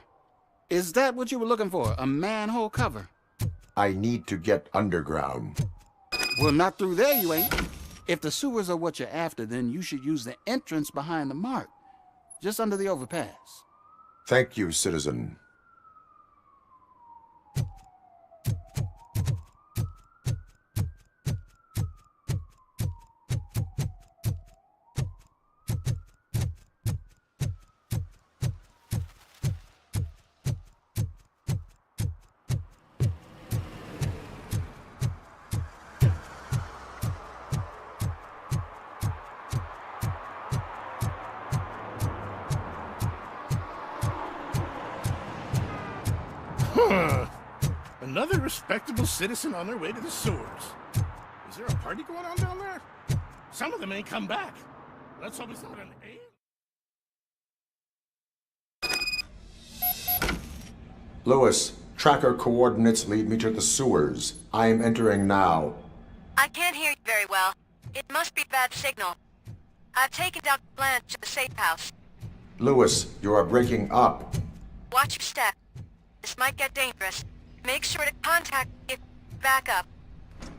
Is that what you were looking for? A manhole cover? I need to get underground. Well, not through there, you ain't. If the sewers are what you're after, then you should use the entrance behind the mark, just under the overpass. Thank you, citizen. Another respectable citizen on their way to the sewers. Is there a party going on down there? Some of them ain't come back. Let's hope it's not an alien. Lewis, tracker coordinates lead me to the sewers. I am entering now. I can't hear you very well. It must be bad signal. I've taken Dr. Blanche to the safe house. Lewis, you are breaking up. Watch your step. This might get dangerous. Make sure to contact me if back up.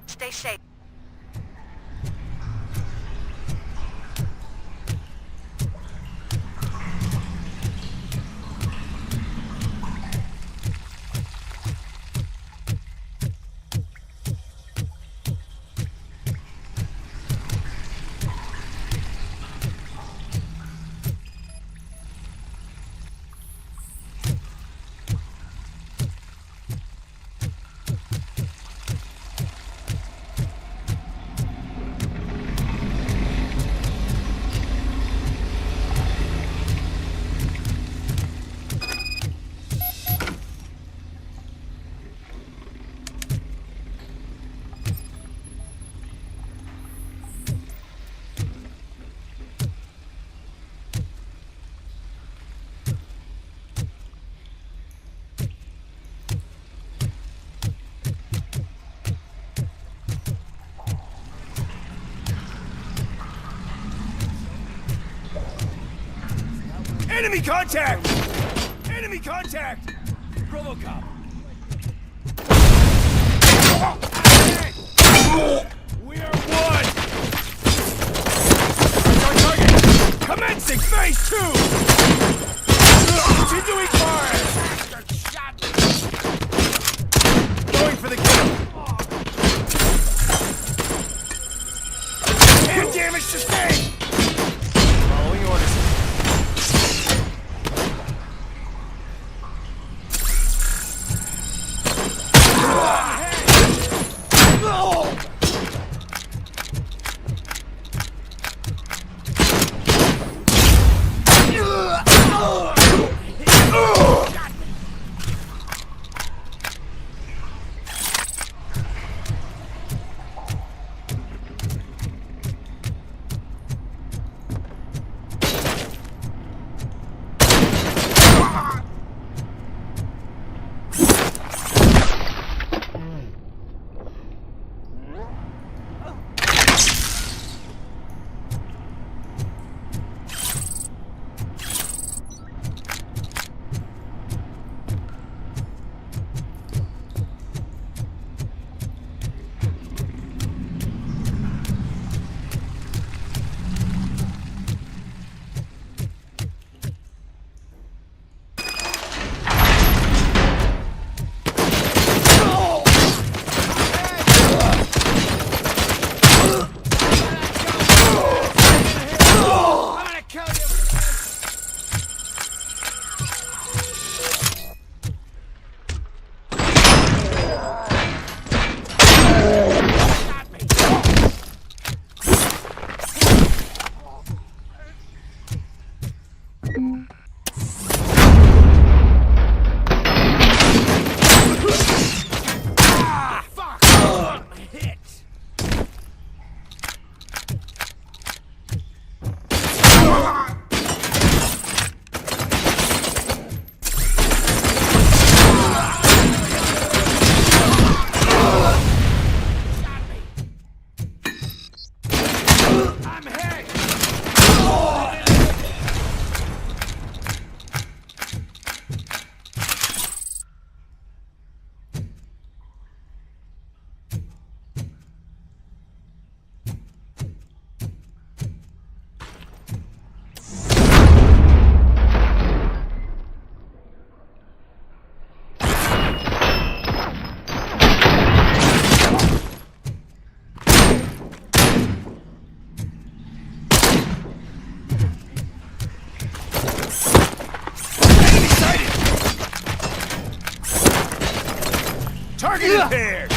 Stay safe. Enemy contact! Enemy contact! RoboCop! We are one! On target! Commencing phase 2! Continuing fire! Going for the kill! And damage sustained! Following orders. target impaired!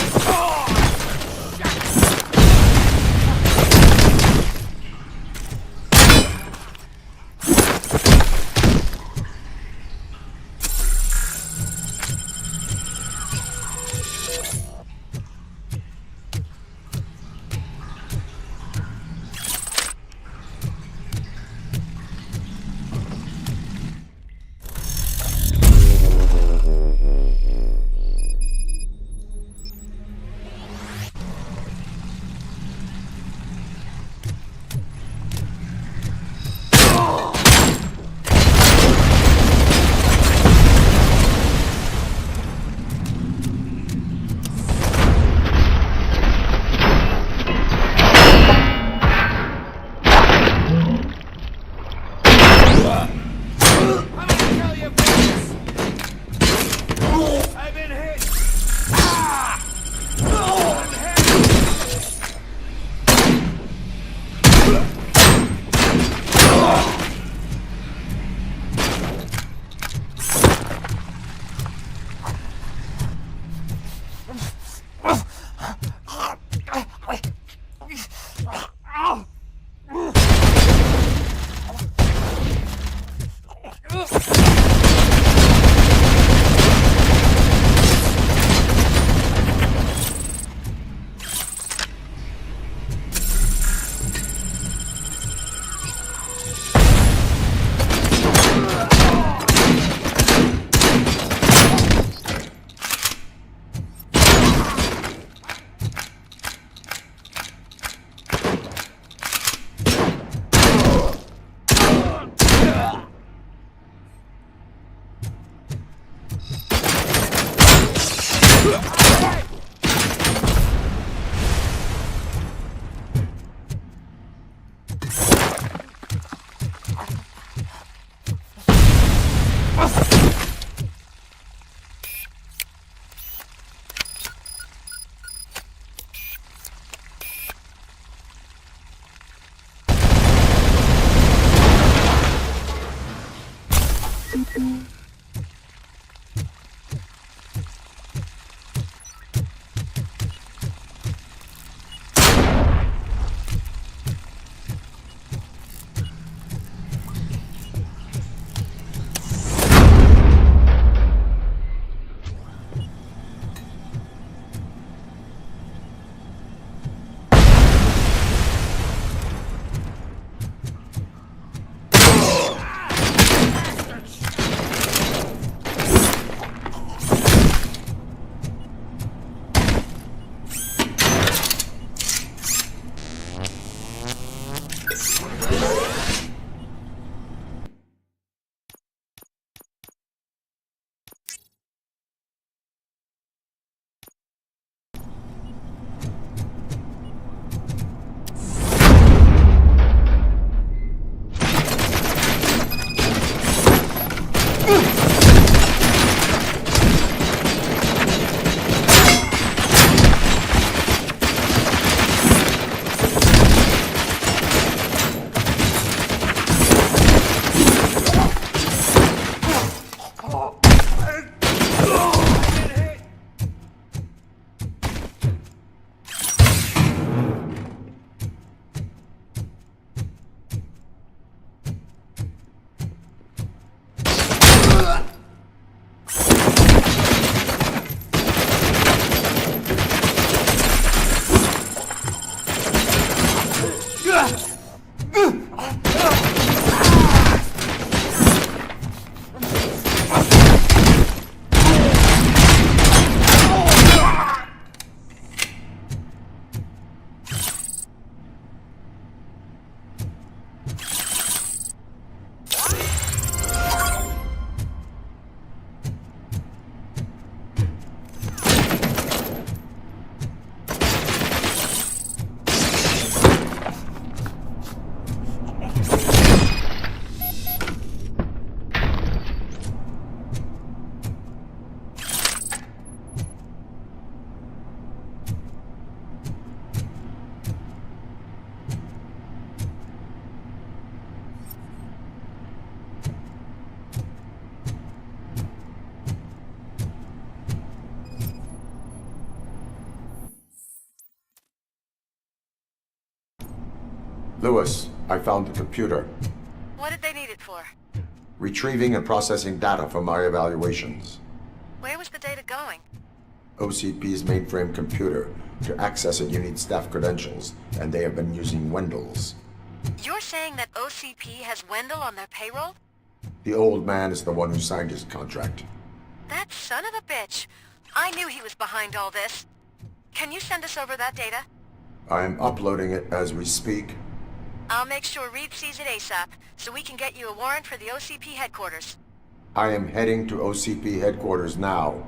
Lewis, I found the computer. What did they need it for? Retrieving and processing data from my evaluations. Where was the data going? OCP's mainframe computer. To access it, you need staff credentials, and they have been using Wendell's. You're saying that OCP has Wendell on their payroll? The old man is the one who signed his contract. That son of a bitch. I knew he was behind all this. Can you send us over that data? I am uploading it as we speak. I'll make sure Reed sees it ASAP, so we can get you a warrant for the OCP headquarters. I am heading to OCP headquarters now.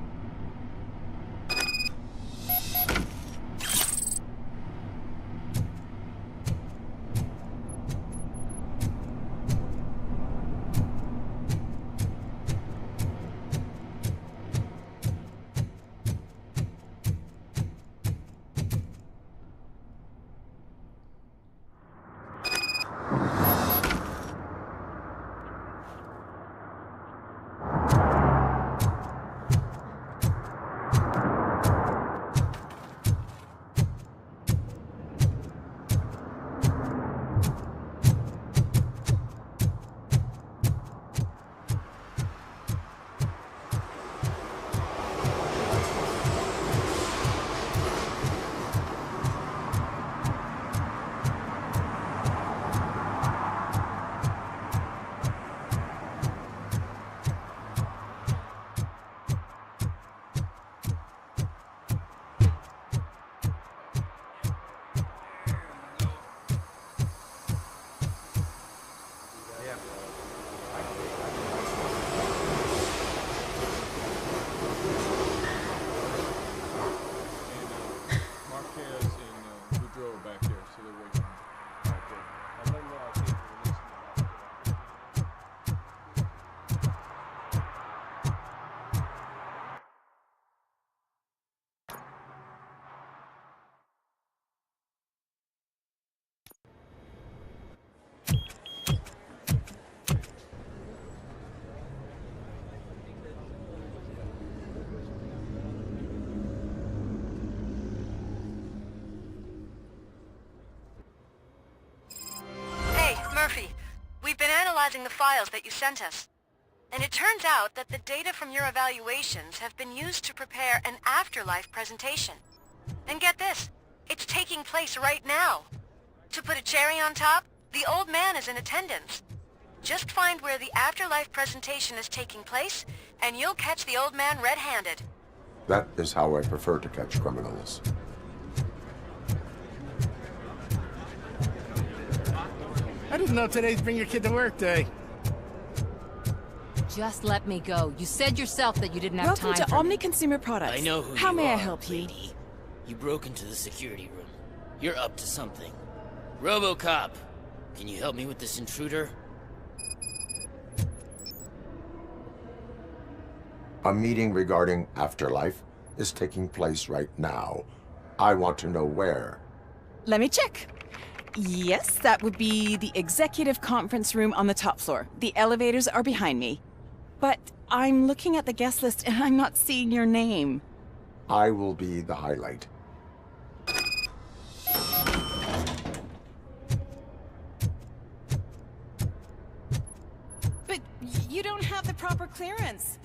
We've been analyzing the files that you sent us. And it turns out that the data from your evaluations have been used to prepare an afterlife presentation. And get this, it's taking place right now. To put a cherry on top, the old man is in attendance. Just find where the afterlife presentation is taking place, and you'll catch the old man red-handed. That is how I prefer to catch criminals. I didn't know today's Bring Your Kid to Work Day. Just let me go. You said yourself that you didn't have time. Welcome to Omni Consumer Products. I know who How you may are, I help you? lady. You broke into the security room. You're up to something. RoboCop, can you help me with this intruder? A meeting regarding afterlife is taking place right now. I want to know where. Let me check. Yes, that would be the executive conference room on the top floor. The elevators are behind me. But I'm looking at the guest list and I'm not seeing your name. I will be the highlight. But you don't have the proper clearance.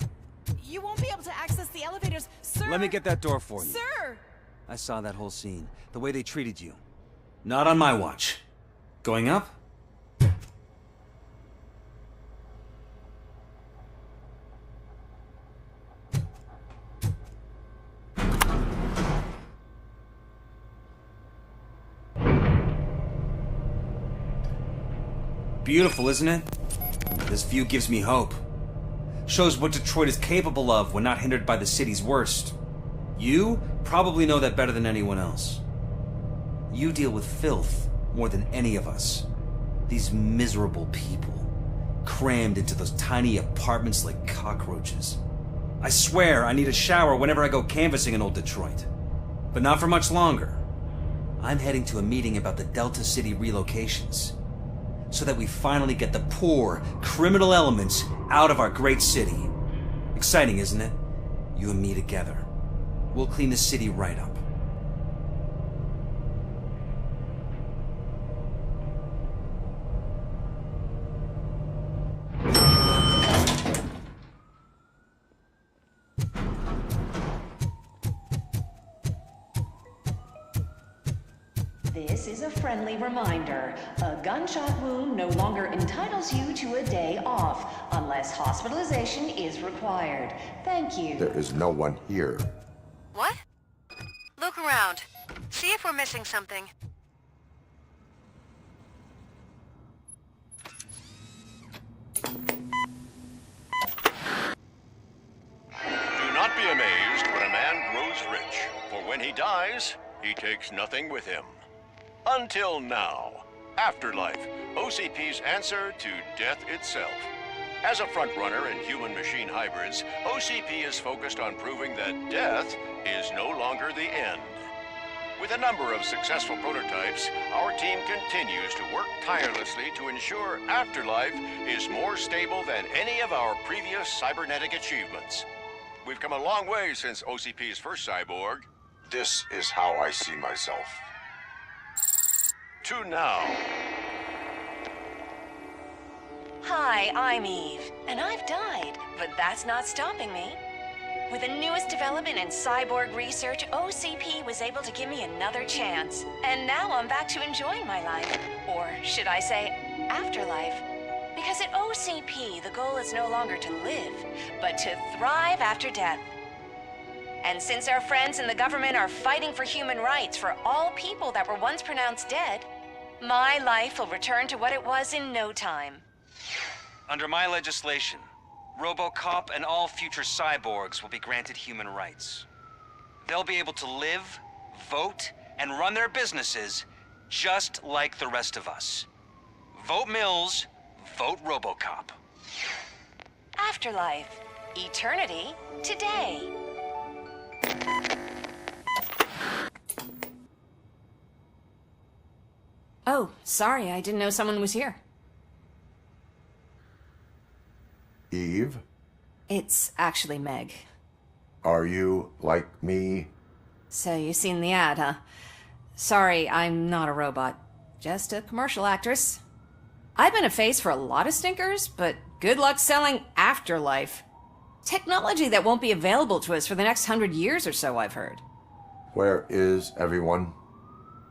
You won't be able to access the elevators, sir. Let me get that door for you. Sir! I saw that whole scene. The way they treated you. Not on my watch. Going up? Beautiful, isn't it? This view gives me hope. Shows what Detroit is capable of when not hindered by the city's worst. You probably know that better than anyone else. You deal with filth more than any of us. These miserable people, crammed into those tiny apartments like cockroaches. I swear I need a shower whenever I go canvassing in old Detroit. But not for much longer. I'm heading to a meeting about the Delta City relocations, so that we finally get the poor, criminal elements out of our great city. Exciting, isn't it? You and me together. We'll clean the city right up. This is a friendly reminder. A gunshot wound no longer entitles you to a day off, unless hospitalization is required. Thank you. There is no one here. What? Look around. See if we're missing something. Do not be amazed when a man grows rich, for when he dies, he takes nothing with him. Until now. Afterlife, OCP's answer to death itself. As a frontrunner in human-machine hybrids, OCP is focused on proving that death is no longer the end. With a number of successful prototypes, our team continues to work tirelessly to ensure Afterlife is more stable than any of our previous cybernetic achievements. We've come a long way since OCP's first cyborg. This is how I see myself. To now. Hi, I'm Eve, and I've died, but that's not stopping me. With the newest development in cyborg research, OCP was able to give me another chance. And now I'm back to enjoying my life. Or should I say, afterlife. Because at OCP, the goal is no longer to live, but to thrive after death. And since our friends in the government are fighting for human rights for all people that were once pronounced dead, my life will return to what it was in no time. Under my legislation, RoboCop and all future cyborgs will be granted human rights. They'll be able to live, vote, and run their businesses just like the rest of us. Vote Mills, vote RoboCop. Afterlife. Eternity. Today. Oh, sorry, I didn't know someone was here. Eve? It's actually Meg. Are you like me? So you seen the ad, huh? Sorry, I'm not a robot. Just a commercial actress. I've been a face for a lot of stinkers, but good luck selling Afterlife. Technology that won't be available to us for the next 100 years or so, I've heard. Where is everyone?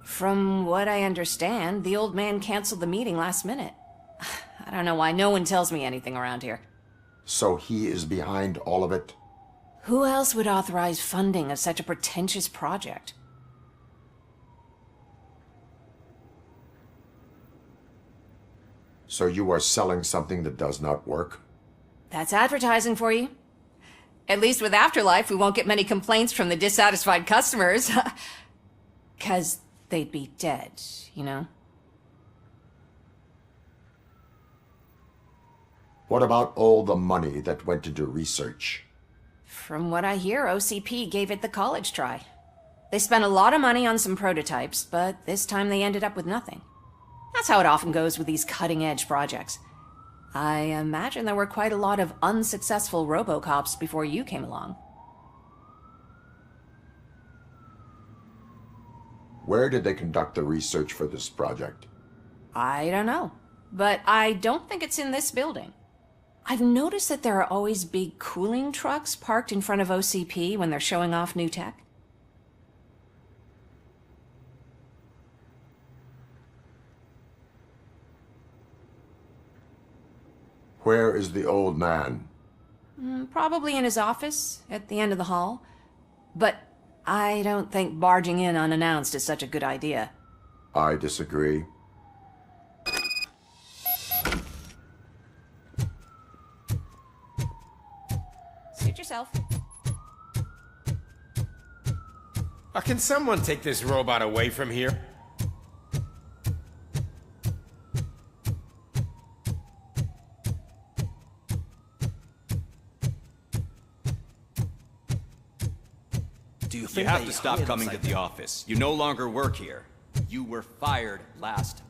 From what I understand, the old man canceled the meeting last minute. I don't know why no one tells me anything around here. So he is behind all of it? Who else would authorize funding of such a pretentious project? So you are selling something that does not work? That's advertising for you. At least with Afterlife, we won't get many complaints from the dissatisfied customers. 'Cause they'd be dead, you know? What about all the money that went into research? From what I hear, OCP gave it the college try. They spent a lot of money on some prototypes, but this time they ended up with nothing. That's how it often goes with these cutting-edge projects. I imagine there were quite a lot of unsuccessful RoboCops before you came along. Where did they conduct the research for this project? I don't know, but I don't think it's in this building. I've noticed that there are always big cooling trucks parked in front of OCP when they're showing off new tech. Where is the old man? Probably in his office, at the end of the hall. But I don't think barging in unannounced is such a good idea. I disagree. Suit yourself. Can someone take this robot away from here? You have to stop coming to the office. You no longer work here. You were fired last.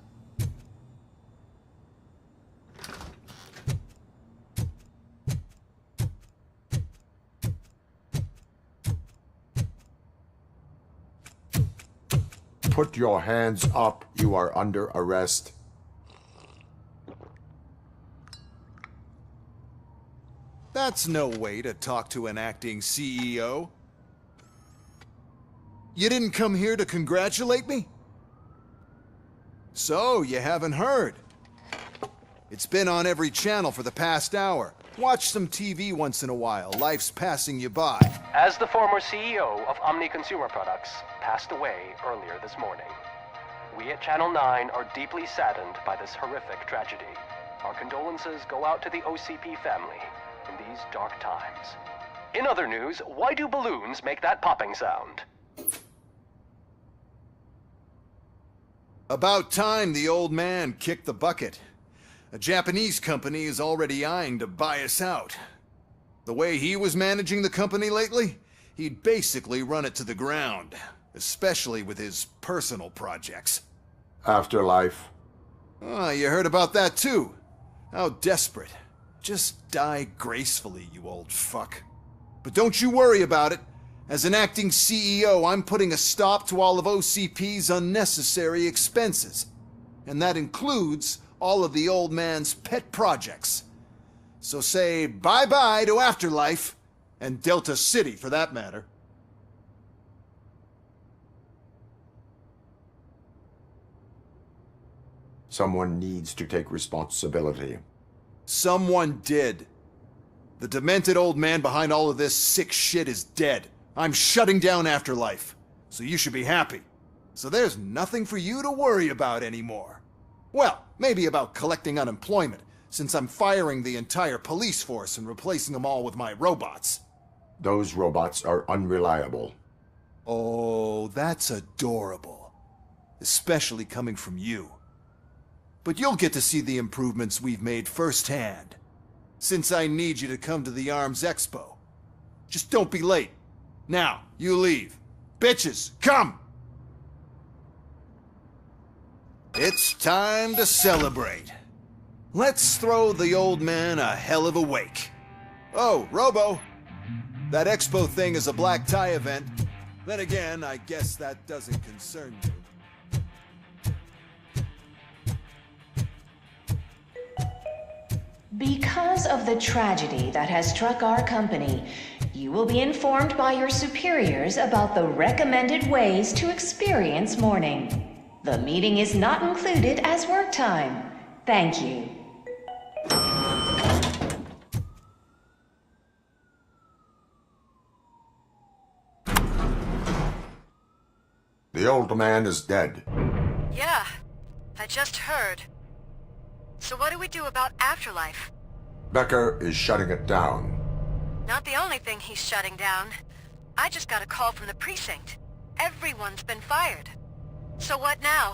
Put your hands up. You are under arrest. That's no way to talk to an acting CEO. You didn't come here to congratulate me? So, you haven't heard? It's been on every channel for the past hour. Watch some TV once in a while. Life's passing you by. As the former CEO of Omni Consumer Products passed away earlier this morning, we at Channel 9 are deeply saddened by this horrific tragedy. Our condolences go out to the OCP family in these dark times. In other news, why do balloons make that popping sound? About time the old man kicked the bucket. A Japanese company is already eyeing to buy us out. The way he was managing the company lately, he'd basically run it to the ground, especially with his personal projects. Afterlife. Oh, you heard about that too. How desperate. Just die gracefully, you old fuck. But don't you worry about it. As an acting CEO, I'm putting a stop to all of OCP's unnecessary expenses. And that includes all of the old man's pet projects. So say bye-bye to Afterlife, and Delta City for that matter. Someone needs to take responsibility. Someone did. The demented old man behind all of this sick shit is dead. I'm shutting down Afterlife, so you should be happy. So there's nothing for you to worry about anymore. Well, maybe about collecting unemployment, since I'm firing the entire police force and replacing them all with my robots. Those robots are unreliable. Oh, that's adorable. Especially coming from you. But you'll get to see the improvements we've made firsthand. Since I need you to come to the Arms Expo. Just don't be late. Now, you leave. Bitches, come! It's time to celebrate. Let's throw the old man a hell of a wake. Oh, Robo. That expo thing is a black tie event. Then again, I guess that doesn't concern you. Because of the tragedy that has struck our company, you will be informed by your superiors about the recommended ways to experience mourning. The meeting is not included as work time. Thank you. The old man is dead. Yeah, I just heard. So what do we do about Afterlife? Becker is shutting it down. Not the only thing he's shutting down. I just got a call from the precinct. Everyone's been fired. So what now?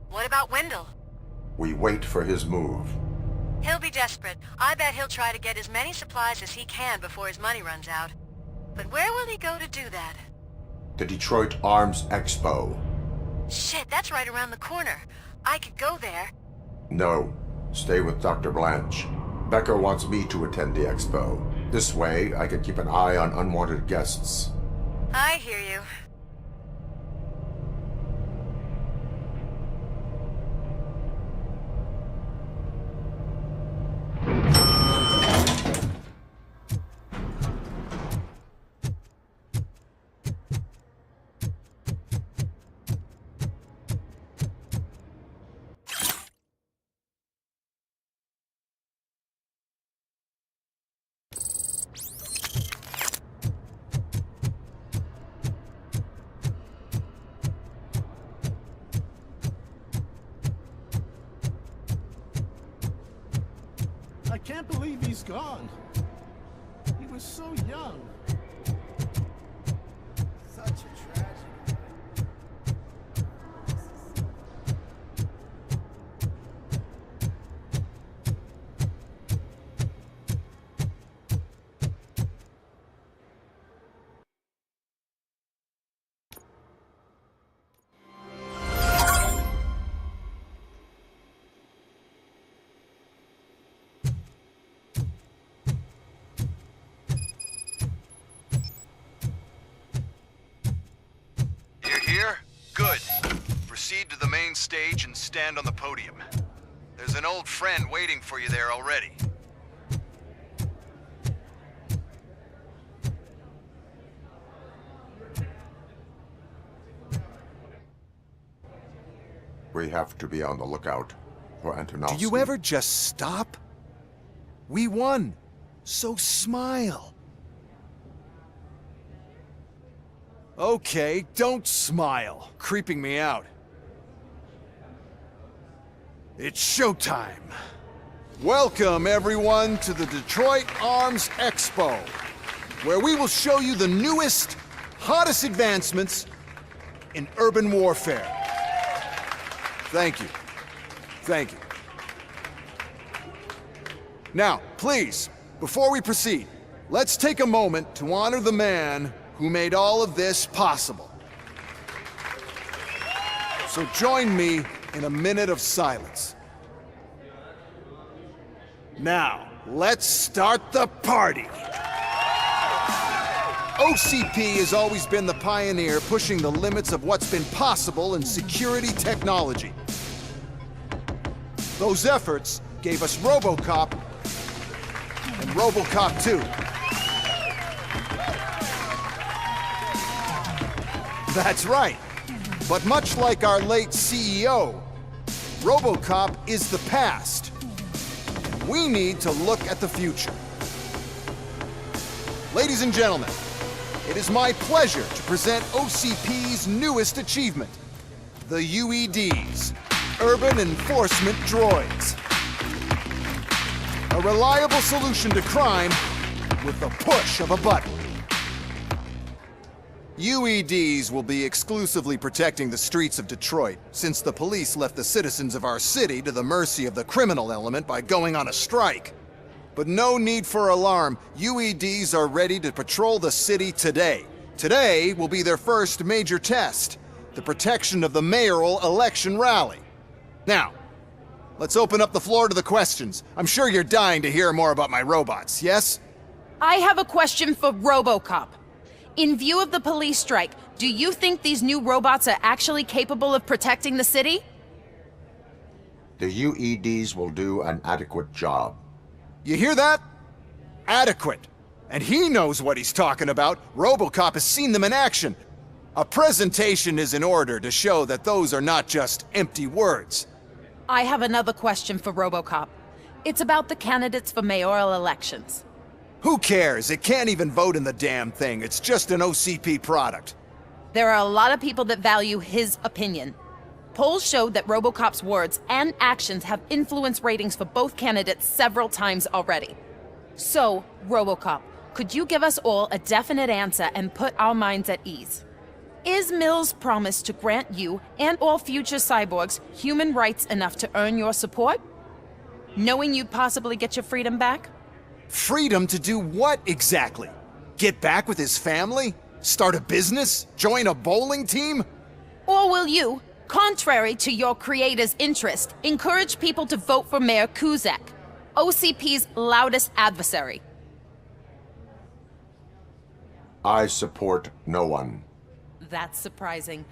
What about Wendell? We wait for his move. He'll be desperate. I bet he'll try to get as many supplies as he can before his money runs out. But where will he go to do that? The Detroit Arms Expo. Shit, that's right around the corner. I could go there. No. Stay with Dr. Blanche. Becker wants me to attend the expo. This way, I can keep an eye on unwanted guests. I hear you. I can't believe he's gone. He was so young. Such a tragedy. Here? Good. Proceed to the main stage and stand on the podium. There's an old friend waiting for you there already. We have to be on the lookout for Antonovsky. Do you ever just stop? We won, so smile. Okay, don't smile. Creeping me out. It's showtime. Welcome, everyone, to the Detroit Arms Expo, where we will show you the newest, hottest advancements in urban warfare. Thank you. Thank you. Now, please, before we proceed, let's take a moment to honor the man who made all of this possible. So join me in a minute of silence. Now, let's start the party! OCP has always been the pioneer pushing the limits of what's been possible in security technology. Those efforts gave us RoboCop and RoboCop 2. That's right. But much like our late CEO, RoboCop is the past. We need to look at the future. Ladies and gentlemen, it is my pleasure to present OCP's newest achievement, the UEDs, Urban Enforcement Droids. A reliable solution to crime with the push of a button. UEDs will be exclusively protecting the streets of Detroit, since the police left the citizens of our city to the mercy of the criminal element by going on a strike. But no need for alarm, UEDs are ready to patrol the city today. Today will be their first major test, the protection of the mayoral election rally. Now, let's open up the floor to the questions. I'm sure you're dying to hear more about my robots, yes? I have a question for RoboCop. In view of the police strike, do you think these new robots are actually capable of protecting the city? The UEDs will do an adequate job. You hear that? Adequate. And he knows what he's talking about. RoboCop has seen them in action. A presentation is in order to show that those are not just empty words. I have another question for RoboCop. It's about the candidates for mayoral elections. Who cares? It can't even vote in the damn thing. It's just an OCP product. There are a lot of people that value his opinion. Polls showed that RoboCop's words and actions have influenced ratings for both candidates several times already. So, RoboCop, could you give us all a definite answer and put our minds at ease? Is Mills' promise to grant you and all future cyborgs human rights enough to earn your support? Knowing you'd possibly get your freedom back? Freedom to do what exactly? Get back with his family? Start a business? Join a bowling team? Or will you, contrary to your creator's interest, encourage people to vote for Mayor Kuzak, OCP's loudest adversary? I support no one. That's surprising.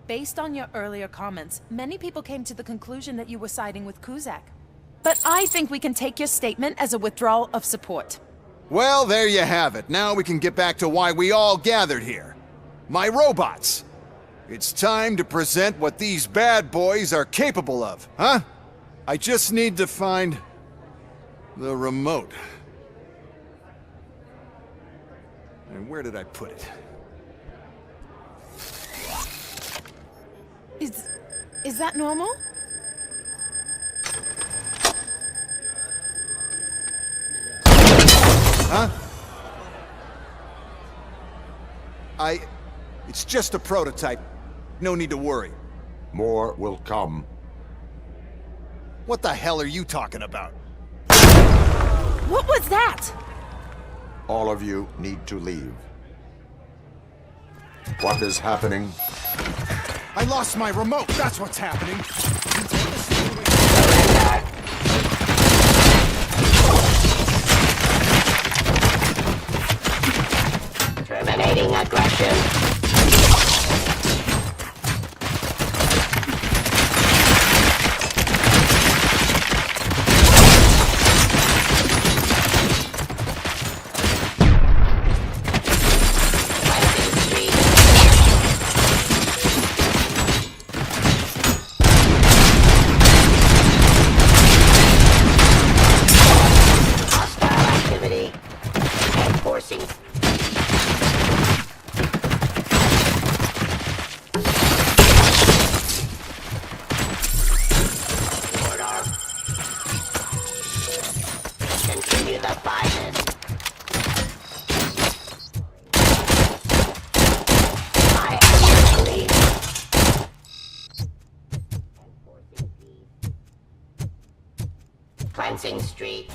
Based on your earlier comments, many people came to the conclusion that you were siding with Kuzak. But I think we can take your statement as a withdrawal of support. Well, there you have it. Now we can get back to why we all gathered here. My robots. It's time to present what these bad boys are capable of, huh? I just need to find the remote. And where did I put it? Is that normal? Huh? It's just a prototype. No need to worry. More will come. What the hell are you talking about? What was that? All of you need to leave. What is happening? I lost my remote. That's what's happening. Terminating aggression. Cleansing Street.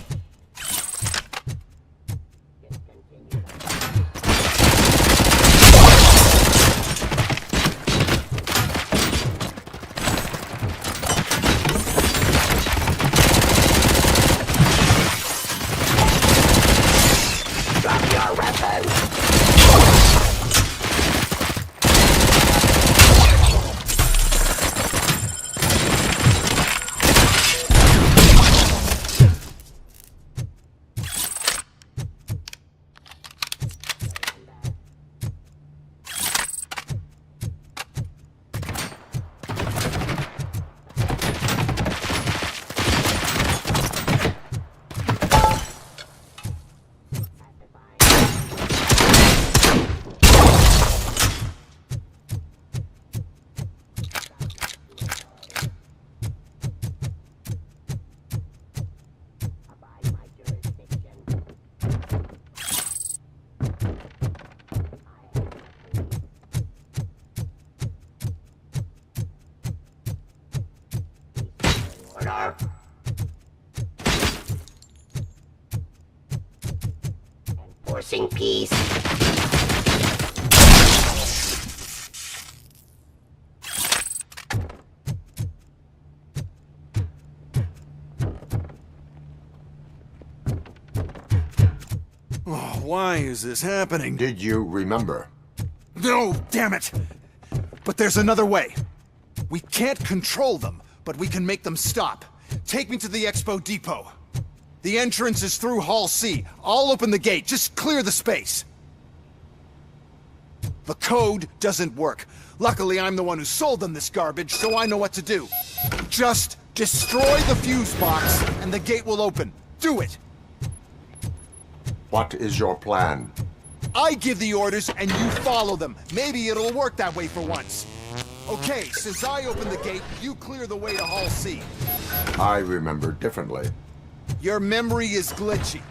Drop your weapon. Enforcing peace. Oh, why is this happening? Did you remember? No, damn it! But there's another way. We can't control them, but we can make them stop. Take me to the Expo Depot. The entrance is through Hall C. I'll open the gate. Just clear the space. The code doesn't work. Luckily, I'm the one who sold them this garbage, so I know what to do. Just destroy the fuse box, and the gate will open. Do it! What is your plan? I give the orders, and you follow them. Maybe it'll work that way for once. Okay, since I open the gate, you clear the way to Hall C. I remember differently. Your memory is glitchy.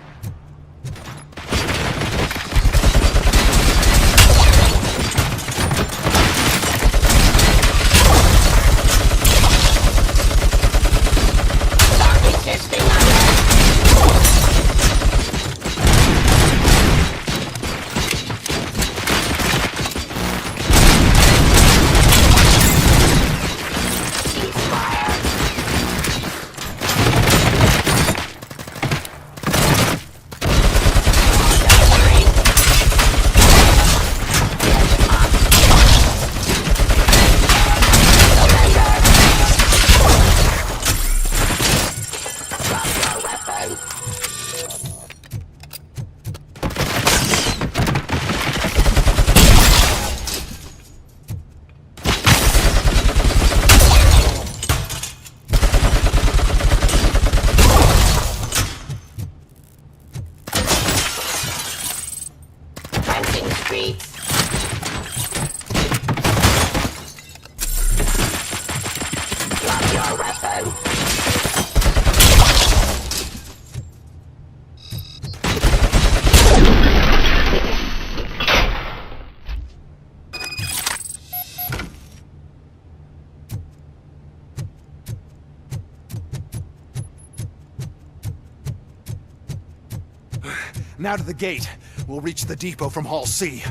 Now to the gate. We'll reach the depot from Hall C.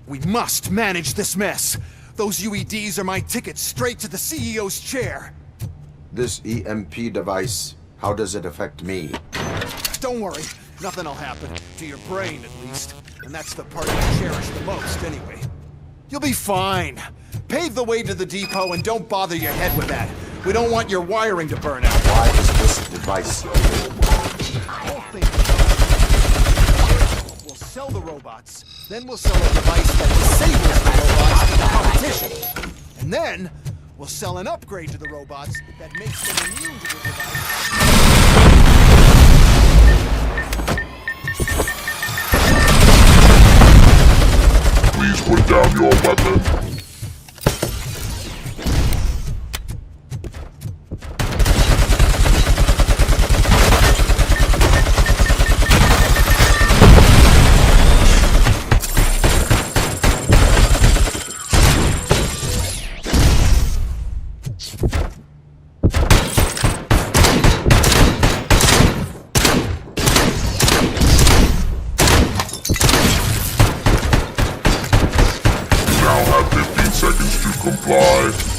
We must manage this mess. Those UEDs are my ticket straight to the CEO's chair. This EMP device, how does it affect me? Don't worry. Nothing'll happen. To your brain, at least. And that's the part I cherish the most, anyway. You'll be fine. Pave the way to the depot and don't bother your head with that. We don't want your wiring to burn out. Why is this device? We'll sell the robots. Then we'll sell a device that disables the robots to the competition. And then we'll sell an upgrade to the robots that makes them immune to the device. Please put down your weapon. Bye.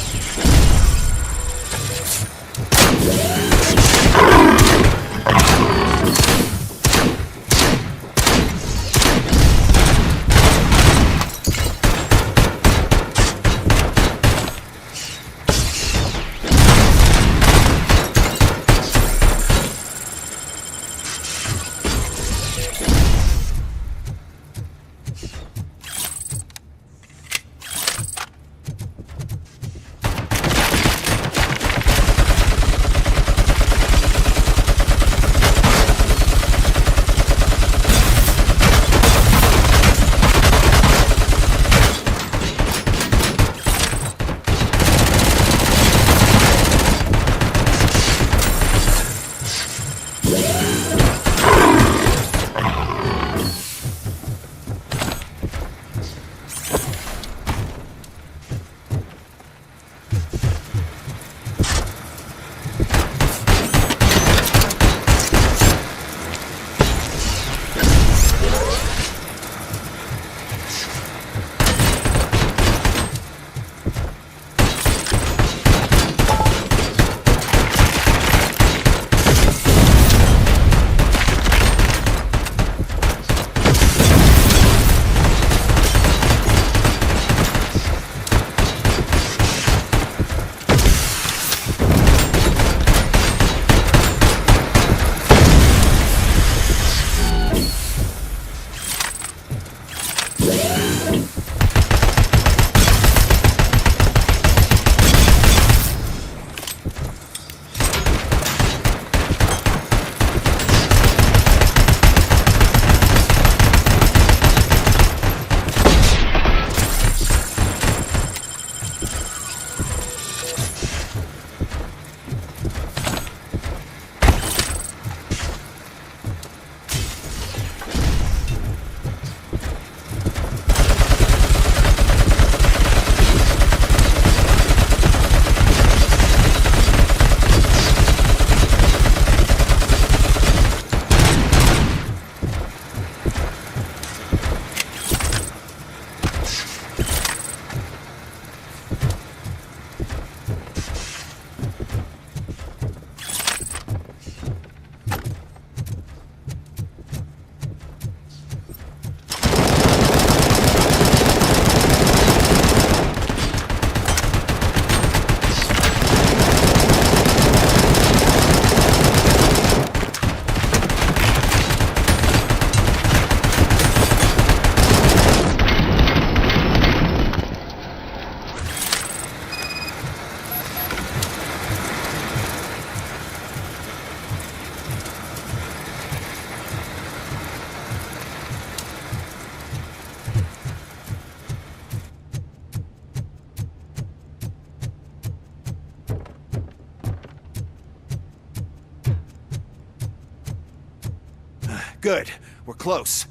Good. We're close.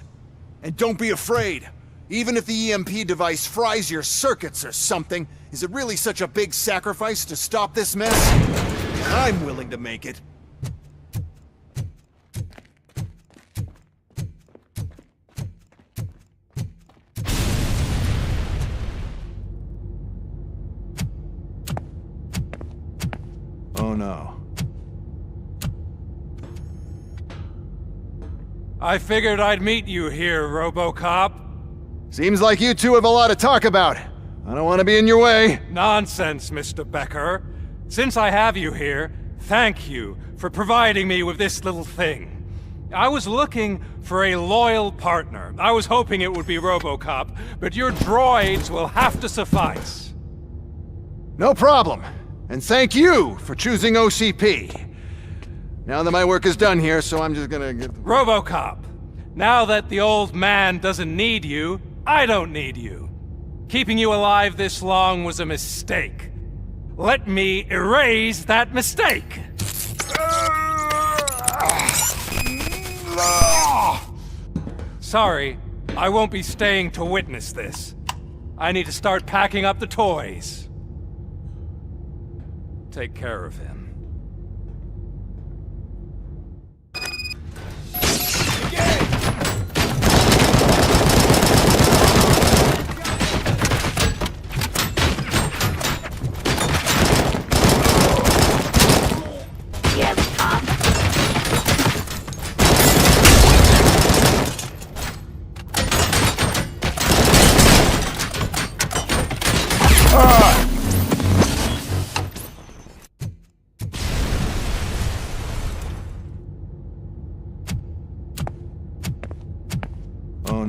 And don't be afraid. Even if the EMP device fries your circuits or something, is it really such a big sacrifice to stop this mess? I'm willing to make it. Oh no. I figured I'd meet you here, RoboCop. Seems like you two have a lot to talk about. I don't want to be in your way. Nonsense, Mr. Becker. Since I have you here, thank you for providing me with this little thing. I was looking for a loyal partner. I was hoping it would be RoboCop, but your droids will have to suffice. No problem. And thank you for choosing OCP. Now that my work is done here, so I'm just gonna get... RoboCop, now that the old man doesn't need you, I don't need you. Keeping you alive this long was a mistake. Let me erase that mistake! Sorry, I won't be staying to witness this. I need to start packing up the toys. Take care of him.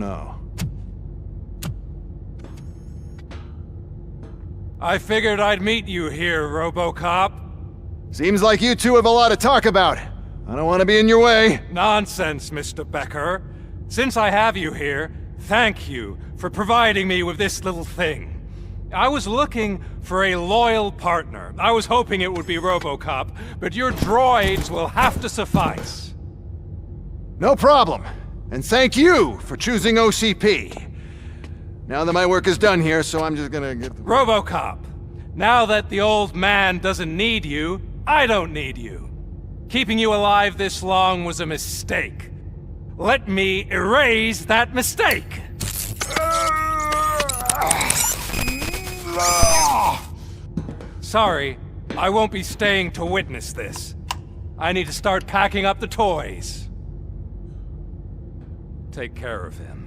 no. I figured I'd meet you here, RoboCop. Seems like you two have a lot to talk about. I don't want to be in your way. Nonsense, Mr. Becker. Since I have you here, thank you for providing me with this little thing. I was looking for a loyal partner. I was hoping it would be RoboCop, but your droids will have to suffice. No problem. And thank you for choosing OCP. Now that my work is done here, so I'm just gonna get the... RoboCop, now that the old man doesn't need you, I don't need you. Keeping you alive this long was a mistake. Let me erase that mistake! Sorry, I won't be staying to witness this. I need to start packing up the toys. Take care of him.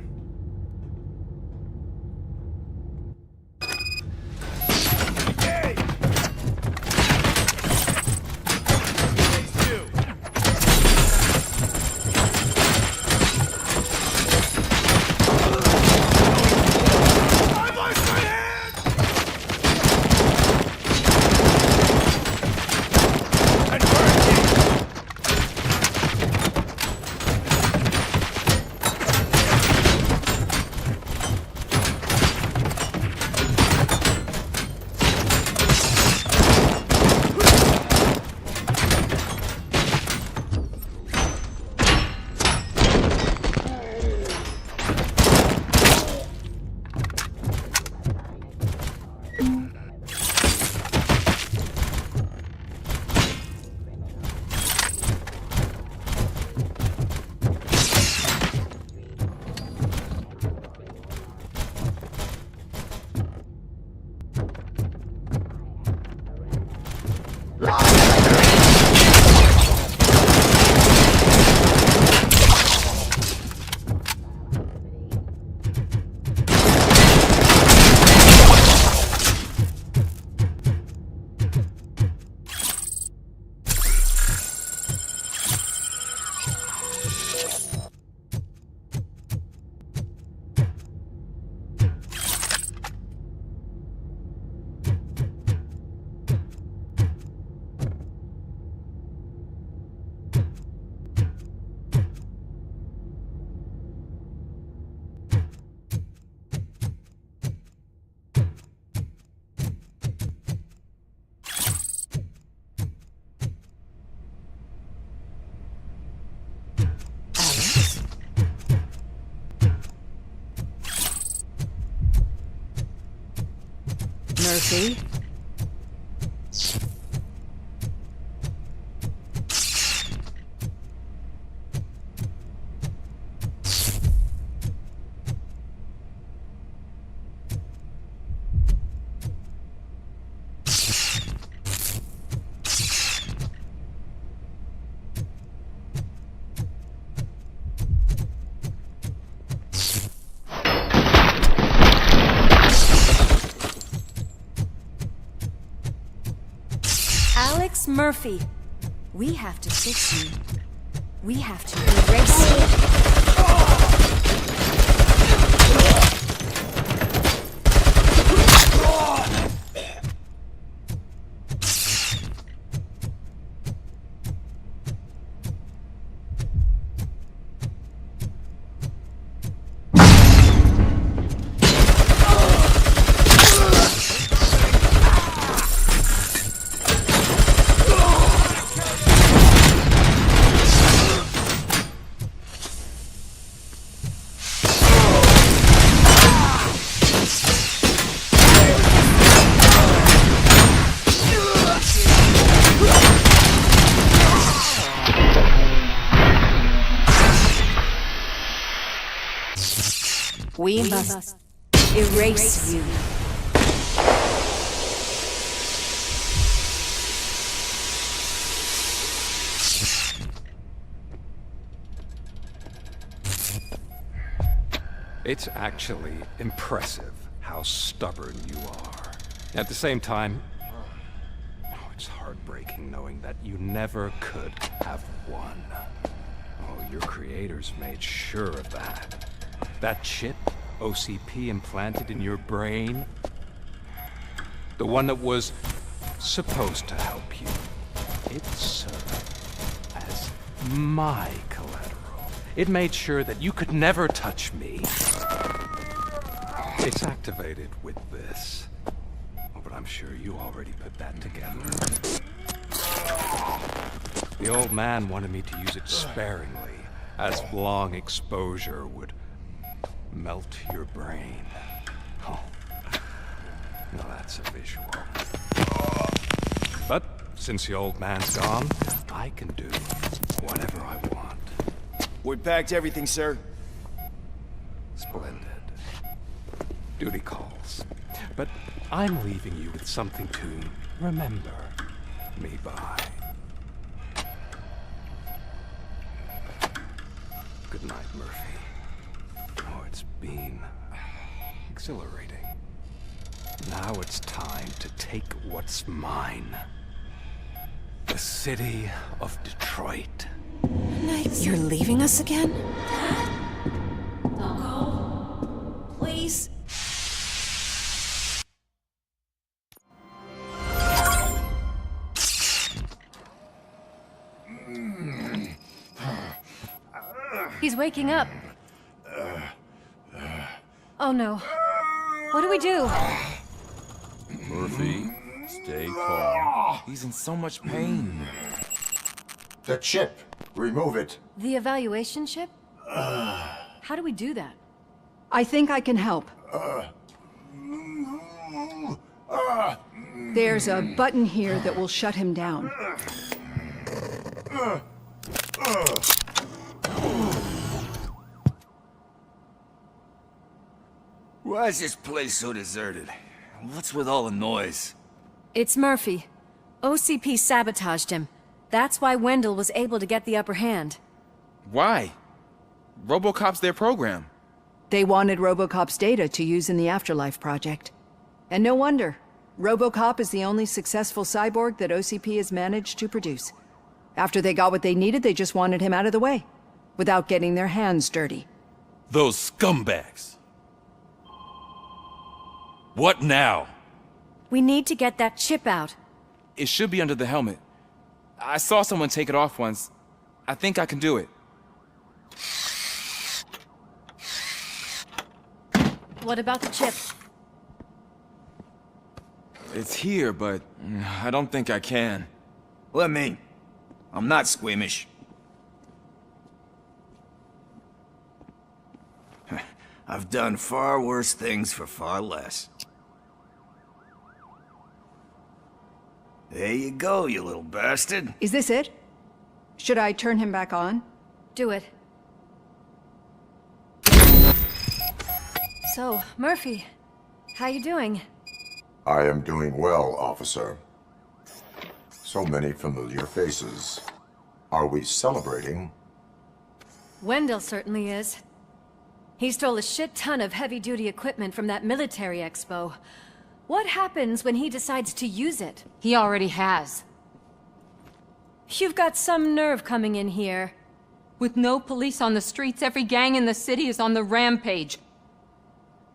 Murphy? Murphy, we have to fix you. We have to erase you. We must erase you. It's actually impressive how stubborn you are. At the same time, it's heartbreaking knowing that you never could have won. Oh, your creators made sure of that. That chip OCP implanted in your brain, the one that was supposed to help you, it served as my collateral. It made sure that you could never touch me. It's activated with this. Oh, but I'm sure you already put that together. The old man wanted me to use it sparingly, as long exposure would melt your brain. Oh, now that's a visual. But since the old man's gone, I can do whatever I want. We packed everything, sir. Splendid. Duty calls. But I'm leaving you with something to remember me by. Good night, Murphy. Oh, it's been exhilarating. Now it's time to take what's mine. The city of Detroit. You're leaving us again? Don't go. Please. He's waking up. Oh no. What do we do? Murphy, stay calm. He's in so much pain. The chip. Remove it. The evaluation chip? How do we do that? I think I can help. There's a button here that will shut him down. Why is this place so deserted? What's with all the noise? It's Murphy. OCP sabotaged him. That's why Wendell was able to get the upper hand. Why? RoboCop's their program. They wanted RoboCop's data to use in the Afterlife project. And no wonder. RoboCop is the only successful cyborg that OCP has managed to produce. After they got what they needed, they just wanted him out of the way, without getting their hands dirty. Those scumbags. What now? We need to get that chip out. It should be under the helmet. I saw someone take it off once. I think I can do it. What about the chip? It's here, but I don't think I can. Let me. I'm not squeamish. I've done far worse things for far less. There you go, you little bastard. Is this it? Should I turn him back on? Do it. So, Murphy, how you doing? I am doing well, officer. So many familiar faces. Are we celebrating? Wendell certainly is. He stole a shit ton of heavy-duty equipment from that military expo. What happens when he decides to use it? He already has. You've got some nerve coming in here. With no police on the streets, every gang in the city is on the rampage.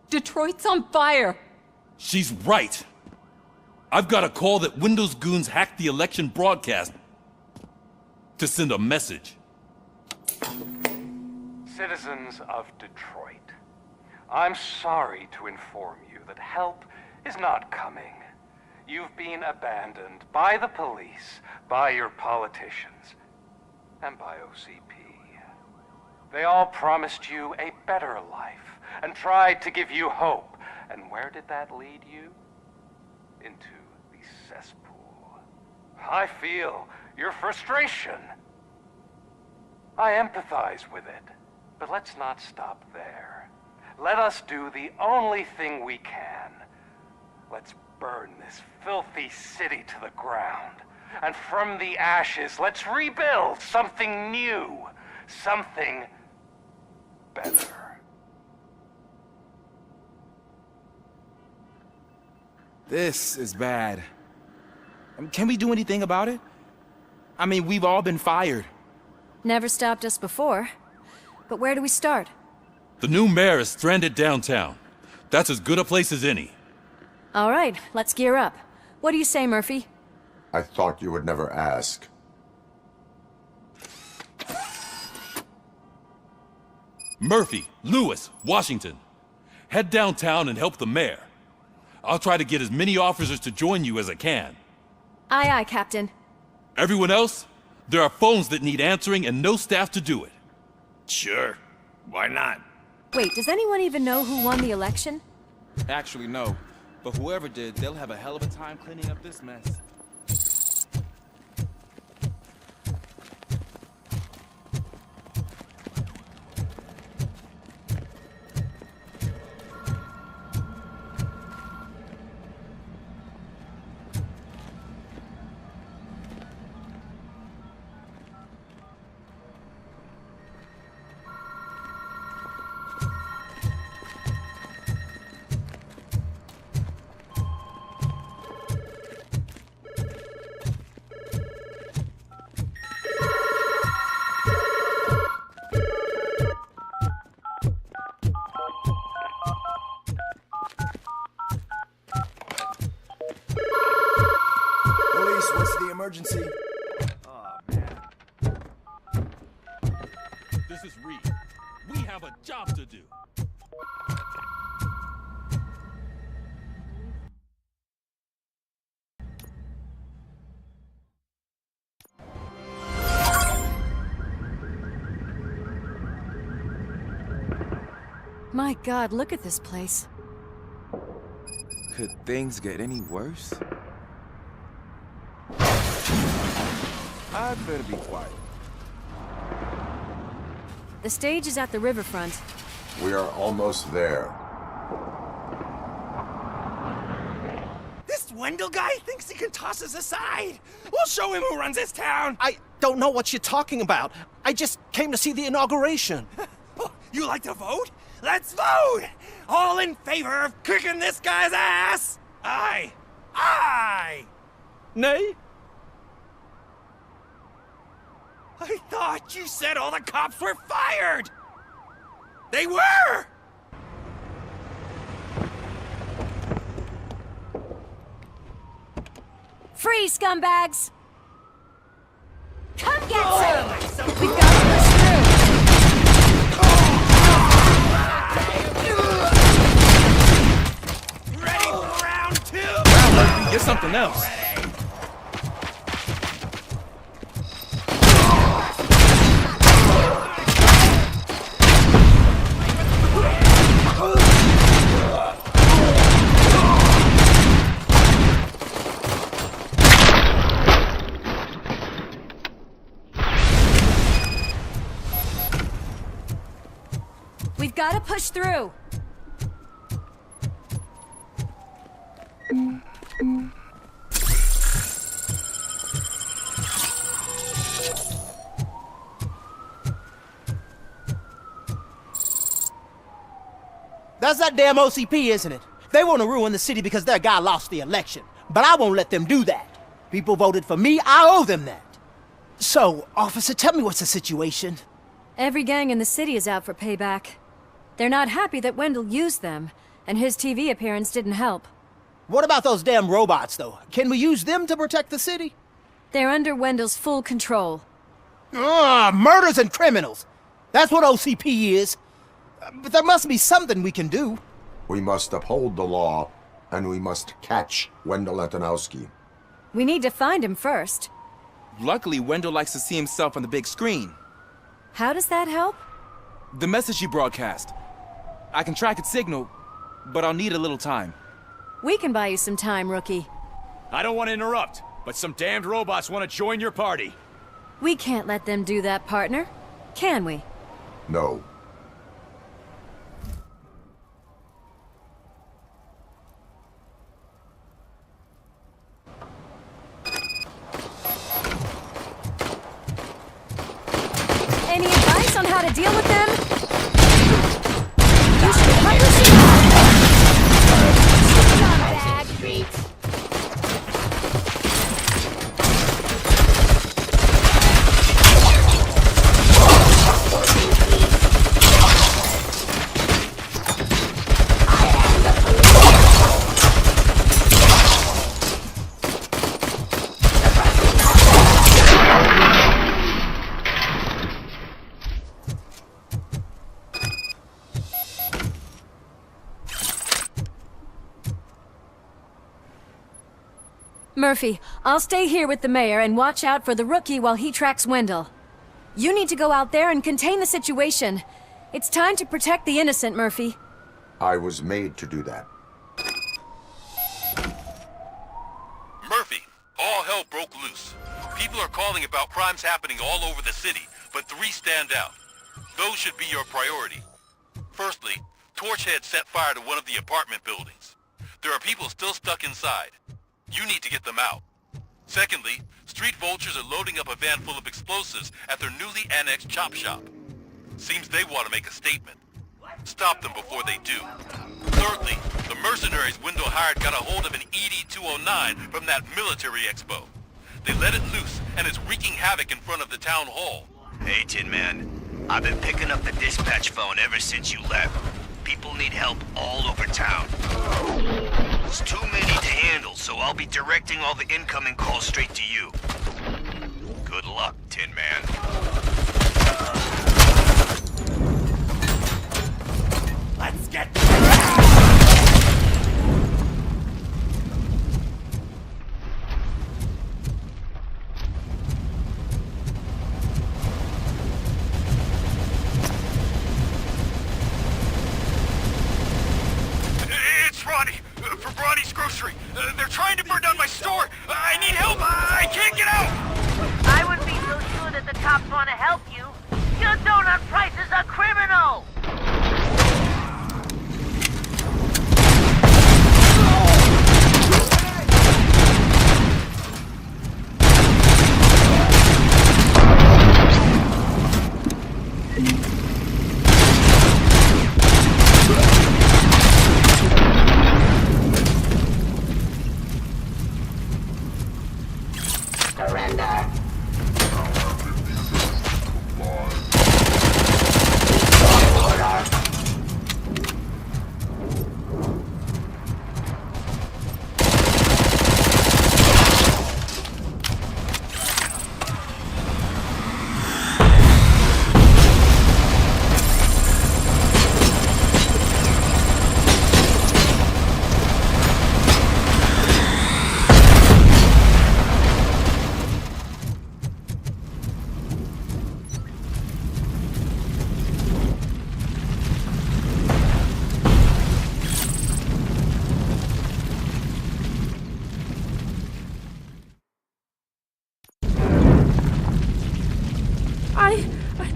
Detroit's on fire. She's right. I've got a call that Windows goons hacked the election broadcast to send a message. Citizens of Detroit, I'm sorry to inform you that help is not coming. You've been abandoned by the police, by your politicians, and by OCP. They all promised you a better life and tried to give you hope. And where did that lead you? Into the cesspool. I feel your frustration. I empathize with it, but let's not stop there. Let us do the only thing we can. Let's burn this filthy city to the ground. And from the ashes, let's rebuild something new. Something better. This is bad. Can we do anything about it? I mean, we've all been fired. Never stopped us before. But where do we start? The new mayor is stranded downtown. That's as good a place as any. All right, let's gear up. What do you say, Murphy? I thought you would never ask. Murphy, Lewis, Washington. Head downtown and help the mayor. I'll try to get as many officers to join you as I can. Aye, aye, Captain. Everyone else? There are phones that need answering and no staff to do it. Sure. Why not? Wait, does anyone even know who won the election? Actually, no. But whoever did, they'll have a hell of a time cleaning up this mess. What's the emergency? Oh, man. This is Reed. We have a job to do. My God, look at this place. Could things get any worse? I'd better be quiet. The stage is at the riverfront. We are almost there. This Wendell guy thinks he can toss us aside. We'll show him who runs this town. I don't know what you're talking about. I just came to see the inauguration. You like to vote? Let's vote! All in favor of kicking this guy's ass? Aye. Aye! Nay? I thought you said all the cops were fired! They were! Freeze, scumbags! Come get some! We've got to push through! Ready for round two? Wow, Murphy, you're something else. We've got to push through! That's that damn OCP, isn't it? They want to ruin the city because their guy lost the election. But I won't let them do that. People voted for me, I owe them that. So, officer, tell me what's the situation. Every gang in the city is out for payback. They're not happy that Wendell used them, and his TV appearance didn't help. What about those damn robots, though? Can we use them to protect the city? They're under Wendell's full control. Murders and criminals! That's what OCP is. But there must be something we can do. We must uphold the law, and we must catch Wendell Antonowski. We need to find him first. Luckily, Wendell likes to see himself on the big screen. How does that help? The message you broadcast. I can track its signal, but I'll need a little time. We can buy you some time, rookie. I don't want to interrupt, but some damned robots want to join your party. We can't let them do that, partner. Can we? No. Any advice on how to deal with them? You should cut your shit Murphy, I'll stay here with the mayor and watch out for the rookie while he tracks Wendell. You need to go out there and contain the situation. It's time to protect the innocent, Murphy. I was made to do that. Murphy, all hell broke loose. People are calling about crimes happening all over the city, but 3 stand out. Those should be your priority. Firstly, Torchhead set fire to one of the apartment buildings. There are people still stuck inside. You need to get them out. Secondly, street vultures are loading up a van full of explosives at their newly annexed chop shop. Seems they want to make a statement. Stop them before they do. Thirdly, the mercenaries Wendell hired got a hold of an ED-209 from that military expo. They let it loose and is wreaking havoc in front of the town hall. Hey, Tin Man. I've been picking up the dispatch phone ever since you left. People need help all over town. It's too many to handle, so I'll be directing all the incoming calls straight to you. Good luck, Tin Man. Let's get... It's Ronnie, from Ronnie's Grocery. They're trying to burn down my store. I need help. I can't get out. I wouldn't be so sure that the cops want to help you. Your donut price is a criminal.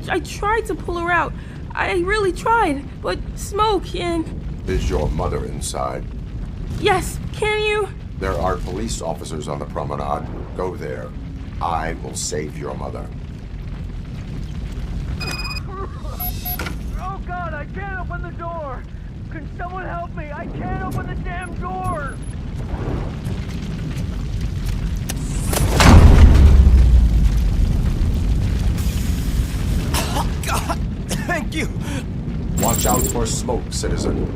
I tried to pull her out. I really tried, but smoke and... Is your mother inside? Yes, can you? There are police officers on the promenade. Go there. I will save your mother. Oh God, I can't open the door! Can someone help me? I can't open the damn door! Oh God! Thank you! Watch out for smoke, citizen.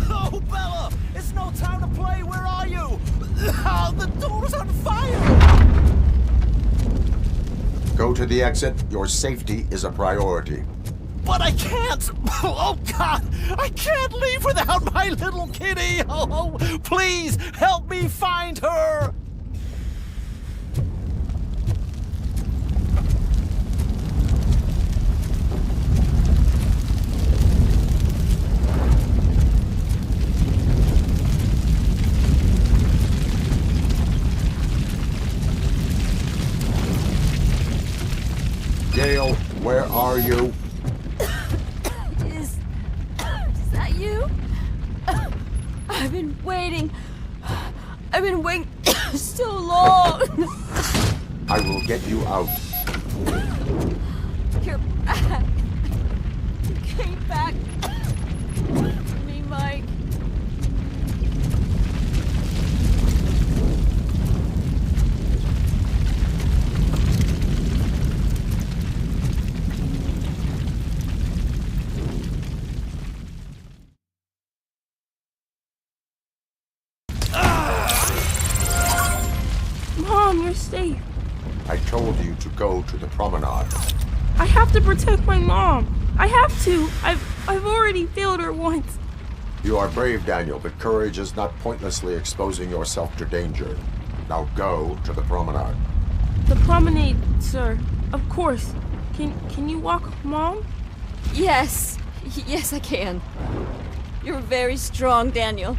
Oh, Bella! It's no time to play! Where are you? Oh, the door's on fire! Go to the exit. Your safety is a priority. But I can't! Oh, God! I can't leave without my little kitty! Oh, please, help me find her! Gail, where are you? Is that you? I've been waiting. I've been waiting so long. I will get you out. You're back. You came back for me, Mike. safe. I told you to go to the promenade. I have to protect my mom. I have to. I've already failed her once. You are brave, Daniel, but courage is not pointlessly exposing yourself to danger. Now go to the promenade. The promenade, sir. Of course. Can you walk, Mom? Yes. Yes, I can. You're very strong, Daniel.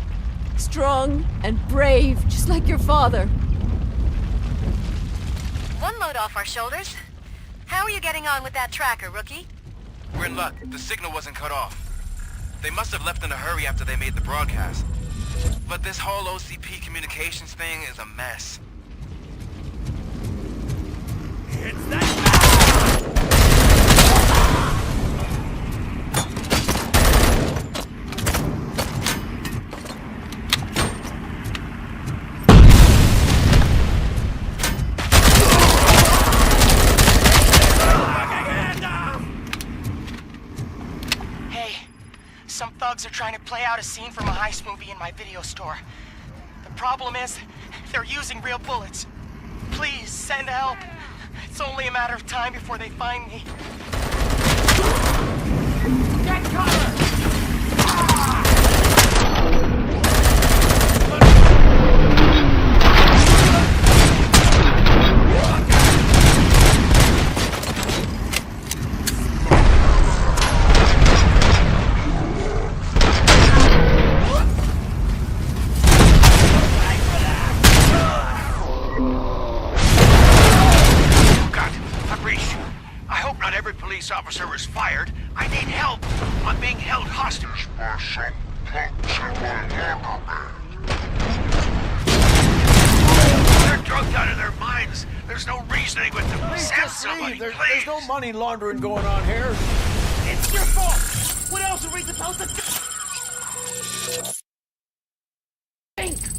Strong and brave, just like your father. One load off our shoulders. How are you getting on with that tracker, rookie? We're in luck. The signal wasn't cut off. They must have left in a hurry after they made the broadcast. But this whole OCP communications thing is a mess. It's that Some thugs are trying to play out a scene from a heist movie in my video store. The problem is, they're using real bullets. Please, send help. It's only a matter of time before they find me. Get cover! Officer was fired. I need help. I'm being held hostage. They're drugged out of their minds. There's no reasoning with them. Send somebody, please. There's no money laundering going on here. It's your fault! What else are we supposed to do? Think!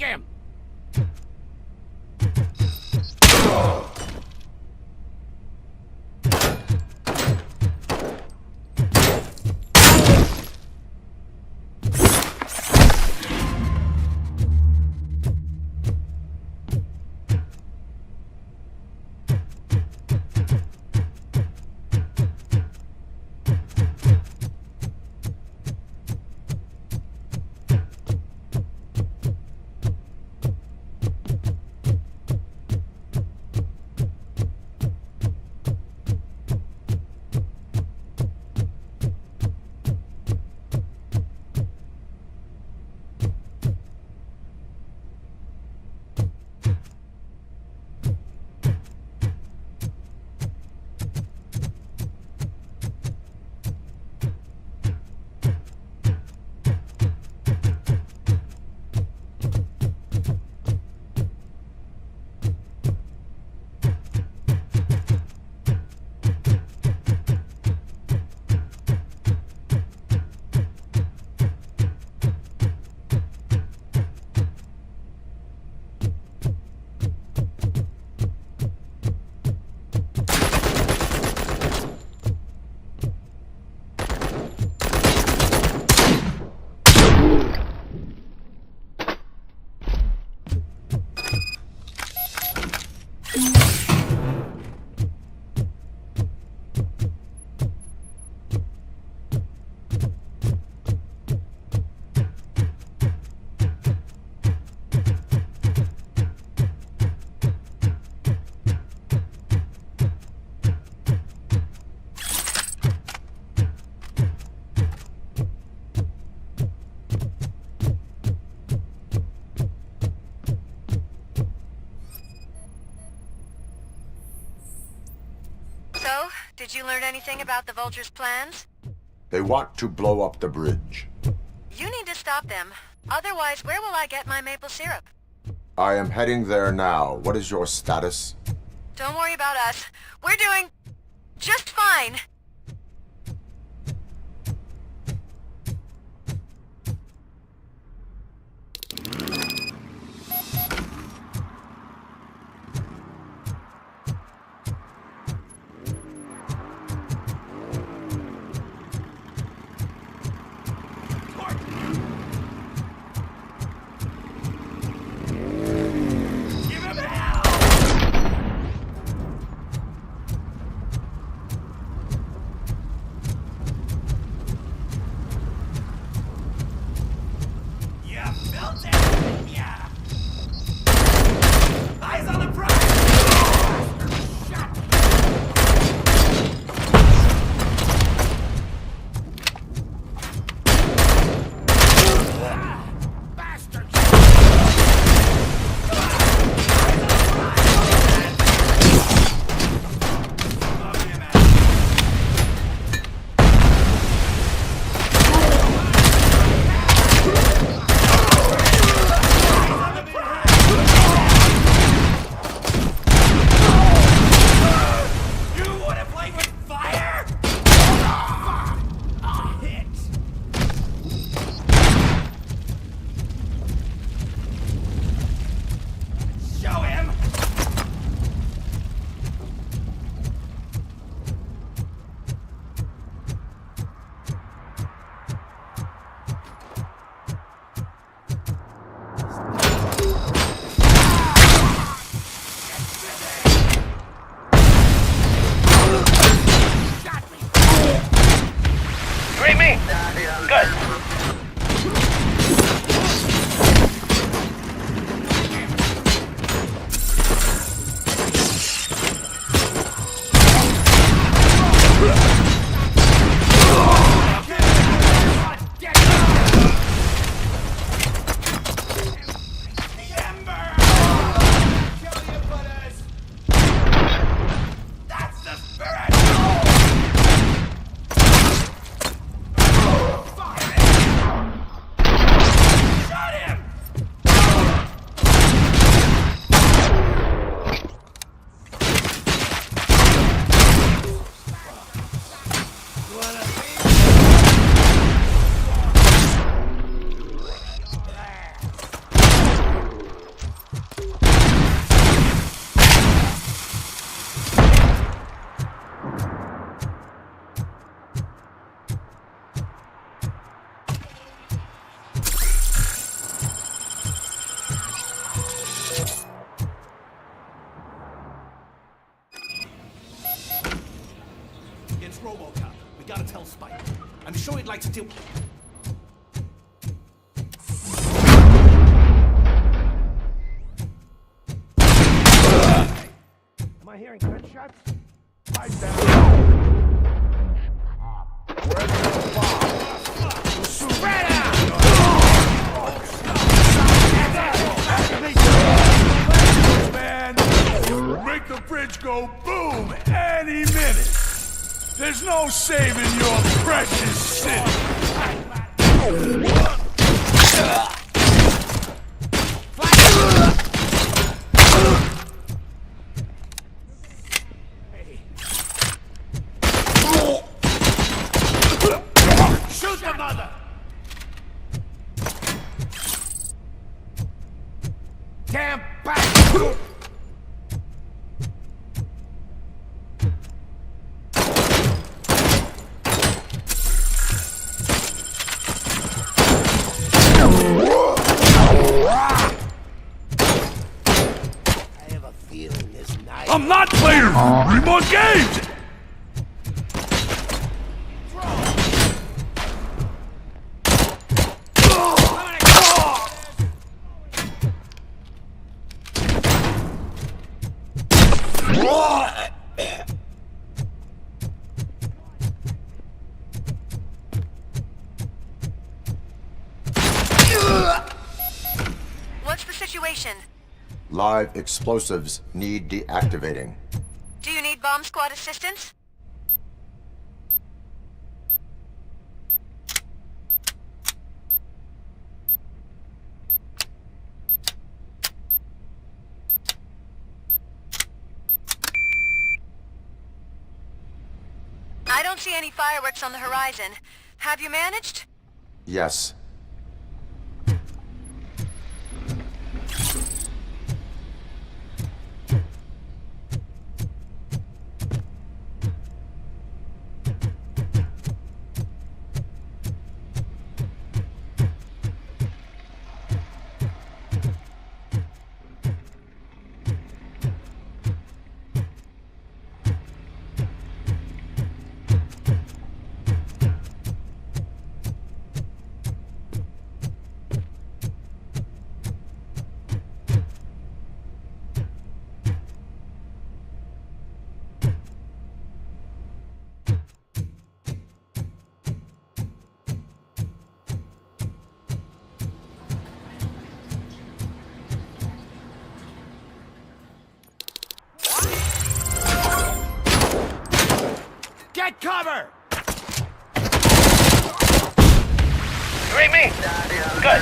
him! Did you learn anything about the Vulture's plans? They want to blow up the bridge. You need to stop them. Otherwise, where will I get my maple syrup? I am heading there now. What is your status? Don't worry about us. We're doing just fine. RoboCop. We gotta tell Spike. I'm sure he'd like to do... Am I hearing gunshots? Pipe down. Where's the bomb? Spread out! Man, make the bridge go boom any minute. There's no saving your precious city. Shoot the mother! Damn back! I'm not playing 3 more games! What's the situation? Live explosives need deactivating. Do you need bomb squad assistance? don't see any fireworks on the horizon. Have you managed? Yes. Get cover! You read me? Good.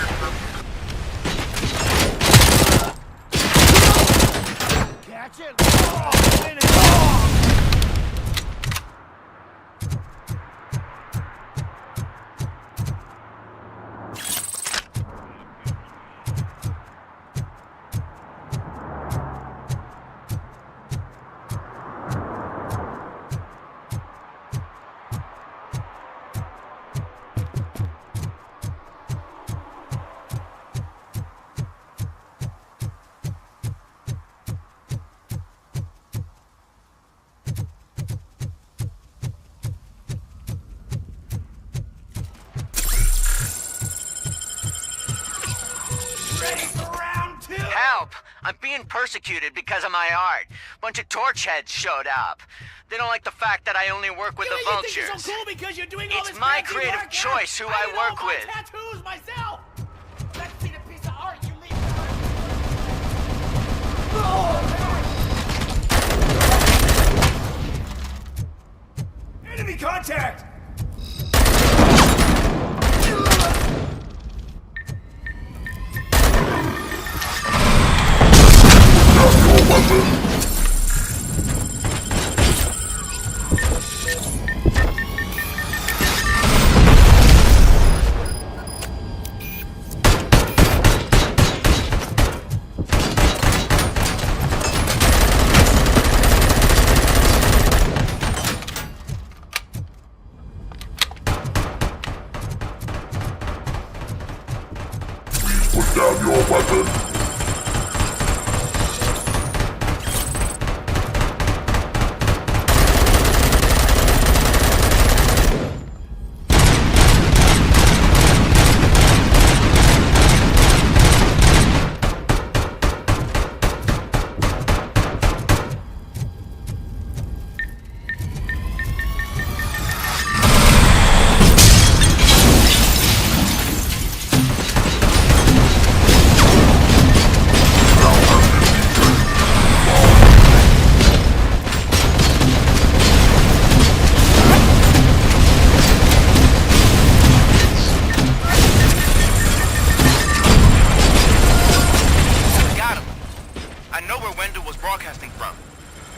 Catch it! Oh, finish. Oh. Help! I'm being persecuted because of my art. Bunch of torch heads showed up. They don't like the fact that I only work with the vultures. You think you're so cool because you're doing all It's this my fancy creative work? choice who I work with. Tattoos myself. Let's see the piece of art you leave. Enemy contact! Put down your weapon.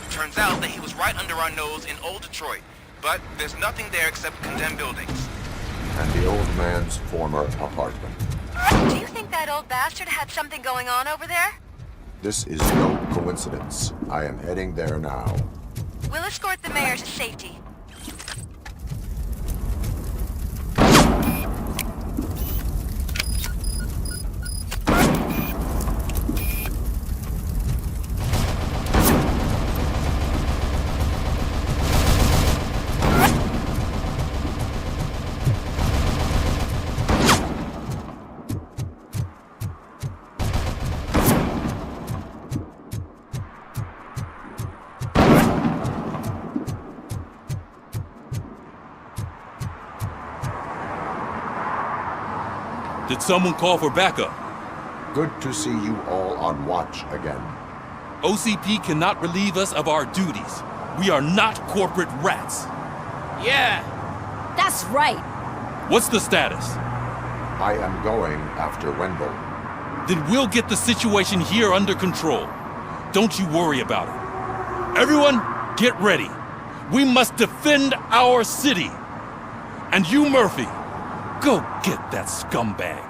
Turns out that he was right under our nose in old Detroit, but there's nothing there except condemned buildings. And the old man's former apartment. Do you think that old bastard had something going on over there? This is no coincidence. I am heading there now. We'll escort the mayor to safety. Did someone call for backup? Good to see you all on watch again. OCP cannot relieve us of our duties. We are not corporate rats. Yeah. That's right. What's the status? I am going after Wendell. Then we'll get the situation here under control. Don't you worry about it. Everyone, get ready. We must defend our city. And you, Murphy, go get that scumbag.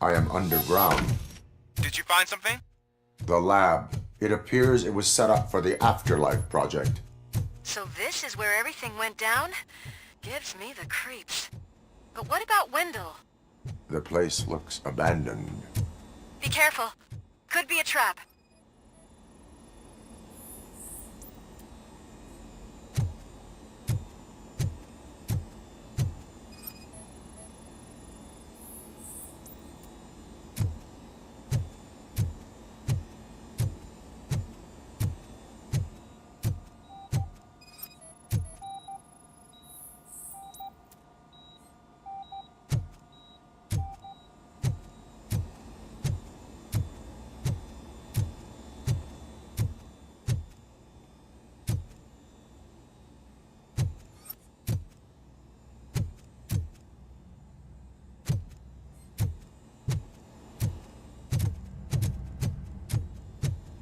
I am underground. Did you find something? The lab. It appears it was set up for the Afterlife project. So this is where everything went down? Gives me the creeps. But what about Wendell? The place looks abandoned. Be careful. Could be a trap.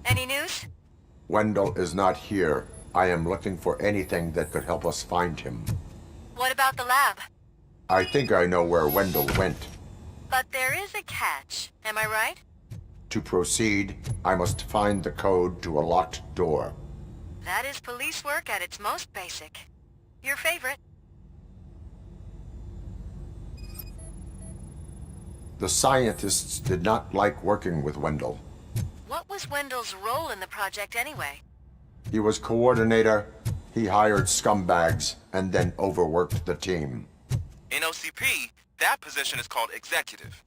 Any news? Wendell is not here. I am looking for anything that could help us find him. What about the lab? I think I know where Wendell went. But there is a catch, am I right? To proceed, I must find the code to a locked door. That is police work at its most basic. Your favorite? The scientists did not like working with Wendell. What was Wendell's role in the project anyway? He was coordinator, he hired scumbags, and then overworked the team. In OCP, that position is called executive.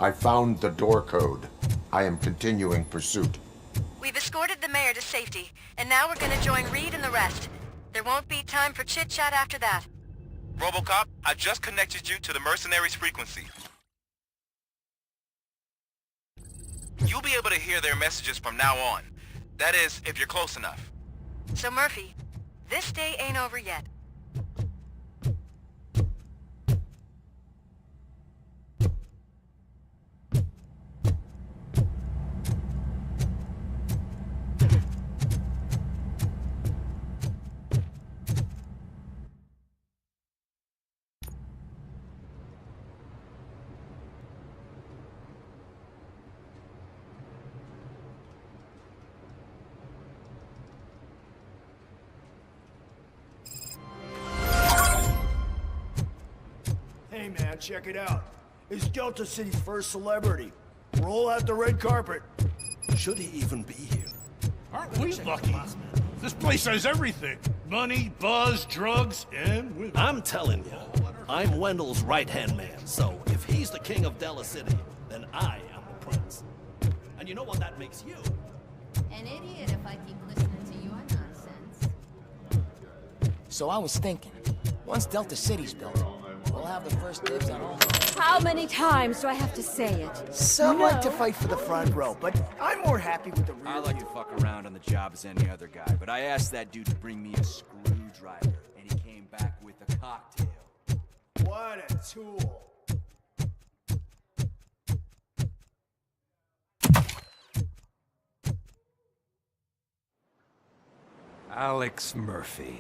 I found the door code. I am continuing pursuit. We've escorted the mayor to safety, and now we're gonna join Reed and the rest. There won't be time for chit-chat after that. RoboCop, I just connected you to the mercenaries' frequency. You'll be able to hear their messages from now on. That is, if you're close enough. So Murphy, this day ain't over yet. Hey man, check it out. It's Delta City's first celebrity. Roll out the red carpet. Should he even be here? We lucky. This place has everything. Money, buzz, drugs, and women. I'm telling you, I'm Wendell's right-hand man, so if he's the king of Della City, then I am the prince. And you know what that makes you? An idiot if I keep listening to your nonsense. So I was thinking, once Delta City's built, we'll have the first dibs on all. How many times do I have to say it? Some like to fight for the front row, but I'm more happy with the rear. I like to fuck around on the job as any other guy, but I asked that dude to bring me a screwdriver, and he came back with a cocktail. What a tool. Alex Murphy.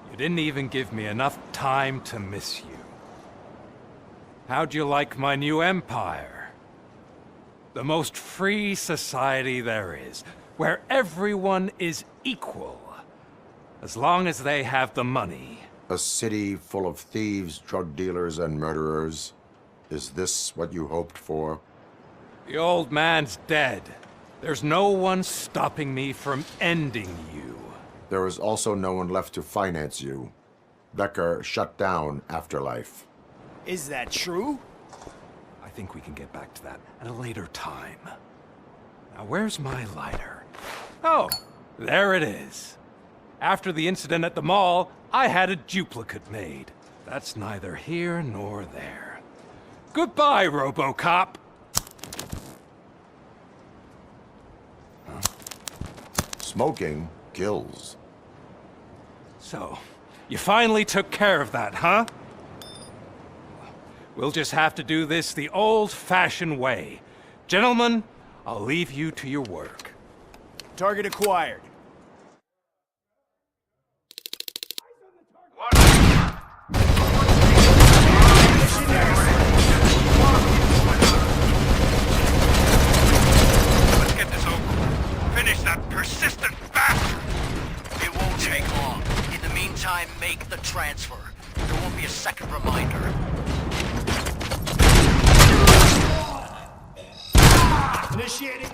You didn't even give me enough time to miss you. How'd you like my new empire? The most free society there is, where everyone is equal, as long as they have the money. A city full of thieves, drug dealers, and murderers. Is this what you hoped for? The old man's dead. There's no one stopping me from ending you. There is also no one left to finance you. Becker shut down Afterlife. Is that true? I think we can get back to that at a later time. Now, where's my lighter? Oh, there it is. After the incident at the mall, I had a duplicate made. That's neither here nor there. Goodbye, RoboCop! Smoking kills. So, you finally took care of that, huh? We'll just have to do this the old-fashioned way. Gentlemen, I'll leave you to your work. Target acquired. Let's get this over with. Finish that persistent bastard! It won't take long. In the meantime, make the transfer. There won't be a second reminder. Initiating.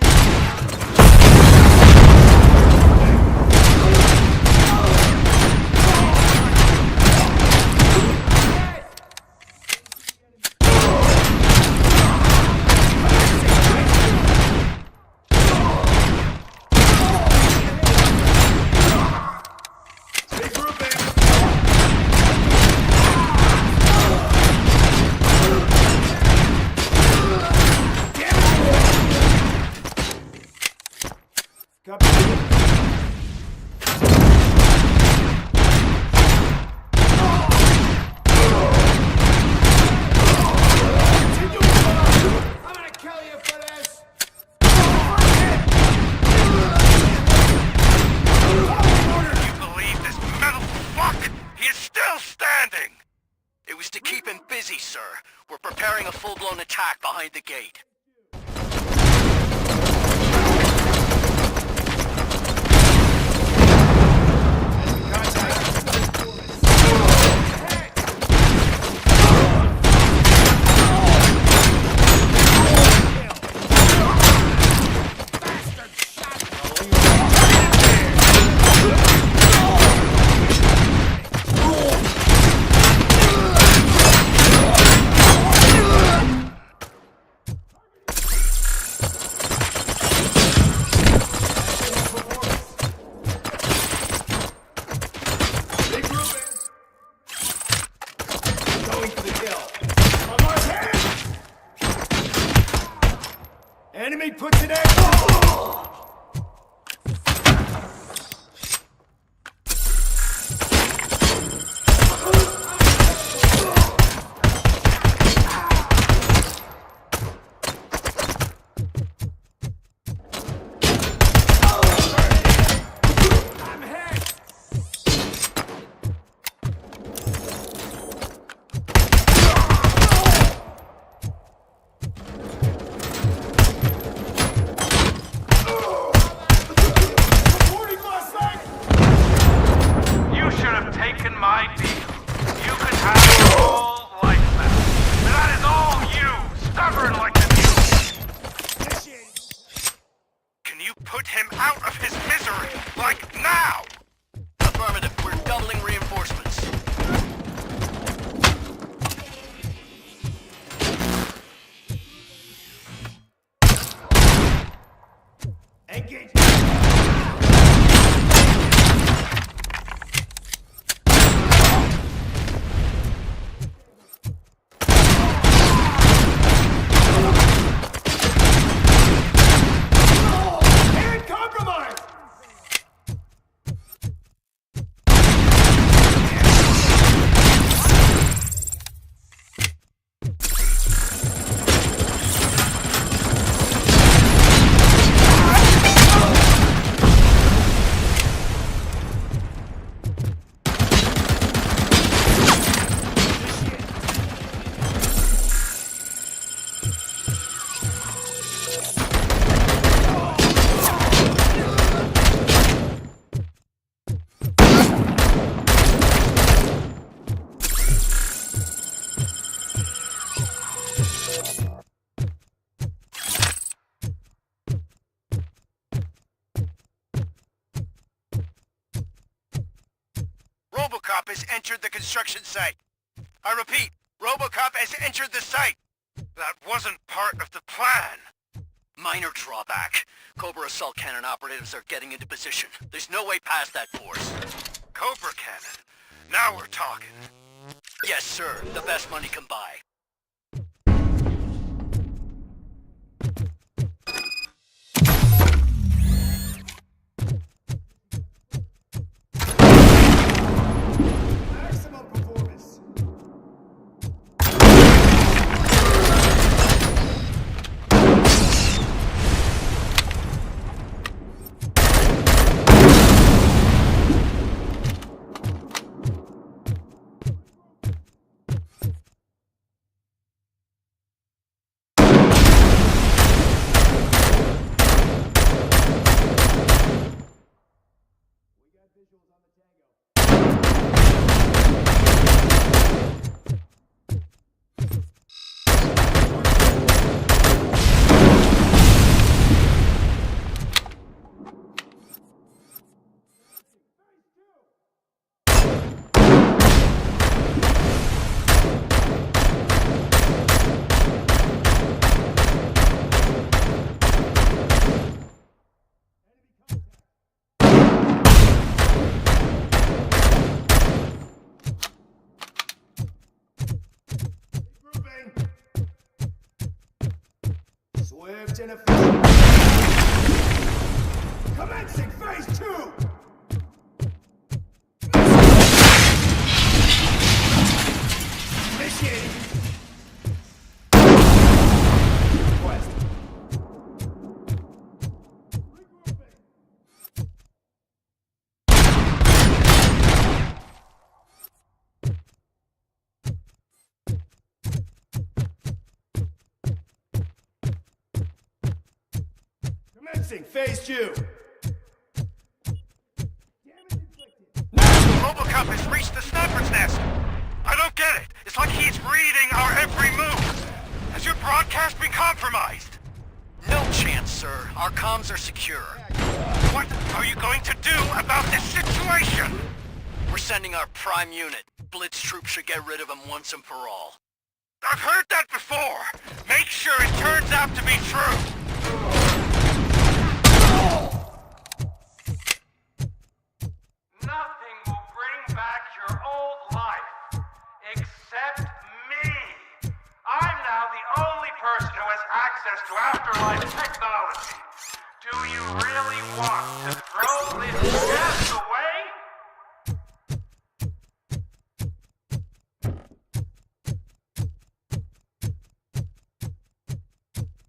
RoboCop has entered the construction site. I repeat, RoboCop has entered the site. That wasn't part of the plan. Minor drawback. Cobra assault cannon operatives are getting into position. There's no way past that force. Cobra cannon? Now we're talking. Yes, sir. The best money can buy. Swift and efficient. Commencing phase 2! Initiating. Request. Commencing phase 2. RoboCop has reached the sniper's nest. I don't get it. It's like he's reading our every move. Has your broadcast been compromised? No chance, sir. Our comms are secure. What are you going to do about this situation? We're sending our prime unit. Blitz troops should get rid of him once and for all. I've heard that before. Make sure it turns out to be true. Nothing will bring back your old life, except me. I'm now the only person who has access to afterlife technology. Do you really want to throw this gas away?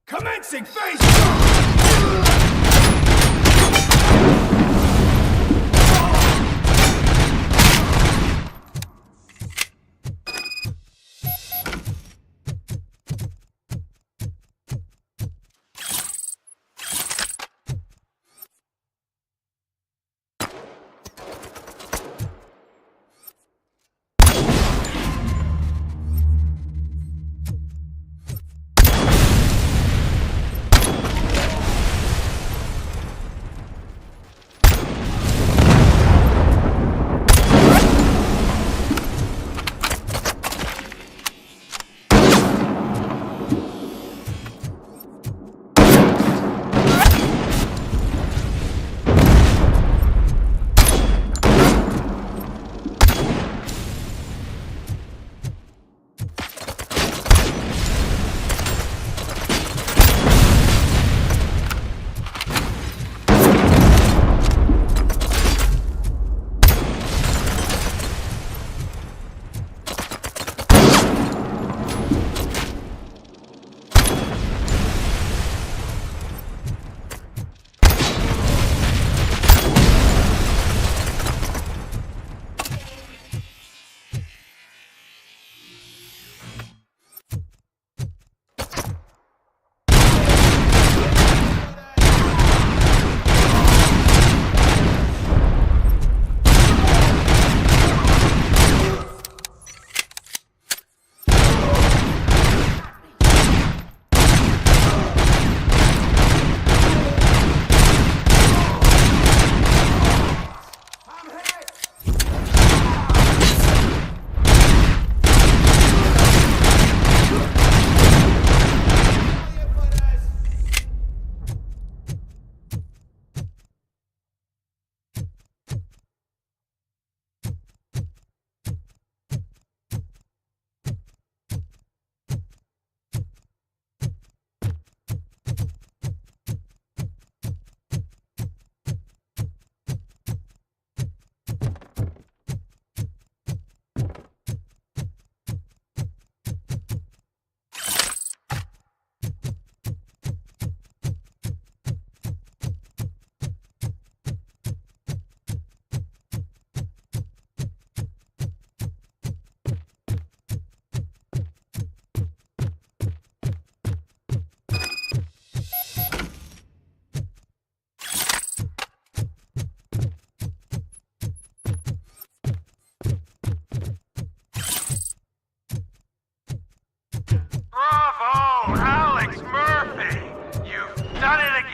Commencing phase 2!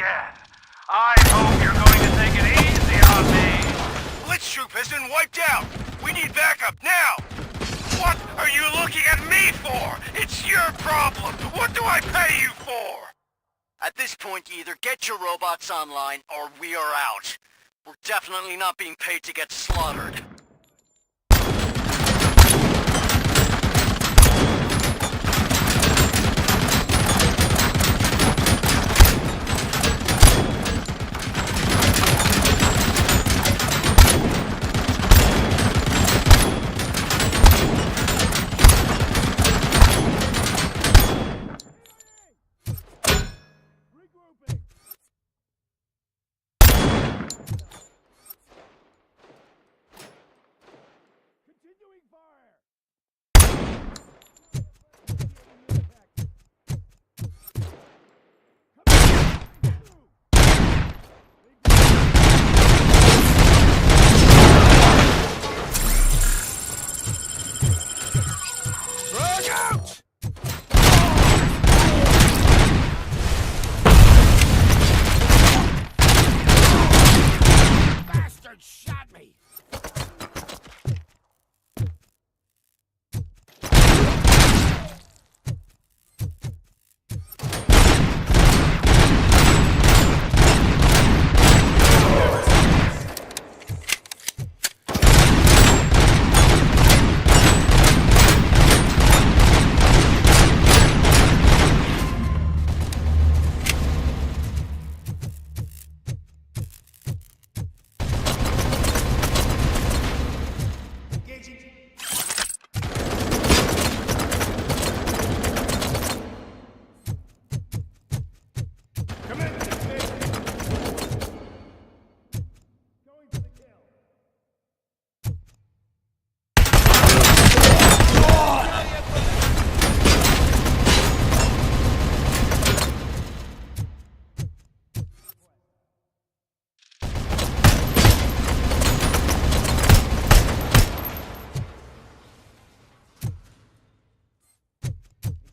again. I hope you're going to take it easy on me. Blitz troop has been wiped out. We need backup now. What are you looking at me for? It's your problem. What do I pay you for? At this point, you either get your robots online, or we are out. We're definitely not being paid to get slaughtered.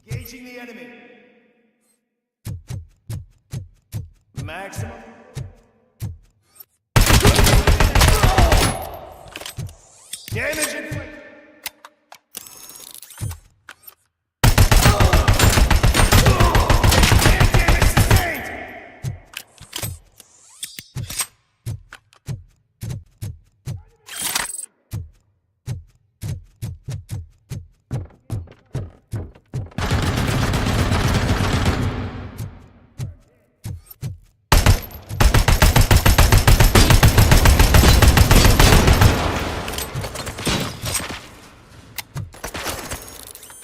Engaging the enemy. Maximum. Damage inflicted.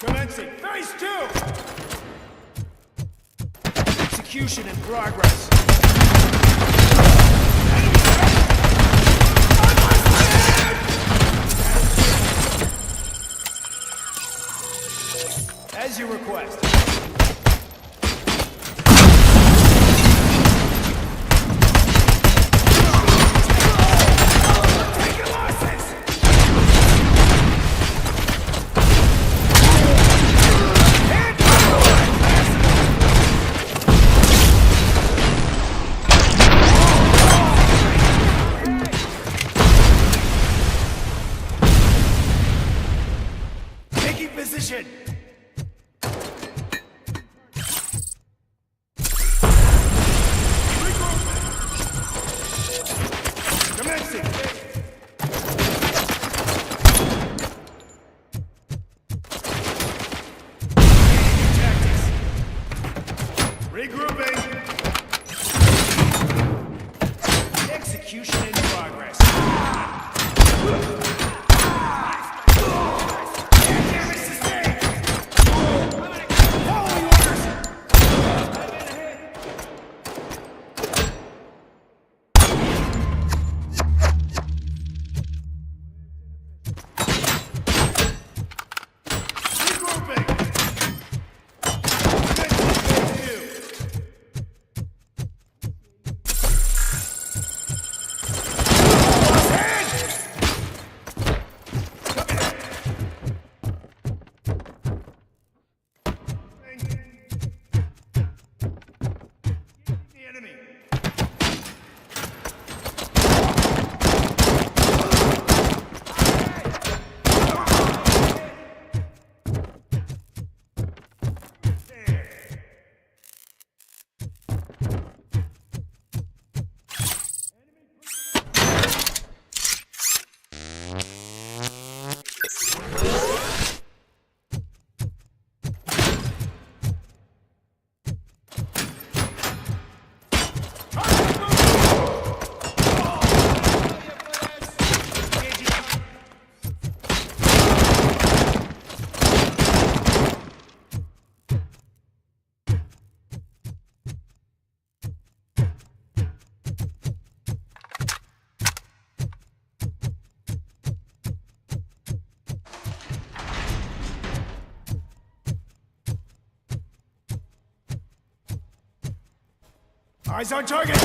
Commencing. Phase 2! Execution in progress. As you request. Position! Commencing! Tactics. Regrouping! Execution in progress. Damage sustained! Eyes on target!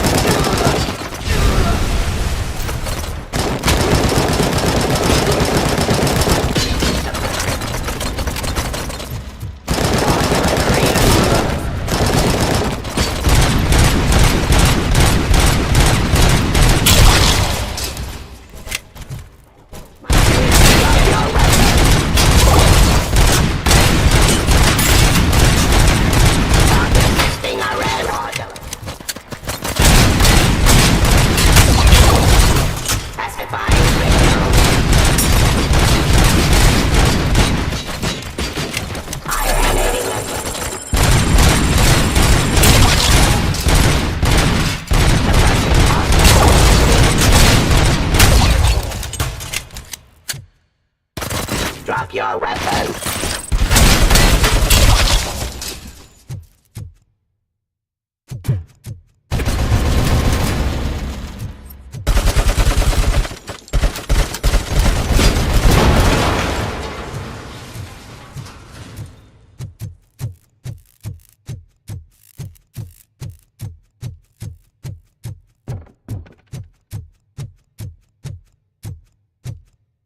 Drop your weapon!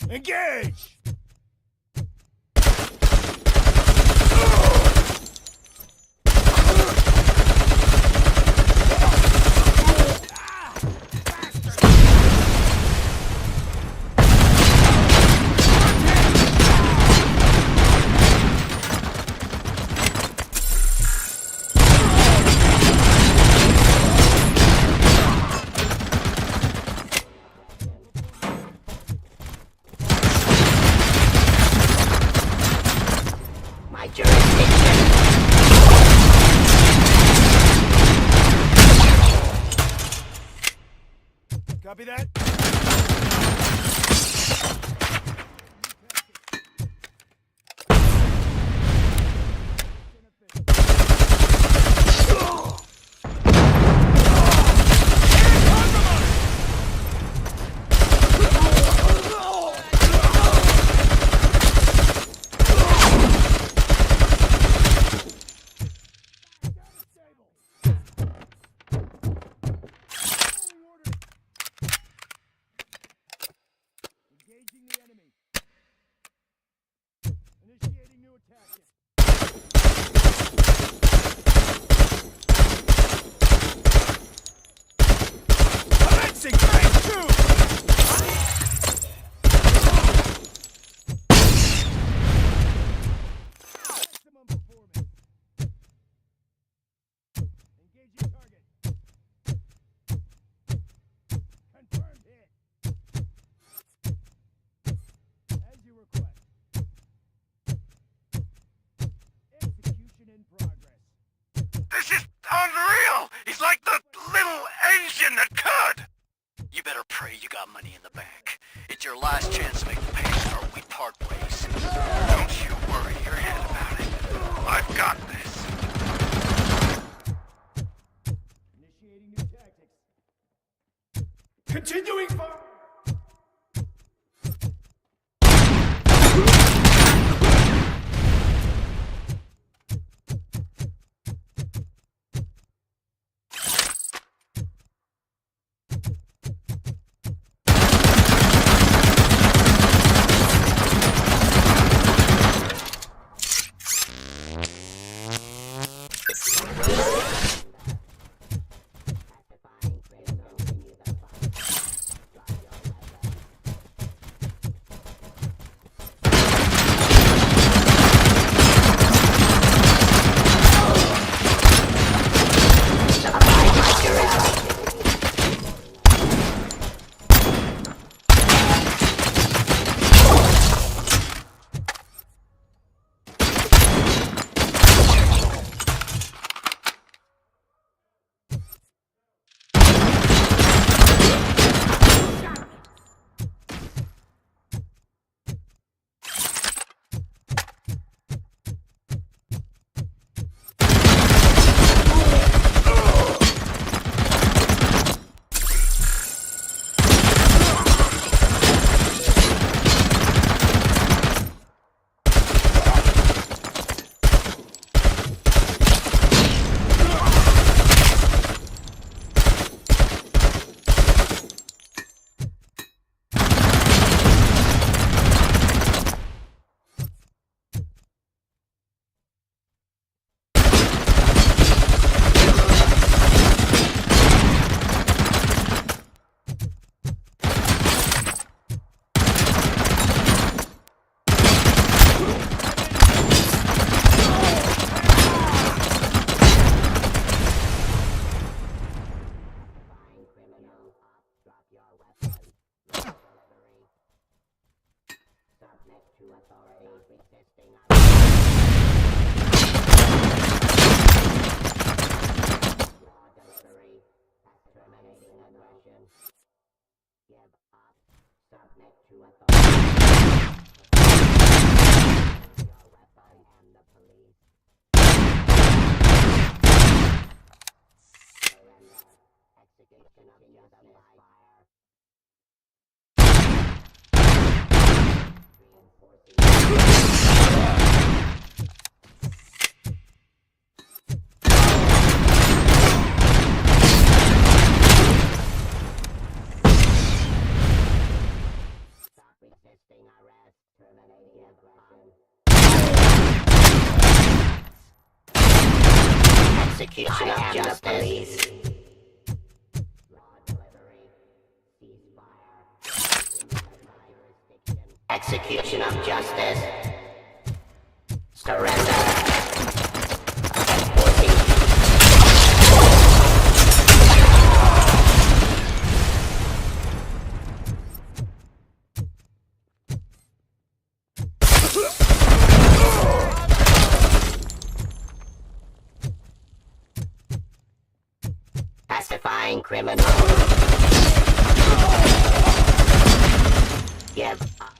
Engage! Copy that. This is unreal! He's like the little engine that could! You better pray you got money in the bank. It's your last chance to make the payment or we part ways. Don't you worry your head about it. I've got this. Initiating new tactics. Continuing fire! Execution of justice. Execution of justice. Surrender. Pacifying criminal. Give up.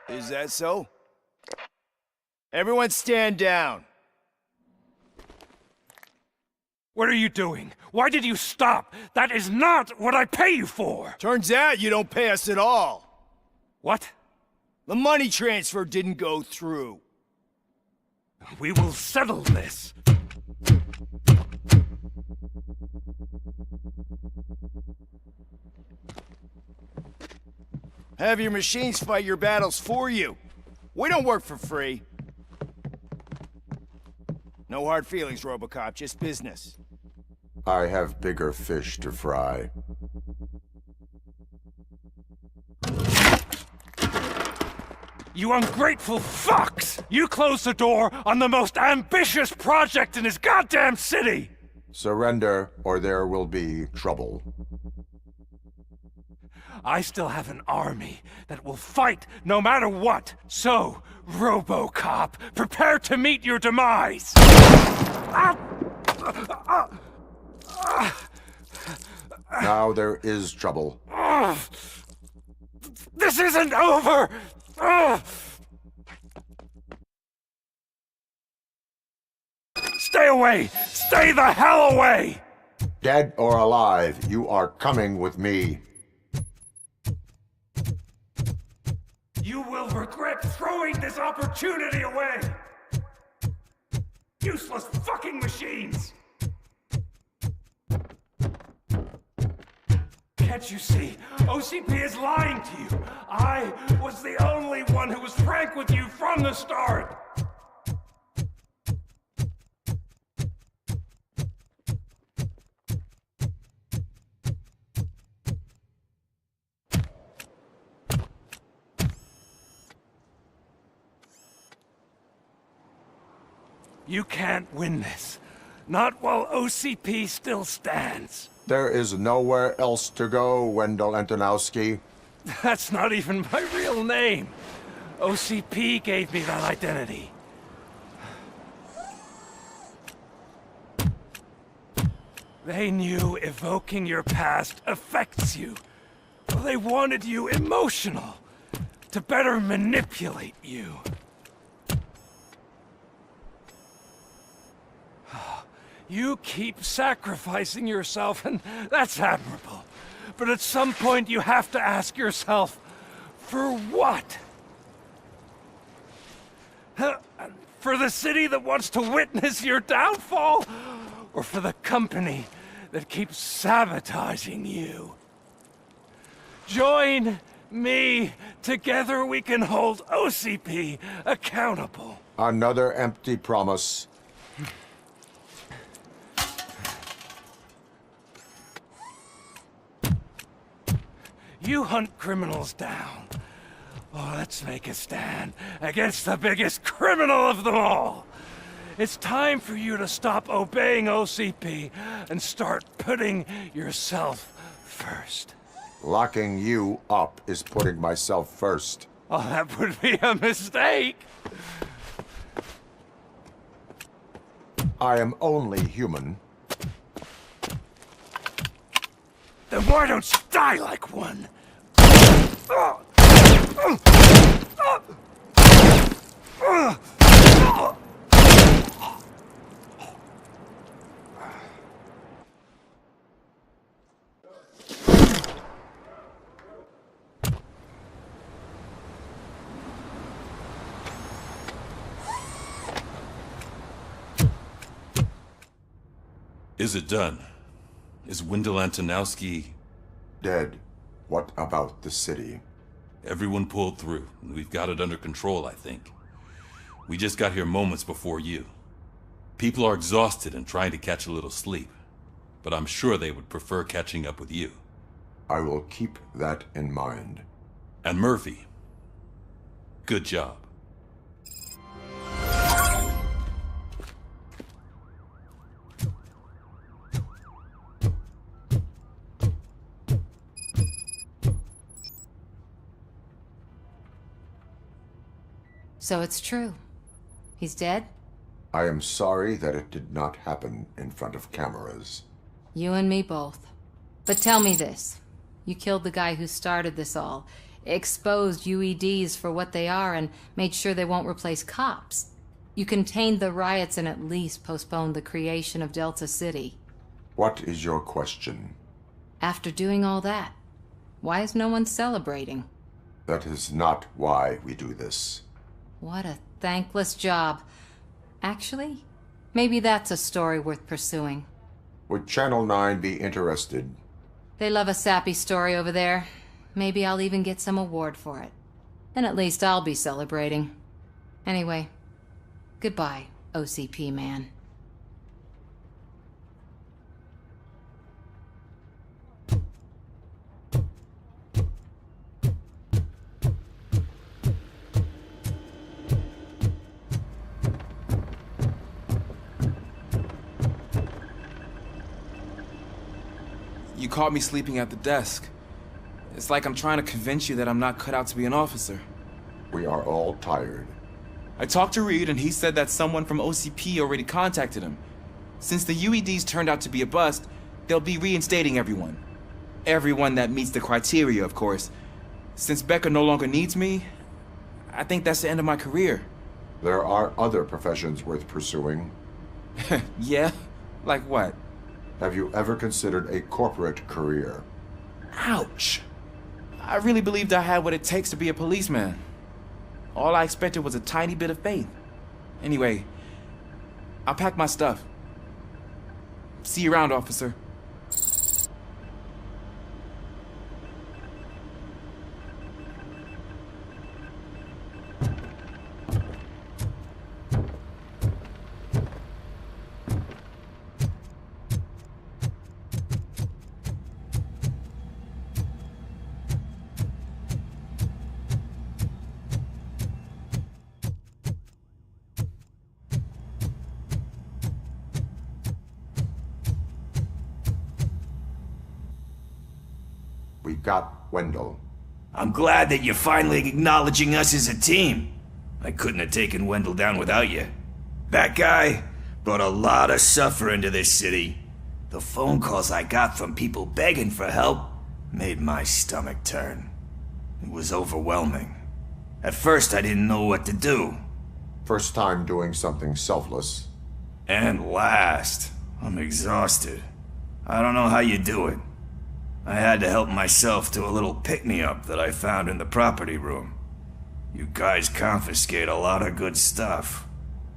Is that so? Everyone stand down. What are you doing? Why did you stop? That is not what I pay you for! Turns out you don't pay us at all. What? The money transfer didn't go through. We will settle this. Have your machines fight your battles for you. We don't work for free. No hard feelings, RoboCop, just business. I have bigger fish to fry. You ungrateful fucks! You closed the door on the most ambitious project in this goddamn city! Surrender, or there will be trouble. I still have an army that will fight no matter what. So, RoboCop, prepare to meet your demise! Now there is trouble. This isn't over! Stay away! Stay the hell away! Dead or alive, you are coming with me. You will regret throwing this opportunity away! Useless fucking machines! Can't you see? OCP is lying to you! I was the only one who was frank with you from the start! You can't win this. Not while OCP still stands. There is nowhere else to go, Wendell Antonowski. That's not even my real name. OCP gave me that identity. They knew evoking your past affects you. They wanted you emotional, to better manipulate you. You keep sacrificing yourself, and that's admirable. But at some point you have to ask yourself, for what? For the city that wants to witness your downfall? Or for the company that keeps sabotaging you? Join me. Together we can hold OCP accountable. Another empty promise. You hunt criminals down. Oh, let's make a stand against the biggest criminal of them all. It's time for you to stop obeying OCP and start putting yourself first. Locking you up is putting myself first. Oh, that would be a mistake. I am only human. Then why don't you die like one? Is it done? Is Wendell Antonowski dead? What about the city? Everyone pulled through, and we've got it under control, I think. We just got here moments before you. People are exhausted and trying to catch a little sleep, but I'm sure they would prefer catching up with you. I will keep that in mind. And Murphy, good job. So it's true. He's dead? I am sorry that it did not happen in front of cameras. You and me both. But tell me this. You killed the guy who started this all, exposed UEDs for what they are, and made sure they won't replace cops. You contained the riots and at least postponed the creation of Delta City. What is your question? After doing all that, why is no one celebrating? That is not why we do this. What a thankless job. Actually, maybe that's a story worth pursuing. Would Channel 9 be interested? They love a sappy story over there. Maybe I'll even get some award for it. Then at least I'll be celebrating. Anyway, goodbye, OCP man. You caught me sleeping at the desk. It's like I'm trying to convince you that I'm not cut out to be an officer. We are all tired. I talked to Reed and he said that someone from OCP already contacted him. Since the UEDs turned out to be a bust, they'll be reinstating everyone. Everyone that meets the criteria, of course. Since Becca no longer needs me, I think that's the end of my career. There are other professions worth pursuing. Yeah? Like what? Have you ever considered a corporate career? Ouch! I really believed I had what it takes to be a policeman. All I expected was a tiny bit of faith. Anyway, I'll pack my stuff. See you around, officer. We got Wendell. I'm glad that you're finally acknowledging us as a team. I couldn't have taken Wendell down without you. That guy brought a lot of suffering to this city. The phone calls I got from people begging for help made my stomach turn. It was overwhelming. At first, I didn't know what to do. First time doing something selfless. And last, I'm exhausted. I don't know how you do it. I had to help myself to a little pick-me-up that I found in the property room. You guys confiscate a lot of good stuff.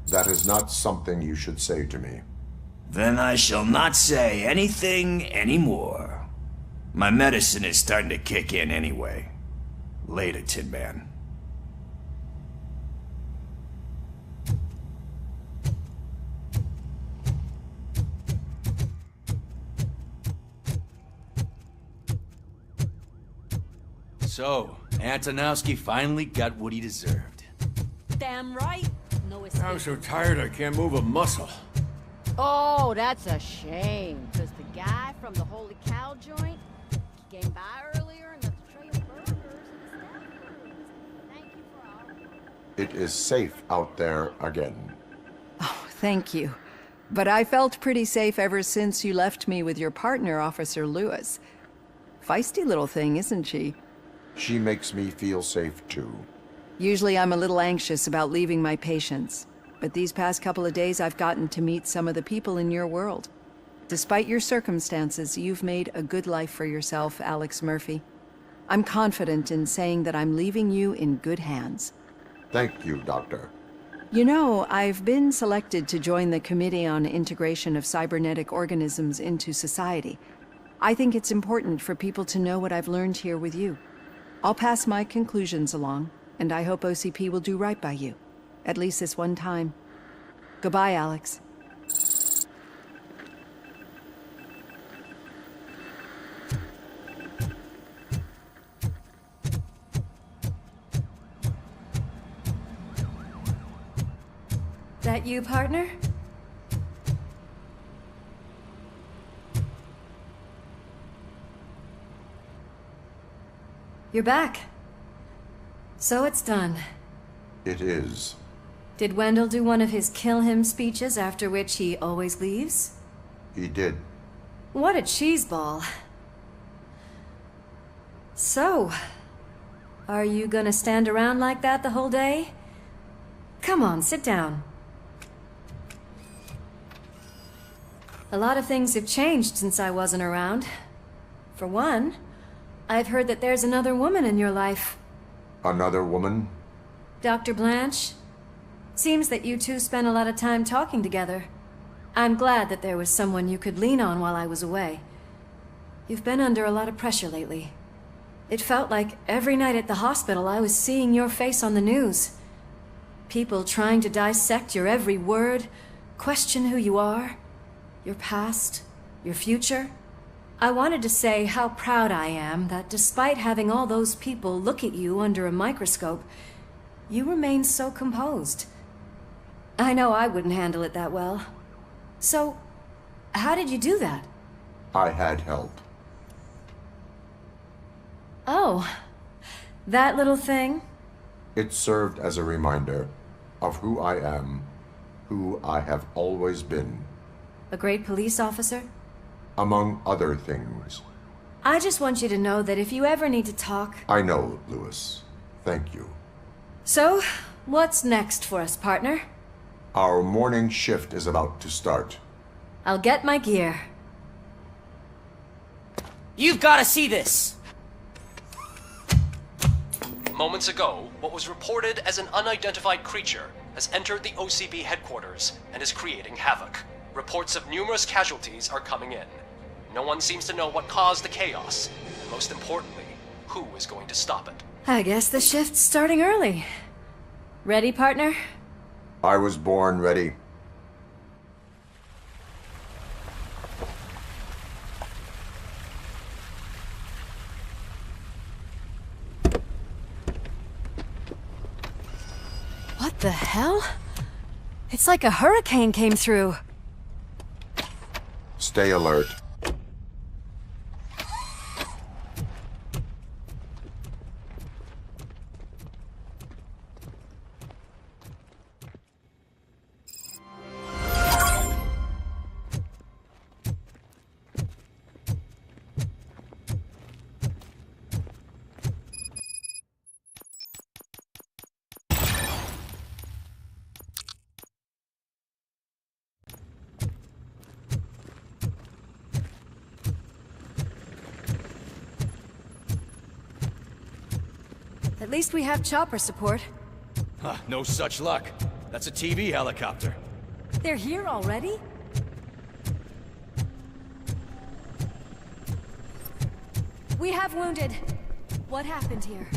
That is not something you should say to me. Then I shall not say anything anymore. My medicine is starting to kick in anyway. Later, Tin Man. So, Antonowski finally got what he deserved. Damn right. No escape. I'm so tired I can't move a muscle. Oh, that's a shame. Because the guy from the Holy Cow joint came by earlier and left a tray of burgers in the staff room. Thank you for all. It is safe out there again. Oh, thank you. But I felt pretty safe ever since you left me with your partner, Officer Lewis. Feisty little thing, isn't she? She makes me feel safe too. Usually I'm a little anxious about leaving my patients, but these past couple of days I've gotten to meet some of the people in your world. Despite your circumstances, you've made a good life for yourself, Alex Murphy. I'm confident in saying that I'm leaving you in good hands. Thank you, Doctor. You know, I've been selected to join the Committee on Integration of Cybernetic Organisms into Society. I think it's important for people to know what I've learned here with you. I'll pass my conclusions along, and I hope OCP will do right by you. At least this one time. Goodbye, Alex. That you, partner? You're back. So it's done. It is. Did Wendell do one of his kill him speeches after which he always leaves? He did. What a cheeseball. So, are you gonna stand around like that the whole day? Come on, sit down. A lot of things have changed since I wasn't around. For one, I've heard that there's another woman in your life. Another woman? Dr. Blanche? Seems that you two spent a lot of time talking together. I'm glad that there was someone you could lean on while I was away. You've been under a lot of pressure lately. It felt like every night at the hospital I was seeing your face on the news. People trying to dissect your every word, question who you are, your past, your future. I wanted to say how proud I am that despite having all those people look at you under a microscope, you remain so composed. I know I wouldn't handle it that well. So, how did you do that? I had help. Oh, that little thing? It served as a reminder of who I am, who I have always been. A great police officer? Among other things. I just want you to know that if you ever need to talk... I know, Lewis. Thank you. So, what's next for us, partner? Our morning shift is about to start. I'll get my gear. You've got to see this! Moments ago, what was reported as an unidentified creature has entered the OCP headquarters and is creating havoc. Reports of numerous casualties are coming in. No one seems to know what caused the chaos, and most importantly, who is going to stop it. I guess the shift's starting early. Ready, partner? I was born ready. What the hell? It's like a hurricane came through. Stay alert. At least we have chopper support. Huh, no such luck. That's a TV helicopter. They're here already? We have wounded. What happened here?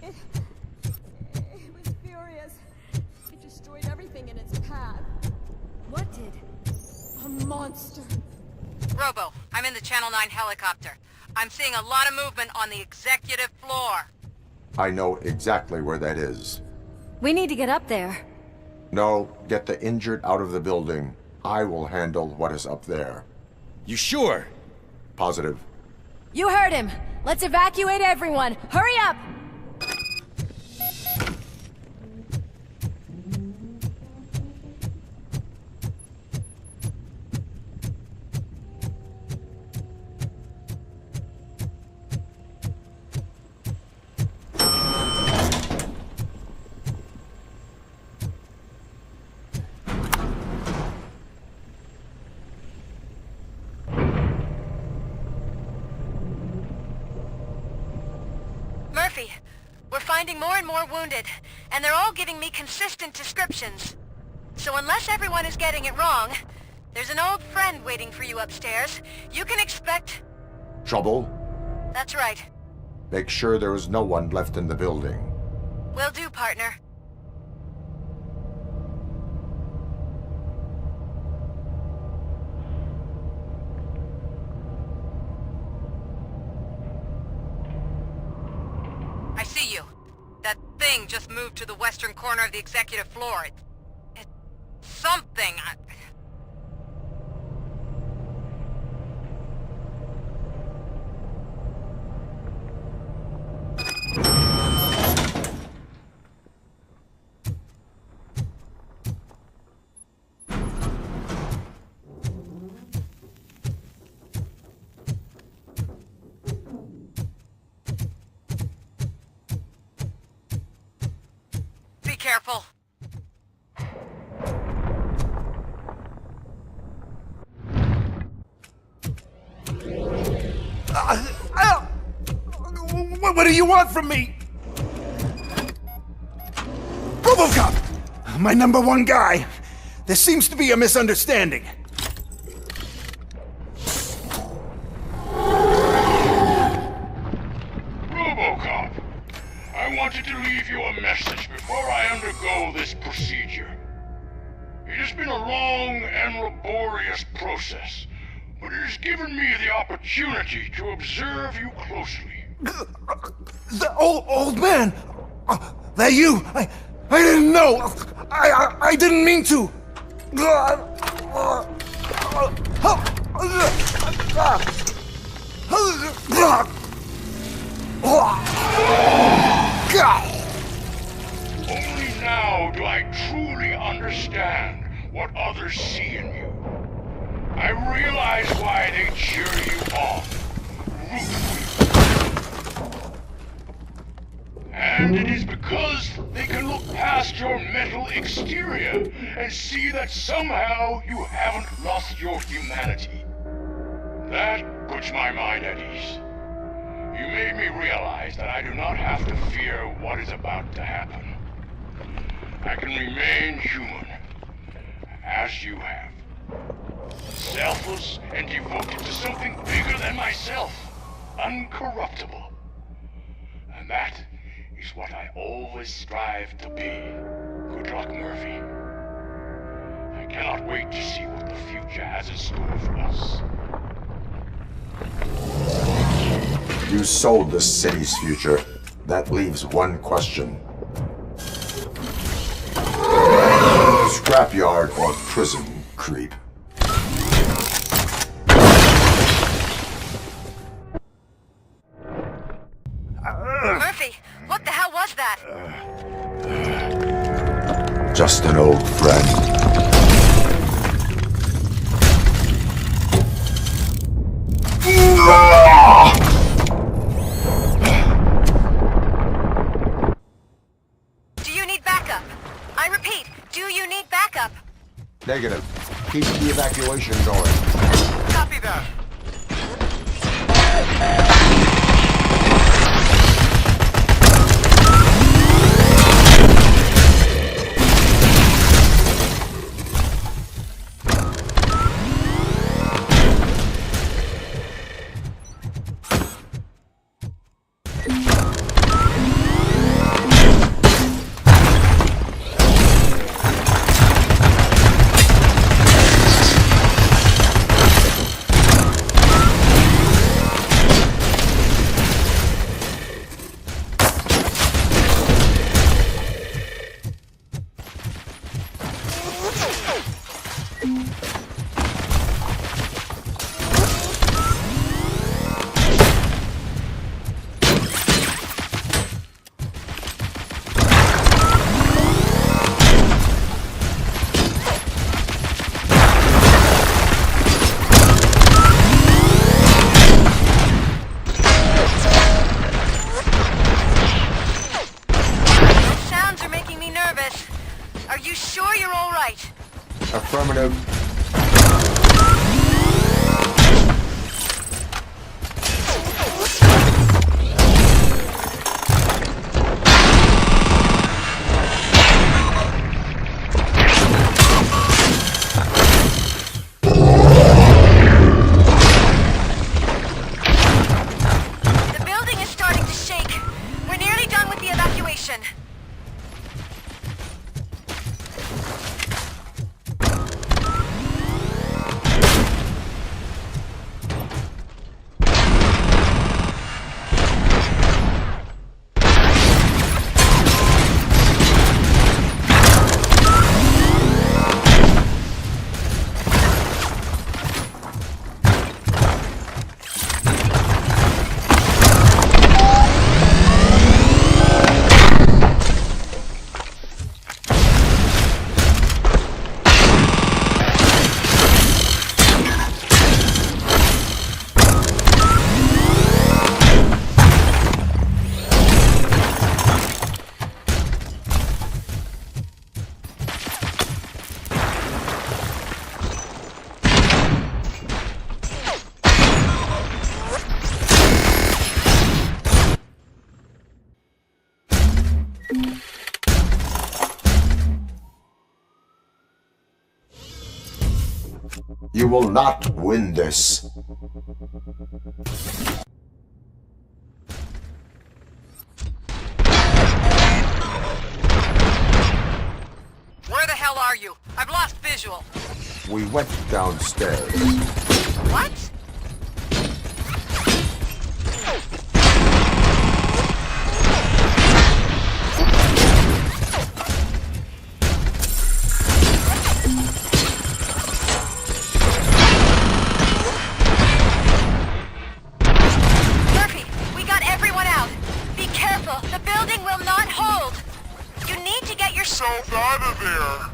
It was furious. It destroyed everything in its path. What did? A monster. Robo, I'm in the Channel 9 helicopter. I'm seeing a lot of movement on the executive floor. I know exactly where that is. We need to get up there. No, get the injured out of the building. I will handle what is up there. You sure? Positive. You heard him. Let's evacuate everyone. Hurry up! Murphy, we're finding more and more wounded, and they're all giving me consistent descriptions. So unless everyone is getting it wrong, there's an old friend waiting for you upstairs. You can expect... Trouble? That's right. Make sure there is no one left in the building. Will do, partner. I see you. That thing just moved to the western corner of the executive floor. It's something. Be careful. What do you want from me? RoboCop! My #1 guy. There seems to be a misunderstanding. RoboCop, I wanted to leave you a message before I undergo this procedure. It has been a long and laborious process, but it has given me the opportunity to observe you closely. The old man! That you! I didn't know! I didn't mean to! Only now do I truly understand what others see in you. I realize why they cheer you on, root for you. And it is because they can look past your mental exterior and see that somehow you haven't lost your humanity. That puts my mind at ease. You made me realize that I do not have to fear what is about to happen. I can remain human, as you have. Selfless and devoted to something bigger than myself. Uncorruptible. And that is what I always strive to be. Good luck, Murphy. I cannot wait to see what the future has in store for us. You sold the city's future. That leaves one question. Scrapyard or prison, creep? Murphy, what the hell was that? Just an old friend. Do you need backup? I repeat, do you need backup? Negative. Keep the evacuation going. Copy that. Affirmative. The building is starting to shake. We're nearly done with the evacuation. You will not win this. Where the hell are you? I've lost visual. We went downstairs. What? Murphy, we got everyone out. yourself out of there!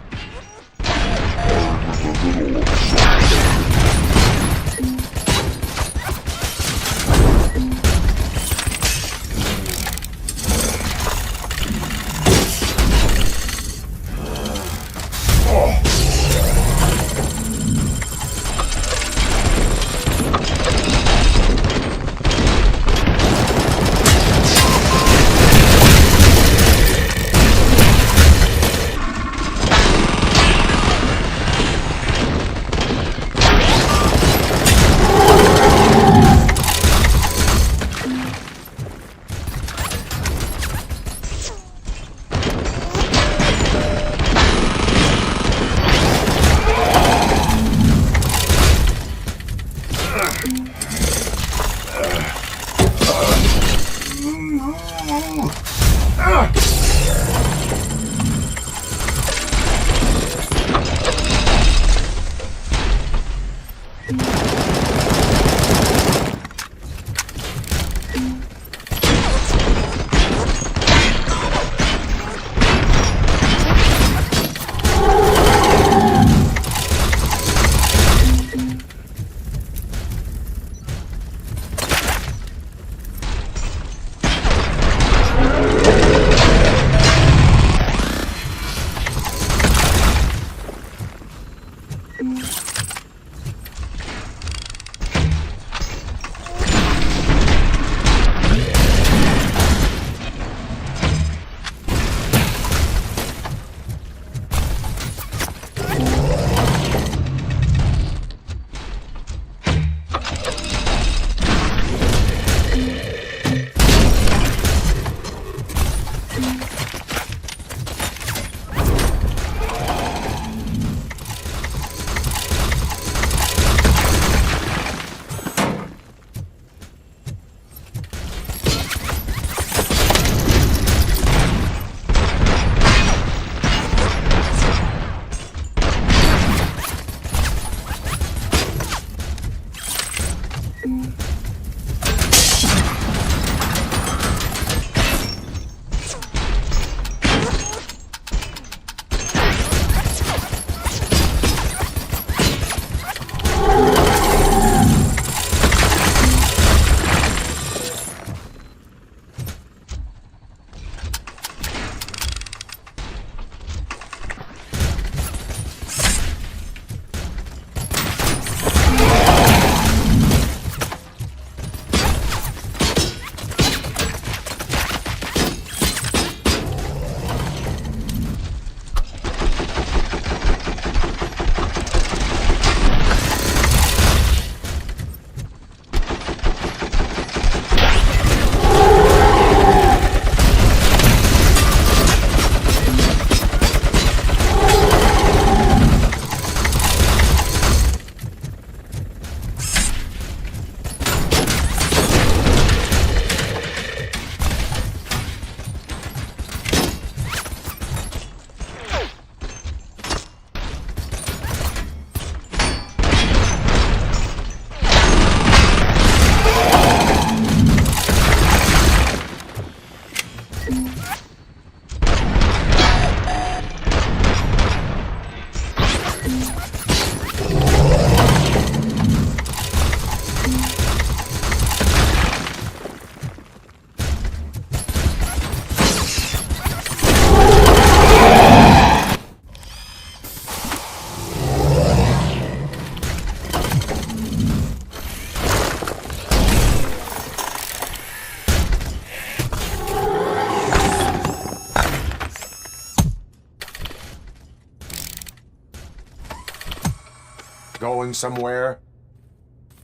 Going somewhere?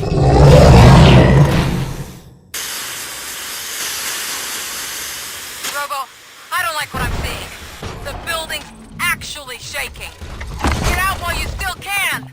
Robo, I don't like what I'm seeing. The building's actually shaking. Get out while you still can!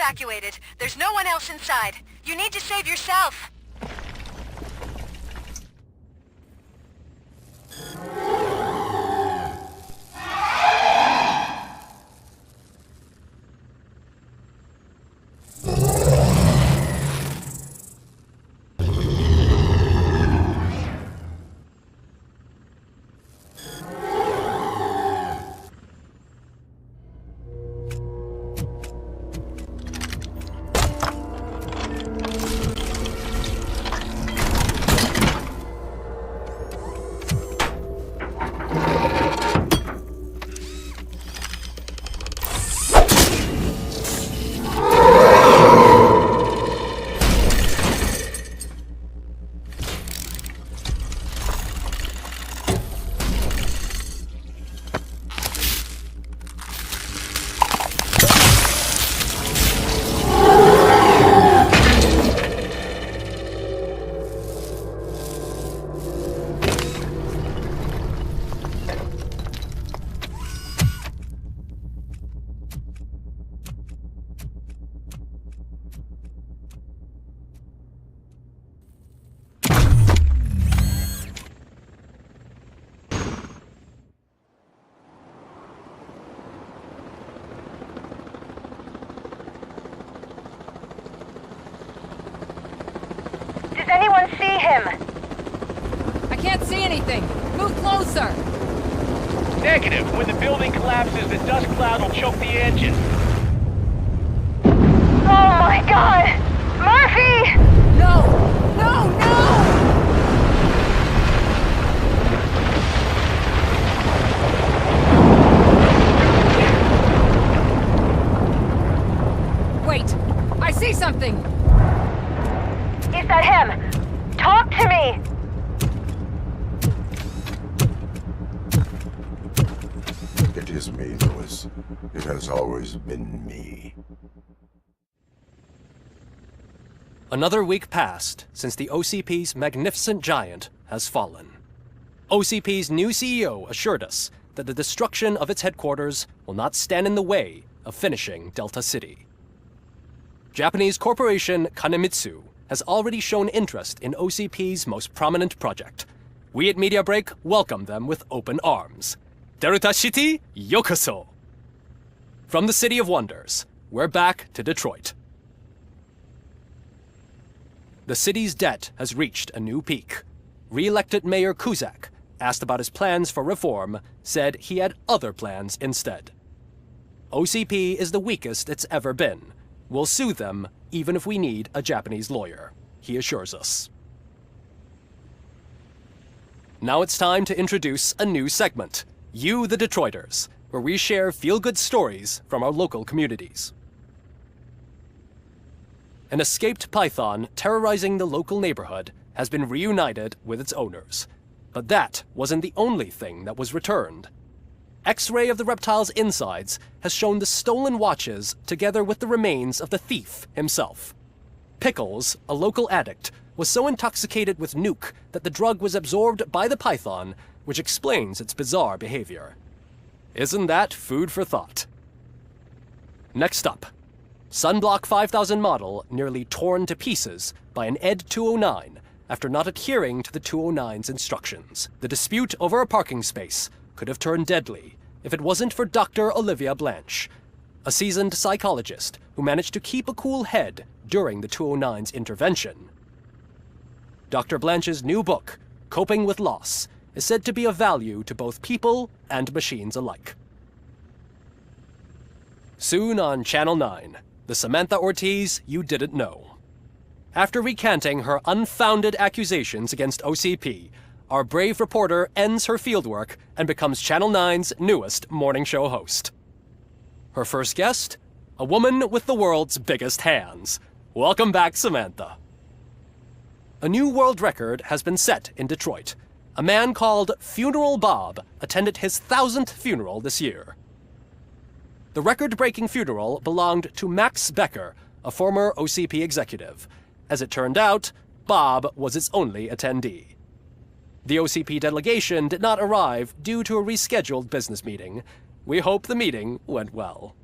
evacuated. There's no one else inside. You need to save yourself. Anyone see him? I can't see anything. Move closer. Negative. When the building collapses, the dust cloud will choke the engine. Oh my god! Murphy! No! No, no! Wait! I see something! Is that him? Talk to me! It is me, Lewis. It has always been me. Another week passed since the OCP's magnificent giant has fallen. OCP's new CEO assured us that the destruction of its headquarters will not stand in the way of finishing Delta City. Japanese corporation Kanemitsu has already shown interest in OCP's most prominent project. We at Media Break welcome them with open arms. Delta City, yokoso! From the City of Wonders, we're back to Detroit. The city's debt has reached a new peak. Re-elected Mayor Cusack, asked about his plans for reform, said he had other plans instead. OCP is the weakest it's ever been. We'll sue them even if we need a Japanese lawyer, he assures us. Now it's time to introduce a new segment, You the Detroiters, where we share feel-good stories from our local communities. An escaped python terrorizing the local neighborhood has been reunited with its owners. But that wasn't the only thing that was returned. X-ray of the reptile's insides has shown the stolen watches together with the remains of the thief himself. Pickles, a local addict, was so intoxicated with nuke that the drug was absorbed by the python, which explains its bizarre behavior. Isn't that food for thought? Next up, Sunblock 5000 model nearly torn to pieces by an ED 209 after not adhering to the 209's instructions. The dispute over a parking space could have turned deadly if it wasn't for Dr. Olivia Blanche, a seasoned psychologist who managed to keep a cool head during the 209's intervention. Dr. Blanche's new book, Coping with Loss, is said to be of value to both people and machines alike. Soon on Channel 9, the Samantha Ortiz you didn't know. After recanting her unfounded accusations against OCP, our brave reporter ends her fieldwork and becomes Channel 9's newest morning show host. Her first guest? A woman with the world's biggest hands. Welcome back, Samantha. A new world record has been set in Detroit. A man called Funeral Bob attended his 1000th funeral this year. The record-breaking funeral belonged to Max Becker, a former OCP executive. As it turned out, Bob was its only attendee. The OCP delegation did not arrive due to a rescheduled business meeting. We hope the meeting went well.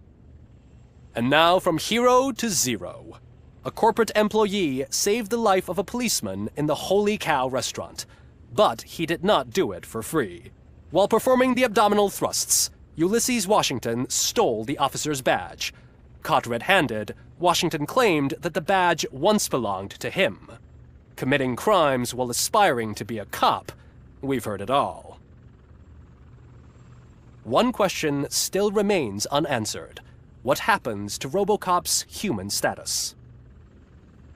And now from hero to zero. A corporate employee saved the life of a policeman in the Holy Cow restaurant. But he did not do it for free. While performing the abdominal thrusts, Ulysses Washington stole the officer's badge. Caught red-handed, Washington claimed that the badge once belonged to him. Committing crimes while aspiring to be a cop, we've heard it all. One question still remains unanswered. What happens to RoboCop's human status?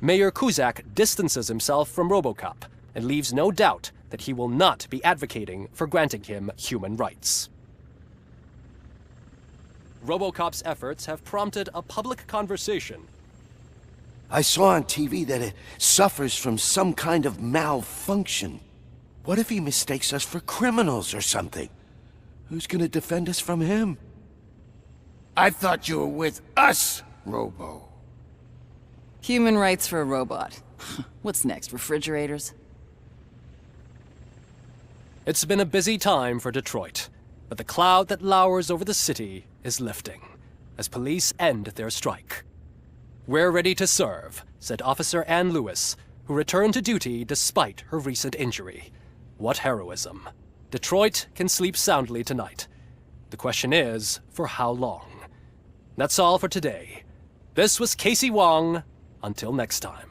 Mayor Cusack distances himself from RoboCop and leaves no doubt that he will not be advocating for granting him human rights. RoboCop's efforts have prompted a public conversation. I saw on TV that it suffers from some kind of malfunction. What if he mistakes us for criminals or something? Who's gonna defend us from him? I thought you were with us, Robo. Human rights for a robot. What's next, refrigerators? It's been a busy time for Detroit, but the cloud that lowers over the city is lifting as police end their strike. "We're ready to serve," said Officer Ann Lewis, who returned to duty despite her recent injury. What heroism. Detroit can sleep soundly tonight. The question is, for how long? That's all for today. This was Casey Wong. Until next time.